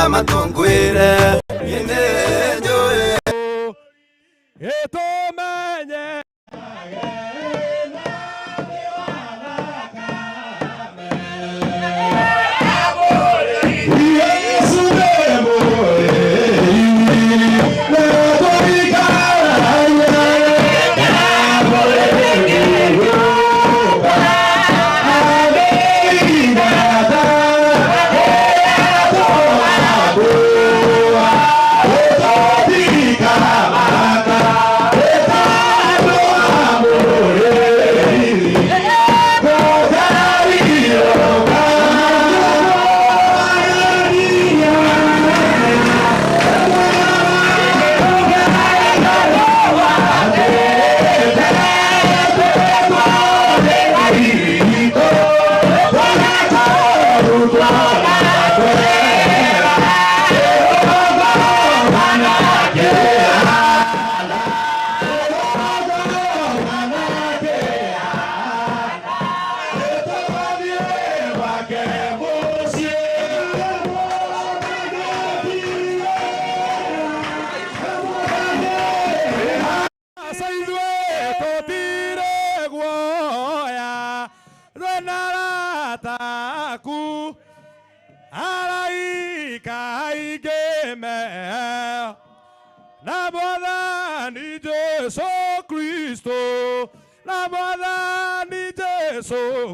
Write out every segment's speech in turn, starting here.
matungwire ine njoe etumenye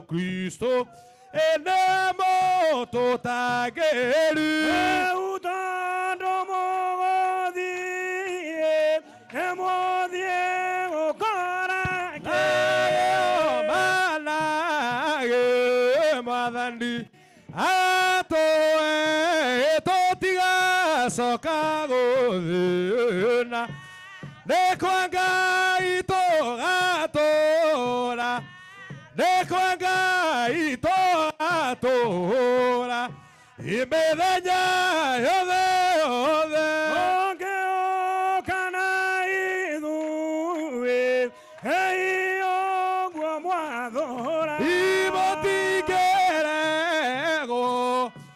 Cristo enemo totageri eudando mogodie emodie okarake manage madandi ato etotiga sokago na de kwanga itogatora de kwanga itogatora imedanya yode yode onge okana idue ei ogwa mwadora ibotikerego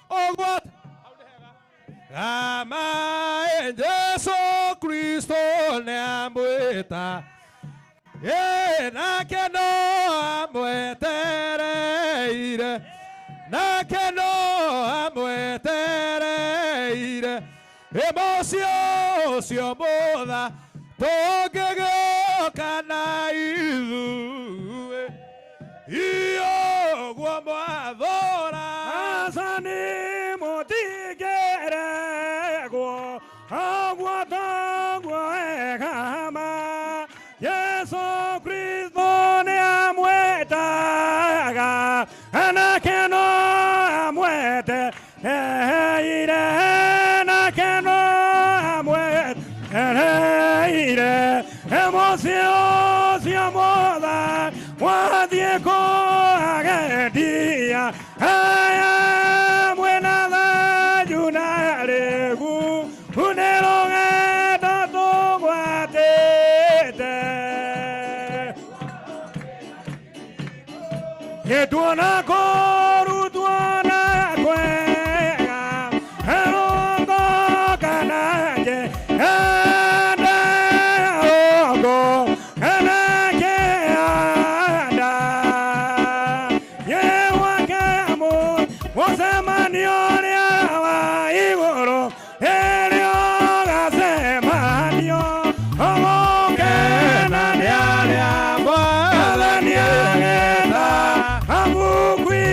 ogwa ama Yesu Kristo neamweta nakeno amwetereire nakeno amwetereire emocio cio motha tũngĩgĩũkana ithuĩ iogwo mwathora acani mũtingĩregwo ogwo togwo egama Yesu Kristo nĩamwetaga nakeno amwetereire nakeno amwetereire emocio cio motha wathiĩ kũagendia aya mwena thayu na rĩgu nĩrũgendo tũgwatĩte nĩtuona kũrutwo na kwega erongo kana njĩra ndeongo kana kĩanda yewake mũcemanio ũrĩa wa igũrũ ĩrĩa ũgacemanio ogũkenania nĩ amwathani agĩta amukwĩ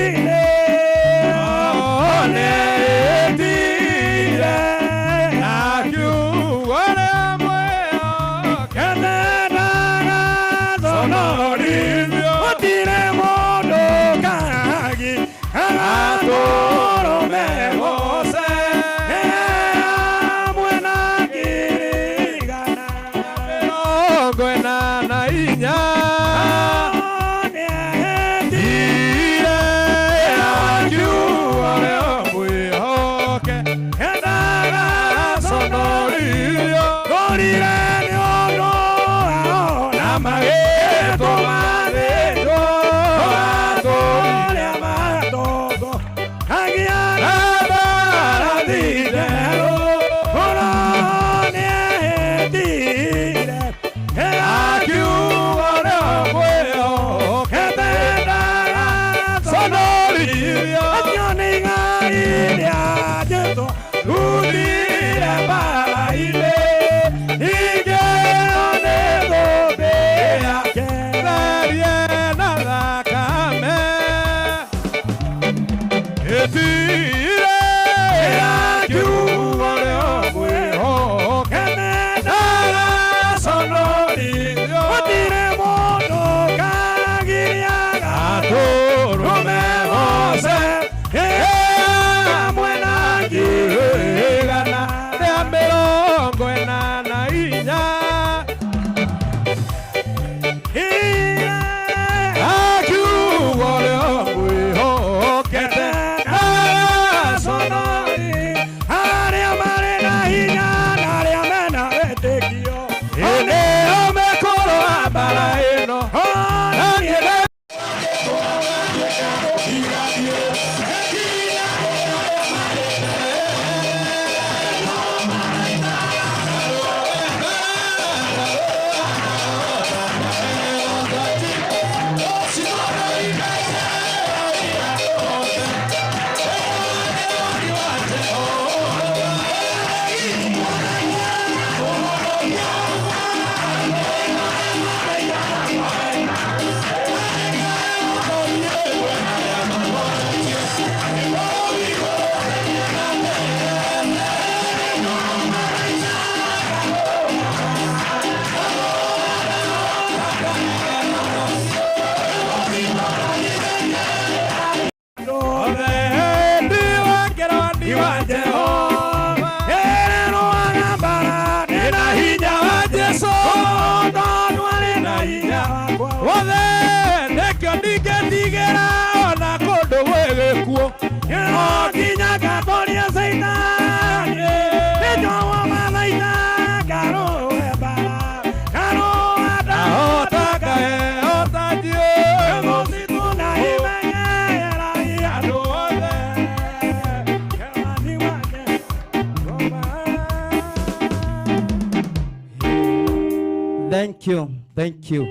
Thank you, thank you,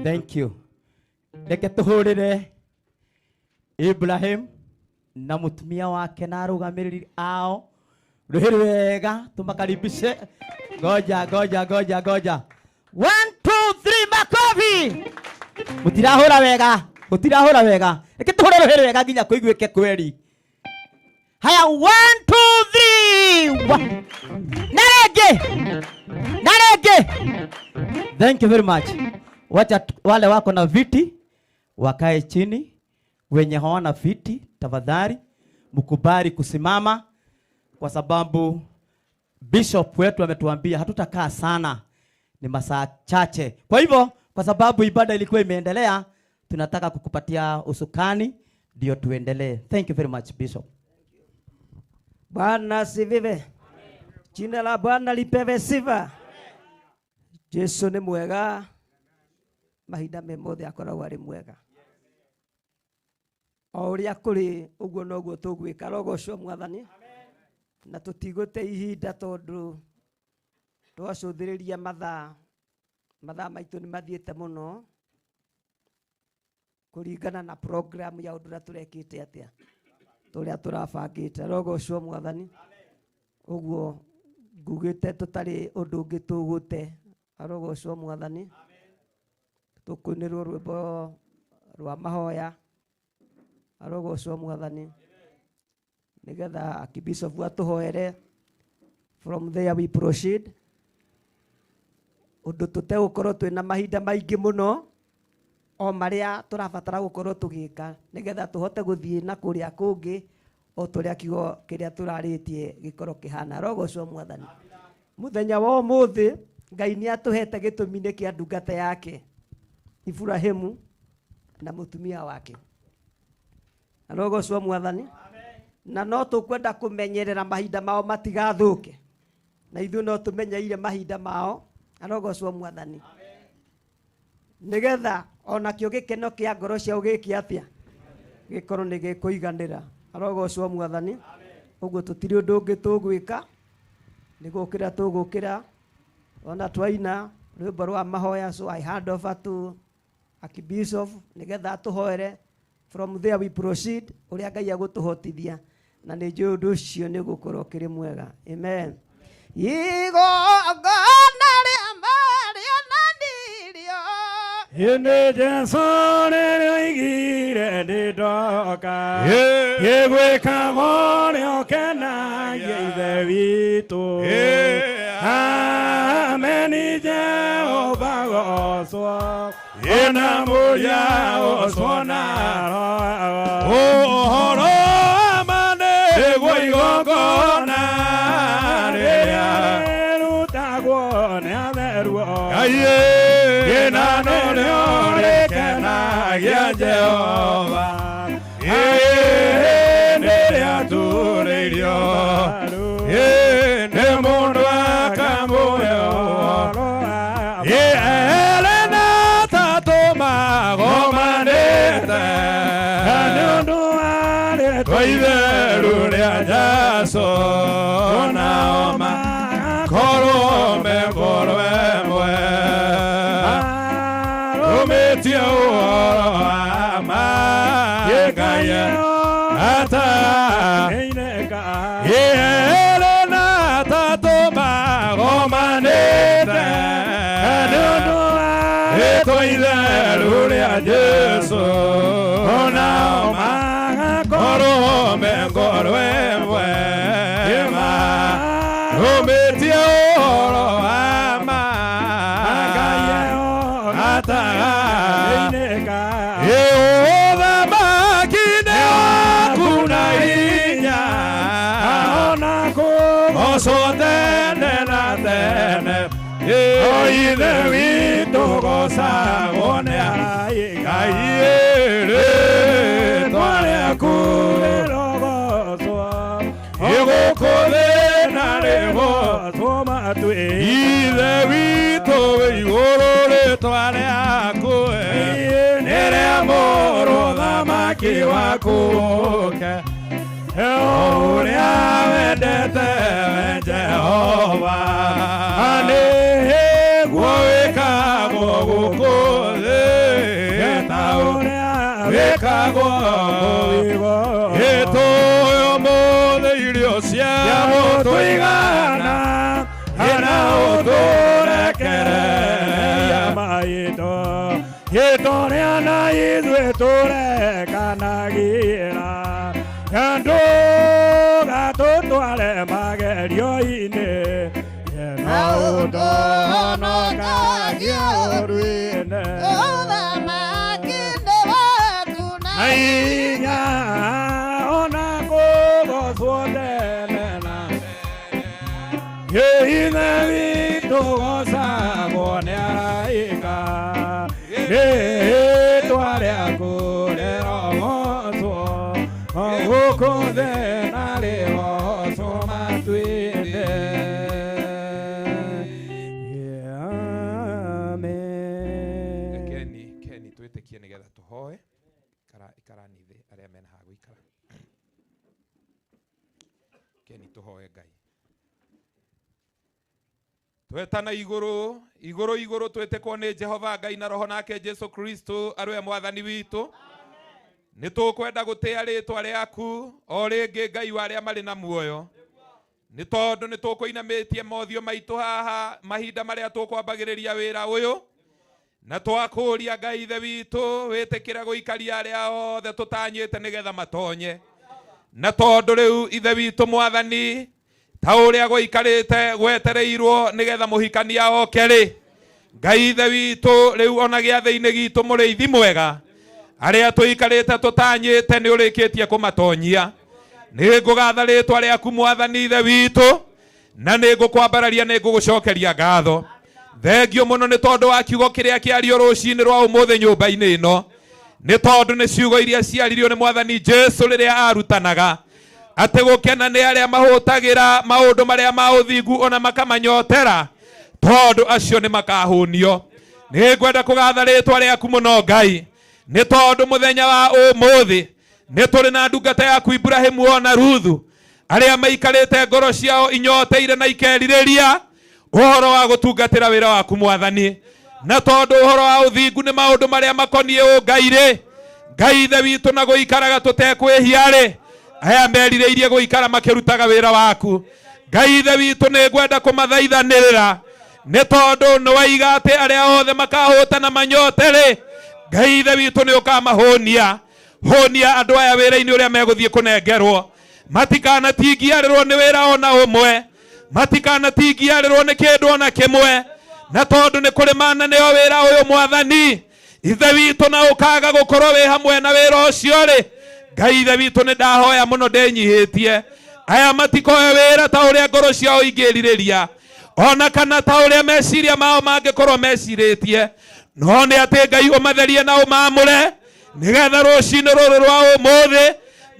thank you. Reke tuhurire Ibrahim na mutumia wake na arugamiriri ao ruhiri wega tumakaribishe. Goja 1 2 3 makofi. Mutirahura wega reke tuhurire ruhiri wega nginya kuiguike kweri. Haya 1 2 3 Narege. Thank you very much. Wacha wale wako na viti wakae chini, wenye hawana viti tafadhali mkubali kusimama, kwa sababu bishop wetu ametuambia hatutakaa sana, ni masaa chache. Kwa hivyo kwa sababu ibada ilikuwa imeendelea, tunataka kukupatia usukani ndio tuendelee. Thank you very much bishop. Bwana sifiwe. Jina la Bwana lipewe sifa. Yesu ni mwega. Mahinda me mothe akoragwo ari mwega. O uria kuri uguo noguo tugwika. Rogoco mwathani. Na tutigute ihinda tondu twacuthiriria mathaa maitu ni mathiete muno kuringana na program ya undu turekite atia turia turabangite. Rogoco mwathani. Uguo ngugite tutari undu ungi tugute. Arogocwo mwathani. Tukunirwo rwimbo rwa mahoya. Arogocwo mwathani. Nigetha akibishop atuhoere. From there we proceed. Undu tutegukorwo twina mahinda maingi muno o maria turabatara gukorwo tugika nigetha tuhote guthie na kuria kungi o turia kigo kiria turaritie gikorwo kihana. Arogocwo mwathani. Muthenya wa umuthi Ngai ni atuhete gitumine kia ndungata yake Ibrahimu na mutumia wake. Arogocwo mwathani. Na no tukwenda kumenyerera mahinda mao matigathuke, na ithu no tumenyeire mahinda mao. Arogocwo mwathani. Nigetha ona kio gikeno kia ngoro cia ugiki atia gikorwo ni gikuiganira. Arogocwo mwathani. Uguo tutiri undu ungi tugwika ni gukira tugukira ona twaina rwimbo rwa mahoya. So I hand over to Archbishop nigetha atuhoere from there we proceed uria Ngai agutuhotithia na nĩ njũĩ ũndũ ũcio nĩ gũkorwo kĩrĩ mwega. Amen. Igongona rĩa Maria na ndirio Ine Jesu nĩrĩoigire ndĩndoka gĩgwĩka ũrĩa ũkenagia Ithe witũ. Ameni Jehova gocwo ĩna mũria gocwo na roho ũhoro wa nĩguo igongona rĩrĩa rĩrutagwo nĩ atheru Ngai ĩna nĩrĩo rĩkenagia Jehova nĩrĩaturĩirio nĩ mũndũ akamuoyo Elena tatumagomanĩte nĩ ũndũ wa itherũ rĩa Jesũ nao makorwo mekoro ĩmwe rũmĩtie ũhoro wa Ngai atainĩka Elena tatumagomanĩte nĩ ũndũ wa itherũ rĩa Jesũ nao makorwo mekoro ĩmwe rũmĩtie ũhoro wa Ngai atainĩka ũthamaki-inĩ waku na hinya ona kũgocwo tene na tene Ithe witũ gocagwo nĩ araika rĩĩtwa rĩaku rĩrogocwo gũkũ thĩ na rĩgocwo matwĩ Ithe witũ wĩ igũrũ rĩĩtwa rĩaku nĩ rĩamũrwo ũthamaki waku ũke ũrĩa wendete we Jehova nĩguo wĩkagwo gũkũ thĩ ta ũrĩa wĩkagwo gĩtũĩ ũmũthĩ irio cia mũtũigana na ũtũrekereria maitũ gĩtũ rĩa na ithuĩ tũrekanagĩra andũ gatũtware magerio-inĩ na ũtũhonokagia ũru-inĩ ũthamaki-inĩ waku na hinya ona kũgocwo tene na Ithe witũ gocagwo nĩ araika rĩĩtwa rĩaku rĩrogocwo gũkũ thĩ na rĩgocwo matwĩ-inĩ. Keni twĩtĩkie nĩgetha tũhoe ikarani thĩ arĩa mena ha gũikara. Keni tũhoe Ngai. Twetana igũrũ twĩtĩkwo nĩ Jehova Ngai na roho nake Jesu Kristo arũe mwathani witũ. Nĩ tũkwenda gũtĩa rĩĩtwa rĩaku o rĩngĩ Ngai wa arĩa marĩ na muoyo. Nĩ tondũ nĩ tũkũinamĩtie mothiũ maitũ haha mahinda marĩa tũkwambagĩrĩria wĩra ũyũ. Na twakũũria Ngai Ithe witũ wĩtĩkĩre gũikaria arĩa othe tũtanyĩte nĩgetha matonye. Na tondũ rĩu Ithe witũ mwathani ta ũrĩa gũikarĩte gwetereirwo nĩgetha mũhikania oke rĩ. Ngai Ithe witũ rĩu ona gĩathĩ-inĩ gitũ mũrĩithi mwega arĩa tũikarĩte tũtanyĩte nĩ ũrĩkĩtie kũmatonyia. Nĩ ngũgatha rĩĩtwa rĩaku mwathani Ithe witũ na nĩ ngũkwambararia nĩ ngũgũcokeria ngatho. Thengio mũno nĩ tondũ wa kiugo kĩrĩa kĩario rũcinĩ rwa ũmũthĩ nyũmba-inĩ ĩno. Nĩ tondũ nĩ ciugo iria ciaririo nĩ mwathani Jesu rĩrĩa arutanaga atĩ gũkena nĩ arĩa mahũtagĩra maũndũ marĩa ma ũthingu ona makamanyotera tondũ acio nĩ makahũnio. Nĩ ngwenda kũgatha rĩĩtwa rĩaku mũno Ngai nĩ tondũ mũthenya wa ũmũthĩ nĩ tũrĩ na ndungata yaku Ibrahimu ona Ruthu arĩa maikarĩte ngoro ciao inyoteire na ikerirĩria ũhoro wa gũtungatĩra wĩra waku mwathani. Na tondũ ũhoro wa ũthingu nĩ maũndũ marĩa makoniĩ Ngai rĩ, Ngai ithe witũ na gũikaraga tũtekwĩhia-rĩ, aya merirĩirie gũikara makĩrutaga wĩra waku. Ngai ithe witũ nĩ ngwenda kũmathaithanĩrĩra nĩ tondũ nĩ waiga atĩ arĩa othe makahũtana manyote-rĩ, Ngai ithe witũ nĩ ũkamahũnia. Hũnia andũ aya wĩra-inĩ ũrĩa megũthiĩ kũnengerwo, matikanatingiarĩrwo nĩ wĩra ona ũmwe, matikanatingiarĩrwo nĩ kĩndũ ona kĩmwe, na tondũ nĩ kũrĩ mana nĩo wĩra ũyũ Mwathani. Ithe witũ na ũkaga gũkorwo wĩ hamwe na wĩra ũcio-rĩ, Ngai ithe witũ nĩ ndahoya mũno ndĩnyihĩtie. Aya matikoe wĩra ta ũrĩa ngoro ciao ingĩrirĩria, ona kana ta ũrĩa meciria mao mangĩkorwo mecirĩtie, no nĩ atĩ Ngai ũmatherie na ũmaamũre, nĩgetha rũciinĩ rũrũ rwa ũmũthĩ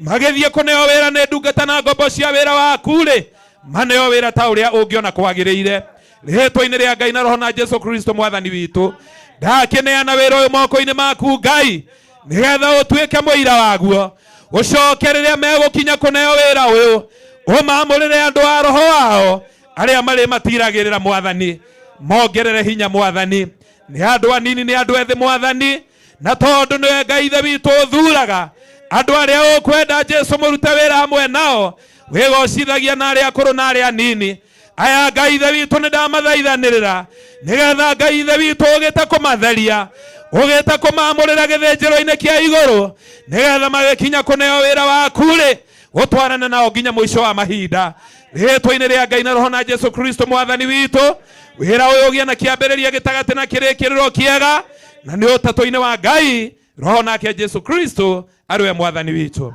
magĩthiĩ kũneo wĩra nĩ ndungata na ngombo cia wĩra waku-rĩ, maneo wĩra ta ũrĩa ũngĩona kwagĩrĩire. Rĩĩtwa-inĩ rĩa Ngai na Roho na Jesu Kristo Mwathani witũ, ndakĩneana wĩra ũyũ moko-inĩ maku Ngai, nĩgetha ũtuĩke mũira waguo. Ũcoke rĩrĩa megũkinya kũneo wĩra ũyũ, ũmaamũrĩre andũ a roho wao arĩa marĩ matiragĩrĩra Mwathani, mongerere hinya Mwathani. Nĩ andũ anini nĩ andũ ethĩ Mwathani, na tondũ nĩwe Ngai ithe witũ ũthuraga andũ arĩa ũkwenda Jesu mũrute wĩra hamwe nao, wĩgocithagia na arĩa akũrũ na arĩa anini. Aya Ngai ithe witũ nĩ ndamathaithanĩrĩra, nĩgetha Ngai ithe witũ ũgĩte kũmatheria, ũgĩte kũmaamũrĩra gĩthĩnjĩro-inĩ kĩa igũrũ, nĩgetha magĩkinya kũneo wĩra waku-rĩ, ũtwarane nao nginya mũico wa mahinda. Rĩĩtwa-inĩ rĩa Ngai na Roho na Jesu Kristo Mwathani witũ, wĩra ũyũ ũgĩe na kĩambĩrĩria gĩtagatĩ na kĩrĩkĩrĩro kĩega, na nĩ ũtatũ-inĩ wa Ngai Roho nake Jesu Kristo arĩwe Mwathani witũ.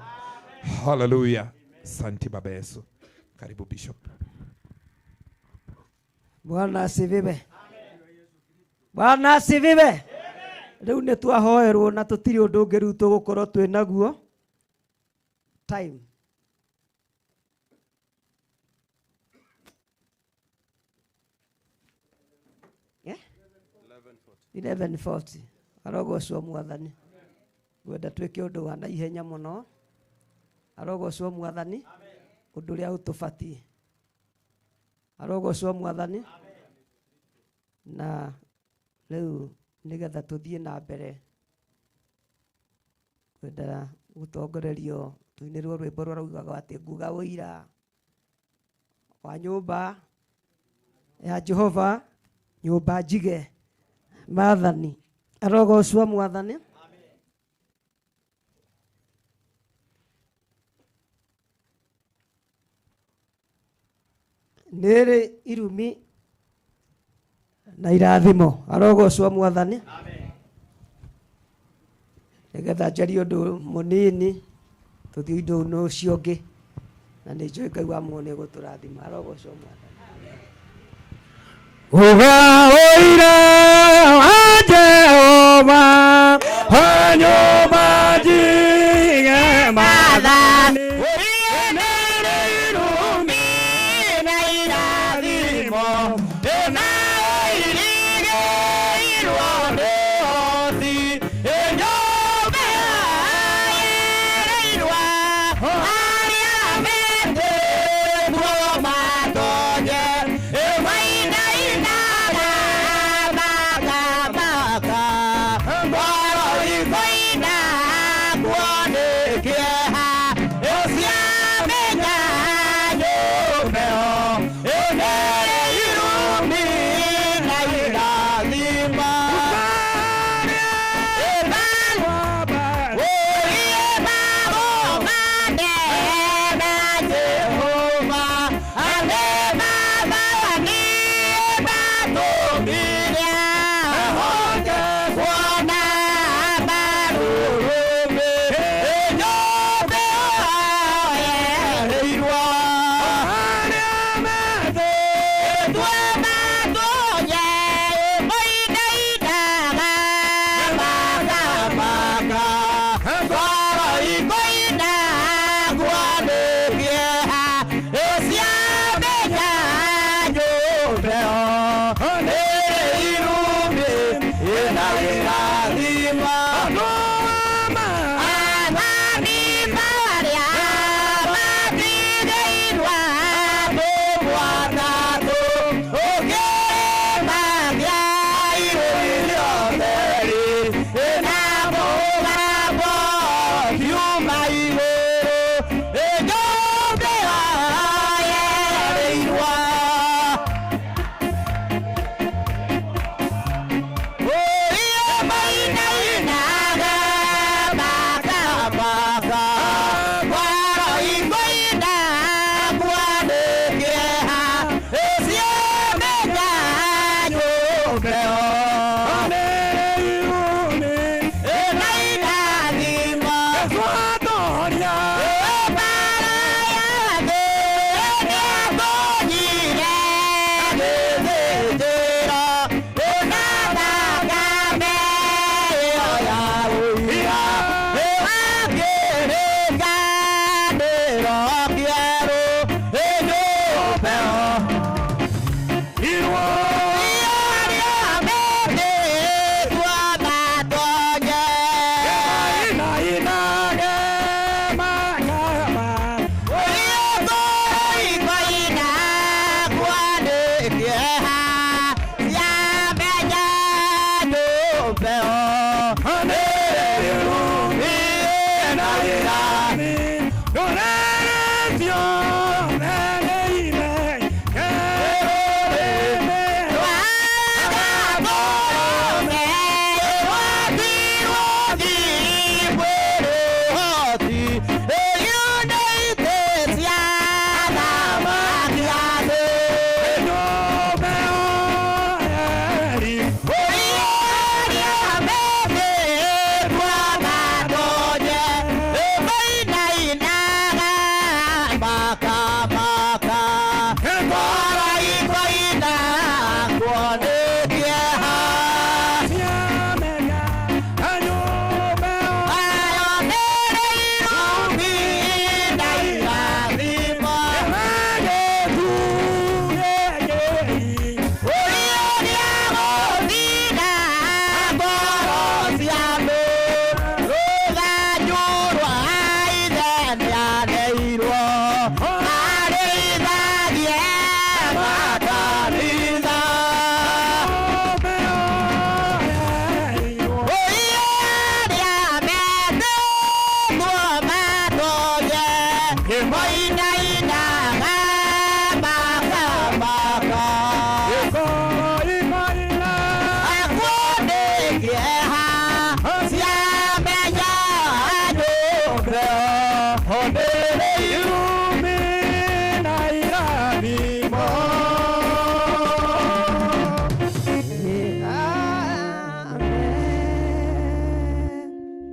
Hallelujah. Asante Baba Yesu. Karibu Bishop. Bwana asifiwe. Bwana asifiwe. Rĩu nĩ twahoerwo na tũtirĩ ũndũ ũngĩ rĩu tũgũkorwo twĩ naguo. Time. Yeah? 11:40. Arogocwo Mwathani. Ngwenda twĩke ũndũ wa naihenya mũno. Arogocwo Mwathani. Ũndũ ũrĩa ũtũbatiĩ. Arogocwo Mwathani. Na rĩu nĩgetha tũthiĩ na mbere, kwenda gũtongorerio tuinĩrwo rwĩmbo rũraugaga atĩ nguga ũira wa nyũmba ya Jehova, nyũmba njige Mwathani. Arogocwo Mwathani. Nĩrĩ irumi na irathimo. Arogocwo Mwathani. Nĩgetha njarie ũndũ mũnini tũthiĩ indo ũcio ũngĩ, na nĩ njũĩ Ngai wa muoyo nĩ gũtũrathima. Arogocwo Mwathani. Uga ũira wa Jehova, wa nyũmba njige Mwathani.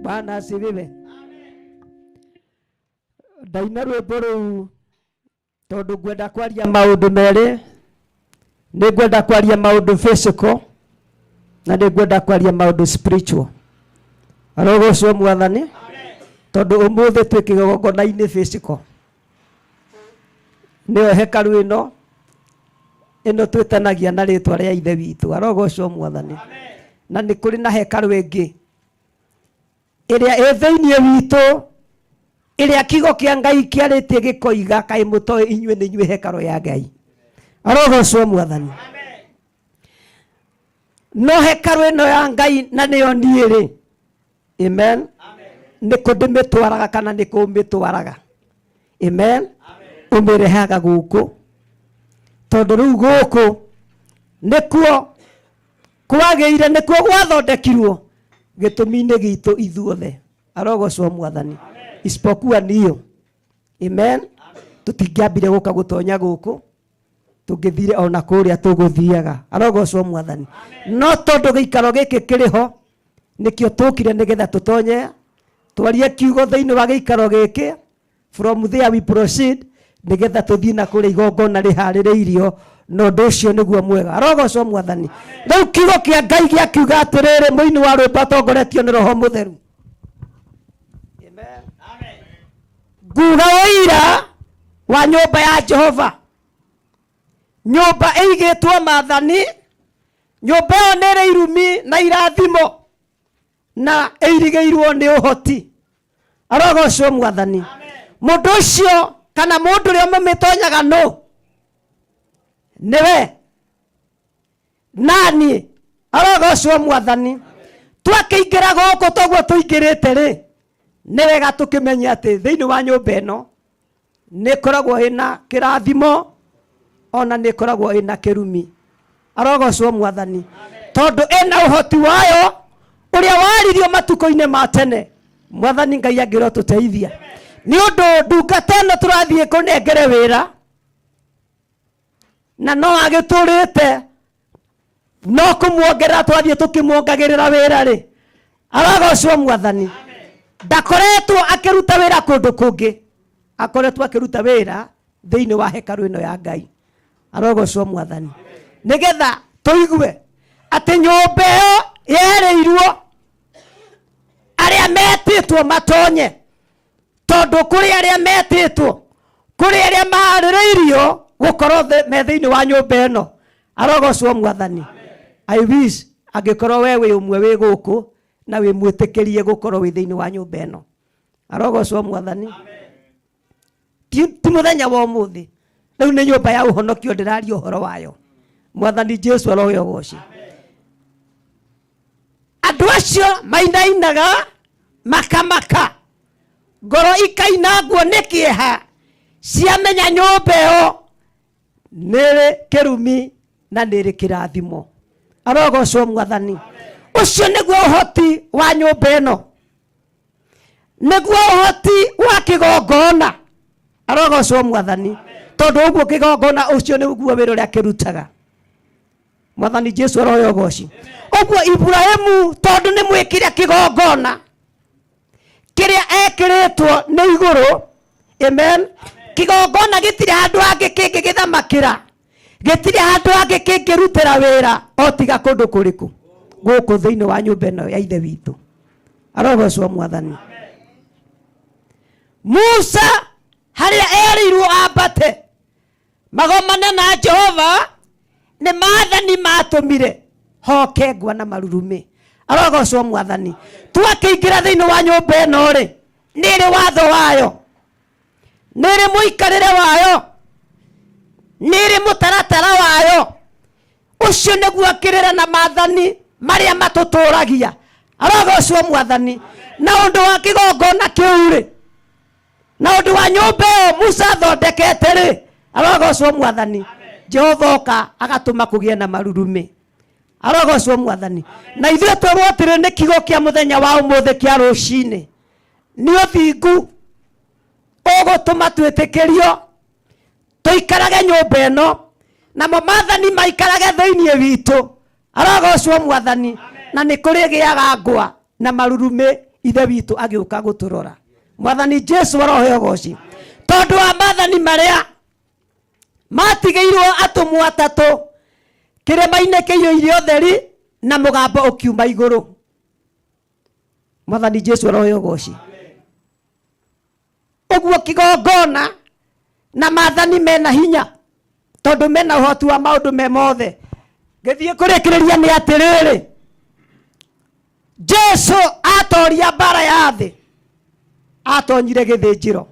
Bwana asifiwe. Ndaina rwimbo rũu tondũ ngwenda kwaria maũndũ merĩ. Nĩ ngwenda kwaria maũndũ physical na nĩ ngwenda kwaria maũndũ spiritual. Arogocwo Mwathani. Tondũ ũmũthĩ twĩ kĩgongona-inĩ physical. Nĩyo hekalu ĩno twĩtanagia na rĩtwa rĩa Ithe witũ. Arogocwo Mwathani. Na nĩ kũrĩ na hekalu ĩngĩ ĩrĩa ĩ thĩinĩ witũ, ĩrĩa kiugo kĩa Ngai kĩarĩtie gĩkoiga kaĩ mũtoĩ inyuĩ nĩ inyuĩ hekalu ya Ngai. Arogocwo Mwathani. No hekalu ĩno ya Ngai na nĩyo niĩ rĩ. Amen. Nĩkũ ndĩmĩtwaraga kana nĩkũ ũmĩtwaraga. Amen. Ũmĩrehaga gũkũ. Tondũ rĩu gũkũ nĩkuo kwagĩire, nĩkuo gwathondekirwo gĩtũmi-inĩ gitũ ithuothe. Arogocwo Mwathani. Isipokuwa niyo. Amen. Tũtingĩambire gũka gũtonya gũkũ, tũngĩthire ona kũrĩa tũgũthiaga. Arogocwo Mwathani. No tondũ gĩikaro gĩkĩ kĩrĩho, nĩkĩo tũkire nĩgetha tũtonye twarie kiugo thĩinĩ wa gĩikaro gĩkĩ. From there we proceed nĩgetha tũthiĩ na kũrĩa igongona rĩharĩrĩirio. No ũndũ ũcio nĩguo mwega. Arogocwo Mwathani. Rĩu kiugo kĩa Ngai gĩakiuga atĩrĩrĩ, mũini wa rwĩmbo atongoretio nĩ Roho Mũtheru. Amen. Nguga ũira wa nyũmba ya Jehova. Nyũmba ĩigĩtwo maathani. Nyũmba ĩyo nĩ ĩrĩ irumi na irathimo na ĩirigĩirwo nĩ ũhoti. Arogocwo Mwathani. Mũndũ ũcio kana mũndũ ũrĩa mũmĩtonyaga no nĩwe nani. Arogocwo Mwathani. Twakĩingĩra gũkũ toguo tũingĩrĩte rĩ, nĩ wega tũkĩmenya atĩ thĩinĩ wa nyũmba ĩno nĩ koragwo ĩna kĩrathimo ona nĩ koragwo ĩna kĩrumi. Arogocwo Mwathani tondũ ĩna ũhoti wayo ũrĩa waririo matukũ-inĩ ma tene. Mwathani Ngai angĩro tũteithia nĩ ũndũ ndungata ĩno tũrathiĩ kũnengere wĩra na no agĩtũrĩte no kũmuongerera twathiĩ tũkĩmuongagĩrĩra wĩra rĩ. Arogocwo Mwathani ndakoretwo akĩruta wĩra kũndũ kũngĩ, akoretwo akĩruta wĩra thĩinĩ wa hekarũ ĩno ya Ngai. Arogocwo Mwathani nĩgetha tũigue atĩ nyũmba ĩyo yerĩirwo arĩa metĩtwo matonye, tondũ kũrĩ arĩa metĩtwo, kũrĩ arĩa marĩrĩirio gũkorwo me thĩinĩ wa nyũmba ĩno. Arogocwo Mwathani. I wish angĩkorwo we wĩ ũmwe wĩ gũkũ na wĩ mwĩtĩkĩrie gũkorwo wĩ thĩinĩ wa nyũmba ĩno. Arogocwo Mwathani. Ti mũthenya wa ũmũthĩ, rĩu nĩ nyũmba ya ũhonokio ndĩraria ũhoro wayo. Mwathani Jesu aroheo goci. Andũ acio mainainaga makamaka, ngoro ikainangwo nĩ kĩeha, ciamenya nyũmba ĩyo nĩrĩ kĩrumi na nĩrĩ kĩrathimo. Arogocwo Mwathani. Ũcio nĩguo ũhoti wa nyũmba ĩno, nĩguo ũhoti wa kĩgongona. Arogocwo Mwathani tondũ ũguo kĩgongona ũcio nĩguo wĩra ũrĩa kĩrutaga. Mwathani Jesu aroheo goci. Ũguo Ibrahimu tondũ nĩ mwĩkĩre kĩgongona kĩrĩa ekĩrĩtwo nĩ igũrũ. Amen. Kĩgongona gĩtirĩ handũ hangĩ kĩngĩ gĩthamakĩra, gĩtirĩ handũ hangĩ kĩngĩrutĩra wĩra o tiga kũndũ kũrĩkũ? Gũkũ thĩinĩ wa nyũmba ĩno ya ithe witũ. Arogocwo Mwathani. Musa harĩa erĩirwo ambate magomane na Jehova nĩ maathani matũmire hoke ngwa na marurumĩ. Arogocwo Mwathani. Twakĩingĩra thĩinĩ wa nyũmba ĩno rĩ, nĩrĩ watho wayo, nĩrĩ mũikarĩre wayo, nĩrĩ mũtaratara wayo. Ũcio nĩguo akĩrĩra na maathani marĩa matũtũragia. Arogocwo Mwathani. Na ũndũ wa kĩgongona kĩu rĩ, na ũndũ wa nyũmba ĩyo Musa thondekete rĩ. Arogocwo Mwathani. Jehova oka agatũma kũgĩe na marurumĩ. Arogocwo Mwathani. Na ithuĩ twĩrwo atĩrĩ nĩ kiugo kĩa mũthenya wa ũmũthĩ kĩa rũcinĩ nĩ ũthingu ũgũtũma twĩtĩkĩrio tũikarage nyũmba ĩno, namo maathani maikarage thĩinĩ witũ. Arogocwo Mwathani. Na nĩ kũrĩ gĩaga ngwa na marurumĩ ithe witũ agĩũka gũtũrora. Mwathani Jesu aroheo goci. Tondũ wa maathani marĩa matigĩirwo atũmwo atatũ kĩrĩma-inĩ kĩiyũire ũtheri na mũgambo ũkiuma igũrũ. Mwathani Jesu aroheo goci. Ũguo kĩgongona na maathani mena hinya tondũ mena ũhoti wa maũndũ me mothe. Gĩthiĩ kũrĩkĩrĩria nĩ atĩrĩrĩ, Jesu atoria mbara ya thĩ, atonyire gĩthĩnjĩro,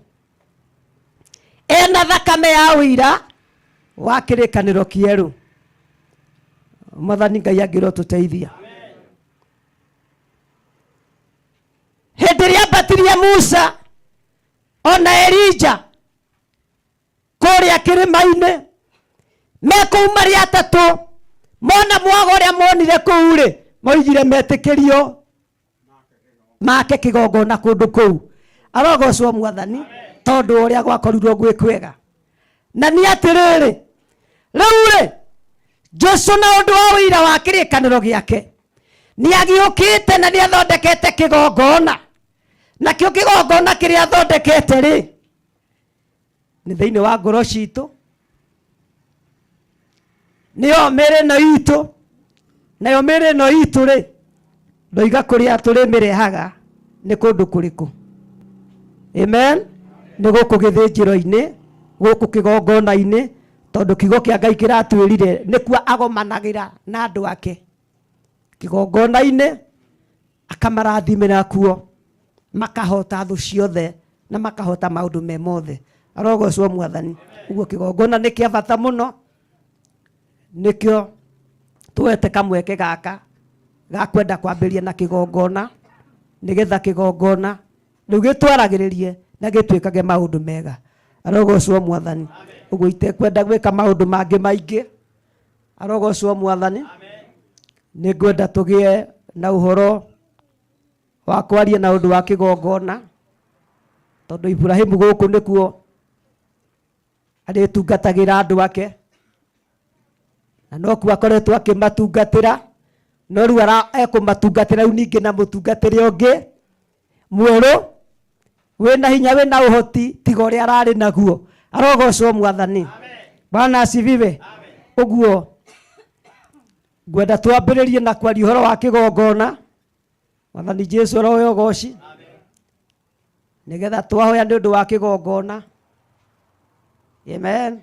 ena thakame ya ũira wa kĩrĩkanĩro kĩerũ. Mwathani Ngai angĩro tũteithia. Hĩndĩ ĩrĩa ambatirie Musa ona Elija kũrĩa kĩrĩma-inĩ, me kũu marĩ atatũ, mona mwago ũrĩa monire kũu rĩ, moigire metĩkĩrio make kĩgongona kũndũ kũu. Arogocwo Mwathani tondũ ũrĩa gwakorirwo gwĩ kwega. Na nĩ atĩrĩrĩ, rĩu rĩ, Jesu na ũndũ wa ũira wa kĩrĩkanĩro gĩake nĩ agĩũkĩte na nĩ athondekete kĩgongona. Nakĩo kĩgongona kĩrĩa athondekete rĩ, nĩ thĩinĩ wa ngoro citũ, nĩyo mĩĩrĩ ĩno itũ. Nayo mĩĩrĩ ĩno itũ rĩ, ndoiga kũrĩa tũrĩmĩrehaga nĩ kũndũ kũrĩkũ? Amen. Nĩ gũkũ gĩthĩnjĩro-inĩ, gũkũ kĩgongona-inĩ, tondũ kiugo kĩa Ngai kĩratwĩrire nĩkuo agomanagĩra na andũ ake kĩgongona-inĩ, akamarathimĩra kuo, makahota thũ ciothe na makahota maũndũ me mothe. Arogocwo Mwathani. Ũguo kĩgongona nĩ kĩa bata mũno, nĩkĩo tuwete kamweke gaka ga kwenda kwambĩrĩria na kĩgongona, nĩgetha kĩgongona riu gitwaragiririe na gitwikage maundu mega arogocwo mwathani uguo itekwenda gwika maundu mangi maingi arogocwo mwathani ni ngwenda tugie na uhoro wa kwaria na undu wa kigongona tondu Ibrahimu guku nikuo aritungatagira andu ake na no kuo akoretwo akimatungatira no riu ekumatungatira riu ningi na mutungatire ungi mweru wina hinya wina uhoti tiga uria arari naguo arogocwo mwathani Bwana asifiwe uguo ngwenda twambiririe na kwaria uhoro wa kigongona mwathani Jesu roho goci nigetha twahoya ni undu wa kigongona amen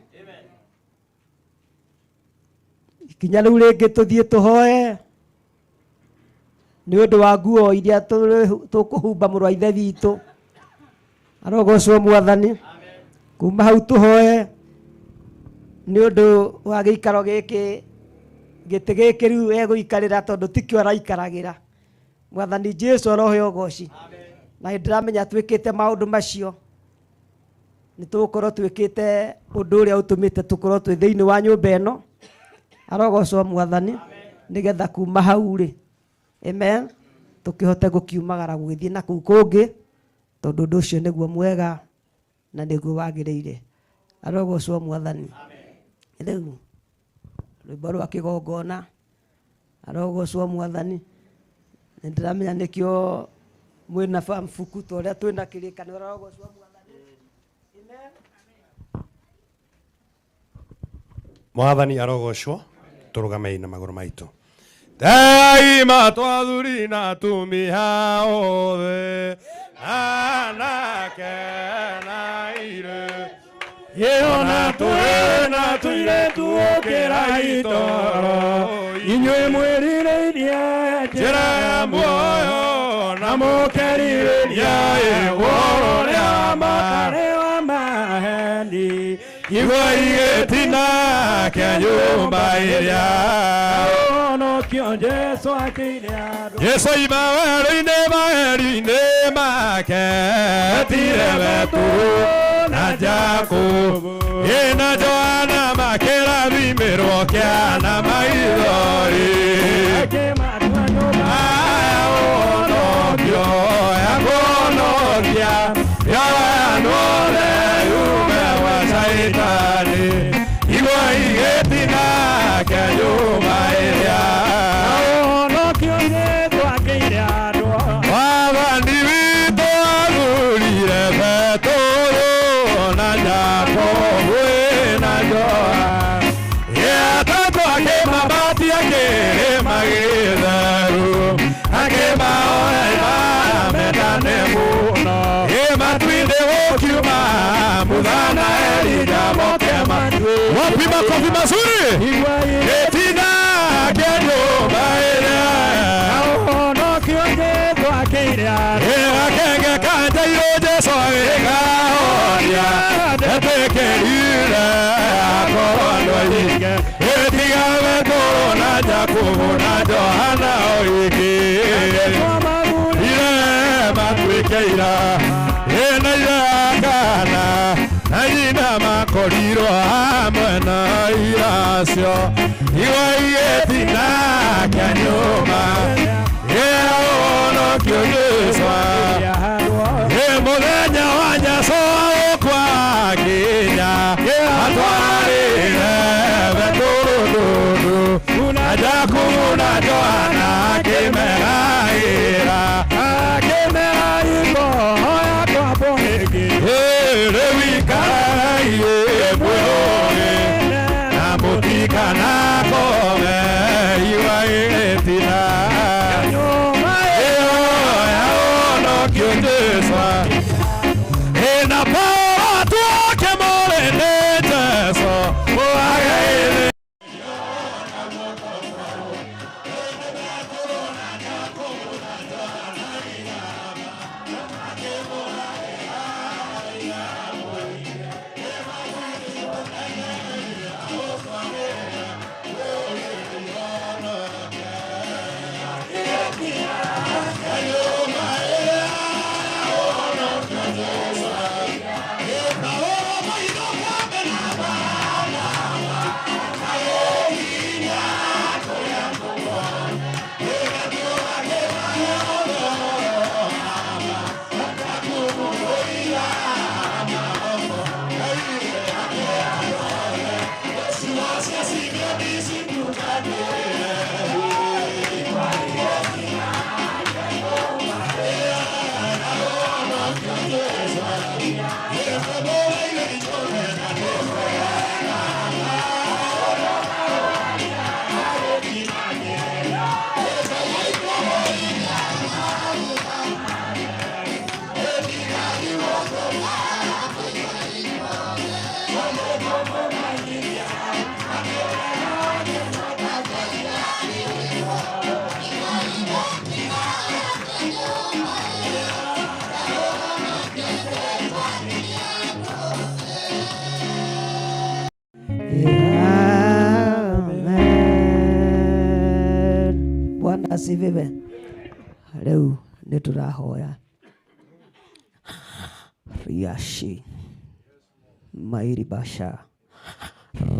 ikinya riu ringi tuthie tuhoe ni undu wa nguo iria tukuhumba mũrũ wa ithe witũ arogocwo mwathani kuma hau tuhoe ni undu wa giikaro giki giti giki riu eguikarira tondu tikio araikaragira mwathani Jesu roho goci na ndiramenya twikite maundu macio ni tukorwo twikite undu uria utumite tukorwo twi thiini wa nyumba eno arogocwo mwathani nigetha kuma hau ri amen tukihote gukiumagara gugithie na kuu kungi tondu undu ucio niguo mwega na niguo wagiriire arogocwo mwathani riu rwimbo rwa kigongona arogocwo mwathani ndiramenya nikio mwina mfuku toria twina kirikanio arogocwo mwathani amen Mwathani arogocwo turugamei na maguru maitu Daima twathuri na atumia othe anake na airĩtu Yona twena tuiretu ũkĩrai toro inyuĩ mwĩrirĩirie njĩra ya muoyo na mũkerirĩria igũrũ rĩa matarĩ wa maheni igua igĩtina kĩa nyũmba ĩrĩa Yesu maheri-inĩ make etire Petero na Jakubu na Johana makĩrathimĩrwo kĩana maithori ũhonokio ekũhonokia yoyanũre yume wa Saitani igua igĩtina kĩa nyũmba ĩrĩa Wathani witũ athurire Petero na Jakubu na Johana atatũ akĩmambatia kĩrĩma gĩtheru akĩmaoya imamendane mũno matu-inĩ gũkiuma mũthana Elija moke matue wapi makofi mazuri gĩtina kĩa nyũmba ĩrĩa akenge kanjairwo Jesu agĩkahoria etĩkĩrire akorwo andũ aingĩ tiga Petero na Jakubu na Johana oiki ire matuĩke ira na ira akana na nyina makorirwo hamwe na iracio igua igĩtina kĩa nyũmba ũhonokio Jesu mũthenya wa Nyacoa ũkwakinya atwarĩre Petero ndũndũ na Jakubu na Johana akĩmeragĩra ihoya kwambo rĩngĩ rĩu ikarai mwĩhũgĩ na mũtikanakome igua igĩtina Jesu na Paulo tuoke morene Jesu agaire Amen. Bwana asifiwe. Leo niturahoya riashi mairi basha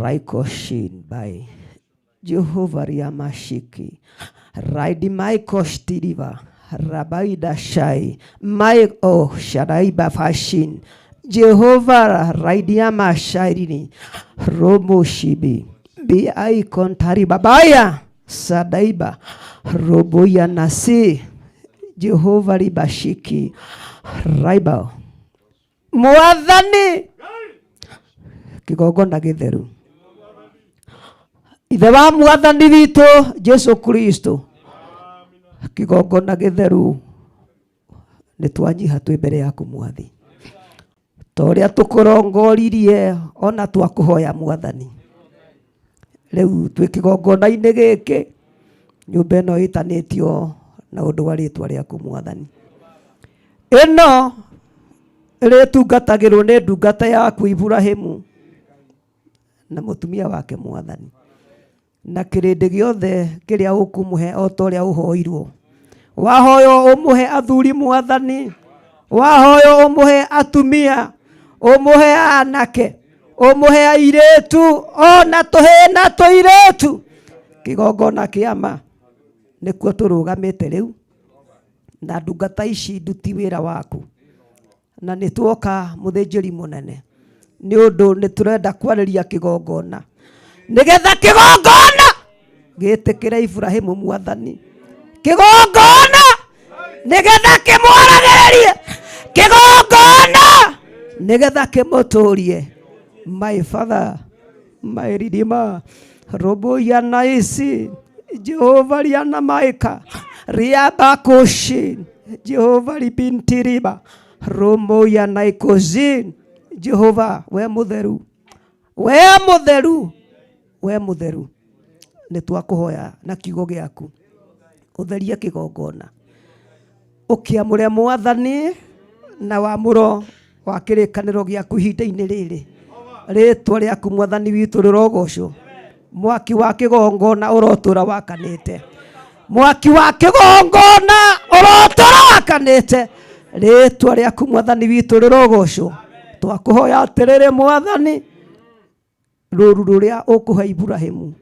raikoshin by Jehovah Riamashiki Raidi Maiko Stiriva Rabaida Shai Mai O Sharaiba Fashin Jehovah Raidiama Shairini Robo Shibi Bi Icon Taribabaya Sadaiba Roboya Nasi Jehovah Ribashiki Raiba Mwathani kigogona githeru ithe wa mwathani witũ Jesu Kristo kigogona githeru nĩ twanyiha twĩ mbere yaku mwathi toria tũkũrongoririe ona twakũhoya mwathani rĩu twĩ kigogona-inĩ gĩkĩ nyũmba ĩno ĩtanĩtio na ũndũ wa rĩtwa rĩaku mwathani ĩno ĩrĩtungatagĩrwo nĩ ndungata yaku Ibrahimu na mutumia wake mwathani na kĩrĩndĩ gĩothe kĩrĩa ũkũmũhe o ta ũrĩa ũhoirwo wahoyo ũmũhe athuri mwathani wahoyo ũmũhe atumia ũmũhe anake ũmũhe airĩtu ona tũhĩ na tũirĩtu kĩgongona kĩama nĩkuo tũrũgamĩte rĩu na ndungata ici nduti wĩra waku na nĩtuoka mũthĩnjĩri mũnene nĩ ũndũ nĩtũrenda kwarĩria kĩgongona nĩgetha kĩgongona gĩtĩkĩre Ibrahimu mwathani kĩgongona nĩgetha kĩmwaragĩrĩrie kĩgongona nĩgetha kĩmũtũrie my father my redeemer robo yana isi Jehovah yana maika riabakoshi Jehovah libintiriba romo yana ikozin Jehovah we mutheru nĩtwakũhoya na kiugo gĩaku ũtherie kĩgongona ũkĩamũre mwathani na wamũro wa kĩrĩkanĩro gĩaku ihinda-inĩ rĩrĩ rĩtwa rĩaku mwathani witũ rĩrogocwo mwaki wa kĩgongona ũrotũra wakanĩte mwaki wa kĩgongona ũrotũra wakanĩte rĩtwa rĩaku mwathani witũ rĩrogocwo twakũhoya atĩrĩrĩ mwathani rũru rũrĩa ũkũhe Ibrahimu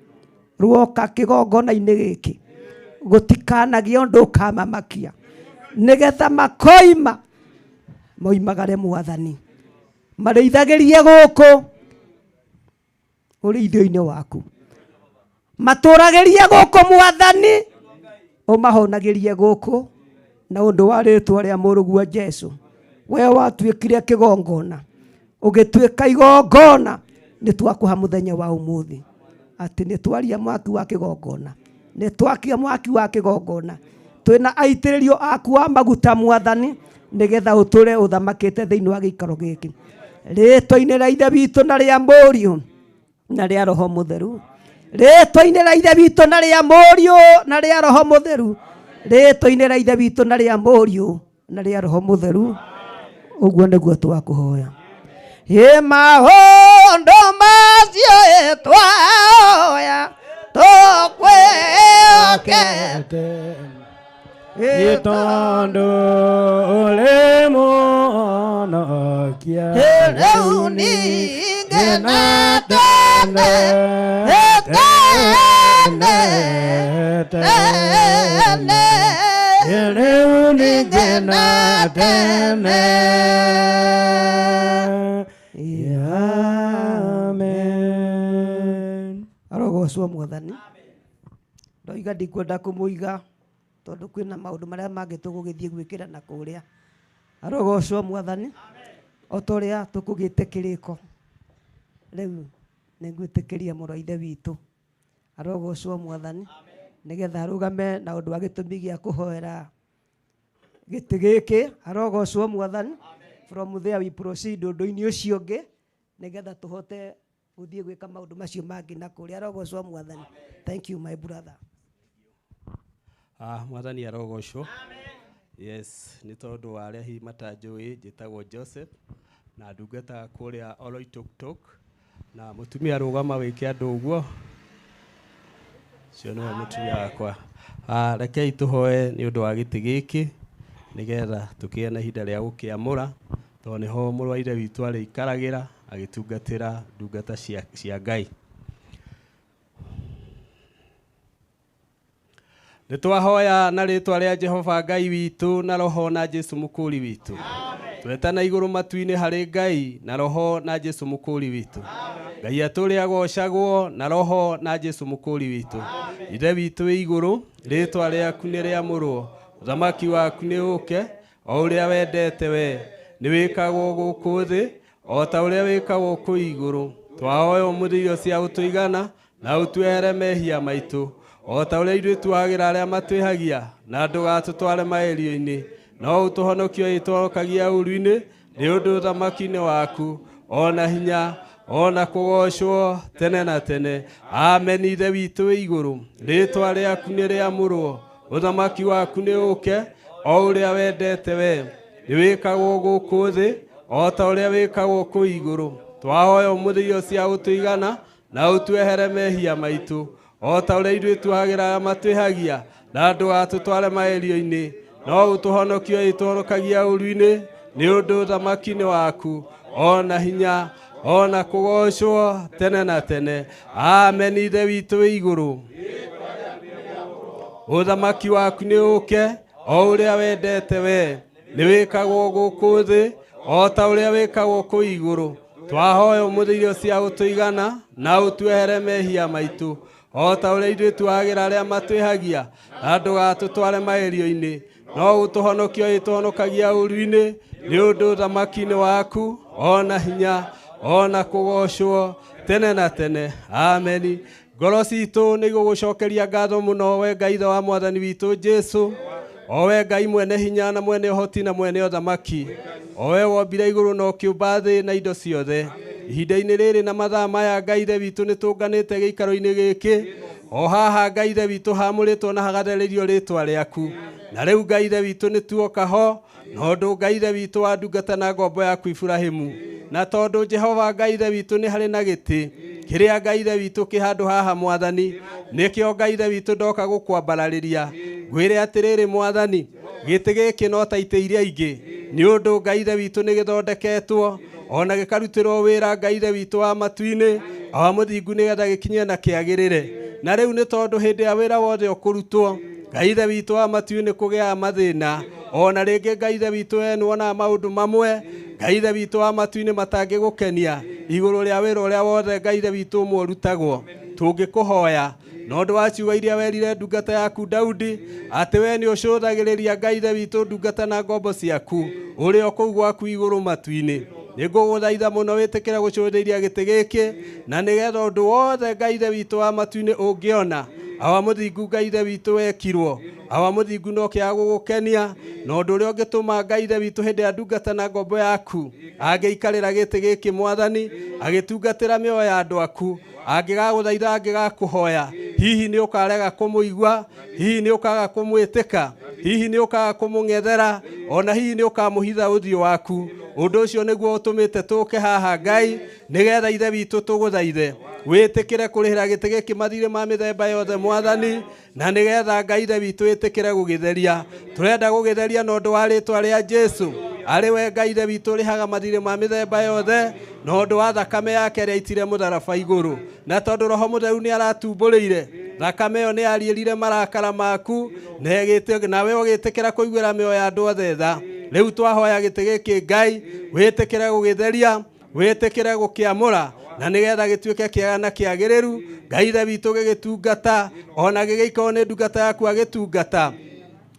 ruoka kĩgongona-inĩ gĩkĩ gũtikanagĩe ũndũ ũkamamakia nĩgetha makoima moimagare mwathani marĩithagĩrie gũkũ ũrĩithio-inĩ waku matũragĩrie gũkũ mwathani ũmahonagĩrie gũkũ na ũndũ wa rĩtwa rĩa mũrũguo Jesu we watuĩkire kĩgongona ũgĩtuĩka igongona nĩtwakũha mũthenya wa ũmũthĩ atĩ nĩtwaria mwaki wa kĩgongona nĩtwakia mwaki wa kĩgongona twĩna aitĩrĩrio aku wa maguta mwathani nĩgetha ũtũre ũthamakĩte thĩinĩ wa gĩikaro gĩkĩ rĩtwa-inĩ rĩa ithe witũ na rĩa mũriũ na rĩa roho mũtheru rĩtwa-inĩ rĩa ithe witũ na rĩa mũriũ na rĩa roho mũtheru rĩtwa-inĩ rĩa ithe witũ na rĩa mũriũ na rĩa roho mũtheru ũguo nĩguo twakũhoya maũndũ macio twahoya tũkwĩhokete gĩtondũ ũrĩ mũhonokia rĩu ningĩ na tene rĩu ningĩ na tene. Amen. Arogocwo mwathani ndoiga ndikwenda kũmũiga tondũ kwĩna maũndũ marĩa mangĩ tũgũgĩthiĩ gwĩkĩra na kũrĩa arogocwo mwathani o ta ũrĩa tũkũgĩte kĩrĩko rĩu nĩngwĩtĩkĩria mũrũ wa ithe witũ arogocwo mwathani nĩgetha arũgame na ũndũ wa gĩtũmi gĩa kũhoera gĩtĩ gĩkĩ arogocwo mwathani from there we proceed undu-ini ucio ungi nigetha tuhote guthie gwika maundu macio mangi na kuria arogocwo mwathani. Thank you my brother. Mwathani arogocwo. Yes, ni tondu wa aria hi matanjui njitagwo Joseph na ndungata kuria Oloitoktok na mutumia rugama wiki andu uguo cio no mutumia wakwa. Rekei tuhoe ni undu wa giti giki nigetha tukie na ihinda ria gukiamura to niho muru wa ire witu ari ikaragira agitungatira ndungata cia Ngai. Nitwahoya na ritwa ria Jehova Ngai witu na roho na Jesu mukuri witu. Twetana iguru matu-ini hari Ngai na roho na Jesu mukuri witu. Ngai aturi agocagwo na roho na Jesu mukuri witu. Ithe witu wi iguru, ritwa riaku ni riamurwo. Uthamaki waku ni uke, o uria wendete we. Ni wikagwo guku thi, o ta uria wikagwo ku iguru. Twahoya umuthio cia utuigana na utwehere mehia maitu. O ta uria ithuĩ tuagira aria matwihagia na ndugatutware maerio-ini, no utuhonokio itworokagia uru-ini ni undu uthamaki-ini waku ona hinya ona kugocwo tene na tene. Amen. Ithe witu wi iguru, ritwa riaku ni riamurwo. Uthamaki waku ni uke, o uria wendete we. Ni wikagwo guku thi, o ta uria wikagwo ku iguru. Twahoya umuthio cia utuigana na utwehere mehia maitu. O ta uria ithuĩ tuagira matwihagia na ndugatutware maerio-ini, no utuhonokio itworokagia uru-ini ni undu uthamaki-ini waku ona hinya ona kugocwo tene na tene. Amen. Ithe witu wi iguru, uthamaki waku ni uke, o uria wendete we. Ni wikagwo guku thi, o ta uria wikagwo ku iguru. Twahoya umuthio cia utuigana na utwehere mehia maitu. O ta uria ithuĩ tuagira aria matwihagia na ndugatutware maerio-ini, no utuhonokio itwonokagia uru-ini ni undu uthamaki-ini waku ona hinya ona kugocwo tene na tene. Amen. Ngoro citu ni gugucokeria ngatho muno we Ngai ithe wa mwathani witu Jesu, o we Ngai mwene hinya na mwene uhoti na mwene uthamaki, o we wombire iguru na ukiumba thi na indo ciothe. Ihinda-ini riri na mathaa maya Ngai ithe witu ni tunganite giikaro-ini giki, o haha Ngai ithe witu hamuritwo na hagatheririo ritwa riaku. Na riu Ngai ithe witu ni tuoka ho, no ndu Ngai ithe witu wa ndungata na ngombo yaku Ibrahimu. Na tondu Jehova Ngai ithe witu ni hari na giti kiria Ngai ithe witu kihandu haha mwathani, nikio Ngai ithe witu ndoka gukwambarariria. Ngwire atiriri mwathani, giti giki no ta ite iria ingi, ni undu Ngai ithe witu ni githondeketwo ona gikarutirwo wira Ngai ithe witu wa matu-ini wa muthingu nigetha gikinye na kiagirire. Na riu ni tondu hindi ya wira wothe ukurutwo Ngai ithe witu wa matu-ini kugia mathina, ona ringi Ngai ithe witu enuona maundu mamwe Ngai ithe witu wa matu-ini matangigukenia iguru ria wira uria wothe Ngai ithe witu murutagwo. Tungikuhoya no ndu wa ciugo iria werire ndungata yaku Daudi ati we ni ucuthagiriria Ngai ithe witu ndungata na ngombo ciaku uri o kuu gwaku iguru matu-ini. Ninguguthaitha muno witikire gucuthiria giti giki na nigetha undu wothe Ngai ithe witu wa matu-ini ungiona awa muthingu Ngai ithe witu wekirwo, awa muthingu no kia gugukenia, no ndu uria ungituma Ngai ithe witu hindi ya ndungata na ngombo yaku angiikarira giti giki mwathani agitungatira mioyo ya andu aku, angigaguthaitha angigakuhoya, hihi ni ukarega kumuigua, hihi ni ukaga kumwitika, hihi ni ukaga kumungethera, ona hihi ni ukamuhitha uthio waku. Undu ucio niguo utumite tuke haha Ngai nigetha ithe witu tuguthaithe witikire kurihira giti giki mathire ma mithemba yothe mwathani, na nigetha Ngai ithe witu witikire gugitheria. Turenda gugitheria no ndu wa ritwa ria Jesu ari we Ngai ithe witu rihaga mathire ma mithemba yothe no ndu wa thakame yake ria itire mutharaba iguru. Na tondu Roho Mutheru ni aratumburiire thakame yo ni arierire marakara maku na we ugitikira kuiguira mioyo ya andu othe tha. Riu twahoya giti giki Ngai witikire gugitheria, witikire gukiamura na nigetha gituike kiega na kiagiriru. Ngai ithe witu gigitungata ona gigiikwo ni ndungata yaku agitungata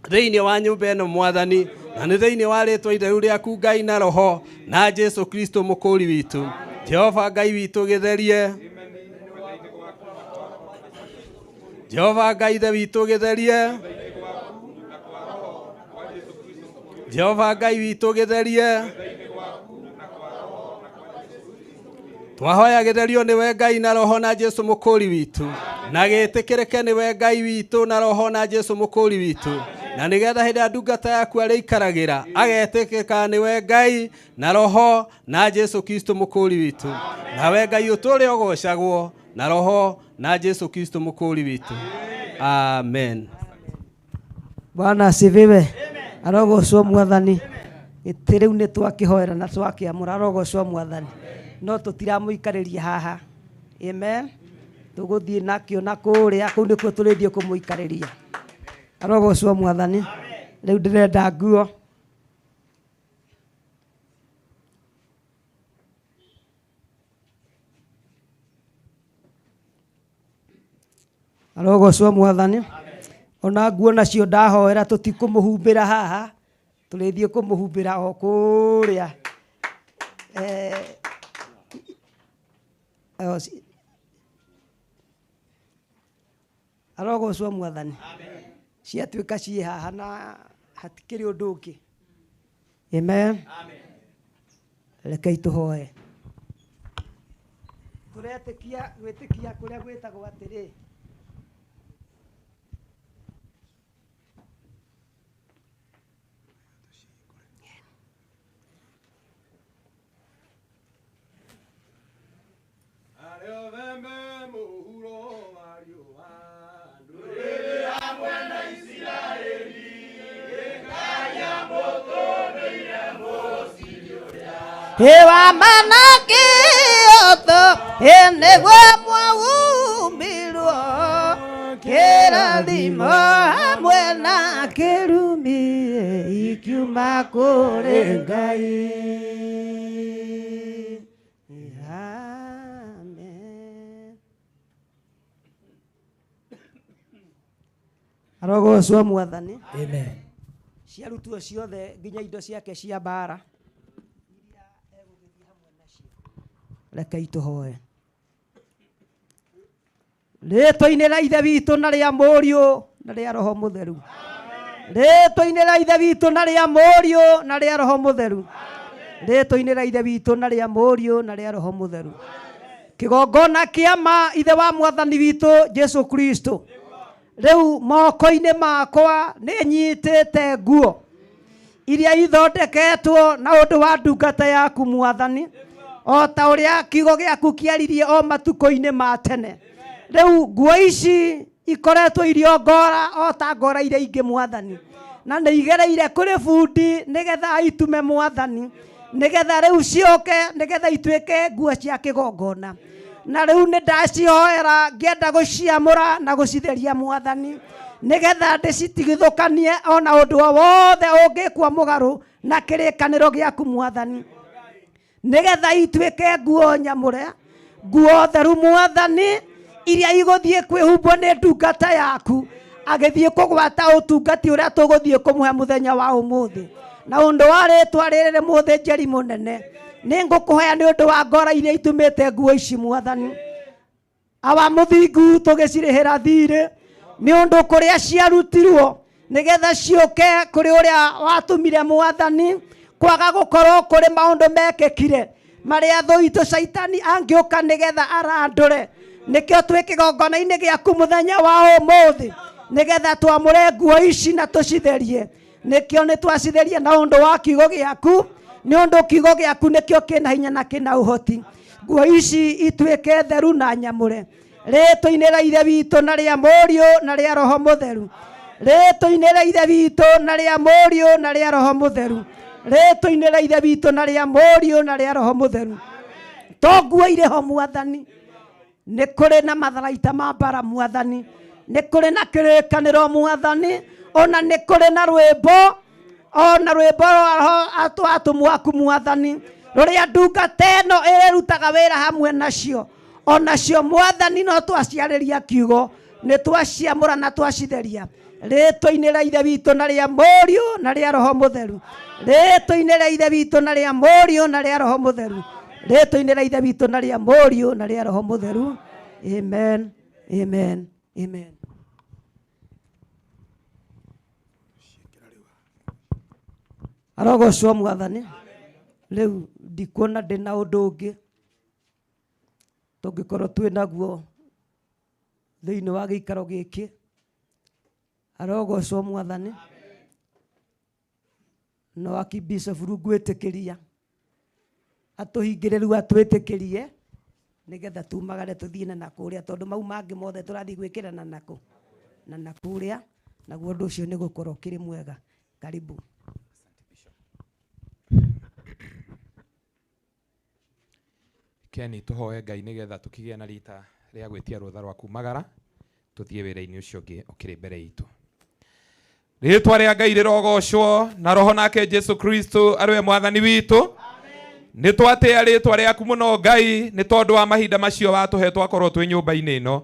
thiini wa nyumba ino mwathani, na ni thiini wa ritwa itheru riaku Ngai na roho na Jesu Kristo mukuri witu. Jehova Ngai witu githerie, Jehova Ngai ithe witu githerie, Jehova Ngai witu githerie, twahoyagĩrĩrio nĩwe Ngai na roho na Jesu mũkũri witũ, na gĩtĩkĩrĩke nĩwe Ngai witũ na roho na Jesu mũkũri witũ, na nĩgetha hĩndĩ ya ndungata yaku arĩikaragĩra agetĩkĩka nĩwe Ngai na roho na Jesu Kristo mũkũri witũ, nawe Ngai ũtũũre ũgocagwo na roho na Jesu Kristo mũkũri witũ. Amen. Bwana asifiwe. Arogocwo Mwathani. Rĩu nĩ twakĩhoera na twakĩamũra, arogocwo Mwathani. No tũtiramũikarĩria haha. Amen. Tũgũthiĩ nakĩo na kũrĩa kũu nĩkuo tũrĩthiĩ kũmũikarĩria. Arogocwo Mwathani. Rĩu ndĩrenda nguo. Arogocwo Mwathani. Ona nguo nacio ndahoera tũtikũmũhumbĩra haha. Tũrĩthiĩ kũmũhumbĩra o kũrĩa. Arogocwo Mwathani. Ciatuĩka ciĩ haha na hatikĩrĩ ũndũ ũngĩ. Amen. Rekei tũhoe. Tũretĩkia gwĩtĩkia kũrĩa gwĩtagwo atĩrĩ. Hewa manake oto enegwa mwaumbirwo kĩrathimo hamwe na kĩrumi ikiuma kũrĩ Ngai. Amen. Arogocwo Mwathani. Amen. Ciarutwo ciothe nginya indo ciake cia mbara. Rekei tũhoe. Rĩĩtwa-inĩ rĩa Ithe witũ na rĩa Mũriũ na rĩa Roho Mũtheru. Rĩĩtwa-inĩ rĩa Ithe witũ na rĩa Mũriũ na rĩa Roho Mũtheru. Rĩĩtwa-inĩ rĩa Ithe witũ na rĩa Mũriũ na rĩa Roho Mũtheru. Kĩgongona kĩa ma Ithe wa Mwathani witũ Jesu Kristo. Rĩu moko-inĩ makwa nĩ nyitĩte nguo iria ithondeketwo na ũndũ wa ndungata yaku Mwathani. O ta ũrĩa kiugo gĩaku kĩaririe o matukũ-inĩ ma tene. Rĩu nguo ici ikoretwo irio ngora o ta ngora iria ingĩ Mwathani. Na nĩ igereire kũrĩ bundi nĩgetha aitume Mwathani. Nĩgetha rĩu cioke nĩgetha ituĩke nguo cia kĩgongona. Na rĩu nĩ ndacihoera ngĩenda gũciamũra na gũcitheria Mwathani. Nĩgetha ndĩcitigithũkanie ona ũndũ o wothe ũngĩkwo mũgarũ na kĩrĩkanĩro gĩaku Mwathani. Nĩgetha ituĩke nguo nyamũre, nguo theru Mwathani, iria igũthiĩ kwĩhumbwo nĩ ndungata yaku, agĩthiĩ kũgwata ũtungati ũrĩa tũgũthiĩ kũmũhe mũthenya wa ũmũthĩ. Na ũndũ wa rĩĩtwa rĩrĩ mũthĩnjĩri mũnene, nĩ ngũkũhoya nĩ ũndũ wa ngora iria itumĩte nguo ici Mwathani. Awa mũthingu tũgĩcirĩhĩra thirĩ, nĩ ũndũ kũrĩa ciarutirwo, nĩgetha ciũke kũrĩ ũrĩa watũmire Mwathani, kwaga gũkorwo kũrĩ maũndũ mekĩkire marĩa thũ itũ Saitani angĩũka nĩgetha arandũre. Nĩkĩo twĩ kĩgongona-inĩ gĩaku mũthenya wa ũmũthĩ, nĩgetha twamũre nguo ici na tũcitherie. Nĩkĩo nĩ twacitheria na ũndũ wa kiugo gĩaku, nĩ ũndũ kiugo gĩaku nĩkĩo kĩna hinya na kĩna ũhoti. Nguo ici ituĩke theru na nyamũre. Rĩĩtwa-inĩ rĩa Ithe witũ na rĩa Mũriũ na rĩa Roho Mũtheru. Rĩĩtwa-inĩ rĩa Ithe witũ na rĩa Mũriũ na rĩa Roho Mũtheru. Rĩĩtwa-inĩ rĩa Ithe witũ na rĩa Mũriũ na rĩa Roho Mũtheru. To nguo irĩ ho Mwathani. Nĩ kũrĩ na matharaita ma mbara Mwathani. Nĩ kũrĩ na kĩrĩkanĩro Mwathani. Ona nĩ kũrĩ na rwĩmbo. Ona rwĩmbo atũmwo aku Mwathani. Rũrĩa ndungata ĩno ĩrutaga wĩra hamwe nacio. Onacio Mwathani no twaciarĩria kiugo. Nĩ twaciamũra na twacitheria. Rĩĩtwa-inĩ rĩa Ithe witũ na rĩa Mũriũ na rĩa Roho Mũtheru. Rĩĩtwa-inĩ rĩa Ithe witũ na rĩa Mũriũ na rĩa Roho Mũtheru. Rĩĩtwa-inĩ rĩa Ithe witũ na rĩa Mũriũ na rĩa Roho Mũtheru. Amen. Amen. Amen. Arogocwo Mwathani. Rĩu ndikuona ndĩ na ũndũ ũngĩ. tũngĩkorwo twĩ naguo thĩinĩ wa gĩikaro gĩkĩ. Arogocwo Mwathani. No akibisha Burungu etĩkĩria atũhingĩre rĩu atwĩtĩkĩrie nĩgetha tumagare tuthiĩ na kũrĩa, tondũ mau mangĩ mothe tũrathiĩ gwĩkĩrana nako na nakũrĩa, naguo ũndũ ũcio nĩ gũkorwo kĩrĩ mwega. Karibu. Keni tuhoe Ngai nigetha tukigĩa na rita rĩa gwĩtia rũtha rwa kumagara tuthiĩ wĩra-inĩ ũcio ũngĩ ũkĩrĩ mbere itũ. Rĩĩtwa rĩa Ngai rĩrogocwo na roho nake Jesu Kristo arĩwe mwathani witũ. Nĩ twatĩa rĩĩtwa rĩaku mũno Ngai nĩ tondũ wa mahinda macio watũhe twakorwo twĩ nyũmba-inĩ ĩno,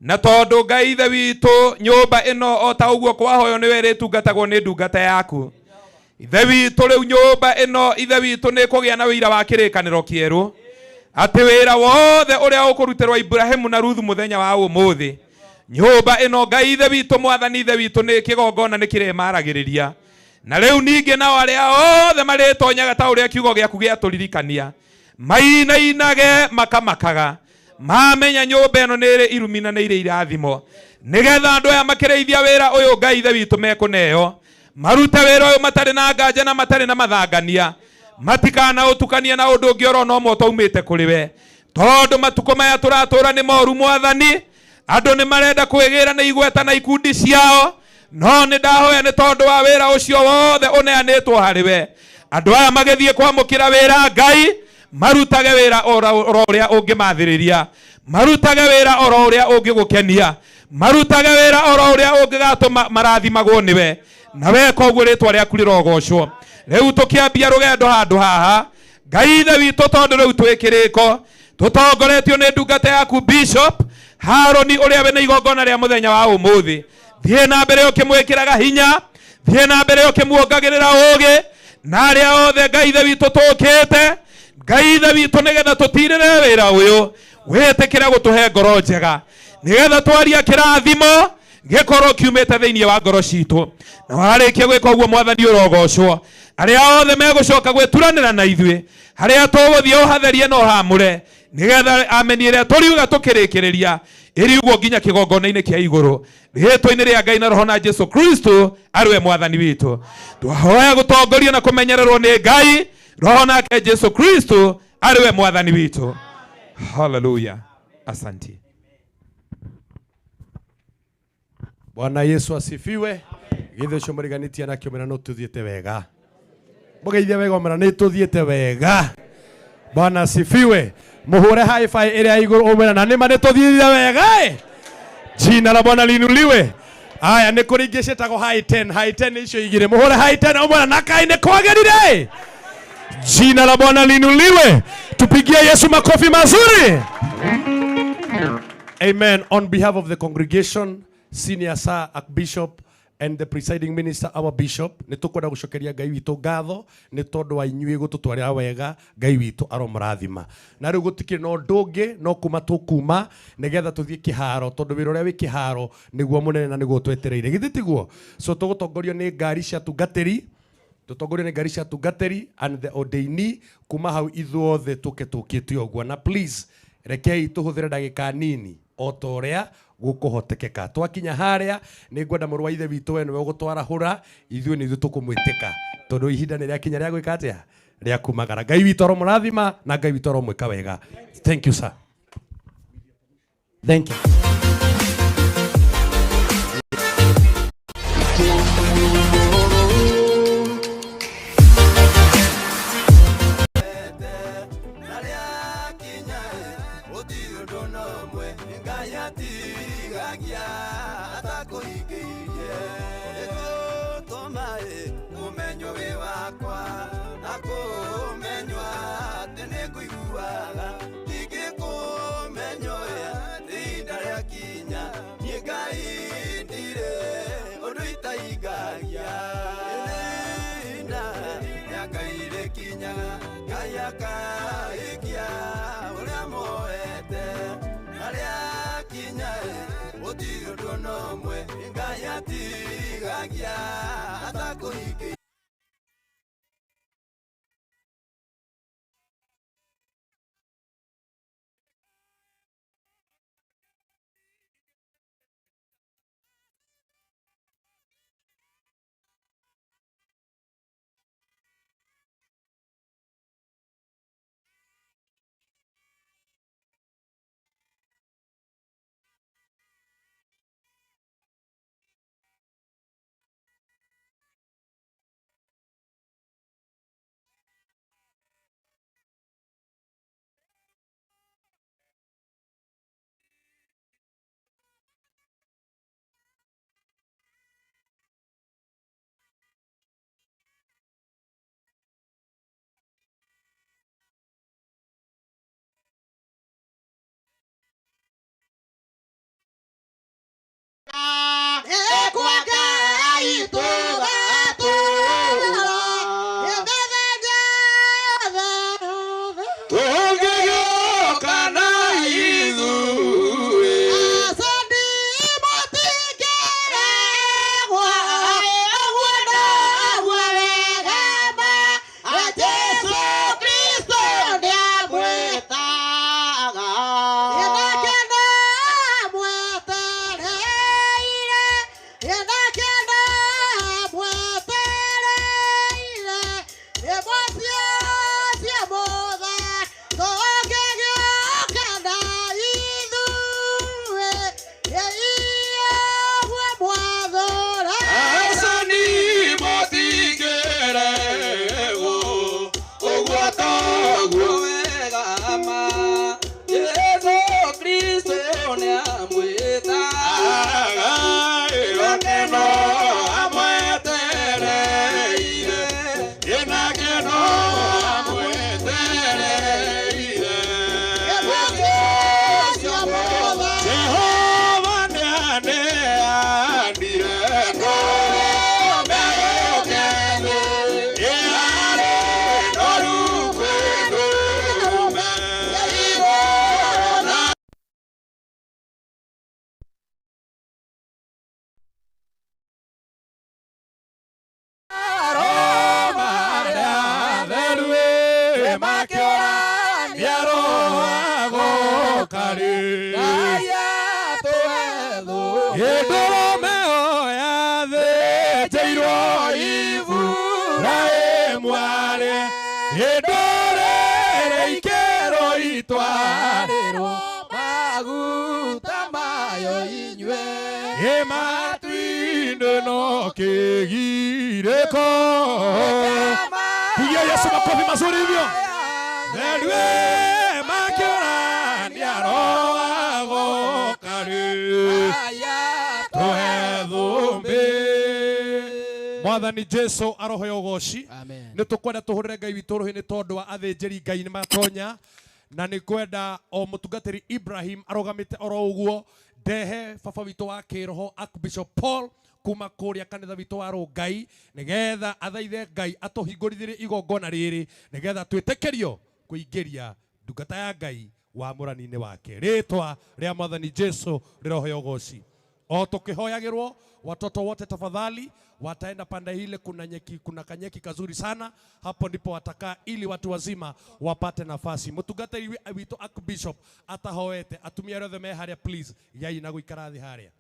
na tondũ Ngai ithe witũ nyũmba ĩno o ta ũguo kwahoyo nĩwe ĩrĩtungatagwo nĩ ndungata yaku. Ithe witũ rĩu nyũmba ĩno ithe witũ nĩ kũgĩa na wĩira wa kĩrĩkanĩro kĩerũ atĩ wĩra wothe ũrĩa ũkũrutĩrwo Ibrahimu na Ruthu mũthenya wa ũmũthĩ, nyũmba ĩno Ngai ithe witũ mwathani ithe witũ nĩ kĩgongona nĩ kĩremaragĩrĩria. Na rĩu ningĩ nao arĩa othe marĩtonyaga ta ũrĩa kiugo gĩaku gĩatũririkania mainainage makamakaga, mamenya nyũmba ĩno nĩ ĩrĩ irumi na nĩ irĩ irathimo, nĩgetha andũ aya makĩrĩithia wĩra ũyũ Ngai ithe witũ mekũneo marute wĩra ũyũ matarĩ na nganja na matarĩ na mathangania, matikana ũtukania na ũndũ ũngĩ oro no moto umĩte kũrĩ we, tondũ matukũ maya tũratũra nĩ moru Mwathani. Andũ nĩ marenda kwĩgĩra na igweta na ikundi ciao, no nĩ ndahoya nĩ tondũ wa wĩra ũcio wothe ũneanĩtwo harĩ we, andũ aya magĩthiĩ kwamũkĩra wĩra Ngai marutage wĩra oro ũrĩa ũngĩmathĩrĩria, marutage wĩra oro ũrĩa ũngĩgũkenia, marutage wĩra oro ũrĩa ũngĩgatũma marathimagwo nĩwe, na weka ũguo rĩĩtwa rĩaku rĩrogocwo. Rĩu tũkĩambia rũgendo handũ haha Ngai ithe witũ, tondũ rĩu twĩ kĩrĩko tũtongoretio nĩ ndungata yaku Bishop Haroni ũrĩa we nĩ igongona rĩa mũthenya wa ũmũthĩ. Thiĩ na mbere ũkĩmwĩkĩraga hinya, thiĩ na mbere ũkĩmuongagĩrĩra ũũgĩ, na arĩa othe Ngai ithe witũ tũkĩte Ngai ithe witũ nĩgetha tũtirĩre wĩra ũyũ, wĩtĩkĩre gũtũhe ngoro njega nĩgetha twaria kĩrathimo gĩkorwo kiumĩte thĩinĩ wa ngoro citũ. Na warĩkia gwĩka ũguo Mwathani ũrogocwo, arĩa othe megũcoka gwĩturanĩra na ithuĩ, harĩa tũgũthiĩ ũhatherie na ũhamũre, nĩgetha ameni ĩrĩa tũriuga tũkĩrĩkĩrĩria ĩriugwo nginya kĩgongona-inĩ kĩa igũrũ, rĩĩtwa-inĩ rĩa Ngai na roho na Jesu Kristo arĩwe mwathani witũ. Twahoya gũtongorio na kũmenyererwo nĩ Ngai, roho nake Jesu Kristo arĩwe mwathani witũ. Hallelujah. Asante. Bwana Yesu asifiwe. Githe cio mariganitie na kĩomera no tuthiĩte wega. Mũgeithia wega omera nĩ tuthiĩte wega. Bwana asifiwe. Muhure high five ĩrĩa igũrũ omera na nĩ mane tuthiĩte wega. Jina la Bwana linuliwe. Aya nĩ kũrĩ ingĩ ciĩtagwo high 10. High 10 icio igĩrĩ. Muhure high 10 omera na Ngai nĩ kwagĩrĩire. Jina la Bwana linuliwe. Tupigie Yesu makofi mazuri. Amen. On behalf of the congregation, Senior Sir Archbishop and the presiding minister, our bishop, nĩtũkwenda gũcokeria Ngai witũ ngatho nĩ tondũ wa inyuĩ gũtũtwarĩra wega. Ngai witũ aromũrathima. Na rĩu gũtikĩrĩ na ũndũ ũngĩ no kuma tũkuma nĩgetha tũthiĩ kĩharo, tondũ wĩra ũrĩa wĩ kĩharo nĩguo mũnene na nĩguo twetereire. Githĩ tiguo? So tũgũtongorio nĩ ngari cia tungatĩri, tũtongorio nĩ ngari cia tungatĩri and the ordainee kuma hau ithuothe tũkĩte ũguo. Na please rekei tũhũthĩre ndagĩka nini o ta ũrĩa gũkũhotekeka. Twakinya harĩa nĩ ngwenda mũrũ wa ithe witũ we nĩwe ũgũtwarahũra, ithuĩ nĩ ithuĩ tũkũmwĩtĩka, tondũ ihinda nĩ rĩakinya rĩa gwĩka atĩa, rĩa kumagara. Ngai witũ aromũrathima na Ngai witũ aromwĩka wega. Thank you sir. Thank you. tũngĩgĩũka na ithuĩ. Asante mũtikeragwo, gwenda gwegema, Jesũ Kristo nĩamwĩtaga. Nake ndamwetereire, nake ndamwetereire, nyĩmbo cia mũtha tũngĩgĩũka na ithuĩ, iũguo mwathũra. Acani mũtikeragwo, ũguo toguo wega ma. Jesũ Kristo nĩamwĩtaga, nake no amwetereire, nake no amwetereire. Jehova nĩaneanire ng'ombe yũkene, ĩrarĩ noru kwĩndũme. Pigia Yesu makofi mazuri hivyo. Ndelwe makiorania roho kari tohe thumbi. Mwathani Jesu aroho yogoshi. Nĩ tũkwenda tũhũrĩre Ngai witũ rũhĩ nĩ tondũ wa athĩnjĩri Ngai nĩ matonya, na nĩ kwenda o mũtungatĩri Ibrahim arogamĩte oro ũguo ndehe baba witũ wa kĩroho Archbishop Paul kuma kũrĩa kanitha witũ wa Rongai, nĩgetha athaithe Ngai atũhingũrithĩrie igongona rĩrĩ, nĩgetha twĩtĩkĩrio kũingĩria ndungata ya Ngai wamũrani-inĩ wake. Rĩtwa rĩa Mwathani Jesu rĩrohe ũgoci. O tukihoyagirwo, watoto wote tafadhali wataenda pande hile, kuna kanyeki kazuri sana hapo, ndipo watakaa ili watu wazima wapate nafasi. Mutungate wito Archbishop atahoete atumia rothe me haria please, yai na guikara thi haria,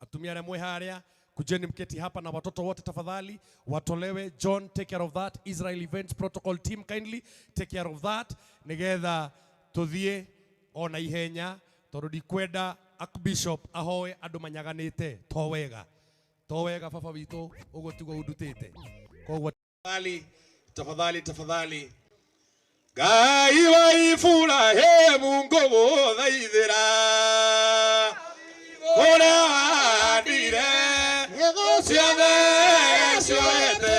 atumia remwe haria, kujeni mketi hapa na watoto wote tafadhali watolewe. John, take care of that. Israel Events Protocol team, kindly take care of that. Nigetha tuthie ona ihenya tondu ndikwenda Archbishop ahoe andu manyaganite to wega baba witũ uguo tiguo undutite. Koguo tafadhali Ngai wa Iburahĩmu ngũgũthaithĩra kũrĩa wandire ciothe cioete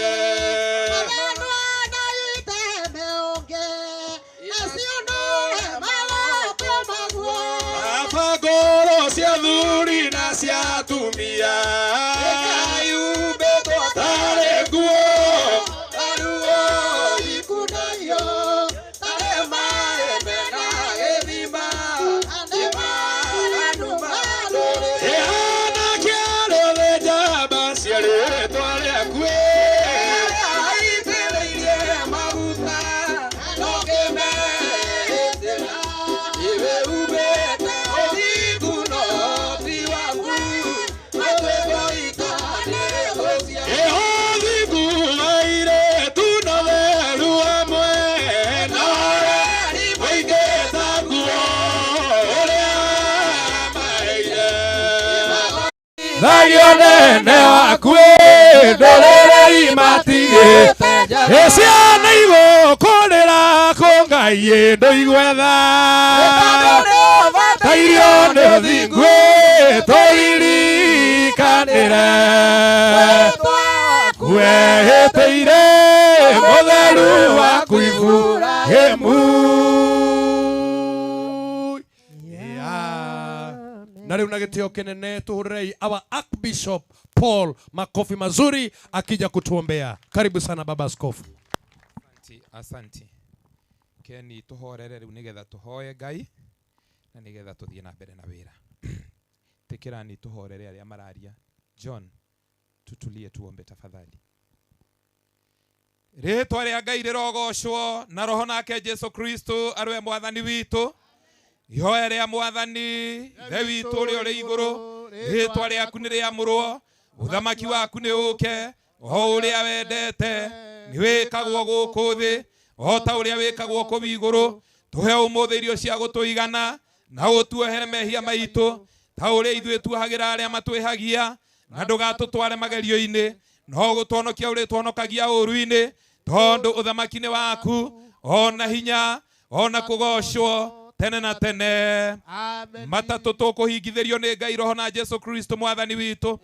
ngoro cia thuri na cia atumia tarĩ nguo taruo ikunaio tarĩ maĩ mena gĩthima ihana kĩarũthĩ njamba cia rĩtwa rĩaku aitĩrĩirie maguta no kĩmehĩtĩra iwĩumbĩte ũthingu no ti waku atwĩko ikanĩrwo cia ũthingu airĩtu no weru amwe no weri mũingĩ ta nguo ũrĩa maire thagio nene waku ndũrĩrĩ imatigĩte ciana igũkũrĩra kũ Ngai ndũigwetha tairio nĩ ũthingu tũririkanĩre wehĩtĩire mũtheru waku Iburahĩmu. Na rĩu na gĩtĩo kĩnene tuhurei our Archbishop Paul makofi mazuri akija kutuombea. Karibu sana baba askofu. Asante. Keni tuhorere riu nigetha tuhoye Ngai na nigetha tuthie na mbere na wira. Tikirani tuhorere aria mararia. John, tutulie tuombe tafadhali. Ritwa ria Ngai rirogocwo na roho nake Jesu Kristo arwe mwathani witu. Ihoya ria mwathani the witu uri uri iguru. Ritwa riaku ni riamurwo. Uthamaki waku ni uke. O uria wendete ni wikagwo guku thi. O ta uria wikagwo ku iguru. Tuhe umuthi irio cia gutuigana na utuohere mehia maitu. Ta uria ithuĩ tuohagira aria matwihagia na ndugatutware magerio-ini no gutuonokia uri tuonokagia ũru-ini tondu uthamaki ni waku ona hinya ona kugocwo tene na tene. Matatu tukuhingithirio ni Ngai roho na Jesu Kristo mwathani witu.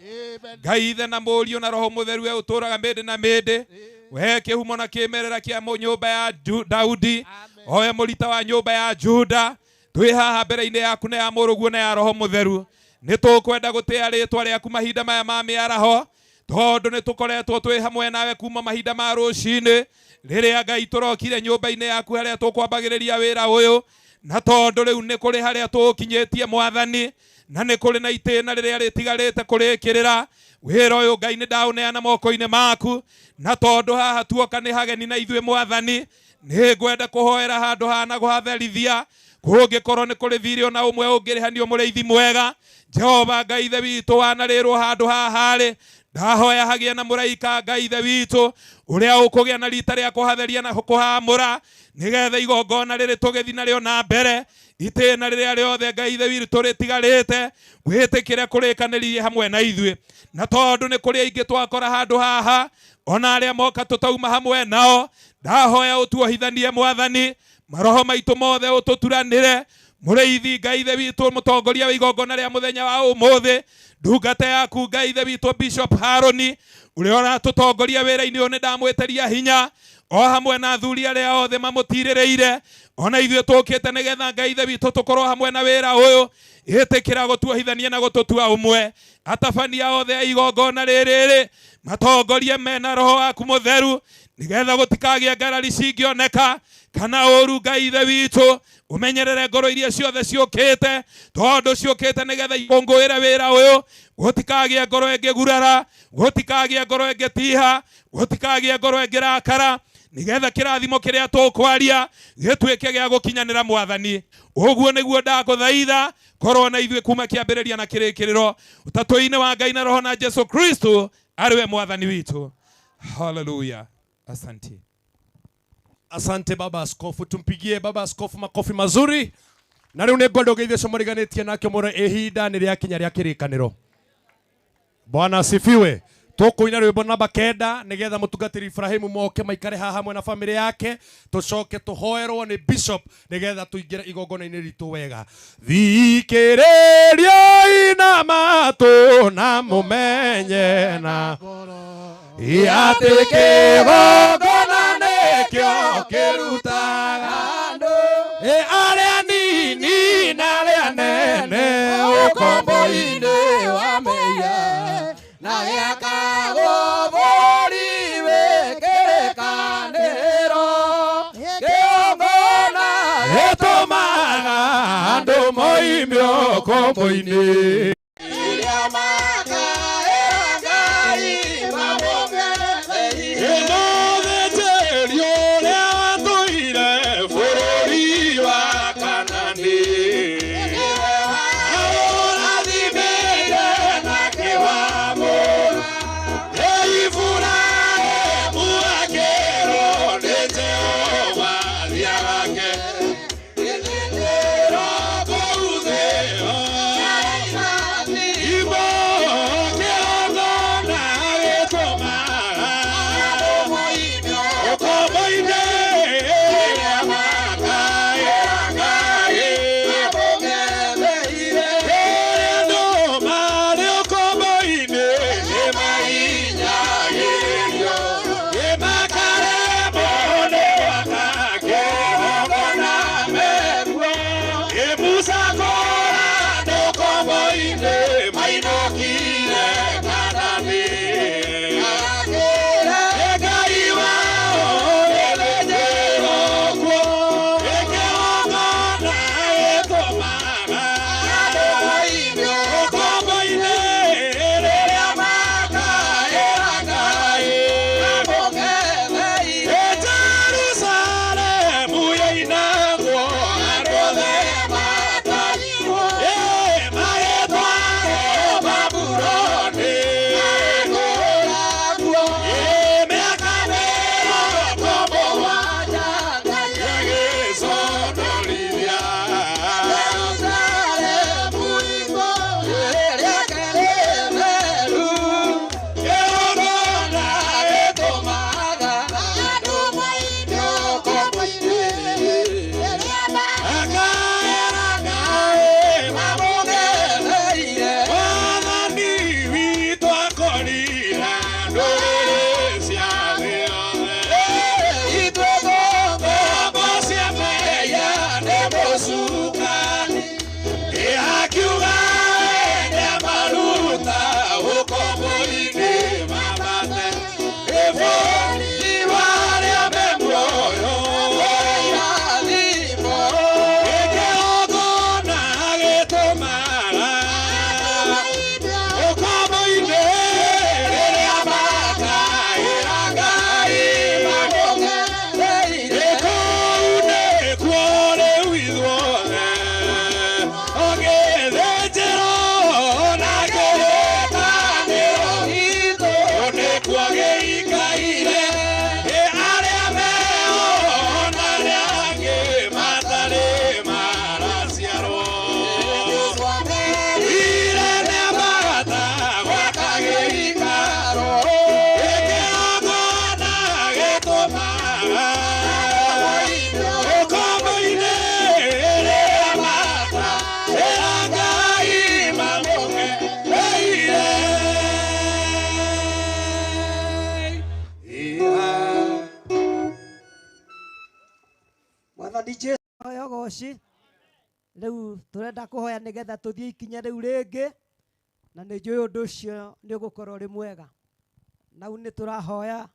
Ngai ithe na mũriũ na roho mutheru we uturaga mĩndĩ na mĩndĩ. We kihumo na kimerera kia nyũmba ya Daudi. Owe mũrita wa nyũmba ya Juda. Twi haha mbere-inĩ yaku na ya mũrũguo na ya roho mutheru. Nĩ tũkwenda gũtĩa rĩtwa rĩaku mahinda maya ma mĩaraho tondu nĩ tũkoretwo twĩ hamwe nawe kuma mahinda ma rũcinĩ rĩrĩa Ngai tũrokire nyũmba-inĩ yaku harĩa tũkwambagĩrĩria wĩra ũyũ na tondu rĩu nĩ kũrĩ harĩa tũkinyĩtie mwathani na nĩ kũrĩ na itĩna rĩrĩa rĩtigarĩte kũrĩkĩrĩra wĩra ũyũ Ngai nĩ ndaũneana moko-inĩ maku na tondu haha tuoka nĩ hageni na ithuĩ mwathani nĩ ngwenda kũhoera handũ hana gũhatherithia kũngĩkorwo nĩ kũrĩ thirĩ ona ũmwe ũngĩrĩhanio mũrĩithi mwega Jehova Ngai ithe witũ wanarĩrwo handũ haha rĩ ndahoya hagie na mũraika Ngai ithe witũ ũrĩa ũkũgĩa na rita rĩa kũhatheria na kũhamũra nigetha igongona rĩrĩ tũgĩthi narĩo na mbere itĩna rĩrĩa rĩothe Ngai ithe witũ rĩtigarĩte wĩtĩkĩre kũrĩkanĩria hamwe na ithuĩ na tondu nĩ kũrĩ aingĩ twakora handũ haha ona arĩa moka tũtauma hamwe nao ndahoya ũtuohithanie mwathani maroho maitũ mothe ũtũturanĩre mũrĩithi Ngai ithe witũ mũtongoria wa igongona rĩa mũthenya wa ũmũthĩ ndungata yaku Ngai ithe witũ Bishop Haroni ũrĩa ũratũtongoria wĩra-inĩ ũyũ nĩ ndamwĩtĩria hinya o hamwe na athuri arĩa othe mamũtirĩrĩire ona ithuĩ tũkĩte nĩgetha Ngai ithe witũ tũkorwo hamwe na wĩra ũyũ ĩtĩkĩra gũtuohithania na gũtũtua ũmwe atabania othe a igongona rĩrĩ matongorie mena roho waku mũtheru nigetha gũtikagĩa ngarari cingĩoneka kana ũru Ngai ithe witũ umenyerere ngoro iria ciothe ciũkĩte tondu ciũkĩte nigetha ikũngũĩre wĩra ũyũ gũtikagĩa ngoro ĩngĩgurara gũtikagĩa ngoro ĩngĩtiha gũtikagĩa ngoro ĩngĩrakara nigetha kĩrathimo kĩrĩa tũkwaria gĩtuĩke gĩa gũkinyanĩra mwathani ũguo nĩguo ndagũthaitha korwo na ithuĩ kuma kĩambĩrĩria na kĩrĩkĩrĩro ũtatũ-inĩ wa Ngai na roho na Jesu Kristo arĩwe mwathani witũ. Hallelujah. Asante. Asante baba askofu, tumpigie baba askofu makofi mazuri. Na riu nĩngwenda ũgeithie mũriganĩtie nake mũre ihinda nĩ rĩakinya rĩa kĩrĩkanĩro. Bwana asifiwe. Tukuina rwĩmbo namba 9 nĩgetha mũtungatĩri Ibrahimu moke maikare haha hamwe na family yake tucoke tuhoerwo nĩ bishop nĩgetha tuingĩre igongona-inĩ ritũ wega. Thikĩrĩriai na matũ na mũmenye na atĩ kĩgongona nĩkĩo kĩrutaga andũ arĩa nini na arĩa nene ũkombo-inĩ wa mehia na gĩakagwo bũrũri wĩkĩrĩkanĩro kĩgongona gĩtũmaga andũ moimio ũkombo-inĩ. oyo goci riu turenda kuhoya nigetha tuthie ikinya riu ringi na ni njui undu ucio ni ugukorwo uri mwega nau ni turahoya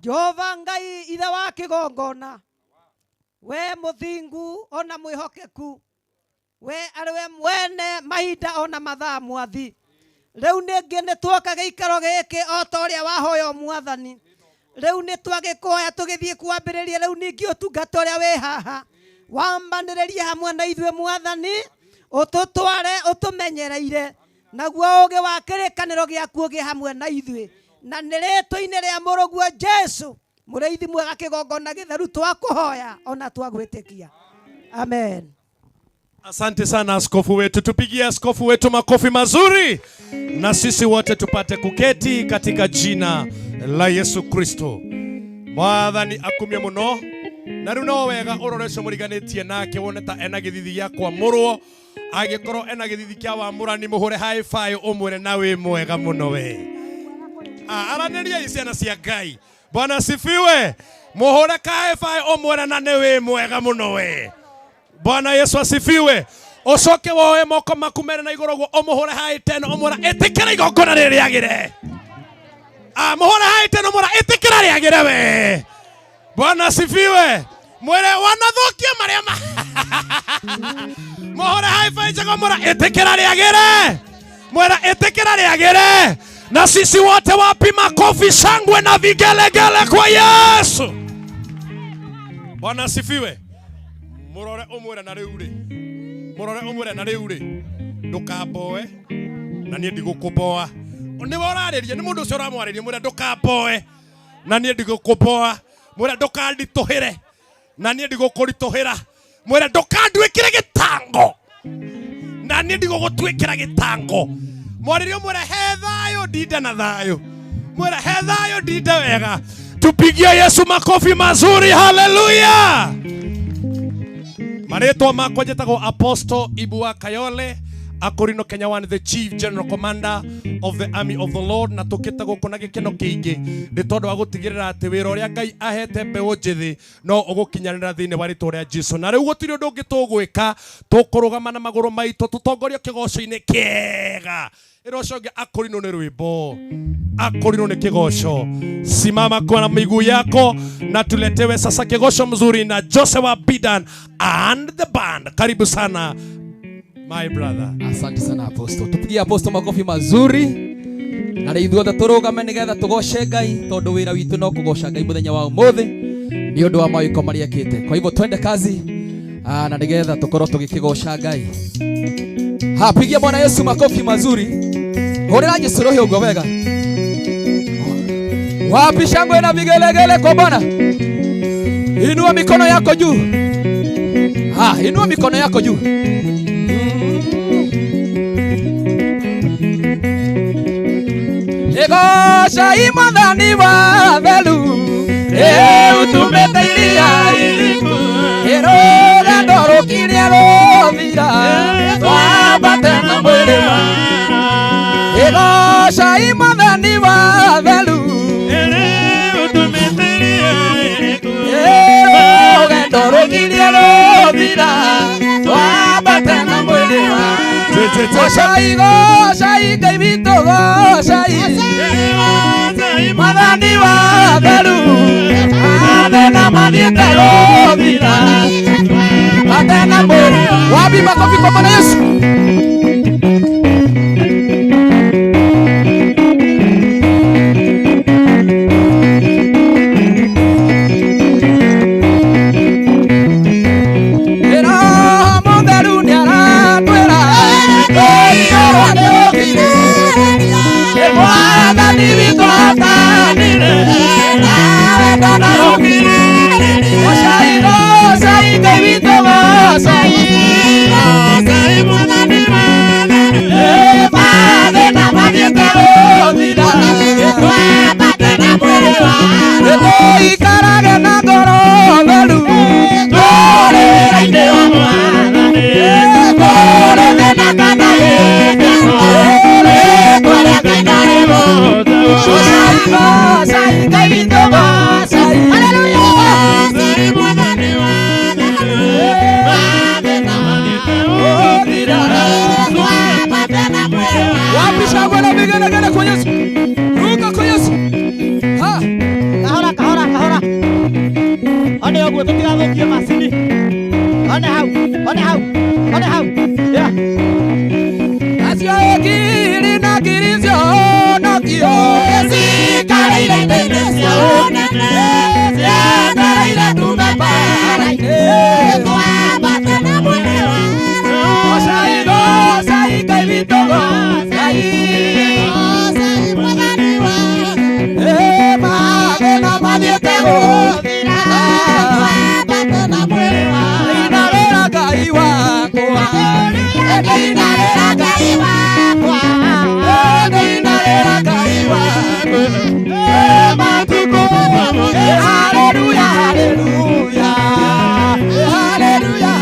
Jehova Ngai ithe wa kigongona we muthingu ona mwihokeku we ariwe mwene mahinda ona mathaa mwathi riu ningi ni twoka giikaro giki o ta uria wahoya mwathani riu ni twagikuhoya tugithie kwambiriria riu ningi utungata uria wi haha wambaniririe hamwe na ithwe mwathani ututware utumenyereire naguo ugi wa kirikaniro giaku ugi hamwe na ithwe na niritwa-ini ria muruguo Jesu muriithi mwega kigongona githeru twakuhoya ona twagwitikia amen. Asante sana askofu wetu, tupigie askofu wetu makofi mazuri na sisi wote tupate kuketi katika jina la Yesu Kristo. Mwathani akumie muno na riu no wega uroreco muriganitie nake wone ta ena githithi gya kwamurwo agikorwo ena githithi kya wamurani muhure high five umwire na wi mwega muno we. Araniria isiana cia Ngai. Bwana asifiwe. Muhure high five umwire na ni wi mwega muno we. Bwana Yesu asifiwe. Osoke woe moko makumere na igoro gwo omuhure high 10 omura etikira igongona riri agire. Muhure high 10 omura etikira ri agire we. Bwana asifiwe. Mwere wanathokia maria muhure high five jago omura etikira ri agire. Mwere etikira ri agire. Na sisi wote wapi makofi shangwe na vigelegele kwa Yesu. Bwana asifiwe. Murore umwira na riu ri. Murore umwira na riu ri. Ndukamboe na nie ndigukuboa. Ni woraririe ni mundu ucio uramwaririe mwira ndukamboe na nie ndigukuboa. Mwira ndukandituhire na nie ndigukũritũhĩra. Mwira ndukandwĩkĩre gĩtango na nie ndigũgũtwĩkĩra gĩtango. Mwaririe mwira he thayũ ndinde na thayũ. Mwira he thayũ ndinde wega. Tupigie Yesu makofi mazuri. Haleluya. Maretwa makwa njĩtagwo Apostle Ibua Kayole Akorino Kenya 1, the Chief General Commander of the Army of the Lord. Na tukĩte gũkũ na gĩkeno kĩingĩ nĩ tondũ wa gũtigĩrĩra atĩ wĩra ũrĩa Ngai ahete mbeũ njĩthĩ no ũgũkinyanĩra thĩinĩ wa rĩĩtwa rĩa Jesũ. Na rĩu gũtirĩ ũndũ ũngĩ tũgwĩka tũkũrũgama na magũrũ maitũ tũtongorio kĩgoco-inĩ kĩega. Iroshoge Akorino ni rwimbo. Akorino ni kigosho. Simama kwa miguu yako na tuletewe sasa kigosho mzuri na Joseph Bidan and the band. Karibu sana my brother. Asante sana Apostle. Tupigie Apostle makofi mazuri. Na ithuothe turugame nigetha tugoshe Ngai tondu wira witu no kugosha Ngai muthenya wa umuthi ni undu wa mawiko maria akite. Kwa hivyo twende kazi na nigetha tukorwo tugikigosha Ngai. Pigia Bwana Yesu makofi mazuri. Horera Yesu roho ugo wega. Wapi shangwe na vigelegele kwa Bwana? Inua mikono yako juu. Inua mikono yako juu. Egosha imodhani wa velu. Utumete ilia iliku. Erora ndoro kiria rovira. Twambate na mwelewa. Egosha imodhani wa velu. Utumete ilia iliku. Erora ndoro kiria rovira. Twambate na mwelewa. Goshai, goshai, gaibito goshai. Madani wa veru. Adena manieta rovira. Adena mwelewa. Wapi makofi kwa Bwana Yesu. uguo tutigathukie macini. One hau. Yeah. Acio kiri na kirizio nokio esikarire itaine ciao nene ciataraire tume mbara-inĩ twambate na mwĩrĩ wa gocai Ngai witũ gocai mwathani wa mathĩna mathiĩte gũthira twambate na mwĩrĩ wa inarĩra Ngai wakwa inarĩra Ngai wakwa inarĩra Ngai wakwa matukũ haleluya haleluya haleluya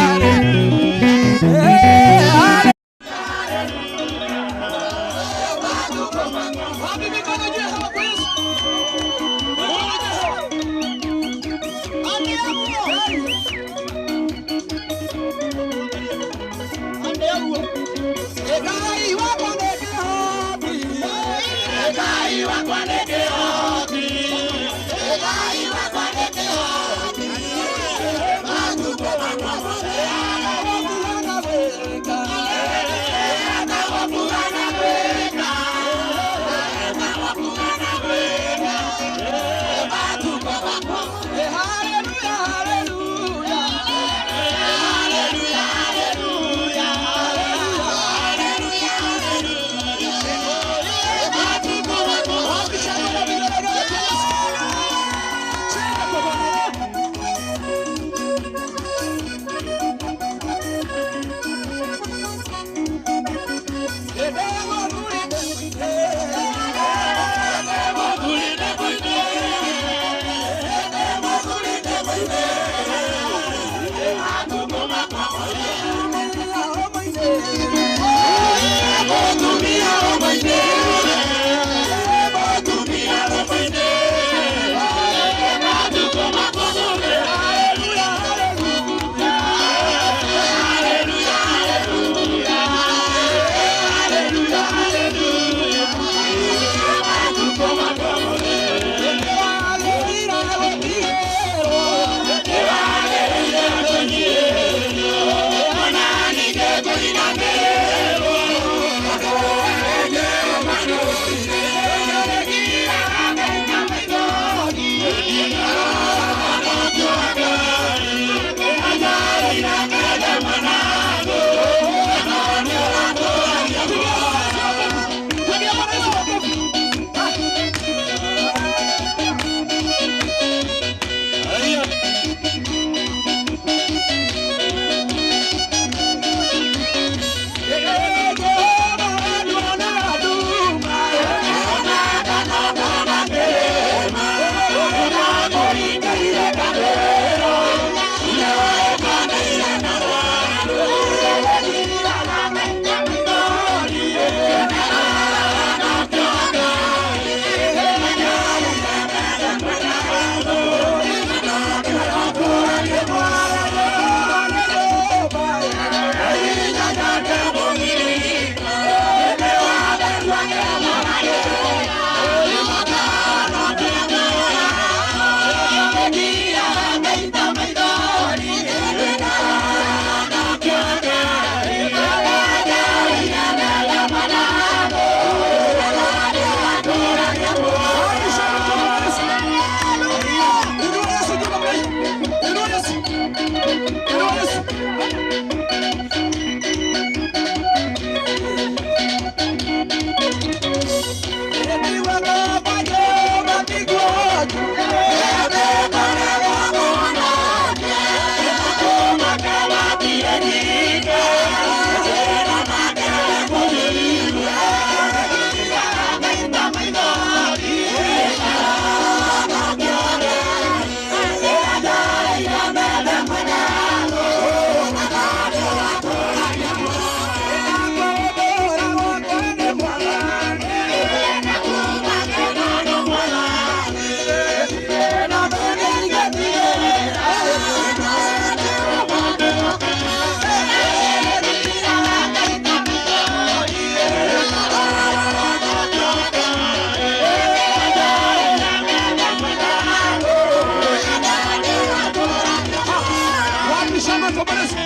Yesu.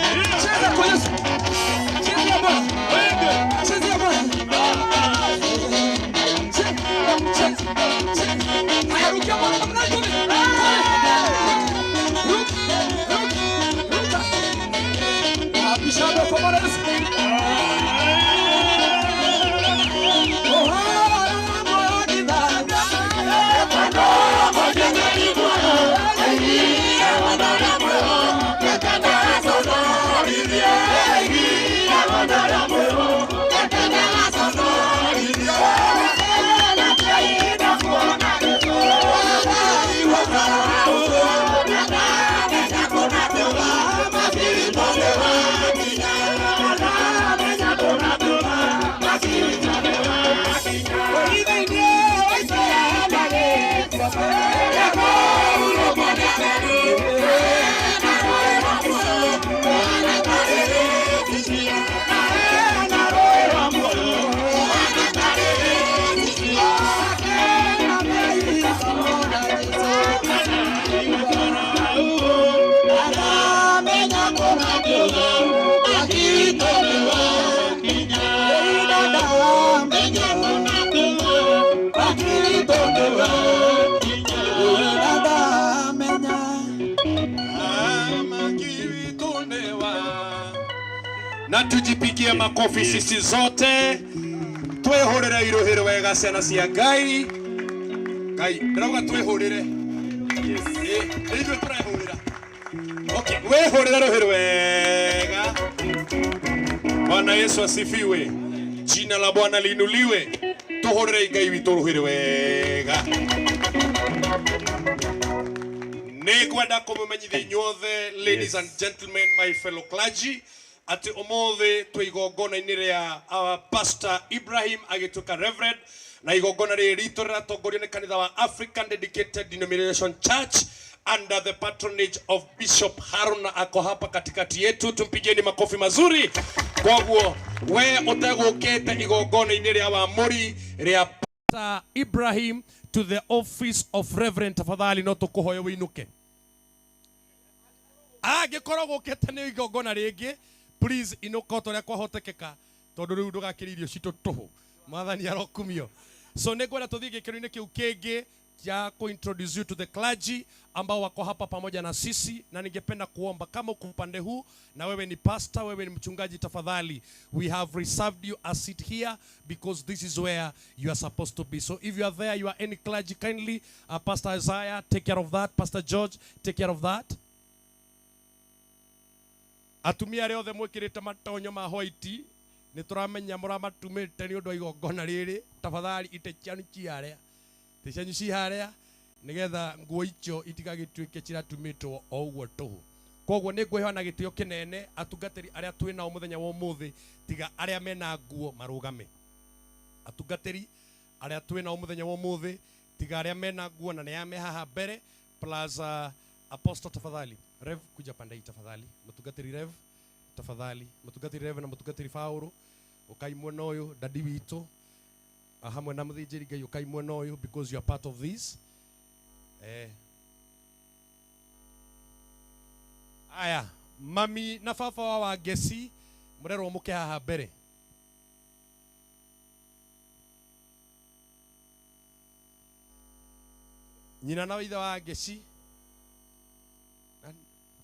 Cheza kwa Yesu. Cheza Bwana. Cheza Bwana. Haya, rukia Bwana namna hiyo. Ruka. Abishaba kwa Bwana Yesu. Na tujipigie makofi sisi zote. Twehorere iruhiro wega ciana cia Ngai. Ngai, ndĩrauga twehorere. Yes. Nĩithuĩ tũrehorera. Okay, wehorere ruhiro wega. Bwana Yesu asifiwe. Jina la Bwana liinuliwe. Tuhorere Ngai witũ ruhiro wega. Nĩngwenda kũmũmenyithia inyuothe, ladies and gentlemen, my fellow clergy, ati omothe twa igongona-inĩ rĩa Pastor Ibrahim agĩtuĩka reverend, na igongona rĩrĩ ritũ rĩratongorio nĩ kanitha wa African Dedicated Denomination Church under the patronage of Bishop Haruna ako hapa katikati yetu. Tumpigieni makofi mazuri. Koguo we ũtegũkĩte igongona-inĩ rĩa wamũri rĩa Pastor Ibrahim to the office of reverend, tafadhali no tũkũhoya wĩinũke. Angĩkorwo gũkĩte nĩ igongona rĩngĩ, please inuka ũrĩa kwahotekeka, tondũ rĩu ndũgakĩrĩa irio citũ tũhũ. Mwathani arokumio. So nĩngwenda tũthiĩ gĩkĩro-inĩ kĩu kĩngĩ ya kuintroduce you to the clergy ambao wako hapa pamoja na sisi, na ningependa kuomba kama uko upande huu na wewe ni pastor, wewe ni mchungaji, tafadhali we have reserved you a seat here because this is where you are supposed to be. So if you are there, you are any clergy, kindly Pastor Isaiah, take care of that. Pastor George, take care of that. Atumia rĩo othe mwĩkĩrĩte matonyo ma white, nĩ tũramenya mũramatumĩte nĩ ũndũ wa igongona rĩrĩ. Tafadhali ite cianyu ciarĩa, ite cianyu ciharĩa, nĩgetha nguo icio itigagĩtuĩke ciratumĩtwo o ũguo tũhũ. Koguo nĩ ngwĩhoa na gĩtĩo kĩnene atungatĩri arĩa twĩ nao mũthenya wa ũmũthĩ, tiga arĩa mena nguo marũgame. Atungatĩri arĩa twĩ nao mũthenya wa ũmũthĩ, tiga arĩa mena nguo na nĩ haha mbere, plus Apostle tafadhali. Rev kuja pandai tafadhali. Mutugatiri Rev tafadhali. Mutugatiri Rev na mutugatiri Paulo. Ukai mwena uyu dadi wito. Hamwe na muthĩnjĩri Ngai ukai mwena uyu because you are part of this. Aya, mami na baba wa Ngeci murerwo muke haha mbere. Nyina na ithe wa Ngeci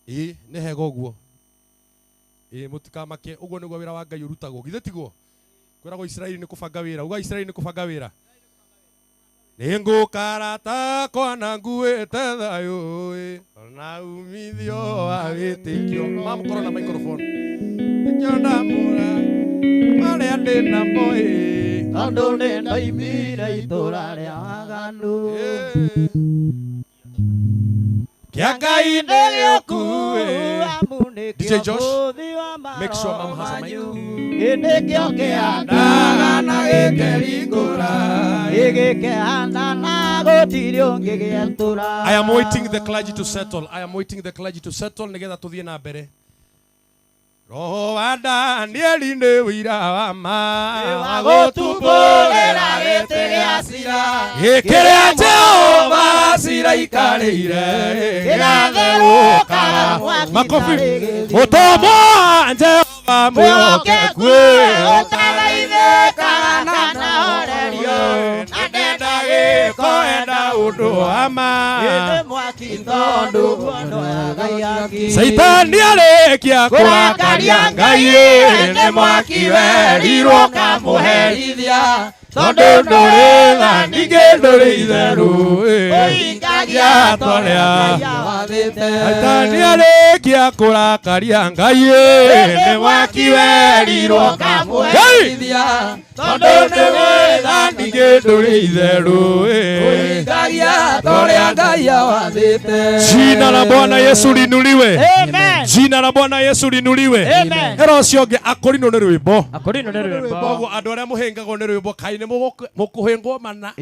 nĩ hega ũguo. Mũtikamake, ũguo nĩguo wĩra wa Ngai ũrutagwo. Githĩ tiguo? Kwĩragwo Isiraeli nĩ kũbanga wĩra. Uga Isiraeli nĩ kũbanga wĩra. Nĩngũkarata kwana nguĩte thayũ na umithio wa wĩtĩkio. Mamũkorwo na microphone. Nĩnyonamũra marĩa ndĩ namo tondũ nĩ ndoimire itũũra rĩa waganu. DJ Josh, make sure Mom has a mic. I am waiting the clergy to settle. I am waiting the clergy to settle. Nĩgetha tũthiĩ na mbere. Roho wa Danieli nĩ ũira wa ma gũtũmbũrĩra gĩtĩ gĩa cira kĩrĩa Jehova cira ikarĩire gĩgatherũka Makofi. Otomo Jehova mwoke kwe. Nadendage koenda undu ama. Saitani alekia kurakaria Ngai ni mwaki werirwo kamuherithia. Tondu nduri tha ningĩ ndũrĩ itherũ ũhingagia tũrĩa Saitani arĩkia kũrakaria Ngai nĩ mwaki werirwo kamuherithia. Tondu ndũrĩ tha ningĩ ndũrĩ itherũ ũhingagia tũrĩa Ngai awathĩte. Jina la Bwana Yesu linuliwe. Jina la Bwana Yesu linuliwe. Ero ũcio ũngĩ akũrinwo nĩ rwĩmbo. Koguo andũ arĩa mũhĩngagwo nĩ rwĩmbo kaĩ nĩ mukuhengwo mana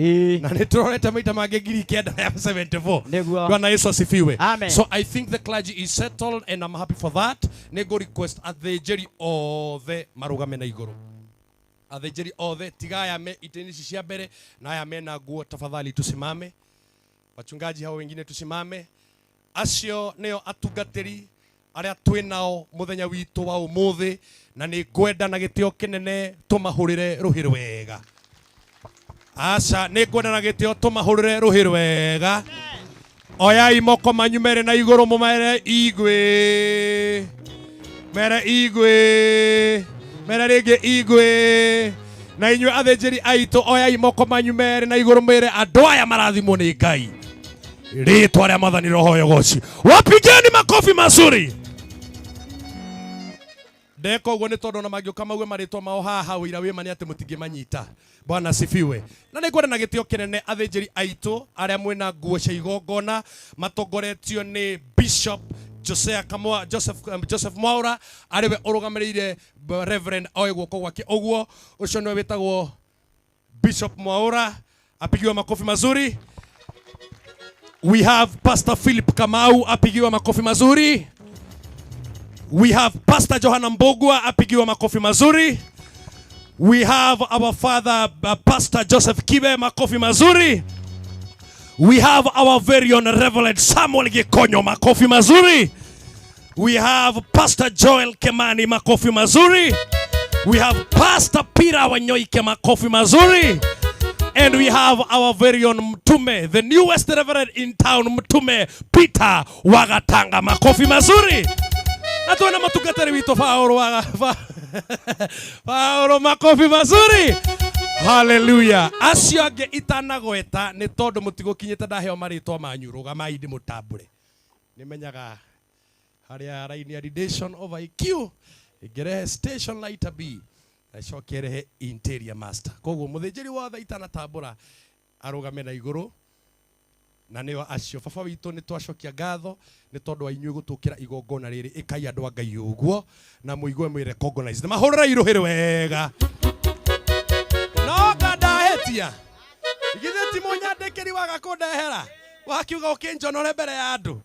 na niturorete maita mange 974. Bwana Yesu asifiwe. So I think the clergy is settled and I'm happy for that. Nego request athĩnjĩri othe marugame na igũrũ. Athĩnjĩri othe tigaya me iteni cia mbere na aya mena nguo tafadhali tusimame. Wachungaji hao wengine tusimame. Acio neo atungatĩri aria twinao muthenya witu wa umuthi na ni ngwenda na gĩtĩo kĩnene tumahũrĩre rũhĩ rwega. Aca nĩ ngwenda na gĩtĩo tumahũrĩre rũhĩ rwega. Oyai moko manyu mere na igũrũ mũmere igwe. Mere igwe. Mere rĩngĩ igwe. Na inyuĩ athĩnjĩri aitũ oyai moko manyu mere na igũrũ mere andũ aya marathimwo nĩ Ngai. Rĩĩtwa rĩa Mwathani Roho Yogoci. Wapigeni makofi mazuri. Ndeko uguo nĩ tondũ na mangĩũka maue marĩtwa mao haha wĩra wĩ mani atĩ mũtingĩmanyita. Bwana asifiwe. Na nĩ ngwenda na gĩtĩo kĩnene athĩnjĩri aitũ arĩa mwĩna nguo cia igongona matongoretio nĩ Bishop Joseph Mwaura arĩwe ũrũgamĩrĩire Reverend oe guoko gwake ũguo. Ũcio nĩwe wĩtagwo Bishop Mwaura. Apigiwe makofi mazuri. We have Pastor Philip Kamau, apigiwa makofi mazuri. We have Pastor Johanna Mbogwa, apigiwa makofi mazuri. We have our father Pastor Joseph Kibe, makofi mazuri. We have our very own Reverend Samuel Gikonyo, makofi mazuri. We have Pastor Joel Kemani, makofi mazuri. We have Pastor Peter Wanyoike, makofi mazuri. And we have our very own Mtume, the newest reverend in town, Mtume Peter Wagatanga, makofi mazuri. Na tuona matugatari wito Paulo makofi mazuri. Hallelujah. Acio angĩ itanagweta nĩ tondũ mũtigũkinyĩte ndaheo marĩtwa manyu, rũgamai ndĩmũtambũre. Nĩmenyaga harĩa raini ya radiation over IQ ĩngĩrehe station lighter B acokerehe interior master. Koguo mũthĩnjĩri wothe itanatambũra arũgame na igũrũ. Na nĩo acio baba witũ nĩ twacokia ngatho nĩ tondũ wa inyuĩ gũtũkĩra igongona rĩrĩ ĩkai andũ a Ngai ũguo na mũigue mwĩ recognize. Mahũrĩra irũhĩ wega. No ngandahĩtia. Igithe ti mũnyandĩkĩri waga kũndehera. Wakiuga ũkĩnjonore mbere ya andũ.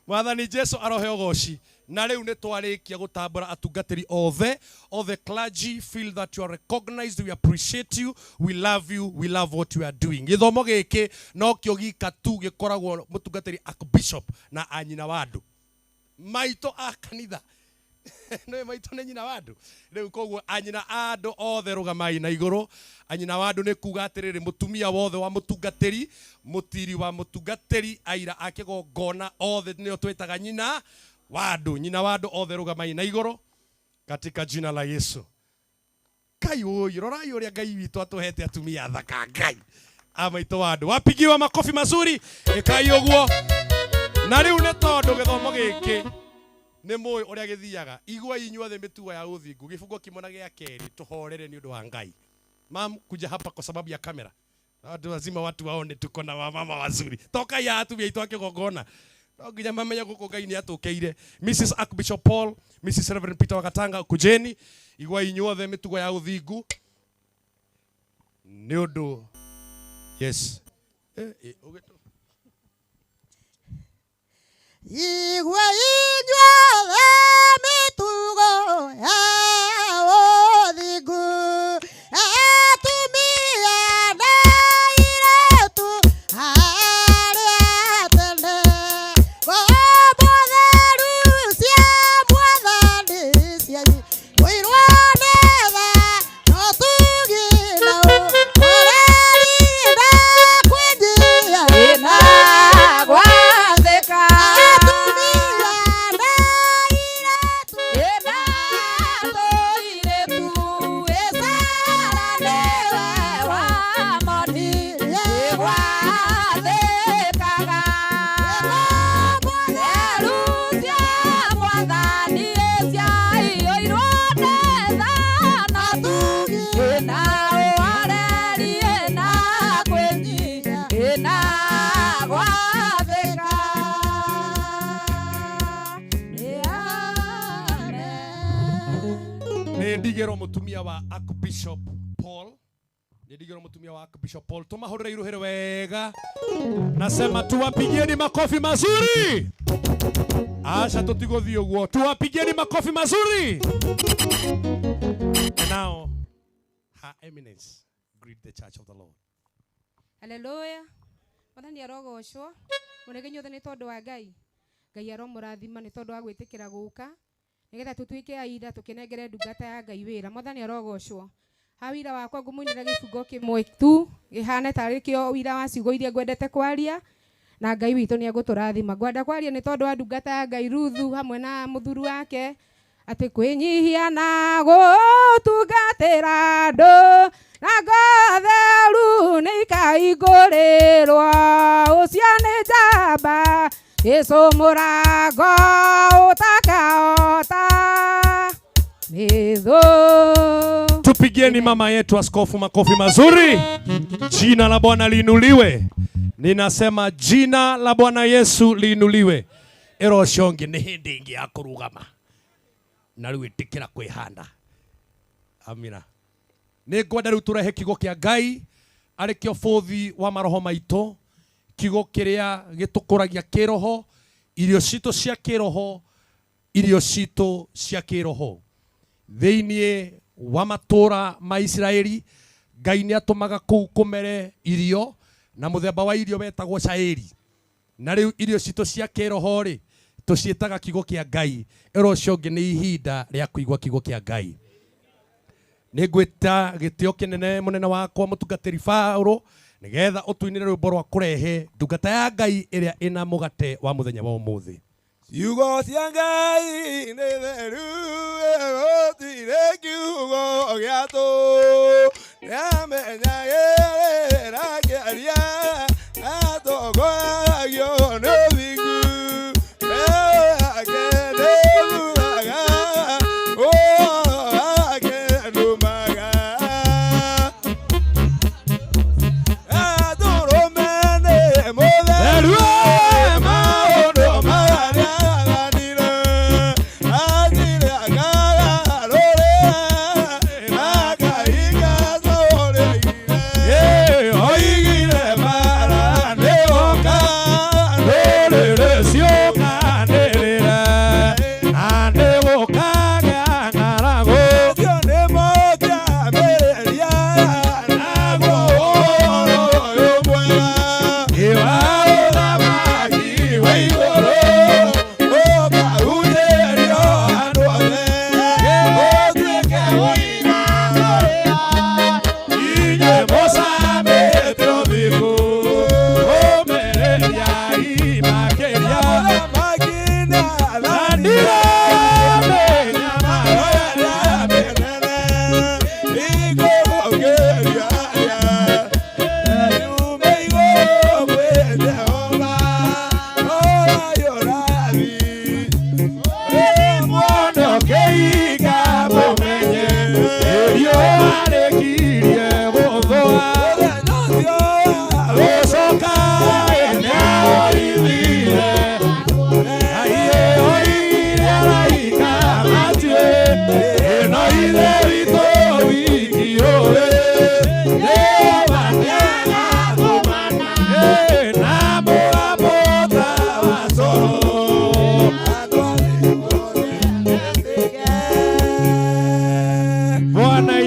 Mwathani Jesu arohe ũgooci. Na rĩu nĩ twarĩkia gũtambũra atungatĩri othe. All the clergy feel that you are recognized. We appreciate you. We love you. We love what you are doing. Gĩthomo gĩkĩ no kĩo gika tu gĩkoragwo mũtungatĩri Archbishop na anyina wa andũ. Maitũ a kanitha. No maitũ nĩ nyina wa andũ. Rĩu koguo anyina a andũ othe rũgamai na igũrũ. Anyina wa andũ nĩ kuuga atĩrĩrĩ mũtumia wothe wa mũtungatĩri, mũtiri wa mũtungatĩri, aira a kĩgongona othe nĩo twĩtaga nyina wadu. Nyina wadu othe rũgamai na igũrũ katika jina la Yesu. Ngai ũyũ rorai ũrĩa Ngai witũ atũhete atumia thaka Ngai. Amaitũ wadu wapigiwa makofi mazuri ĩkai ũguo. Na rĩu nĩ tondũ gĩthomo gĩkĩ nĩ mũĩ ũrĩa gĩthiaga. Igua inyuothe mĩtugo ya ũthingu. Gĩbungo kĩmwe gĩa kerĩ tũhorere nĩ ũndũ wa Ngai. Mam kuja hapa kwa sababu ya kamera. Watu wazima watu waone tuko na wamama wazuri. Toka ya atumia aitũ akĩgongona. Nginya mamenya gũkũ Ngai nĩ atũkĩire. Mrs. Archbishop Paul, Mrs. Reverend Peter Wagatanga, kujeni. Igua inyuothe mĩtugo ya ũthingu. Nĩ ũndũ. Yes. Igua inyuothe mĩtugo ya ũthingu. Atumia na airĩtu arĩa tene. ndigero mutumia wa Archbishop Paul. Ndigero mutumia wa Archbishop Paul. Tumahorere iruhero wega. Nasema tuwapigieni makofi mazuri. Asha tutigothio guo. Tuwapigieni makofi mazuri. And now, Her Eminence greet the church of the Lord. Hallelujah. Mwathani arogocwo. Muregenyo thani tondu wa Ngai. Ngai aromurathima ni tondu wa gwitikira guka. Nigetha tutuike aida tukinengere ndungata ya Ngai wira. Mwathani arogocwo. Ha wira wakwa ngumuinira gifungo kimwe tu gihane tari kio wira wa ciugo iria ngwendete kwaria na Ngai witu ni aguturathima. Ngwenda kwaria ni tondu wa ndungata ya Ngai Ruthu hamwe na muthuru wake ati kwinyihia na gutungatira andu na ngotheru ni ikaigurirwa ucio ni njamba Yesu murango utakaota nizo. Tupigieni mama yetu askofu makofi mazuri. Jina la Bwana liinuliwe. Ninasema jina la Bwana Yesu liinuliwe. Ero shongi ni hindi ingi ya kurugama na riu itikira kwihanda. Amina. Ni ngwenda riu turehe kigo kia Ngai ari kio bothi wa maroho maito, kigo kiria gitukuragia kiroho, irio cito cia kiroho, irio cito cia kiroho. Theinie wa matura ma Israeli Ngai ni atumaga kuu kumere irio na muthemba wa irio betagwo cairi. Na riu irio cito cia kiroho ri tucietaga kigo kia Ngai. Ero ciongi ni ihinda ria kuigwa kigo kia Ngai. Ningwita gitio kinene munene wakwa mutungatiri Paulo nigetha utuinire rwimbo rwa kurehe ndungata ya Ngai iria ina mugate wa muthenya wa umuthi. Ciugo cia Ngai nĩ theru gũtirĩ kiugo gĩatũ nĩamenyagĩrĩra kĩaria atongoragio nĩ ũthingu wake ndĩmuaga wake ndumaga atũrũme nĩ mũtheru maũndũ marĩa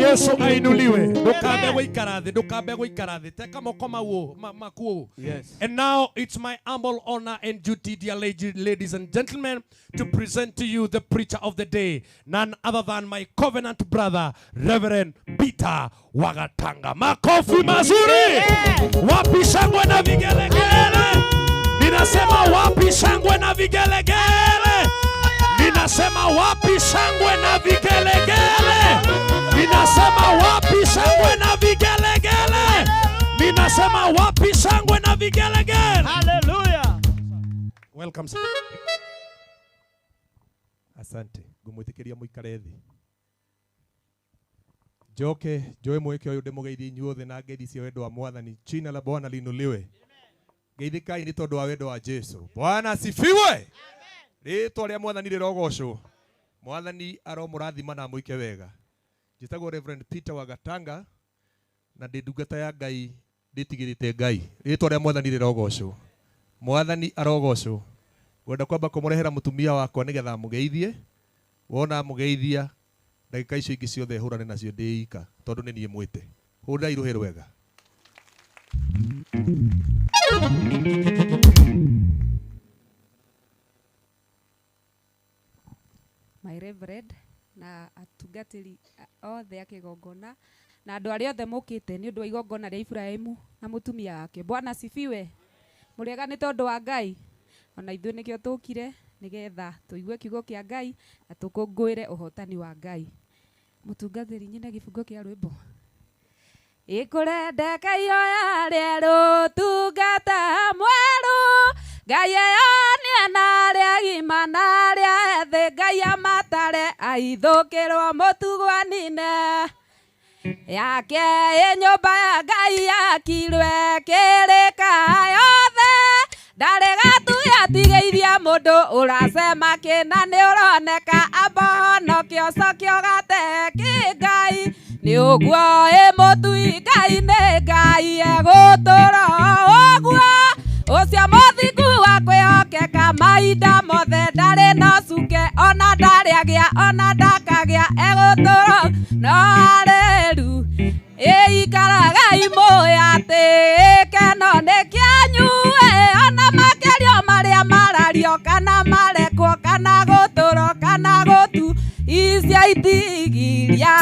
Yesu ainuliwe. Ndukambe guikara thi, ndukambe guikara thi. Teka moko mawo makuo. Yes. And now it's my humble honor and duty, dear ladies and gentlemen, to present to you the preacher of the day, none other than my covenant brother, Reverend Peter Wagatanga. Makofi mazuri. Wapi shangwe na vigelegele? Ninasema wapi shangwe na vigelegele? Ninasema wapi shangwe na vigelegele? Ninasema wapi shangwe na vigelegele? Ninasema wapi shangwe na vigelegele? Hallelujah. Welcome sir. Asante. Ngumwitikiria muikare thi. Joke joe mweke uyu ndemugeithie inyuothe na ngeithi cia wendo wa Mwathani. Jina la Bwana liinuliwe. Geithikai ni tondu wa wendo wa Jesu. Bwana asifiwe. Ritwa ria Mwathani rirogocwo. Mwathani aromurathima na muike wega. Njĩtagwo Reverend Peter Wagatanga na ndĩ ndungata ya Ngai ndĩtigĩrĩte Ngai. Rĩĩtwa rĩa Mwathani rĩrogocwo. Mwathani arogocwo. Ngwenda kwamba kũmũrehera mũtumia wakwa nĩgetha mũgeithie. Wona mũgeithia ndagĩka icio ingĩ ciothe hũrane nacio ndĩika tondũ nĩ niĩ mwĩte. Hũrai rũhĩ rwega. My Reverend na atungatĩri othe a kĩgongona na andũ arĩa othe mũkĩte nĩ ũndũ wa igongona rĩa Ibrahimu na mũtumia wake. Bwana asifiwe. Mũrĩega nĩ tondũ wa Ngai. Ona ithuĩ nĩkĩo tũkire nĩgetha tũigue kiugo kĩa Ngai na tũkũngũĩre ũhotani wa Ngai. Mũtungatĩri nyine gĩbungo kĩa rwĩmbo. Ikurendeka ihoya rĩerũ tungata mwerũ Ngai eyonia na arĩa agima na arĩa ethĩ Ngai amatare aithũkĩrwo mũtugo-anine yake nyũmba ya Ngai yakirwe kĩrĩka yothe ndarĩ gatu yatigĩirie mũndũ ũracema kĩna nĩ ũroneka ambahonokio cokio gate kĩ Ngai nĩ ũguo mũtui Ngai nĩ Ngai egũtũra ũguo ũcio mũthingu wa kwĩhokeka mahinda mothe ndarĩ na cuke ona ndarĩagĩa ona ndakagĩa egũtũra no haleru ikaraga imoya atĩ keno nĩ kĩanyu ona makĩrio marĩa marario kana marekwo kana gũtũrwo kana gũtu icia itigiria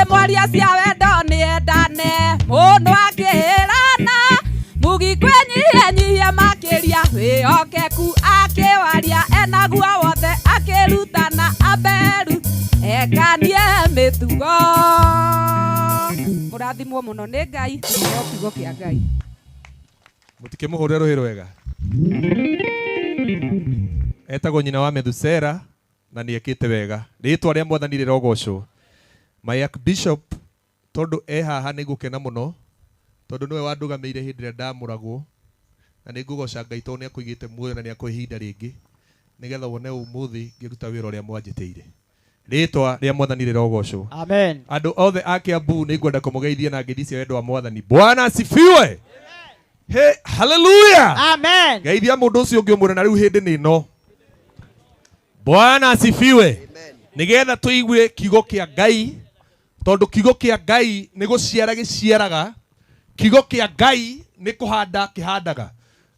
mwaria cia wendo nĩ endane mũndũ akĩrana mugi kwenyihia makĩria wĩhokeku akĩwaria enaguo wothe akĩrutana aberu ekanie mĩtugo mũrathimwo mũno nĩ Ngai nĩo kiugo kĩa Ngai. Mũtikĩmũhũre rũhĩ rwega. Etagwo nyina wa Methusela na nĩekĩte wega. Rĩĩtwa rĩa Mwathani rĩrogocwo. My Archbishop tondũ haha nĩ gũkena mũno tondũ nĩwe wandũgamĩire hĩndĩ ĩrĩa ndamũragwo na nĩ ngũgoca Ngai tondũ nĩakũigĩte muoyo na nĩakũhe ihinda rĩngĩ nĩgetha wone ũmũthĩ ngĩruta wĩra ũrĩa mwanjĩtĩire. Rĩĩtwa rĩa Mwathani rĩrogocwo. Amen. Andũ othe a Kiambu nĩ ngwenda kũmũgeithia na ngeithi cia wendo wa Mwathani. Bwana asifiwe. Hey, hallelujah. Amen. Geithia mũndũ ũcio ũngĩ ũmwĩre na rĩu hĩndĩ nĩ ĩno. Bwana asifiwe. Nĩgetha tũigue kiugo kĩa Ngai tondũ kiugo kĩa Ngai nĩ gũciara gĩciaraga. Kiugo kĩa Ngai nĩ kũhanda kĩhandaga.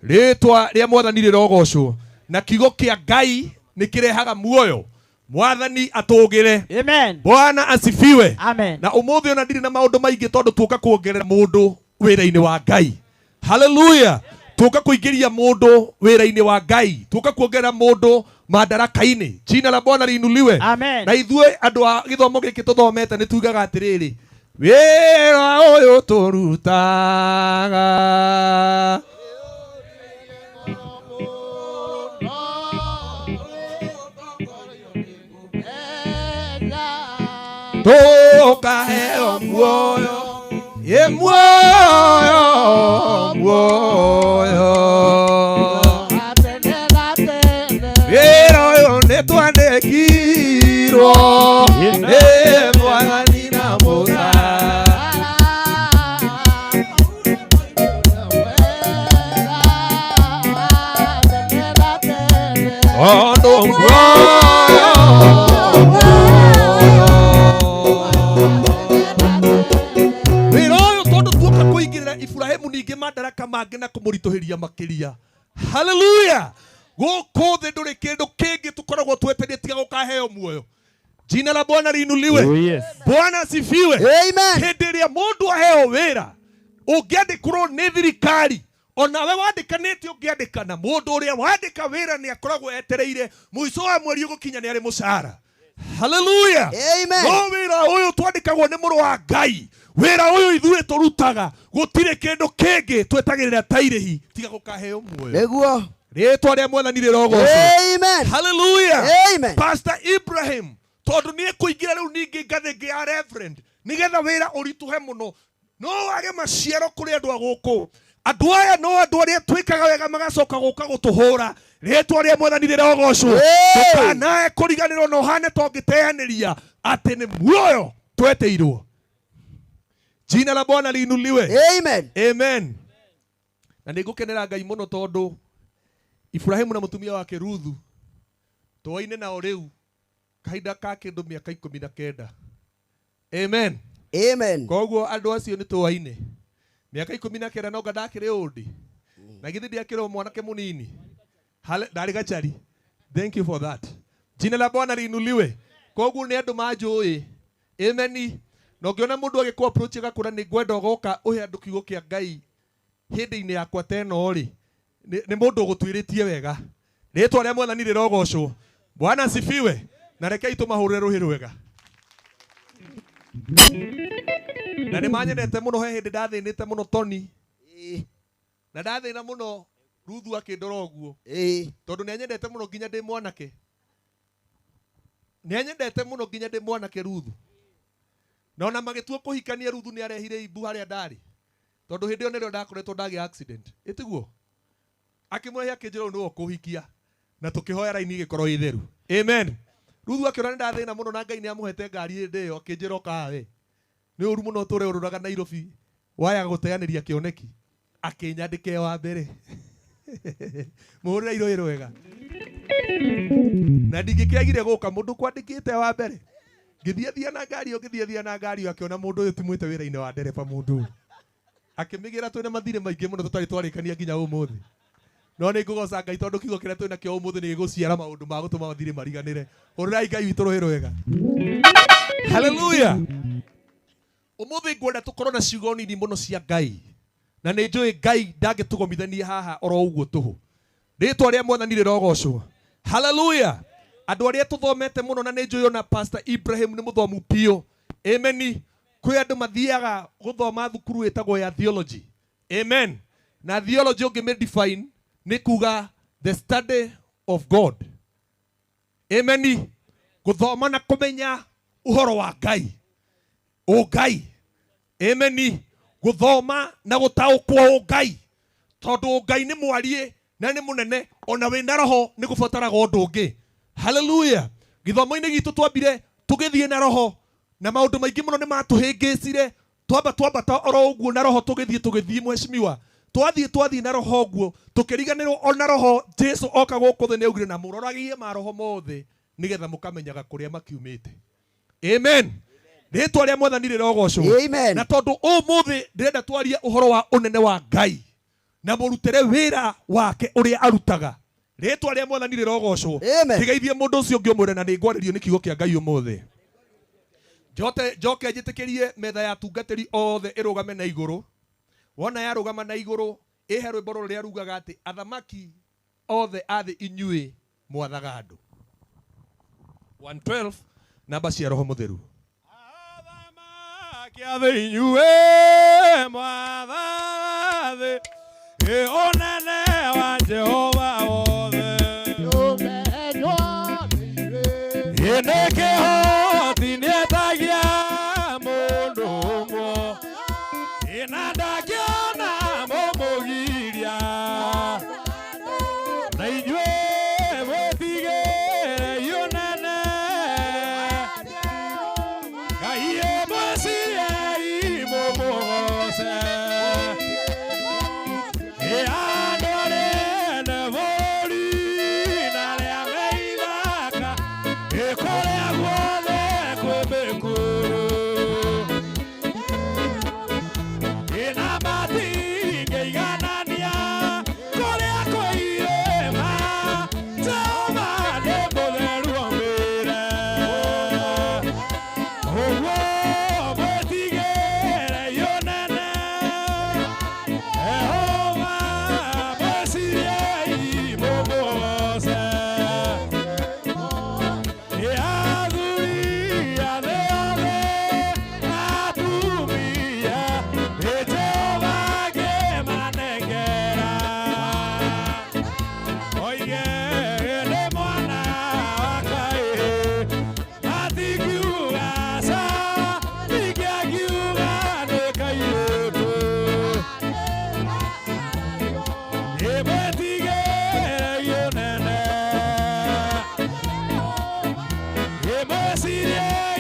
Rĩĩtwa rĩa Mwathani rĩrogocwo na kiugo kĩa Ngai nĩ kĩrehaga muoyo. Mwathani atũgĩre. Amen. Bwana asifiwe. Amen. Na ũmũthĩ ona ndirĩ na maũndũ maingĩ tondũ tuoka kuongerera mũndũ wĩra-inĩ wa Ngai. Hallelujah. Tuoka kuingĩria mũndũ wĩra-inĩ wa Ngai. Tuoka kuongerera mũndũ madaraka-inĩ. Jina la Bwana liinuliwe. Amen. Na ithuĩ andũ a gĩthomo gĩkĩ tũthomete nĩ tugaga atĩrĩrĩ wĩra ũyũ tũrutaga tũkaheo muoyo muoyo wĩra ũyũ nĩ twandĩkirwo nĩ Mwathani na Mũthamaki. Ibrahimu ningĩ madaraka mangĩ na kũmũritũhĩria makĩria. Hallelujah. Gũkũ thĩ ndũrĩ kĩndũ kĩngĩ tũkoragwo twetereire tiga gũkaheo muoyo. Jina la Bwana liinuliwe. Oh, yes. Bwana asifiwe. Amen. Hĩndĩ ĩrĩa mũndũ aheo wĩra ũngĩandĩkwo nĩ thirikari ona we wandĩkanĩte ũngĩandĩkana mũndũ ũrĩa wandĩka wĩra nĩ akoragwo etereire mũico wa mweri ũgũkinya nĩ arĩ mũcara. Hallelujah. Amen. No wĩra ũyũ twandĩkagwo nĩ mũrũ wa Ngai. Wĩra ũyũ ithuĩ tũrutaga gũtirĩ kĩndũ kĩngĩ twetagĩrĩra ta irĩhi tiga gũkaheo muoyo. Nĩguo. Rĩĩtwa rĩa Mwathani rĩrogocwo. Amen. Hallelujah. Amen. Pastor Ibrahim tondũ nĩ ekũingĩra rĩu ningĩ ngathĩ ya Reverend nĩgetha wĩra ũritũhe mũno no wage maciaro kũrĩ andũ a gũkũ. Andũ aya no andũ arĩa twĩkaga wega magacoka gũka gũtũhũra. Rĩĩtwa rĩa Mwathani rĩrogocwo. Ndũkanae kũriganĩrwo na ũhane to ngĩteanĩria atĩ nĩ muoyo tweteirwo. Jina la Bwana liinuliwe. Amen. Amen. Na nigukenera Ngai muno tondu Ibrahimu na mutumia wake Ruthu twaine nao riu kahinda ka kindu miaka 19. Amen. Amen. Koguo andu acio ni twaine miaka 19 no ngandakire undi na githi ndiakire mwanake munini ndari gachari. Thank you for that. Jina la Bwana liinuliwe. Koguo ni andu manjui. Amen. No ngiona mundu agikwa approach gakura ni ngwenda goka uhe andu kiugo kia Ngai hindi-ini yakwa teno ri ni mundu gutwiritie wega. Ritwa ria Mwathani rirogocwo. Bwana asifiwe. Na rekei tumahurire ruhi rwega. Na ni manyendete muno he hindi ndathinite muno Toni. Na ndathina muno Ruthu akindora uguo. Tondu ni anyendete muno nginya ndi mwanake. Ni anyendete muno nginya ndi mwanake Ruthu. Na ona magitua kuhikania Ruthu ni arehire ibu haria ndari. Tondu hindi onerio ndakoretwo ndagi accident. Itiguo. Akimwehe akinjira no kuhikia na tukihoya raini gikorwo itheru. Amen. Ruthu akiona ni ndathina muno na Ngai ni amuhete ngari ndi yo akinjira kawe. Ni uru muno ture ururaga Nairobi. Waya guteaniria kioneki. Akinyandike wa mbere. Muhurira iroiro wega. Na ndingikegire guka mundu kwandikite wa mbere. Ngithia na ngari ngithia na ngari akiona mundu uyu timwite wira-ini wa ndereba mundu. Akimigira twina mathire maingi muno tutari twarikania nginya umuthi. No ni ngugoca Ngai tondu kiugo kiria twina kio umuthi ni giguciara maundu ma gutuma mathire mariganire. Hurirai Ngai witu ruhi rwega. Hallelujah. Umuthi ngwenda tukorwo na ciugo nini muno cia Ngai. Na ni njui Ngai ndangitugomithania haha oro uguo tuhu. Ritwa ria Mwathani rirogocwo. Hallelujah. Andu aria tuthomete muno na ni njui ona Pastor Ibrahim ni muthomu pio. Amen. Kwi andu mathiaga guthoma thukuru etagwo ya theology. Amen. Na theology ungi define ni kuga the study of God. Amen. Guthoma na kumenya uhoro wa Ngai. O Ngai. Amen. Guthoma na gutaukwo o Ngai. Tondu Ngai ni mwarie na ni munene ona wina roho ni gubatara undu ungi. Hallelujah. Githomo-ini gitu twambire tugithie na roho na maundu maingi muno ni matuhingicire twambata oro uguo na roho tugithie mheshimiwa twathie na roho uguo tukiriganirwo ona roho Jesu oka guku thi ni augire na muroragie ma roho mothe nigetha mukamenyaga kuria makiumite. Amen. Ritwa ria Mwathani rirogocwo. Na tondu umuthi ndirenda twarie uhoro wa unene wa Ngai na murutire wira wake uria arutaga. Ritwa ria Mwathani rirogocwo. Tigaithie mundu ucio ngiomwire na ni ngwaririo ni kiugo kia Ngai umuthi. Njoke njitikirie metha ya tungatiri othe irugame na iguru. Wona ya rugama na iguru ihe rwimbo ruria rugaga ati athamaki othe athi inyui mwathaga andu. 112 namba cia roho mutheru. Athamaki athi inyui mwathaga thi onene wa Jehova wothe. Ineke nietagia mundu umwe inandakiona mumugiria na inyue mwetigire yunene Ngai mwecirie mumugoce andorene buri na ria meithaka ikuria guothe kwimikuru ina matinge iganania kuria kwirima Jehova ni mutheru omire uguo mwetigire yunene Jehova mweciriei mumugoce Messiah,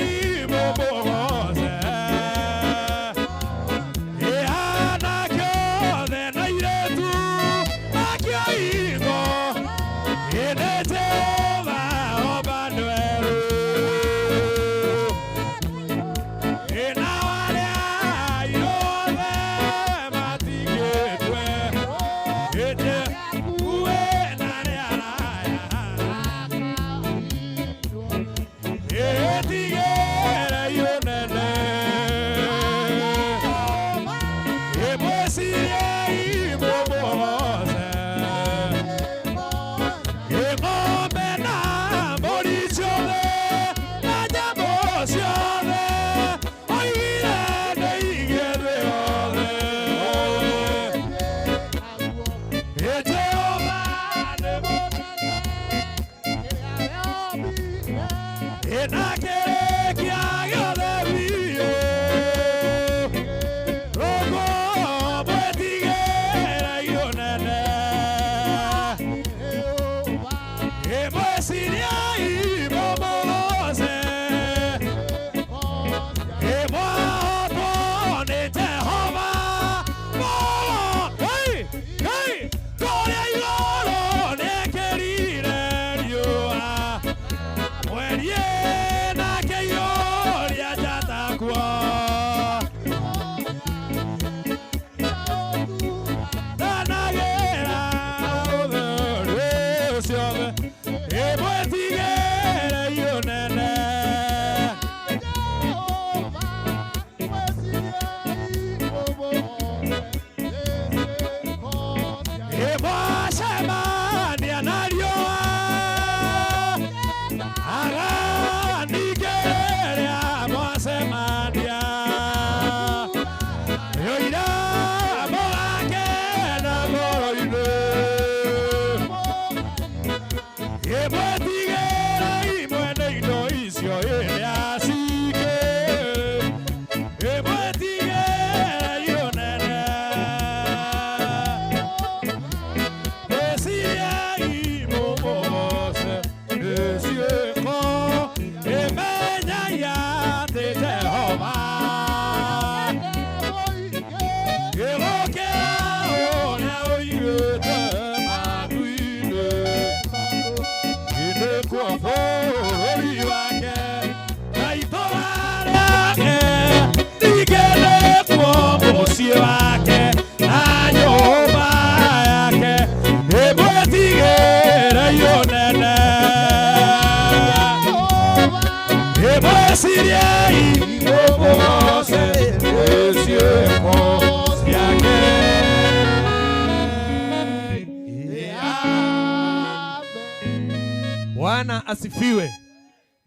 Bwana asifiwe.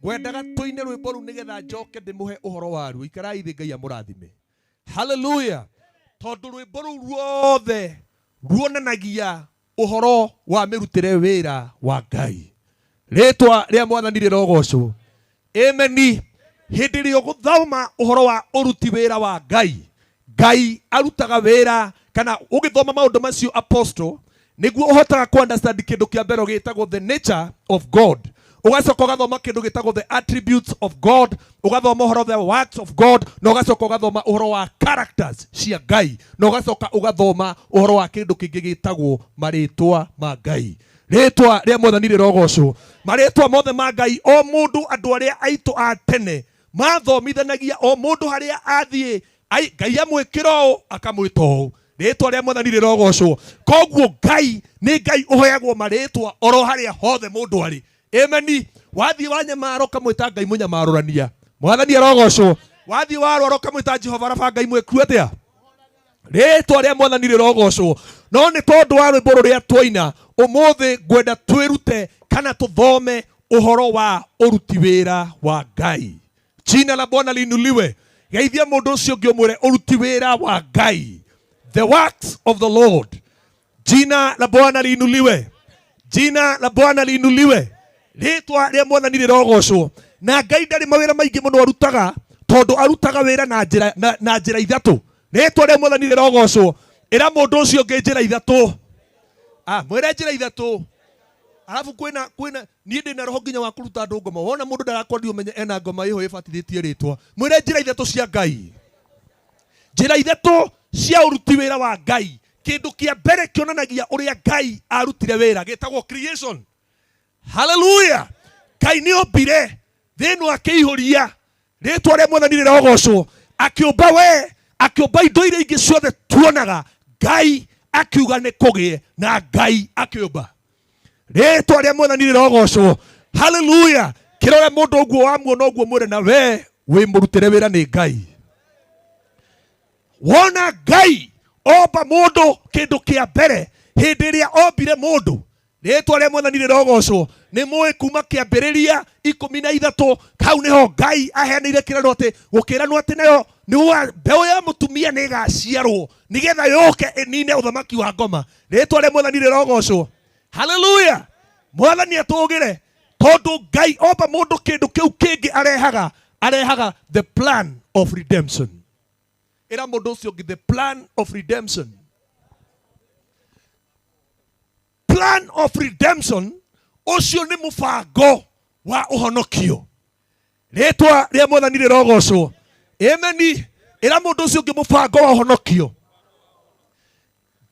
Gwendaga tuine rwimbo ru nigetha njoke ndimuhe uhoro waru ikarai thi Ngai amurathime. Hallelujah. Tondu rwimbo ru ruothe ruonanagia uhoro wa mirutire wira wa Ngai. Ritwa ria Mwathani rirogocwo. Amen. Hindi rio guthoma uhoro wa uruti wira wa Ngai. Ngai arutaga wira kana ugithoma maundu macio apostle niguo uhotaga ku understand kindu kia mbere gitagwo the nature of God. Ugacoka ugathoma kindu gitagwo the attributes of God, ugathoma uhoro the works of God, na ugacoka ugathoma uhoro wa characters cia Ngai, na ugacoka ugathoma uhoro wa kindu kingi gitagwo maritwa ma Ngai. Ritwa ria Mwathani rirogocwo. Maritwa mothe ma Ngai o mundu andu aria aitu a tene mathomithanagia o mundu haria athie Ngai amwikiro akamwito. Ritwa ria Mwathani rirogocwo. Koguo Ngai ni Ngai uhoyagwo maritwa oro haria hothe mundu ari. Amen. Wathi wanyamaro kamwita Ngai munyamarurania. Mwathani arogocwo. Wathi waroro kamwita Jehova Rafa Ngai mwekuru atia. Ritwa ria Mwathani rirogocwo. No ni tondu wa rwimbo ruria twaina umuthi ngwenda twirute kana tuthome uhoro wa uruti wira wa Ngai. Jina la Bwana liinuliwe. Geithia mundu ucio ungi umwire uruti wira wa Ngai. The works of the Lord. Jina la Bwana liinuliwe. Jina la Bwana liinuliwe. Ritwa ria Mwathani rirogocwo. Na Ngai ndari mawira maingi muno arutaga tondu arutaga wira na njira ithatu. Ritwa ria Mwathani rirogocwo. Ira mundu ucio ungi njira ithatu. Mwire njira ithatu. Alafu kwina nie ndina roho nginya wa kuruta andu ngoma. Wona mundu ndarakwandi umenye ena ngoma iho ibatithĩtie ritwa. Mwire njira ithatu cia Ngai. Njira ithatu cia uruti wira wa Ngai. Kindu kia mbere kionanagia uria Ngai arutire wira gitagwo creation. Hallelujah. Ngai ni ombire thĩinĩ akĩihũria. Ritwa ria Mwathani rirogocwo. Akiumba we, akiumba indo iria ingĩ ciothe tuonaga. Ngai akiuga nĩ kũgĩe na Ngai akiumba. Ritwa ria Mwathani rirogocwo. Hallelujah. Kirore mundu uguo wamuona uguo mwire na we wi murutire wira ni Ngai. Wona Ngai omba mundu kindu kia mbere hindi iria ombire mundu. Ritwa ria Mwathani rirogocwo. Ni muĩ kuma kiambĩrĩria 13 kau niho Ngai aheanire kirano ati gukiranwo ati nayo ni mbeu ya mutumia ni gaciarwo nigetha yoke inine uthamaki wa ngoma. Ritwa ria Mwathani rirogocwo. Hallelujah. Mwathani atugire tondu Ngai omba mundu kindu kiu kingi arehaga the plan of redemption. Era mundu ucio the plan of redemption. Plan of redemption ucio ni mubango wa uhonokio. Ritwa ria Mwathani rirogocwo. Amen. Era mundu ucio ngi mubango wa uhonokio.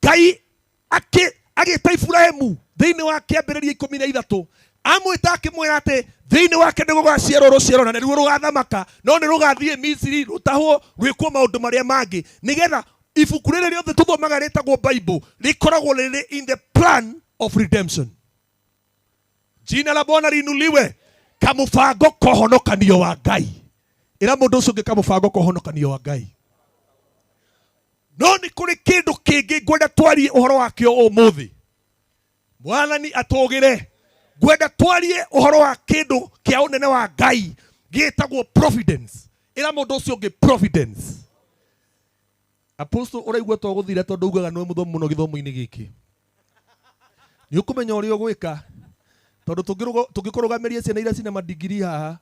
Ngai agita Ibrahimu thiini wa kiambiriria 13 amwita akimwira ati thiini wake ni gugaciarwo ruciaro na niruo rugathamaka no ni rugathie Misiri rutahwo rwikwo maundu maria mangi nigetha ibuku riri riothe tuthomaga ritagwo Bible rikoragwo riri in the plan of redemption. Jina la Bwana liinuliwe. Kamubango kohonokanio wa Ngai. Ira mundu ucio ngi kamubango kohonokanio wa Ngai. No ni kuri kindu kingi ngwenda twarie uhoro wakio umuthi. Mwathani atugire. Ngwenda twarie uhoro wa kindu kia unene wa Ngai gitagwo providence. Ira mundu ucio ngi providence. Apostle uraigua to guthire tondu ugaga no muthomu muno githomo-ini giki. Ni ukumenya uri ogwika tondu tungikurugameria ciana ira cina madigiri haha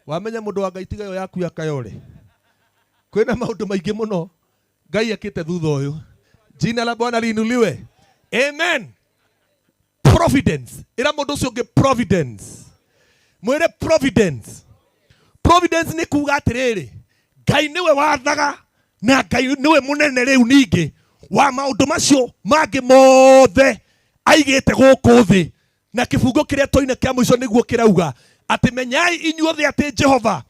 wamenya mundu wa Ngai tiga yo yaku yakayore. Kwina maundu maingi muno Ngai akite thutha uyu. Jina la Bwana liinuliwe. Amen. Providence. Ira mundu ucio ngi providence. Mwire providence. Providence ni kuga atiriri Ngai niwe wathaga na Ngai niwe munene riu ningi wa maundu macio mangi mothe aigite guku thi na kifungo kiria toine kia mwico niguo kirauga ati menyai inyuothe ati Jehova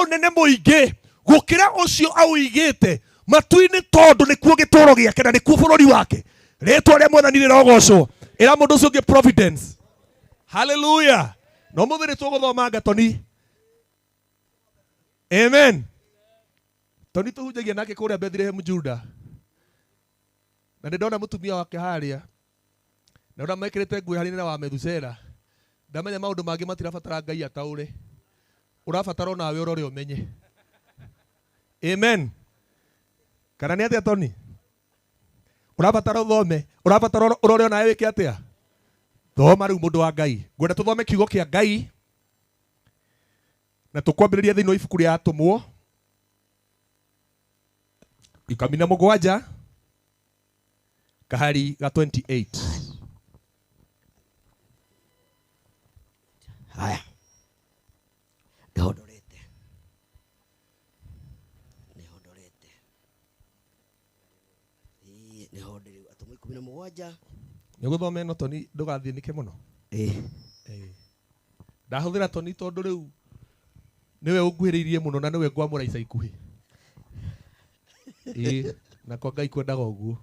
unene muingi gukira ucio auigite matu-ini tondu nikuo gituro giake na nikuo bururi wake. Ritwa ria Mwathani rirogocwo. Ira mundu ucio ngi providence. Hallelujah. No muthiri tuguthoma Gatoni. Amen. Toni tuhunjagia nake kuria Bethlehem Juda. Na ndona mutumia wake haria. Na ura mekirite nguo harina wa Methusela. Ndamenya maundu mangi matirabatara Ngai ataure. Urabatara nawe urore umenye. Amen. Kana ni atia Toni? Urabatara uthome, urabatara urore nawe wike atia? Thoma riu mundu wa Ngai. Ngwenda tuthome kiugo kia Ngai. Na tukwambiriria thiini wa ibuku ria Atumwo. 17 kahari ga 28. Haya. Nihondorete. Atumwo 17. Niguthome no Toni ndugathiinike muno. Ndahuthira Toni tondu riu niwe unguhiriirie muno na niwe ngwamura ica ikuhi. Na kwa Ngai kwendaga uguo.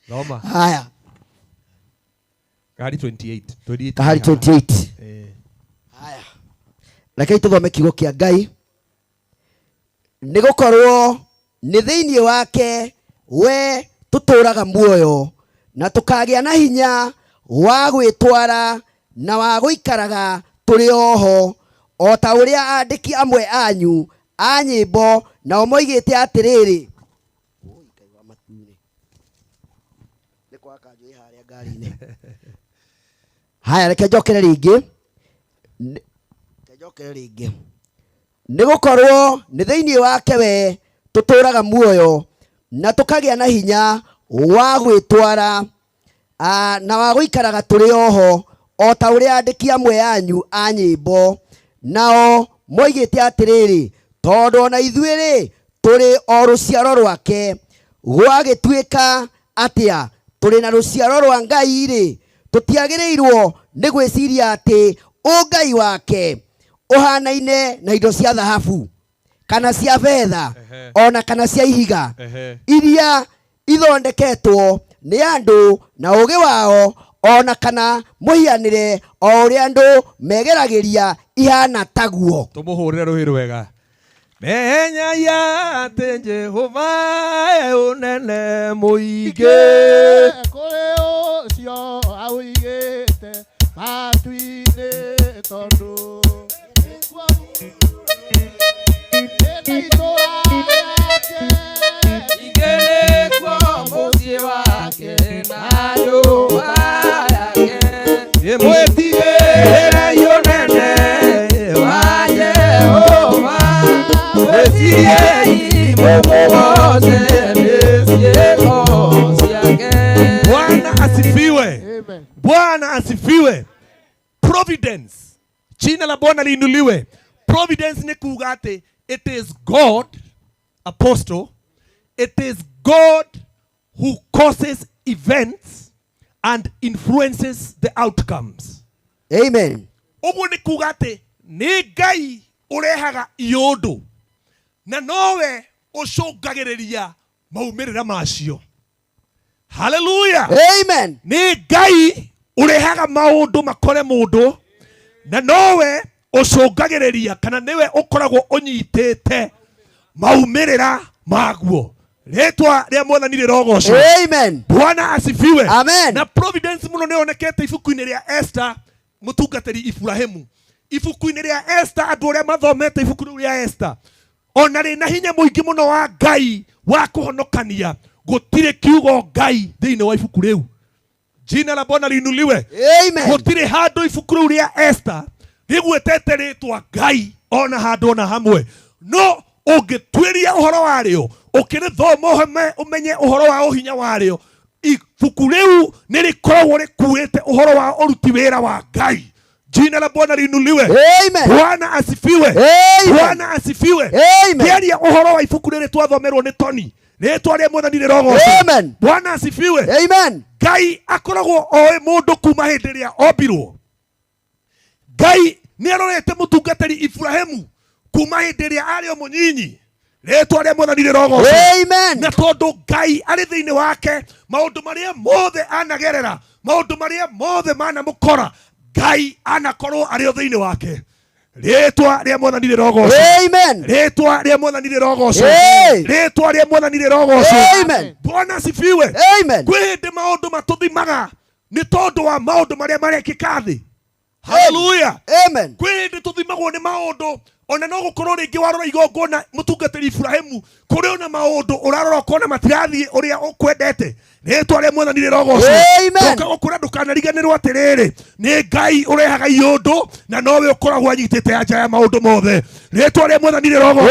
Thoma. Haya. Kahari 28. Kahari 28. Haya. Rekei tuthome kiugo kia Ngai. Nigukorwo ni thiini wake we tuturaga muoyo na tukagia na hinya wa gwitwara na wa guikaraga turi oho o ta uria andiki amwe anyu a nyimbo na moigite atiriri haya reke njokere ringi nigukorwo ni thiini wake we tuturaga muoyo na tukagia na hinya wa gwitwara na wa guikaraga turi oho o ta uria andiki amwe anyu a nyimbo nao moigite atiriri tondu na ithuiri turi o ruciaro rwake gwagituika atia turi na ruciaro rwa Ngai ri tutiagirirwo ni gwiciria ati ungai wake uhanaine na indo cia thahabu kana cia fedha ona kana cia ihiga iria ithondeketwo ni andu na ugi wao ona kana muhianire o uria andu megeragiria ihana taguo. Tumuhurire ruhi rwega. Menya ya ati Jehova unene muingi kuri ucio auigite matu-ini tondu Mwetigĩra yonene providence. Jina la Bwana liinuliwe. Providence ni kuuga ati it is God, apostle, it is God who causes events and influences the outcomes. Amen. Uguo ni kuuga ati ni Ngai urehaga iundu na nowe ucungagiriria maumirira macio. Hallelujah. Amen. Ni Ngai urehaga maundu makore mundu na nowe ucungagiriria kana niwe ukoragwo unyitete maumirira maguo. Retwa ria Mwathani rirogocwo. Amen. Bwana asifiwe. Amen. Na providence muno ni onekete ibuku-ini ria Esther mutungatiri Ibrahimu. Ibuku-ini ria Esther andu aria mathomete ibuku ria Esther ona rina hinya muingi muno wa Ngai wa kuhonokania gutire kiugo Ngai thiini wa ibuku riu. Jina la Bwana liinuliwe. Amen. Gutire handu ibuku ria Esther rigwetete ritwa Ngai ona handu ona hamwe. No ungitwiria uhoro wario ukirithoma umenye uhoro wa uhinya wario ibuku riu ni rikoragwo rikuite uhoro wa uruti wira wa Ngai. Jina la Bwana liinuliwe. Amen. Bwana asifiwe. Amen. Bwana asifiwe. Amen. Kiaria uhoro wa ibuku riri twathomerwo ni Tony. Ritwa ria Mwathani rirogocwo. Amen. Bwana asifiwe. Amen. Ngai akoragwo oe mundu kuma hindi ria ombirwo. Ngai ni arorete mutungatiri Ibrahimu kuma hindi ria ari o munyinyi. Ritwa ria Mwathani rirogocwo. Amen. Na tondu Ngai ari thiini wake maundu maria mothe anagerera, maundu maria mothe manamukora, Ngai anakorwo ari o thiini wake. Ritwa ria Mwathani rirogocwo. Amen. Ritwa ria Mwathani rirogocwo. Ritwa ria Mwathani rirogocwo. Amen. Bwana asifiwe. Amen. Kwende maundu matuthimaga ni tondu wa maundu maria marekika thi. Hallelujah. Amen. Kwende tuthimagwo ni maundu ona no gukorwo ringi warora igongona mutungatiri Ibrahimu kuri ona maundu urarora kona matirathie uria ukwendete. Ritwa ria Mwathani rirogocwo. Amen. Ukagukura ndukanariganirwo atiriri ni Ngai urehaga iundu na nowe ukoragwo anyitite anja ya maundu mothe. Ritwa ria Mwathani rirogocwo.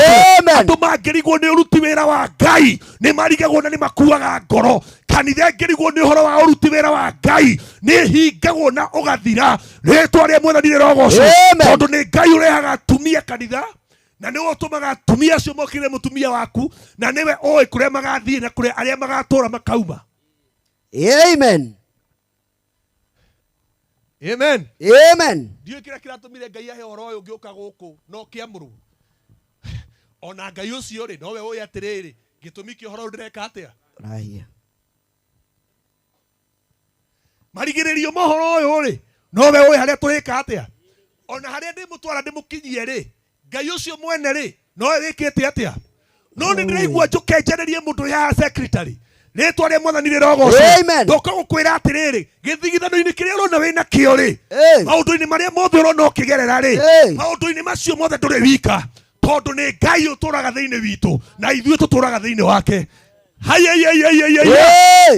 Andu mangirigwo ni uruti wira wa Ngai ni marigagwo na ni makuaga ngoro. Kanitha ngirigwo ni uhoro wa uruti wira wa Ngai ni hingagwo na ugathira. Ritwa ria Mwathani rirogocwo. Tondu ni Ngai urehaga atumia kanitha na niwe utumaga atumia acio mokire mutumia waku na niwe oe kuria magathie na kuria aria magatura makauma. Amen. Amen. Amen. Dio kira kiratumire Ngai ahe horo uyu ngiuka guku no kiamuru. Ona Ngai ucio ri nowe oe atiriri gitumi ki horo ndireka atia. Rahia. Marigiririo mohoro uyu ri nowe oe haria turika atia. Ona haria ndimutwara ndimukinyie ri Ngai ucio mwene ri nowe wikite atia. No ni ndiraigua njukenjererie mundu ya secretary. Ritwa ria Mwathani rirogocwo. Ndoka gukwira atiriri githigithano-ini kiria urona wina kio ri maundu-ini maria mothe urona ukigerera ri maundu-ini macio mothe nduri wika tondu ni Ngai uturaga thiini witu na ithuĩ tuturaga thiini wake.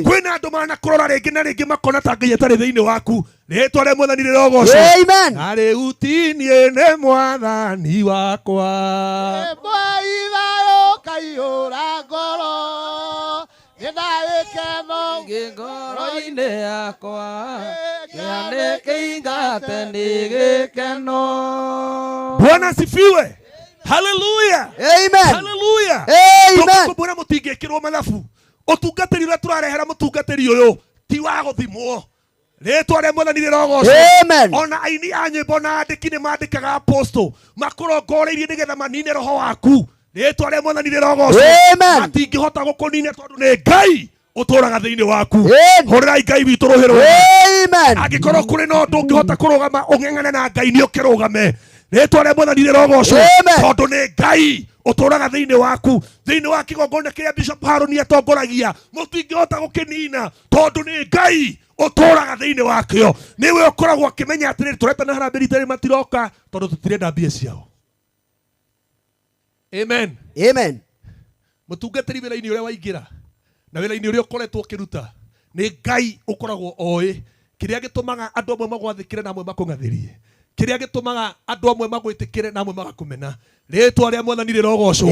Kwina andu manakurora ringi na ringi makona ta Ngai atari thiini waku. Ritwa ria Mwathani rirogocwo. Na riu ti nie ni Mwathani wakwa. Ithayo kaiyura ngoro nithaikeno ngoro-ini yakwa kianike ingate ni gikeno. Bwana asifiwe. Hallelujah. Amen. Hallelujah. Amen. Tukubura mutingikirwo mathabu utungatiri uria turarehera mutungatiri uyu ti wa guthimwo. Ritwa ria Mwathani rirogocwo. Ona aini a nyimbo na andiki ni mandikaga apostle makurongoreirie nigetha manine roho waku. Ritwa ria Mwathani rirogocwo. Matingihota gukunina tondu ni Ngai uturaga thiini waku. Horirai Ngai witu ruhiro. Angikorwo kuri no ndungihota kurugama ung'eng'ane na Ngai ni ukirugame. Ritwa ria Mwathani rirogocwo. Tondu ni Ngai uturaga thiini waku. Thiini wa kigongona kiria Bishop Haruni atongoragia mutingihota gukinina tondu ni Ngai uturaga thiini wakio. Niwe ukoragwo akimenya atiriri turetana harambiri tari matiroka tondu tutirenda mbia ciao. Amen. Amen. Mutungatiri wira-ini uria waingira na wira-ini uria ukoretwo ukiruta ni Ngai ukoragwo oe kiria gitumaga andu amwe magwathikire na amwe makung'athirie, kiria gitumaga andu amwe magwitikire na amwe magakumena. Ritwa ria Mwathani rirogocwo.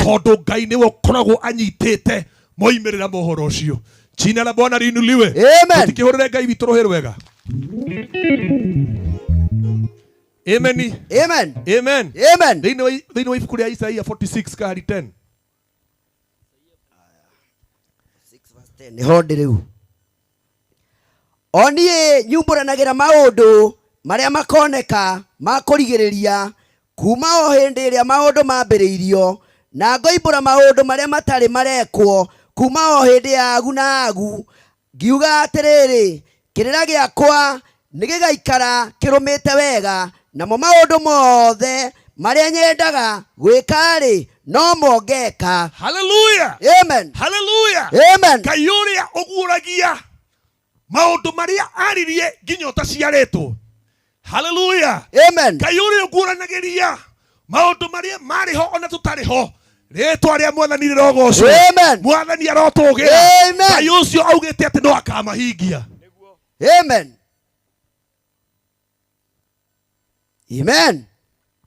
Tondu Ngai niwe ukoragwo anyitite moimirira mohoro ucio. Jina la Bwana liinuliwe. Tukihurire Ngai witu ruhi rwega. Amen. Amen. Amen. Amen. Thĩinĩ wa ibuku rĩa Isaia 46 kahari 10. Nĩ ho ndĩ rĩu. O niĩ nyumbũranagĩra maũndũ marĩa makoneka ma kũrigĩrĩria kuma o hĩndĩ ĩrĩa maũndũ mambĩrĩirio, na ngoimbũra maũndũ marĩa matarĩ marekwo kuma o hĩndĩ ya agu na agu, ngiuga atĩrĩrĩ, kĩrĩra gĩakwa nĩ gĩgaikara kĩrũmĩte wega, namo maũndũ mothe marĩa nyendaga gwĩka-rĩ no mongeka. Hallelujah. Amen. Hallelujah. Amen. Ngai ũrĩa ũguũragia maũndũ marĩa aririe nginya ũtaciarĩtwo. Hallelujah. Amen. Ngai ũrĩa ũguũranagĩria maũndũ marĩa marĩ ho ona tũtarĩ ho. Rĩĩtwa rĩa Mwathani rĩrogocwo. Amen. Mwathani arotũgĩra. Amen. Ngai ũcio augĩte atĩ no akamahingia. Amen. Amen.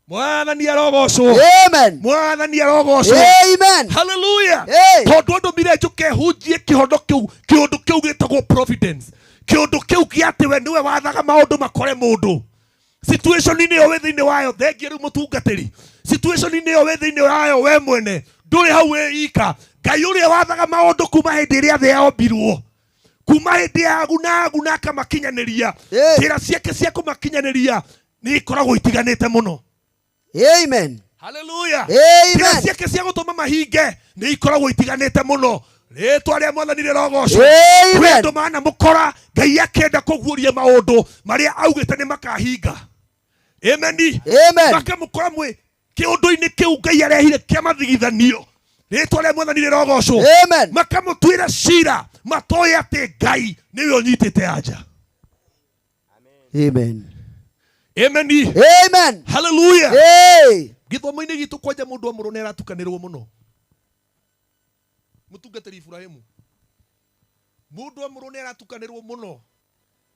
Mwathani arogocwo. Amen. Mwathani arogocwo. Amen. Hallelujah. Hey. Tondũ andũ mire njũke hunjie kĩhondo kĩu gĩtagwo providence. Kĩhondo kĩu kĩa atĩ we nĩwe wathaga maũndũ makore mũndũ. Situation-inĩ ĩyo wĩ thĩinĩ wayo thengia rĩu mũtungatĩri. Situation-inĩ ĩyo wĩ thĩinĩ wayo we mwene ndũrĩ hau wĩ ika. Ngai ũrĩa wathaga maũndũ kuma hĩndĩ ĩrĩa thĩ yombirwo, kuma hĩndĩ ya agu na akamakinyanĩria. Njĩra ciake cia kũmakinyanĩria nĩ ikoragwo itiganĩte mũno. Amen. Hallelujah. Amen. Njĩra ciake cia gũtũma mahinge nĩ ikoragwo itiganĩte mũno. Rĩĩtwa rĩa Mwathani rĩrogocwo. Kwĩ andũ manamũkora Ngai akenda kũguũria maũndũ marĩa augĩte nĩ makahinga. Amen. Amen. Makamũkora mwĩ kĩũndũ-inĩ kĩu Ngai arehire kĩa mathigithanio. Rĩĩtwa rĩa Mwathani rĩrogocwo. Amen. Makamũtuĩra cira matoĩ atĩ Ngai nĩwe ũnyitĩte anja. Amen. Amen. Amen. Hallelujah. Hey. Gĩthomo-inĩ gitũ kwanja mũndũ wa mũrũ nĩaratukanĩrwo mũno. Mũtungatĩri Ibrahimu. Mũndũ wa mũrũ nĩaratukanĩrwo mũno.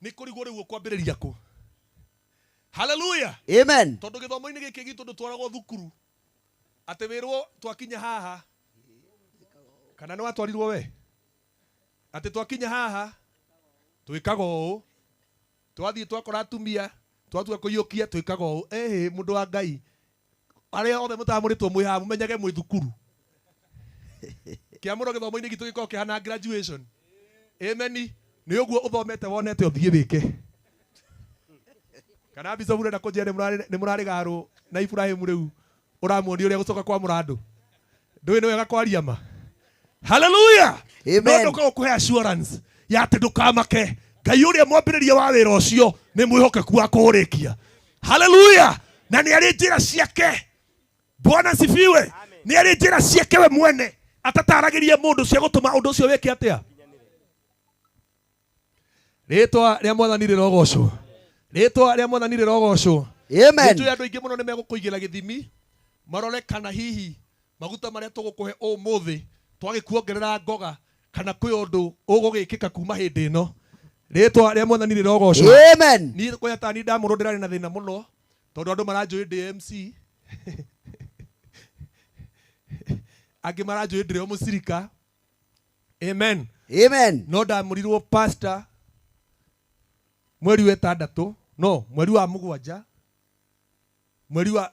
Nĩ kũrigwo rĩu kwambĩrĩria kũ. Hallelujah. Amen. Tondũ gĩthomo-inĩ gĩkĩ gitũ ndũtwaragwo thukuru. Atĩ wĩrwo twakinya haha. Kana nĩ watwarirwo we? Atĩ twakinya haha twĩkaga ũũ. Twathiĩ twakora atumia, twatua kũiyũkia twĩkaga ũũ. Mũndũ wa Ngai. Arĩa othe mũtamũrĩtwo mwĩ haha mũmenyage mwĩ thukuru. Kĩamũro gĩthomo-inĩ gitũ gĩkoragwo kĩhana graduation. Amen. Nĩ ũguo ũthomete wonete ũthiĩ wĩke. Kana Bishop ũrenda kũnjĩra nĩ mũrarĩgarwo na Ibrahimu rĩu ũramuonia ũrĩa gũcoka kwa mũrandũ. Ndũĩ nĩ wega kwaria ma. Hallelujah. Amen. No ndũkagũkũhe assurance ya atĩ ndũkamake. Ngai ũrĩa mwambĩrĩria wa wĩra ũcio nĩ mwĩhokeku wa kũũrĩkia. Hallelujah. Na nĩ arĩ njĩra ciake. Bwana sifiwe. Nĩ arĩ njĩra ciake we mwene. Atataragĩria mũndũ cia gũtũma ũndũ ũcio wĩke atĩa. Rĩĩtwa rĩa Mwathani rĩrogocwo. Rĩĩtwa rĩa Mwathani rĩrogocwo. Amen. Nĩnjũĩ andũ aingĩ mũno nĩ megũkũigĩra gĩthimi marore kana hihi maguta marĩa tũgũkũhe ũmũthĩ twagĩkuongerera ngoga kana kwĩ ũndũ ũgũgĩkĩka kuma hĩndĩ ĩno. Rĩĩtwa rĩa Mwathani rĩrogocwo. Amen. Niĩ kwaya tani ndamũrwo ndĩrarĩ na thĩna mũno tondũ andũ maranjũĩ ndĩ MC. Angĩ maranjũĩ ndĩrĩ o mũcirika. Amen. Amen. No ndamũrirwo pastor mweri wa ĩtandatũ, no mweri wa mũgwanja, mweri wa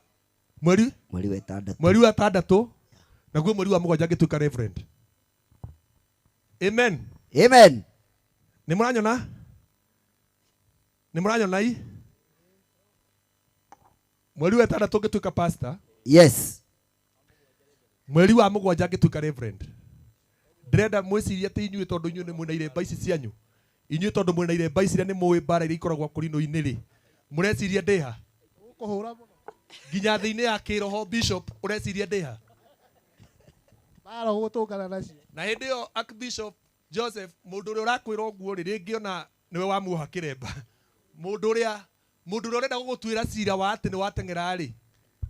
ĩtandatũ, naguo mweri wa mũgwanja ngĩtuĩka reverend. Amen. Amen. Nĩ mũranyona? Nĩ mũranyona ii? Mweri wa ĩtandatũ ngĩtuĩka pastor. Yes. Mweri wa mũgwanja ngĩtuĩka reverend. Ndĩrenda mwĩcirie atĩ inyuĩ tondũ inyuĩ nĩ mwĩna iremba ici cianyu. Inyuĩ tondũ mwĩna iremba ici nĩ mũĩ mbara iria ikoragwo kũrinũ-inĩ rĩ. Mũreciria ndĩha? Ũkũhũra mũno. Nginya thĩ-inĩ ya kĩroho Bishop ũreciria ndĩha? Bara gũtũngana nacio. Na hĩndĩ ĩyo Archbishop Joseph mũndũ ũrĩa ũrakwĩra ũguo rĩ rĩngĩ ona nĩwe wamuoha kĩremba. Mũndũ ũrĩa ũrenda gũgũtuĩra cira wa atĩ nĩ wateng'era rĩ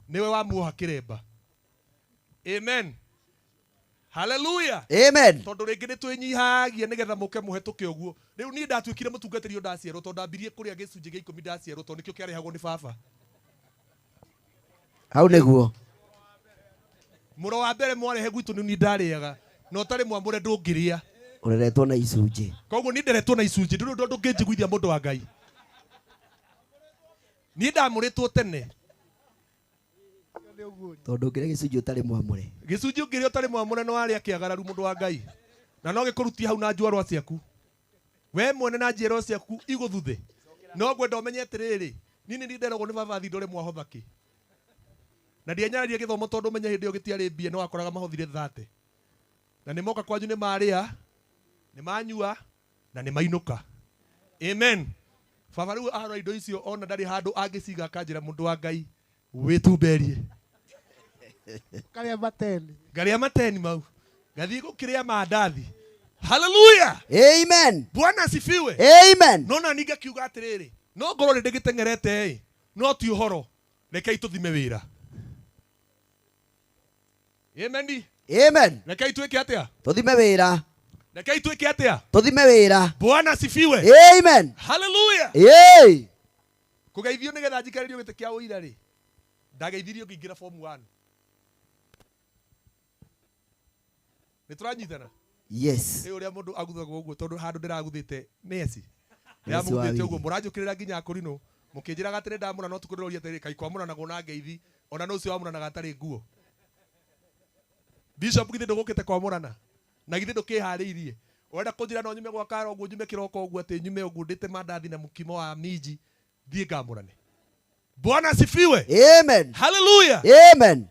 nĩwe wamuoha kĩremba. Amen. Hallelujah. Amen. Tondũ rĩngĩ nĩ twĩnyihagia nĩgetha mũke mũhetũke ũguo. Rĩu niĩ ndatuĩkire mũtungatĩri ũyũ ndaciarwo tondũ ndambirie kũrĩa gĩcunjĩ gĩa 10 ndaciarwo tondũ nĩkĩo kĩarehagwo nĩ baba. Hau nĩguo. Mũro wa mbere mwarehe gwitũ nĩ niĩ ndarĩaga no ũtarĩ mwamũre ndũngĩrĩa. Ũreretwo na icunjĩ. Koguo niĩ nderetwo na icunjĩ ndũrĩ ũndũ ndũngĩnjiguithia mũndũ wa Ngai. Ni ndamuritwo tene. Tondu ngire gicunji utari mwamure. Gicunji ngire utari mwamure no ari akiagararu mundu wa Ngai. Na no gikuruti hau na njwarwa ciaku. We mwene na njero ciaku iguthuthe. No gwenda umenye atiriri. Nini ndi nderagwo ni babathi ndore mwahotha ki. Na ndianyararia githomo tondu umenye hindi yo gitiari mbie no akoraga mahothire 30. Na ni moka kwanyu ni maria, ni manyua na ni mainuka. Amen. Baba riu ahora indo icio ona ndari handu angiciga kanjira mundu wa Ngai witumberie. Ngaria mateni mau. Gathii gukiria mandathi. Hallelujah. Amen. Bwana asifiwe. Amen. Nona ninga kiuga atiriri. No ngoro ndi gitengerete no ti uhoro. Rekei tuthime wira. Amen. Amen. Rekei twike atia? Tuthime wira. Rekei twike atia? Tuthime wira. Bwana asifiwe. Amen. Hallelujah. Yay. Kugeithio nigetha njikaririo gite kia uira ri. Ndageithirio ngingira form 1. Nituranyitana? Yes. Uri ya mundu aguthagwo uguo tondu handu ndiraguthite nesi. Ya muguthite uguo muranjukirira nginya kurino. Mukinjira gatire ndamura no tukuriroria tiri kai kwamura na gona ngeithi ona no ucio wamura na gatari nguo. Bishop githe ndugukite kwamurana. Na githe ndukihariirie. Wenda kunjira no nyume gwa karo uguo nyume kiroko uguo ati nyume uguo ndite mandathi na mukimo wa miji thie ngamurane. Bwana asifiwe. Amen. Hallelujah. Amen.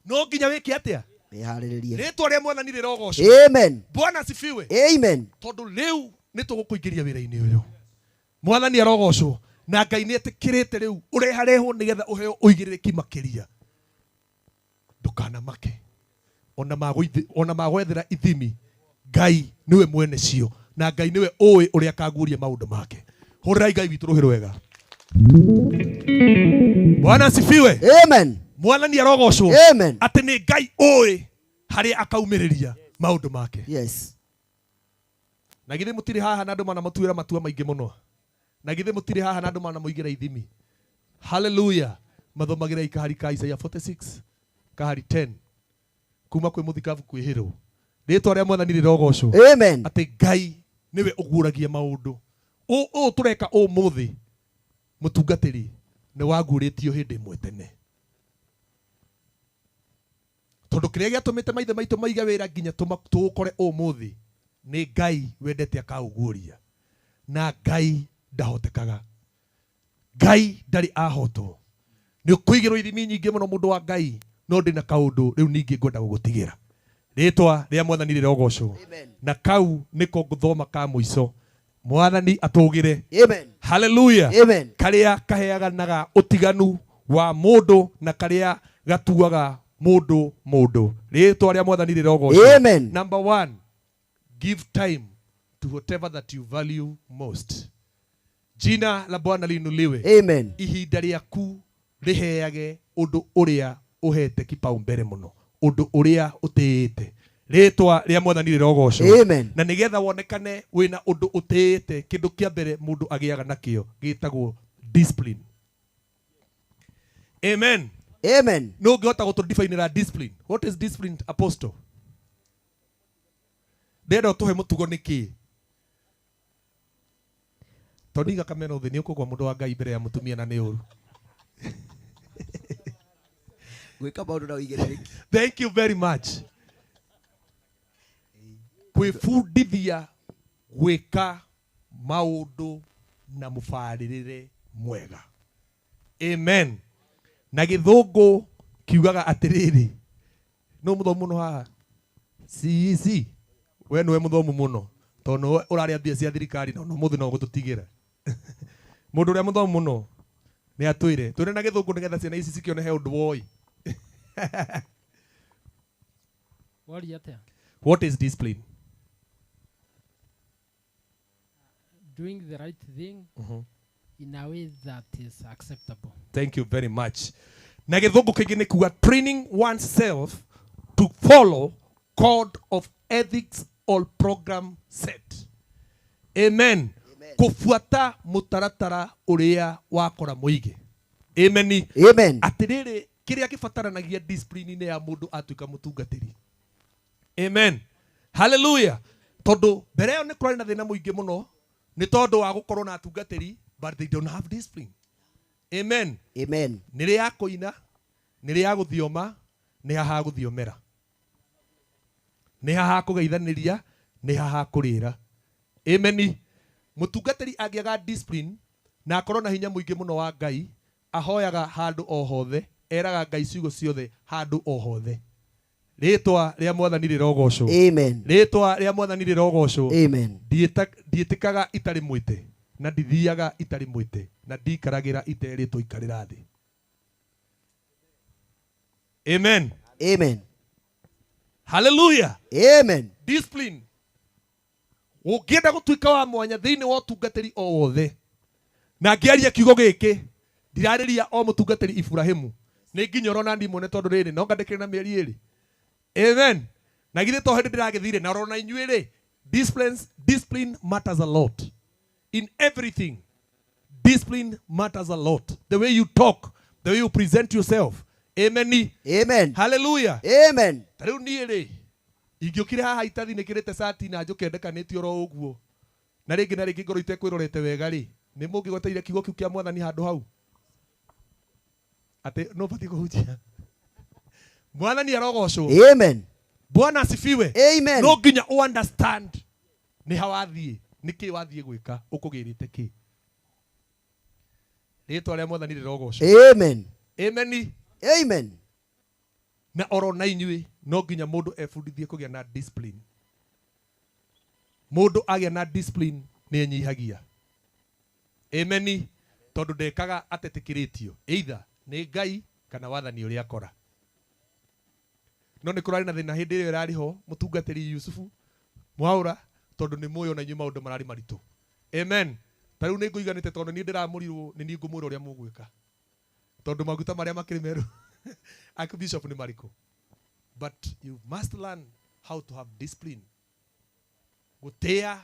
No nginya wiki atia? Meharirie. Ritwa ria mwathani rirogocwo. Amen. Bwana asifiwe. Amen. Tondu riu nitugukuingiria wira-ini uyu. Mwathani arogocwo na Ngai ni etikirite riu ureharehwo nigetha uheo uigiririki makiria. Ndukana make. Ona magwethera ithimi. Ngai niwe mwene cio na Ngai niwe uwi uria akaguria maundu make. Hurirai Ngai witu ruhiro wega. Bwana asifiwe. Amen. Mwathani arogocwo. Amen. Ati ni Ngai uwi haria akaumiriria maundu make. Yes. Na githe mutiri haha na andu mana mutuira matua maingi muno. Na githe mutiri haha na andu mana muigira ithimi. Hallelujah. Mathomagira ikahari ka Isaiah 46 kahari 10 kuma kwi muthikavu kwihiro. Ritwa ria mwathani rirogocwo. Amen. Ati Ngai niwe uguragia maundu. O tureka o muthi mutungatiri ni waguritio hindi imwe tene. Tondu kiria giatumite maithe maitu maiga wira nginya tukore umuthi ni Ngai wendete akauguria. Na Ngai ndahotekaga. Ngai ndari ahotwo. Ni ukuigirwo ithimi nyingi muno mundu wa Ngai no ndina kaundu riu ningi ngwenda gugutigira. Ritwa ria mwathani rirogocwo. Na kau niko nguthoma ka muico. Mwathani atugire. Amen. Hallelujah. Amen. Karia kaheaganaga utiganu wa mundu na karia gatuaga mundu. Ritwa ria mwathani rirogocwo. Amen. Number 1, give time to whatever that you value most. Jina la Bwana liinuliwe. Amen. Ihinda riaku riheage undu uria uhete kipaumbere muno. Undu uria utiite. Ritwa ria mwathani rirogocwo. Amen. Na nigetha wonekane wina undu utiite kindu kia mbere mundu agiaga nakio gitagwo discipline. Amen. Amen. No ngihota gutudefine discipline. What is discipline, apostle? Ndenda tuhe mutugo niki. Toniga kameno thini ukugwa mundu wa Ngai mbere ya mutumia na ni uru. Gwika maundu na uigiririki. Thank you very much. Kwifundithia gwika maundu na mufaririre mwega. Amen. Na githungu kiugaga atiriri. No muthomu muno haha. Si. We niwe muthomu muno. Tondu uraria mbia cia thirikari no muthi no gututigira. Mundu uria muthomu muno ni atwire. Twire na githungu nigetha ciana ici cikione he undu woi. What is discipline? Doing the right thing in a way that is acceptable. Thank you very much. Na githungu kingi ni kuga training oneself to follow code of ethics or program set. Amen. Kufuata mutaratara uria wakora muige. Amen. Amen. Atiriri kiria kibataranagia discipline ine ya mundu atuika mutungatiri. Amen. Hallelujah. Tondu mbere yo ni kurari na thina muingi muno ni tondu wa gukorwo na atungatiri but they don't have discipline. Amen. Amen. Nire ya kuina, nire ya guthioma, ni haha guthiomera. Ni haha kugeithaniria, ni haha kurira. Amen. Mutungatiri angiaga discipline na akorwo na hinya muingi muno wa Ngai, ahoyaga handu o hothe, eraga Ngai ciugo ciothe handu o hothe. Ritwa ria Mwathani rirogocwo. Amen. Ritwa ria Mwathani rirogocwo. Amen. Ndietikaga itari mwite na ndithiaga itari mwite na ndikaragira iteritwo ikarira thi. Amen. Amen. Hallelujah. Amen. Discipline. Ũngĩenda gũtuĩka wa mwanya thĩinĩ wa ũtungatĩri o wothe, na ngĩaria kiugo gĩkĩ ndirarĩria o mũtungatĩri Ibrahimu, nĩ nginya ũrona ndimone tondũ rĩrĩ no ngandĩkĩre na mĩeri ĩrĩ. Amen. Na githĩ to hĩndĩ ndĩragĩthire na ũrona inyuĩ rĩ, discipline matters a lot in everything. Discipline matters a lot. The way you talk, the way you present yourself. Amen. Amen. Hallelujah. Amen. Tarĩu niĩ rĩ, ingĩũkire haha itathi nĩkĩrĩte cati na njũkendekanĩtie oro ũguo, na rĩngĩ na rĩngĩ ngoro itekwĩrorete wega rĩ, nĩ mũngĩgweteire kiugo kĩu kĩa Mwathani handũ hau atĩ no bati kũhunjia. Mwathani arogocwo. Amen. Bwana asifiwe. Amen. No nginya understand nĩ ha wathiĩ, nĩkĩ wathiĩ gwĩka, ũkũgĩrĩte kĩ. Rĩtwa rĩa Mwathani rĩrogocwo. Amen. Amen. Amen. Na oro na inyuĩ no nginya mũndũ ebundithie kũgĩa na discipline. Mũndũ agĩa na discipline nĩ enyihagia. Amen. Tondũ ndekaga atetĩkĩrĩtio either nĩ Ngai kana wathani ũrĩa akora. No nĩ kũrarĩ na thĩna hĩndĩ ĩrĩa ĩrarĩ ho mũtungatĩri Yusufu Mwaũra, tondũ nĩ mũĩ ona inyuĩ maũndũ mararĩ maritũ. Amen. Tarĩu nĩ ngũiganĩte tondũ niĩ ndĩramũrirwo nĩ niĩ ngũmwĩra ũrĩa mũgwĩka. Tondũ maguta marĩa makĩrĩ meru Archbishop nĩ marĩkũ. But you must learn how to have discipline. Gũtĩa,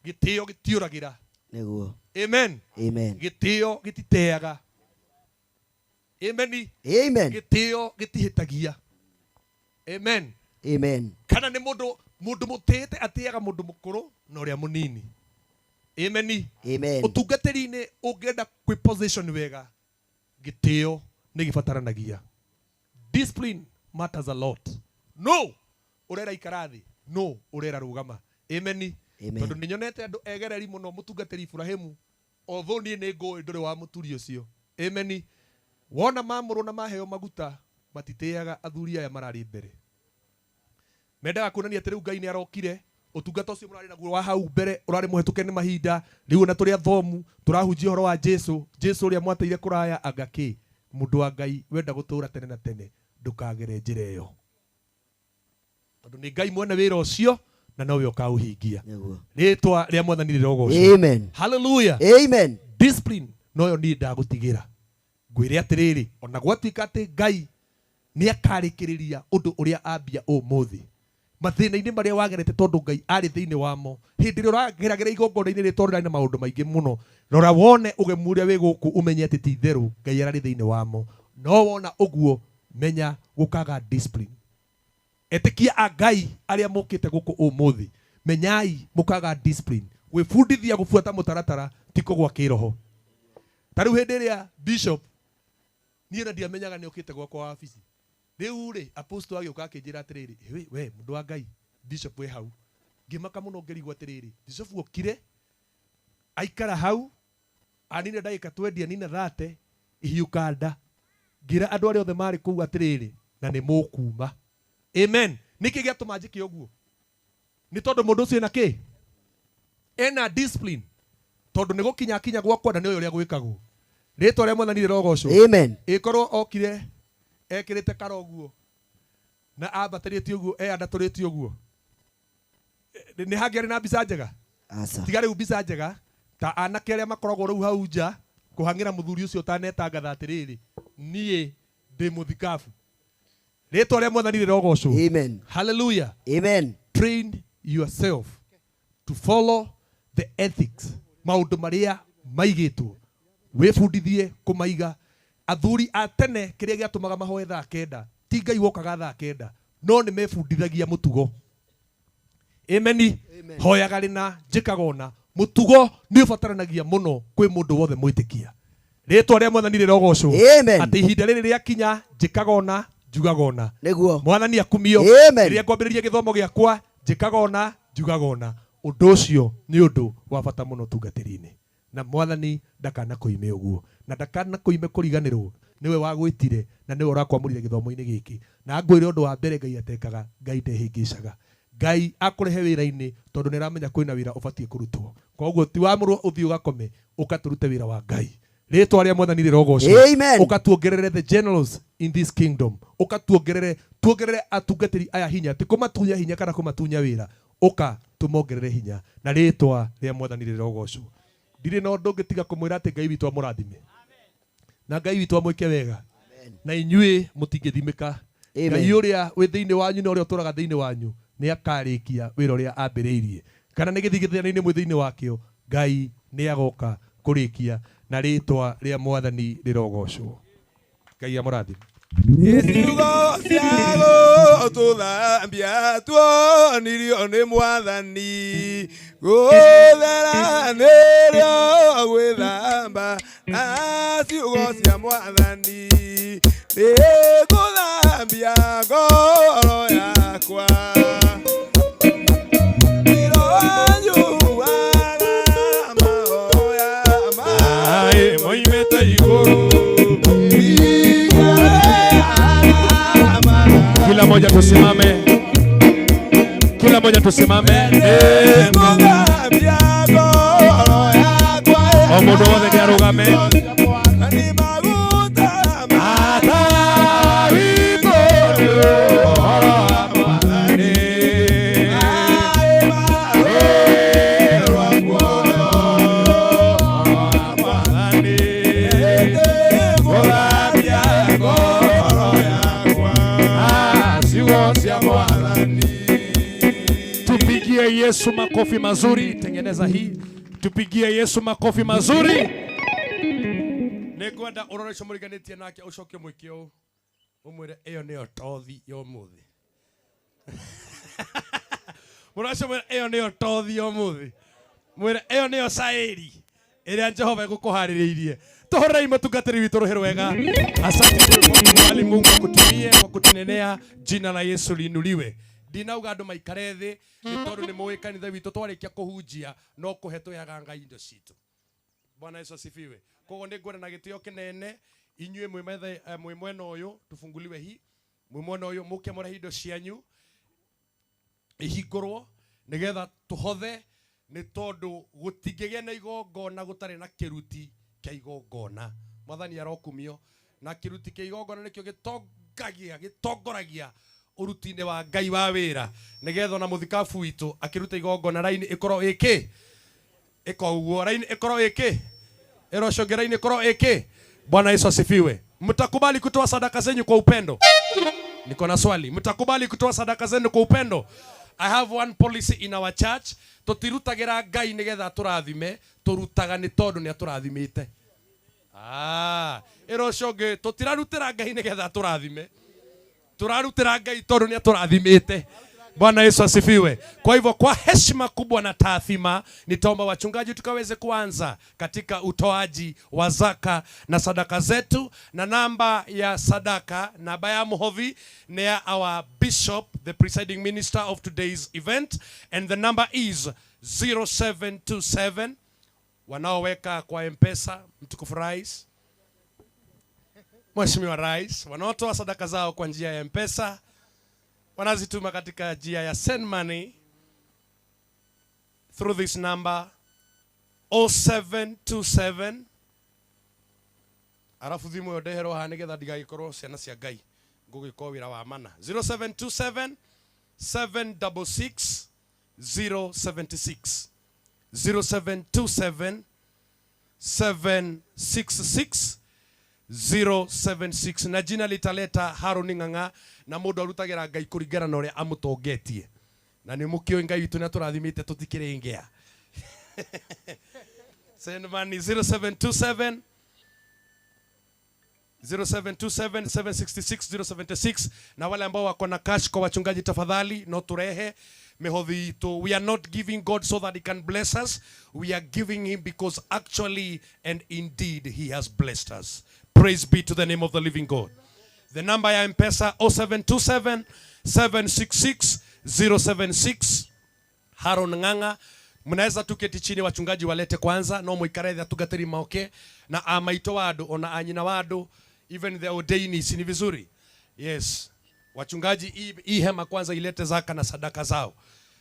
gĩtĩo gĩtiũragĩra. Nĩguo. Amen. Amen. Gĩtĩo gĩtiteaga. Amen. Amen. Gĩtĩo gĩtihĩtagia. Amen. Amen. Kana nĩ mũndũ mũtĩĩte atĩaga mũndũ mũkũrũ na ũrĩa mũnini. Amen. Amen. Ũtungatĩri-inĩ ũngĩenda kwĩ position wega, gĩtĩo nĩ gĩbataranagia. Discipline matters a lot. No ũrera ikara thĩ, no ũrera rũgama. Amen. Tondũ nĩ nyonete andũ egereri mũno mũtungatĩri Ibrahimu, although niĩ nĩ ngũĩ ndũrĩ wa mũturi ũcio. Amen. Wona mamũrwo na maheo maguta matitĩaga athuri aya mararĩ mbere. Mendaga kuonania atĩ rĩu Ngai nĩ arokire, ũtungata ũcio mũrarĩ naguo wa hau mbere ũrarĩ mũhetũke nĩ mahinda, rĩu ona tũrĩ athomu tũrahunjia ũhoro wa Jesũ ũrĩa mwateire kũraya anga kĩ. Mũndũ wa Ngai wenda gũtũũra tene na tene ndũkagere njĩra ĩyo, tondũ nĩ Ngai mwene wĩra ũcio na nowe ũkaũhingia. Rĩtwa rĩa Mwathani rĩrogocwo. Amen. Hallelujah. Amen. Discipline noyo niĩ ndagũtigĩra. Ngwĩre atĩrĩrĩ, ona gwatuĩka atĩ Ngai nĩ akarĩkĩrĩria ũndũ ũrĩa ambia ũmũthĩ, mathĩna-inĩ marĩa wagerete tondũ Ngai arĩ thĩinĩ wamo, hĩndĩ ĩrĩa ũrageragĩra igongona-inĩ rĩ tondũ na maũndũ maingĩ mũno, rora wone ũgemu ũrĩa wĩ gũkũ ũmenye atĩ ti itherũ Ngai ararĩ thĩinĩ wamo. No wona ũguo menya gũkaga discipline. Etĩkia a Ngai arĩa mokĩte gũkũ ũmũthĩ, menyai mũkaga discipline. Gwĩbundithia gũbuata mũtaratara ti kũgwa kĩroho. Ta rĩu hĩndĩ ĩrĩa Bishop niĩ na ndiamenyaga nĩ okĩte gwakwa wabici, rĩu rĩ apostle agĩũka akĩnjĩra atĩrĩrĩ, we mũndũ wa Ngai Bishop wĩ hau. Ngĩmaka mũno ngĩrigwo atĩrĩrĩ, Bishop okire aikara hau anine ndagĩka 20 anine 30 ihiũka nda, ngĩra andũ arĩa othe marĩ kũu atĩrĩrĩ na nĩ mũkuma. Amen. Nĩkĩ gĩatũma njĩke ũguo? Nĩ tondũ mũndũ ũcio ena kĩ? Ena discipline. Tondũ nĩ gũkinya gwakwa na nĩ ũrĩa gwĩkagwo. Rĩtwa rĩa Mwathani rĩrogocwo. Amen. Ĩkorwo okire ekĩrĩte karoguo na ambatĩrĩtie ũguo andatũrĩtie ũguo, nĩ hangĩarĩ na mbica njega? Tiga rĩu mbica njega ta anake arĩa makoragwo rĩu hau nja kũhang'ĩra mũthuri ũcio ũtanetangatha atĩrĩrĩ, niĩ ndĩ mũthikabu. Rĩtwa rĩa Mwathani rĩrogocwo. Amen. Hallelujah. Amen. Train yourself to follow the ethics, maũndũ marĩa maigĩtwo, wĩbundithie kũmaiga. Athuri a tene kĩrĩa gĩatũmaga mahoe thaa kenda ti Ngai wokaga thaa kenda, no nĩ mebundithagia mũtugo. Amen. Hoyaga rĩ na njĩkaga ona mũtugo nĩ ũbataranagia mũno kwĩ mũndũ wothe mwĩtĩkia. Ritwa ria mwathani rirogocwo. Amen. Ati ihinda riri ria kinya njikagona njugagona. Niguo. Mwathani akumio. Amen. Riria kwambiriria githomo giakwa njikagona njugagona. Undu ucio ni undu wa bata muno tungatiri-ini. Na mwathani ndakana kuime uguo. Na ndakana kuime kuriganirwo. Niwe wagwitire na niwe urakwamurire githomo-ini giki. Na ngwire undu wa mbere Ngai atekaga, Ngai ndehingicaga. Ngai akurehe wira-ini tondu niramenya kwina wira ubatie kurutwo. Koguo ti wamurwo uthii ugakome ukaturute wira wa Ngai. Ritwa ria mwathani rirogocwo. Amen. Ukatuongerere the generals in this kingdom. Ukatuongerere atungatiri aya hinya. Ti kumatunya hinya kana kumatunya wira. Uka tumongerere hinya. Na ritwa ria mwathani rirogocwo. Ndire no ndungitiga kumwira ati Ngai witu amurathime. Na Ngai witu amwike wega. Na inyue mutingithimika. Ngai uria wi thiini wanyu na uria uturaga thiini wanyu ni akarikia wira uria ambiriirie. Kana ni githigithania-ini mwi thiini wakio, Ngai ni agoka kurikia na ritwa ria mwathani rirogocwo. Ngai amurathime. Iciugo ciago tuthambia tuonirio ni mwathani guthera nirio gwithamba na ciugo cia mwathani ni guthambia ngoro yakwa moimete iguru. Kila moja tusimame. Kila moja tusimame. Omundo wothe ni arugame. Tupigie Yesu makofi mazuri. Tengeneza hii. Tupigie Yesu makofi mazuri. Negwenda uroresho muriganitie nake ucoke mwikio umwire eyo ni otothi yo muthi. Murasho mwire eyo ni otothi yo muthi. Mwire eyo ni osairi iria Jehova gukuhaririirie. Tuhorei matungatiri witu ruhero wega. Asante kwa mwalimu Mungu akutumie kwa kutunenea, jina la Yesu liinuliwe. Ndinauga andu maikare thi ni tondu ni muwi kanitha witu twarikia kuhunjia no kuhetu yaga Ngai indo citu. Bwana Yesu asifiwe. Koguo ni ngwenda na gitio kinene inyue mwi mwena uyu tufunguliwe hii mwi mwena uyu muke murehe indo cianyu ihingurwo nigetha tuhothe ni tondu gutingigia na igongona gutari na kiruti kia igongona. Mwathani arokumio na kiruti kia igongona nikio gitongoragia uruti-ini wa Ngai wa wira nigetha na muthikabu witu akiruta igongona raini ikorwo iki iko raini ikorwo iki erocongera raini ikorwo iki. Bwana Yesu asifiwe. Mtakubali kutoa sadaka zenyu kwa upendo? Niko na swali. Mtakubali kutoa sadaka zenu kwa upendo? I have one policy in our church. Tutirutagira Ngai nigetha turathime, turutaga ni tondu ni aturathimite. Eroconge tutirarutira Ngai nigetha turathime, turarutira Ngai tondu ni aturathimite. Bwana Yesu asifiwe. Kwa hivyo kwa heshima kubwa na taathima nitaomba wachungaji tukaweze kuanza katika utoaji wa zaka na sadaka zetu, na namba ya sadaka namba ya muhovi ni ya our bishop, the presiding minister of today's event, and the number is 0727. Wanaoweka kwa M-Pesa, mtukufu rais, Mheshimiwa Rais, wanaotoa sadaka zao kwa njia ya M-Pesa wanazituma katika njia ya send money through this number 0727. Arafu thimu yo ndehero ha nigetha ndigagikorwo ciana cia Ngai ngugikwo wira wa mana. 0727 766 076 0727 766 076, na jina litaleta Haruni Ng'ang'a, na mundu arutagira Ngai kuringana na uria amutongetie, na ni mukio Ngai witu na turathimite tutikire ngea. Send money 0727 766 076. Na wale ambao wako na cash kwa wachungaji, tafadhali no turehe mihothi itu. We are not giving God so that he can bless us. We are giving him because actually and indeed he has blessed us. Praise be to the name of the living God. The number ya M-Pesa 0727 766 076. Haron Nganga. Mnaweza tuketi chini, wachungaji walete kwanza no muikaretha tugateri maoke na amaito wadu ona anyina wadu even the ordainees ni vizuri. Yes. Wachungaji hii hema kwanza ilete zaka na sadaka zao.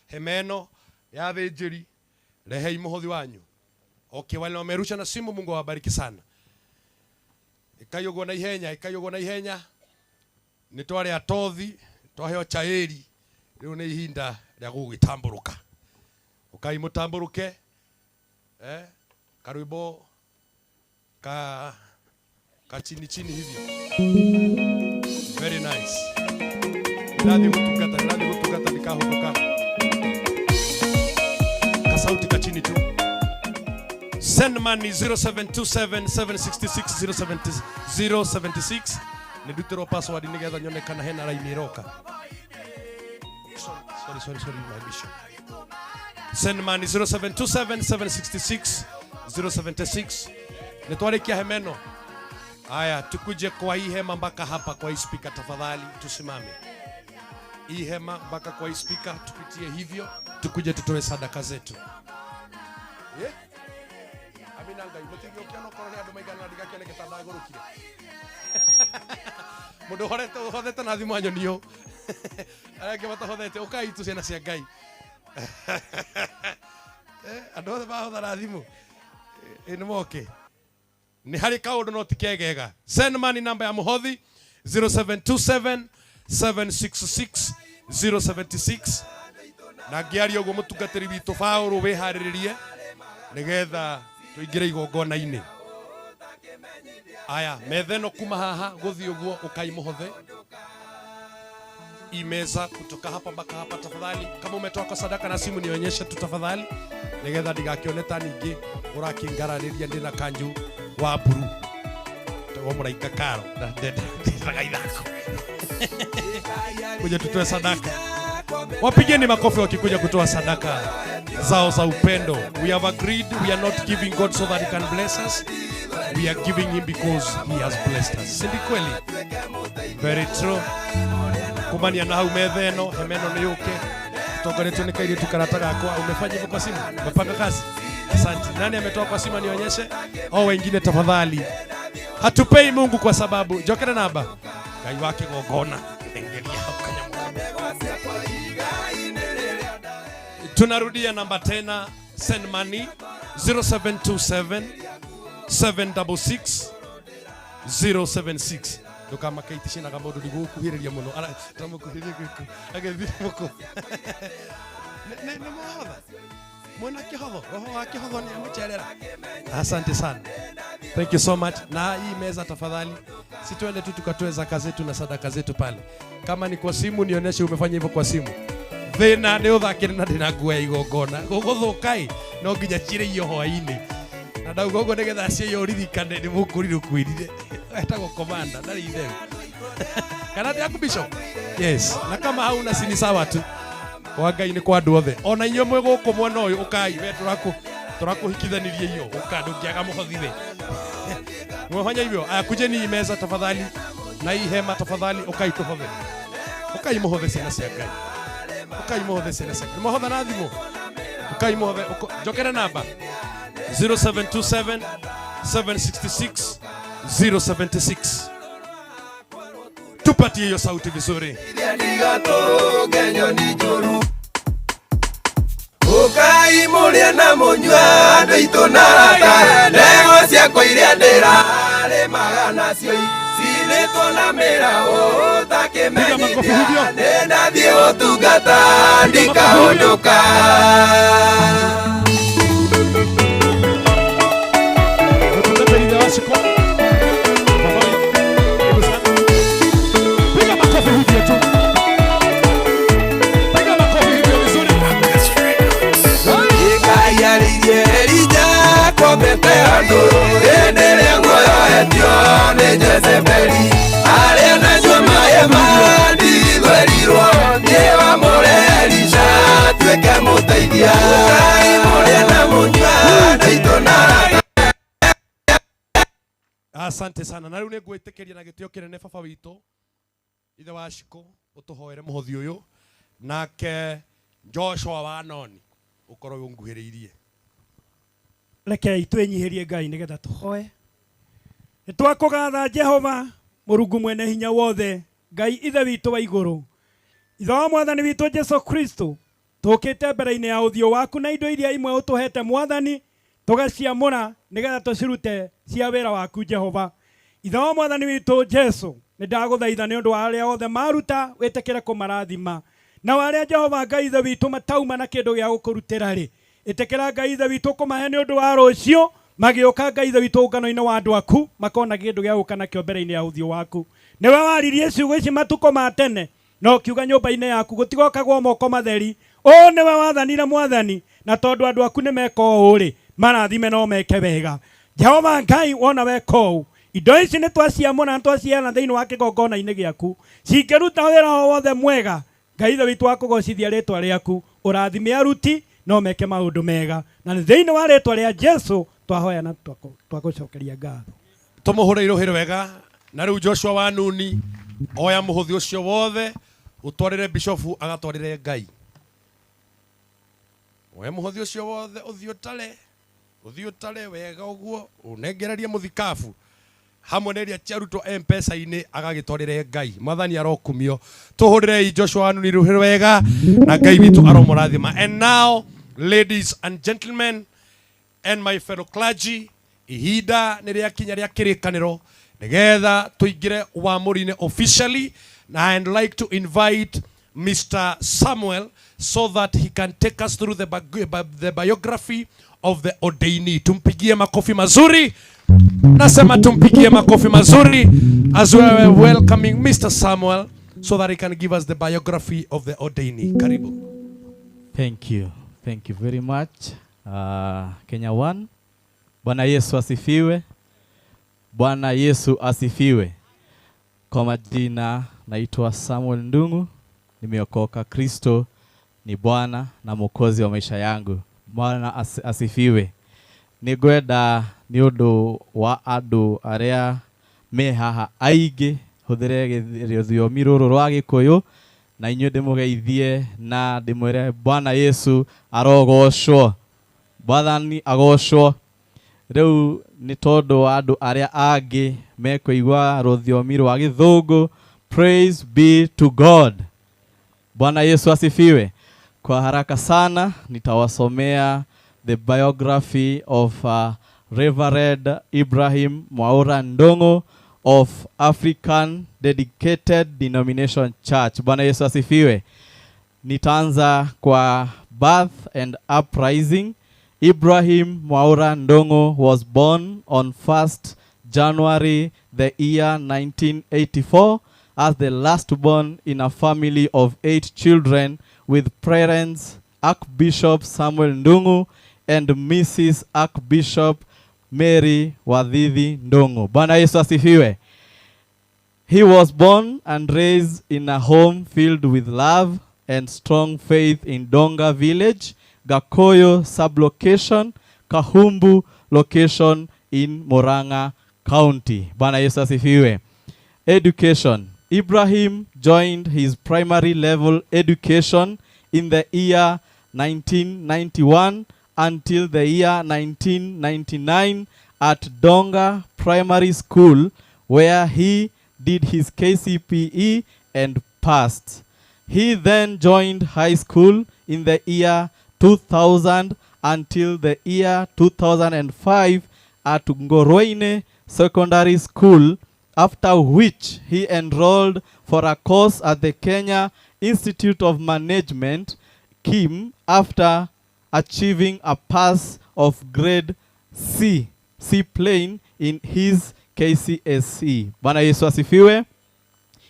Hemeno ya thĩnjĩri rehei muhothi wanyu. Okay, wale wamerusha na simu, Mungu awabariki sana. Ikayogwo na ihenya. Nitware atothi, twaheo chaeri. Riu ni ihinda rĩa gũgĩtamburuka. Ukai mutamburuke. Karwimbo ka chini hivyo. Very nice. Nadi kutukata nikahotoka. Kasauti ka chini tu. Send money 0727 766 076. Nidutero password nigetha nyonekana hena line iroka. Sorry my bishop. Send money 0727 766 076. Nitware kia hemeno. Aya, tukuje kwa hii hema mpaka hapa kwa hii speaker tafadhali, tusimame. Hii hema mpaka kwa hii speaker, tupitie hivyo, tukuje tutoe sadaka zetu. Yeah? Amina ngai, mutigio kiano korone andu maigana ndigakene kitanda igurukire. Mundu hothete na thimu anyonio. Arake batahothete ukai tu ciana cia ngai. Andu othe bahotha na thimu. Ni moke. Ni hari kaundu no tikegega. Send money number ya muhothi 0727 766 076. Na ngiaria uguo mutungatiri witu Paulo wiharirie nigetha tuingire igongona-ini. Aya, metheno kuma haha guthi uguo ukai muhothe. Imeza kutoka hapa mpaka hapa tafadhali. Kama umetoa kwa sadaka na simu nionyeshe tu tafadhali. Nigetha ndigakioneta ningi urakingararia ndina kanju wa buru. Tawo muraika karo na ndenda ndagaithako. Kuja tutoe sadaka. Wapigeni makofi wakikuja kutoa sadaka zao za upendo. We have agreed we are not giving God so that he can bless us. We are giving him because he has blessed us. Sindi kweli? Very true. Kumania na hau metheno, hemeno ni yuke. Toka letu nikairi tukarata gakwa. Umefanya hivyo kwa simu? Umepanga kazi? Asante. Nani ametoa kwa simu nionyeshe? Au wengine tafadhali. Hatupei Mungu kwa sababu jokera naba. Gai wake gogona. Tunarudia namba tena. Send money 0727 766 076. Kama kaitishi na kama ndugu kuhiriria muno ara tamukuhiriria kuku agethi muko ne muhodha mwana kihodho roho wake hodho ni amucherera. Asante sana, thank you so much. Na hii meza tafadhali, si tuende tu tukatoe zaka zetu na sadaka zetu pale. Kama ni kwa simu nionyeshe umefanya hivyo kwa simu. Thina ni uthakire na ndinagua igongona guguthukai no nginya chire iyo hwaini na ndaugogo nigetha cio uririkane ni mukuriru kwirire etagwo komanda na rithe kana yaku bishop. Yes, na kama hauna sini sawa tu kwa Ngai ni kwa andu othe. Ona inyo mwe guku mwena uyu ukai we turakuhikithanirie iyo ukandungiaga muhothi the mwefanya hivyo. Kujeni meza tafadhali na hii hema tafadhali, ukai tuhothe ukai muhothe ciana cia Ngai, ukai muhothe ciana cia Ngai muhotha na thimu ukai muhothe jokera namba 0727 766 076. Tupatie hiyo sauti vizuri. Ukai muria na munywa andu itu na rata lego ciakwa iria ndirare magana cio cinitwo na mĩraũ takĩmenyithia nĩndathiĩ ũtungata ndikahũndũka. Endelea ngoyoetio nĩ Jezebeli arĩa nanyua maĩ ma ndithwerirwo nĩ wamũre Elisha Asante sana. Na riu ni ngwitikiria na gitio kinene baba witu ithe wa Shiko utuhoere muhothi uyu nake Joshua wa Noni ukorwo unguhiriirie. Rekei twinyihirie Ngai nigetha tuhoe. Nitwakugatha Jehova Murungu mwene hinya wothe, Ngai ithe witu wa iguru, ithe wa mwathani witu Jesu Kristo, tukite mbere-ini ya uthio waku na indo iria imwe utuhete mwathani, tugaciamura nigetha tucirute cia wira waku Jehova. Ithe wa mwathani witu Jesu, nindaguthaitha ni undu wa aria othe maruta witikire kumarathima, na waria Jehova Ngai ithe witu matauma na kindu gia gukurutira ri, itikira Ngai ithe witu kumahe ni undu wa rucio magioka Ngai ithe witu ngano-ini wa andu aku makona kindu gia guka nakio mbere-ini ya uthio waku. Niwe waririe ciugo ici matuko ma tene, no kiuga nyumba-ini yaku gutigokagwo moko matheri. O niwe wathanire mwathani, na tondu andu aku nimeka ũũ ri, marathime no meke wega. Jehova Ngai wona weka ũũ, indo ici nĩ twaciamũra twaciana thĩinĩ wa kĩgongona-inĩ gĩaku, cingĩruta wĩra o wothe mwega, Ngai ithe witũ wa kũgocithia rĩtwa rĩaku, ũrathime aruti no meke maũndũ mega, na thĩinĩ wa rĩtwa rĩa Jesu twahoya na twagũcokeria ngatho. Tumuhure iruhire wega. Na riu Joshua wa Nuni oya muhothi ucio wothe utwarire bishop agatwarire Ngai. Oya muhothi ucio wothe uthiutale wega uguo unengereria muthikafu hamwe neria ciarutwo M-Pesa-ini agagitwarire Ngai. Mwathani arokumio. Tuhurire Joshua wa Nuni iruhire wega na Ngai witu aromurathima. And now, ladies and gentlemen and my fellow clergy, ihinda niria kinya ria kirikaniro nigetha tuingire uamuri-ini officially, and I'd like to invite Mr. Samuel so that he can take us through the biography of the ordainee. Tumpigie makofi mazuri. Nasema tumpigie makofi mazuri as we are welcoming Mr. Samuel so that he can give us the biography of the ordainee. Karibu. Thank you. Thank you very much. Kenya One. Bwana Yesu asifiwe. Bwana Yesu asifiwe. Kwa majina naitwa Samuel Ndungu. Nimeokoka. Kristo ni Bwana na Mwokozi wa maisha yangu. Bwana asifiwe. Nigwenda ni undu wa andu aria me haha aige huthire rũthiomi rũrũ rwa Gĩkũyũ, na inyuĩ ndĩmũgeithie na ndĩmwĩre Bwana Yesu arogocwo. Bwathani agocwo. Rĩu nĩ tondũ wa andũ arĩa angĩ mekũigua rũthiomi rwa Gĩthũngũ. Praise be to God. Bwana Yesu asifiwe. Kwa haraka sana nitawasomea the biography of Reverend Ibrahim Mwaura Ndongo of African Dedicated Denomination Church. Bwana Yesu asifiwe. Nitaanza kwa birth and uprising. Ibrahim Mwaura Ndongo was born on 1st January the year 1984 as the last born in a family of 8 children with parents Archbishop Samuel Ndungu and Mrs. Archbishop Mary Wadhithi Ndongo. Bwana Yesu asifiwe. He was born and raised in a home filled with love and strong faith in Donga village, Gakoyo sublocation, Kahumbu location in Murang'a County. Bwana Yesu asifiwe. Education. Ibrahim joined his primary level education in the year 1991 until the year 1999 at Donga Primary School, where he did his KCPE and passed. He then joined high school in the year 2000 until the year 2005 at Ngoroine Secondary School, after which he enrolled for a course at the Kenya Institute of Management, KIM, after achieving a pass of grade C plain in his KCSE. Bwana Yesu asifiwe.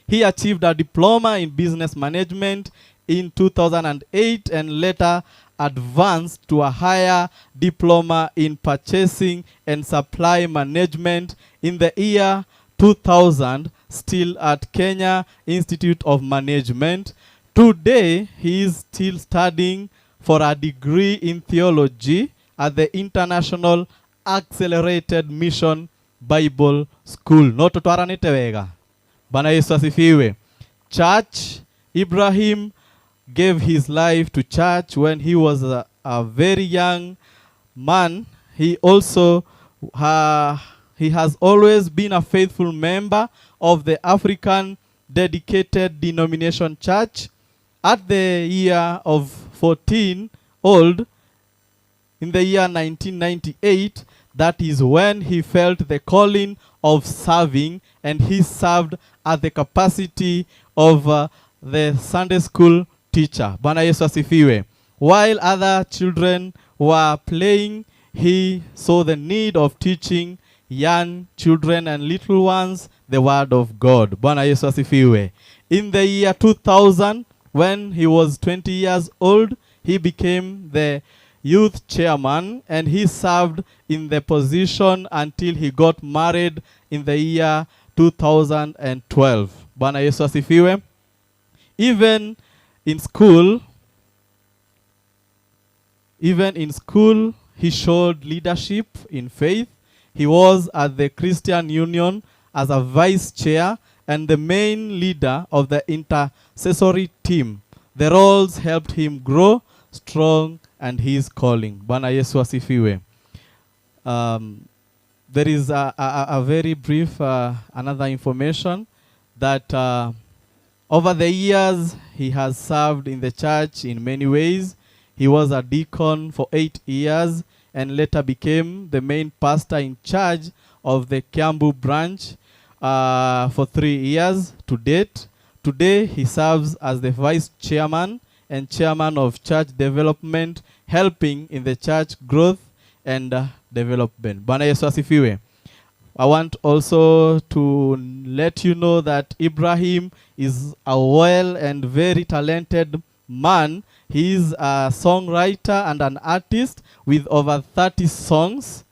He achieved a diploma in business management in 2008 and later advanced to a higher diploma in purchasing and supply management in the year 2000, still at Kenya Institute of Management. Today, he is still studying for a degree in theology at the International Accelerated Mission Bible School. No tutwaranite wega. Bwana Yesu asifiwe. Church, Ibrahim gave his life to church when he was a very young man. He also he has always been a faithful member of the African Dedicated Denomination Church. At the year of 14 old, in the year 1998, that is when he felt the calling of serving, and he served at the capacity of the Sunday school teacher. Bwana Yesu asifiwe. While other children were playing, he saw the need of teaching young children and little ones the word of God. Bwana Yesu asifiwe. In the year 2000, when he was 20 years old, he became the youth chairman, and he served in the position until he got married in the year 2012. Bwana Yesu asifiwe. Even in school, he showed leadership in faith. He was at the Christian Union as a vice chair and the main leader of the intercessory team. The roles helped him grow strong and his calling. Bwana Yesu asifiwe. There is a very brief another information that over the years he has served in the church in many ways. He was a deacon for 8 years and later became the main pastor in charge of the Kiambu branch for 3 years to date. Today he serves as the vice chairman and chairman of church development, helping in the church growth and development. Bwana Yesu asifiwe. I want also to let you know that Ibrahim is a well and very talented man. He is a songwriter and an artist with over 30 songs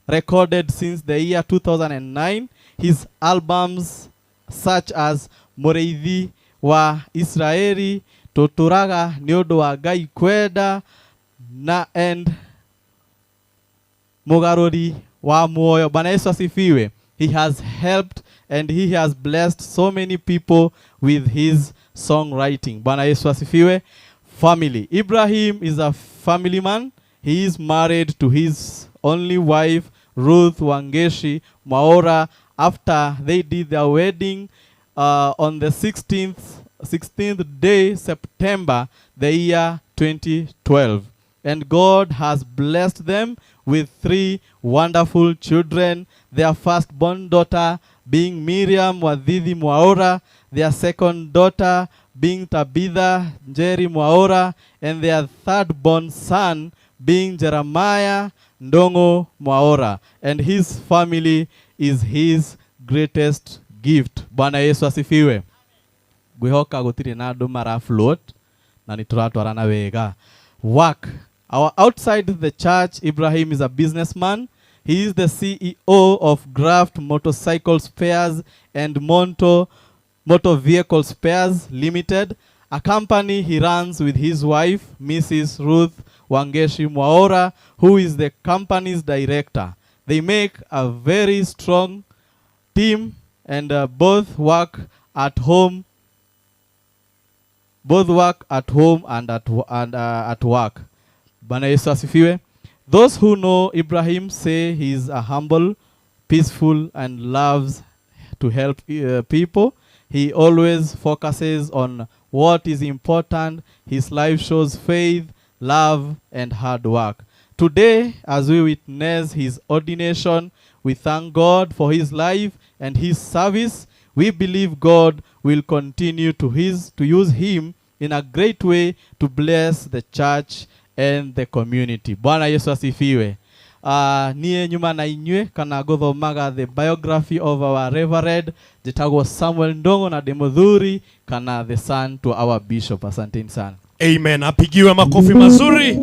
recorded since the year 2009. His albums such as Moreithi wa Israeli, Toturaga Niodo wa Ngai Kwenda na and Mugaruri wa Muoyo. Bwana Yesu asifiwe. He has helped and he has blessed so many people with his songwriting. Bwana Yesu asifiwe. Family. Ibrahim is a family man. He is married to his only wife, Ruth Wangeshi Mwaura, after they did their wedding on the 16th day September the year 2012. And God has blessed them with 3 wonderful children. Their firstborn daughter being Miriam Wadhithi Mwaura, their second daughter being Tabitha Njeri Mwaura, and their third-born son being Jeremiah Ndongo Mwaura. And his family is his greatest gift. Bwana Yesu asifiwe. Gwihoka gutiri na andu mara float na nituratwarana wega. Work. Outside the church, Ibrahim is a businessman. He is the CEO of Graft Motorcycle Spares and Motor Vehicle Spares Limited, a company he runs with his wife, Mrs. Ruth Wangeshi Mwaura, who is the company's director. They make a very strong team and both work at home. Both work at home and at work. Bwana Yesu asifiwe. Those who know Ibrahim say he is a humble, peaceful, and loves to help people. He always focuses on what is important. His life shows faith, love, and hard work. Today, as we witness his ordination, we thank God for his life and his service. We believe God will continue to use him in a great way to bless the church and the community. Bwana Yesu asifiwe. Niye nyuma na inywe kana guthomaga the biography of our reverend jitagwo Samuel Ndongo na Demodhuri kana the son to our bishop. Asanteni sana. Amen. Apigiwe makofi mazuri.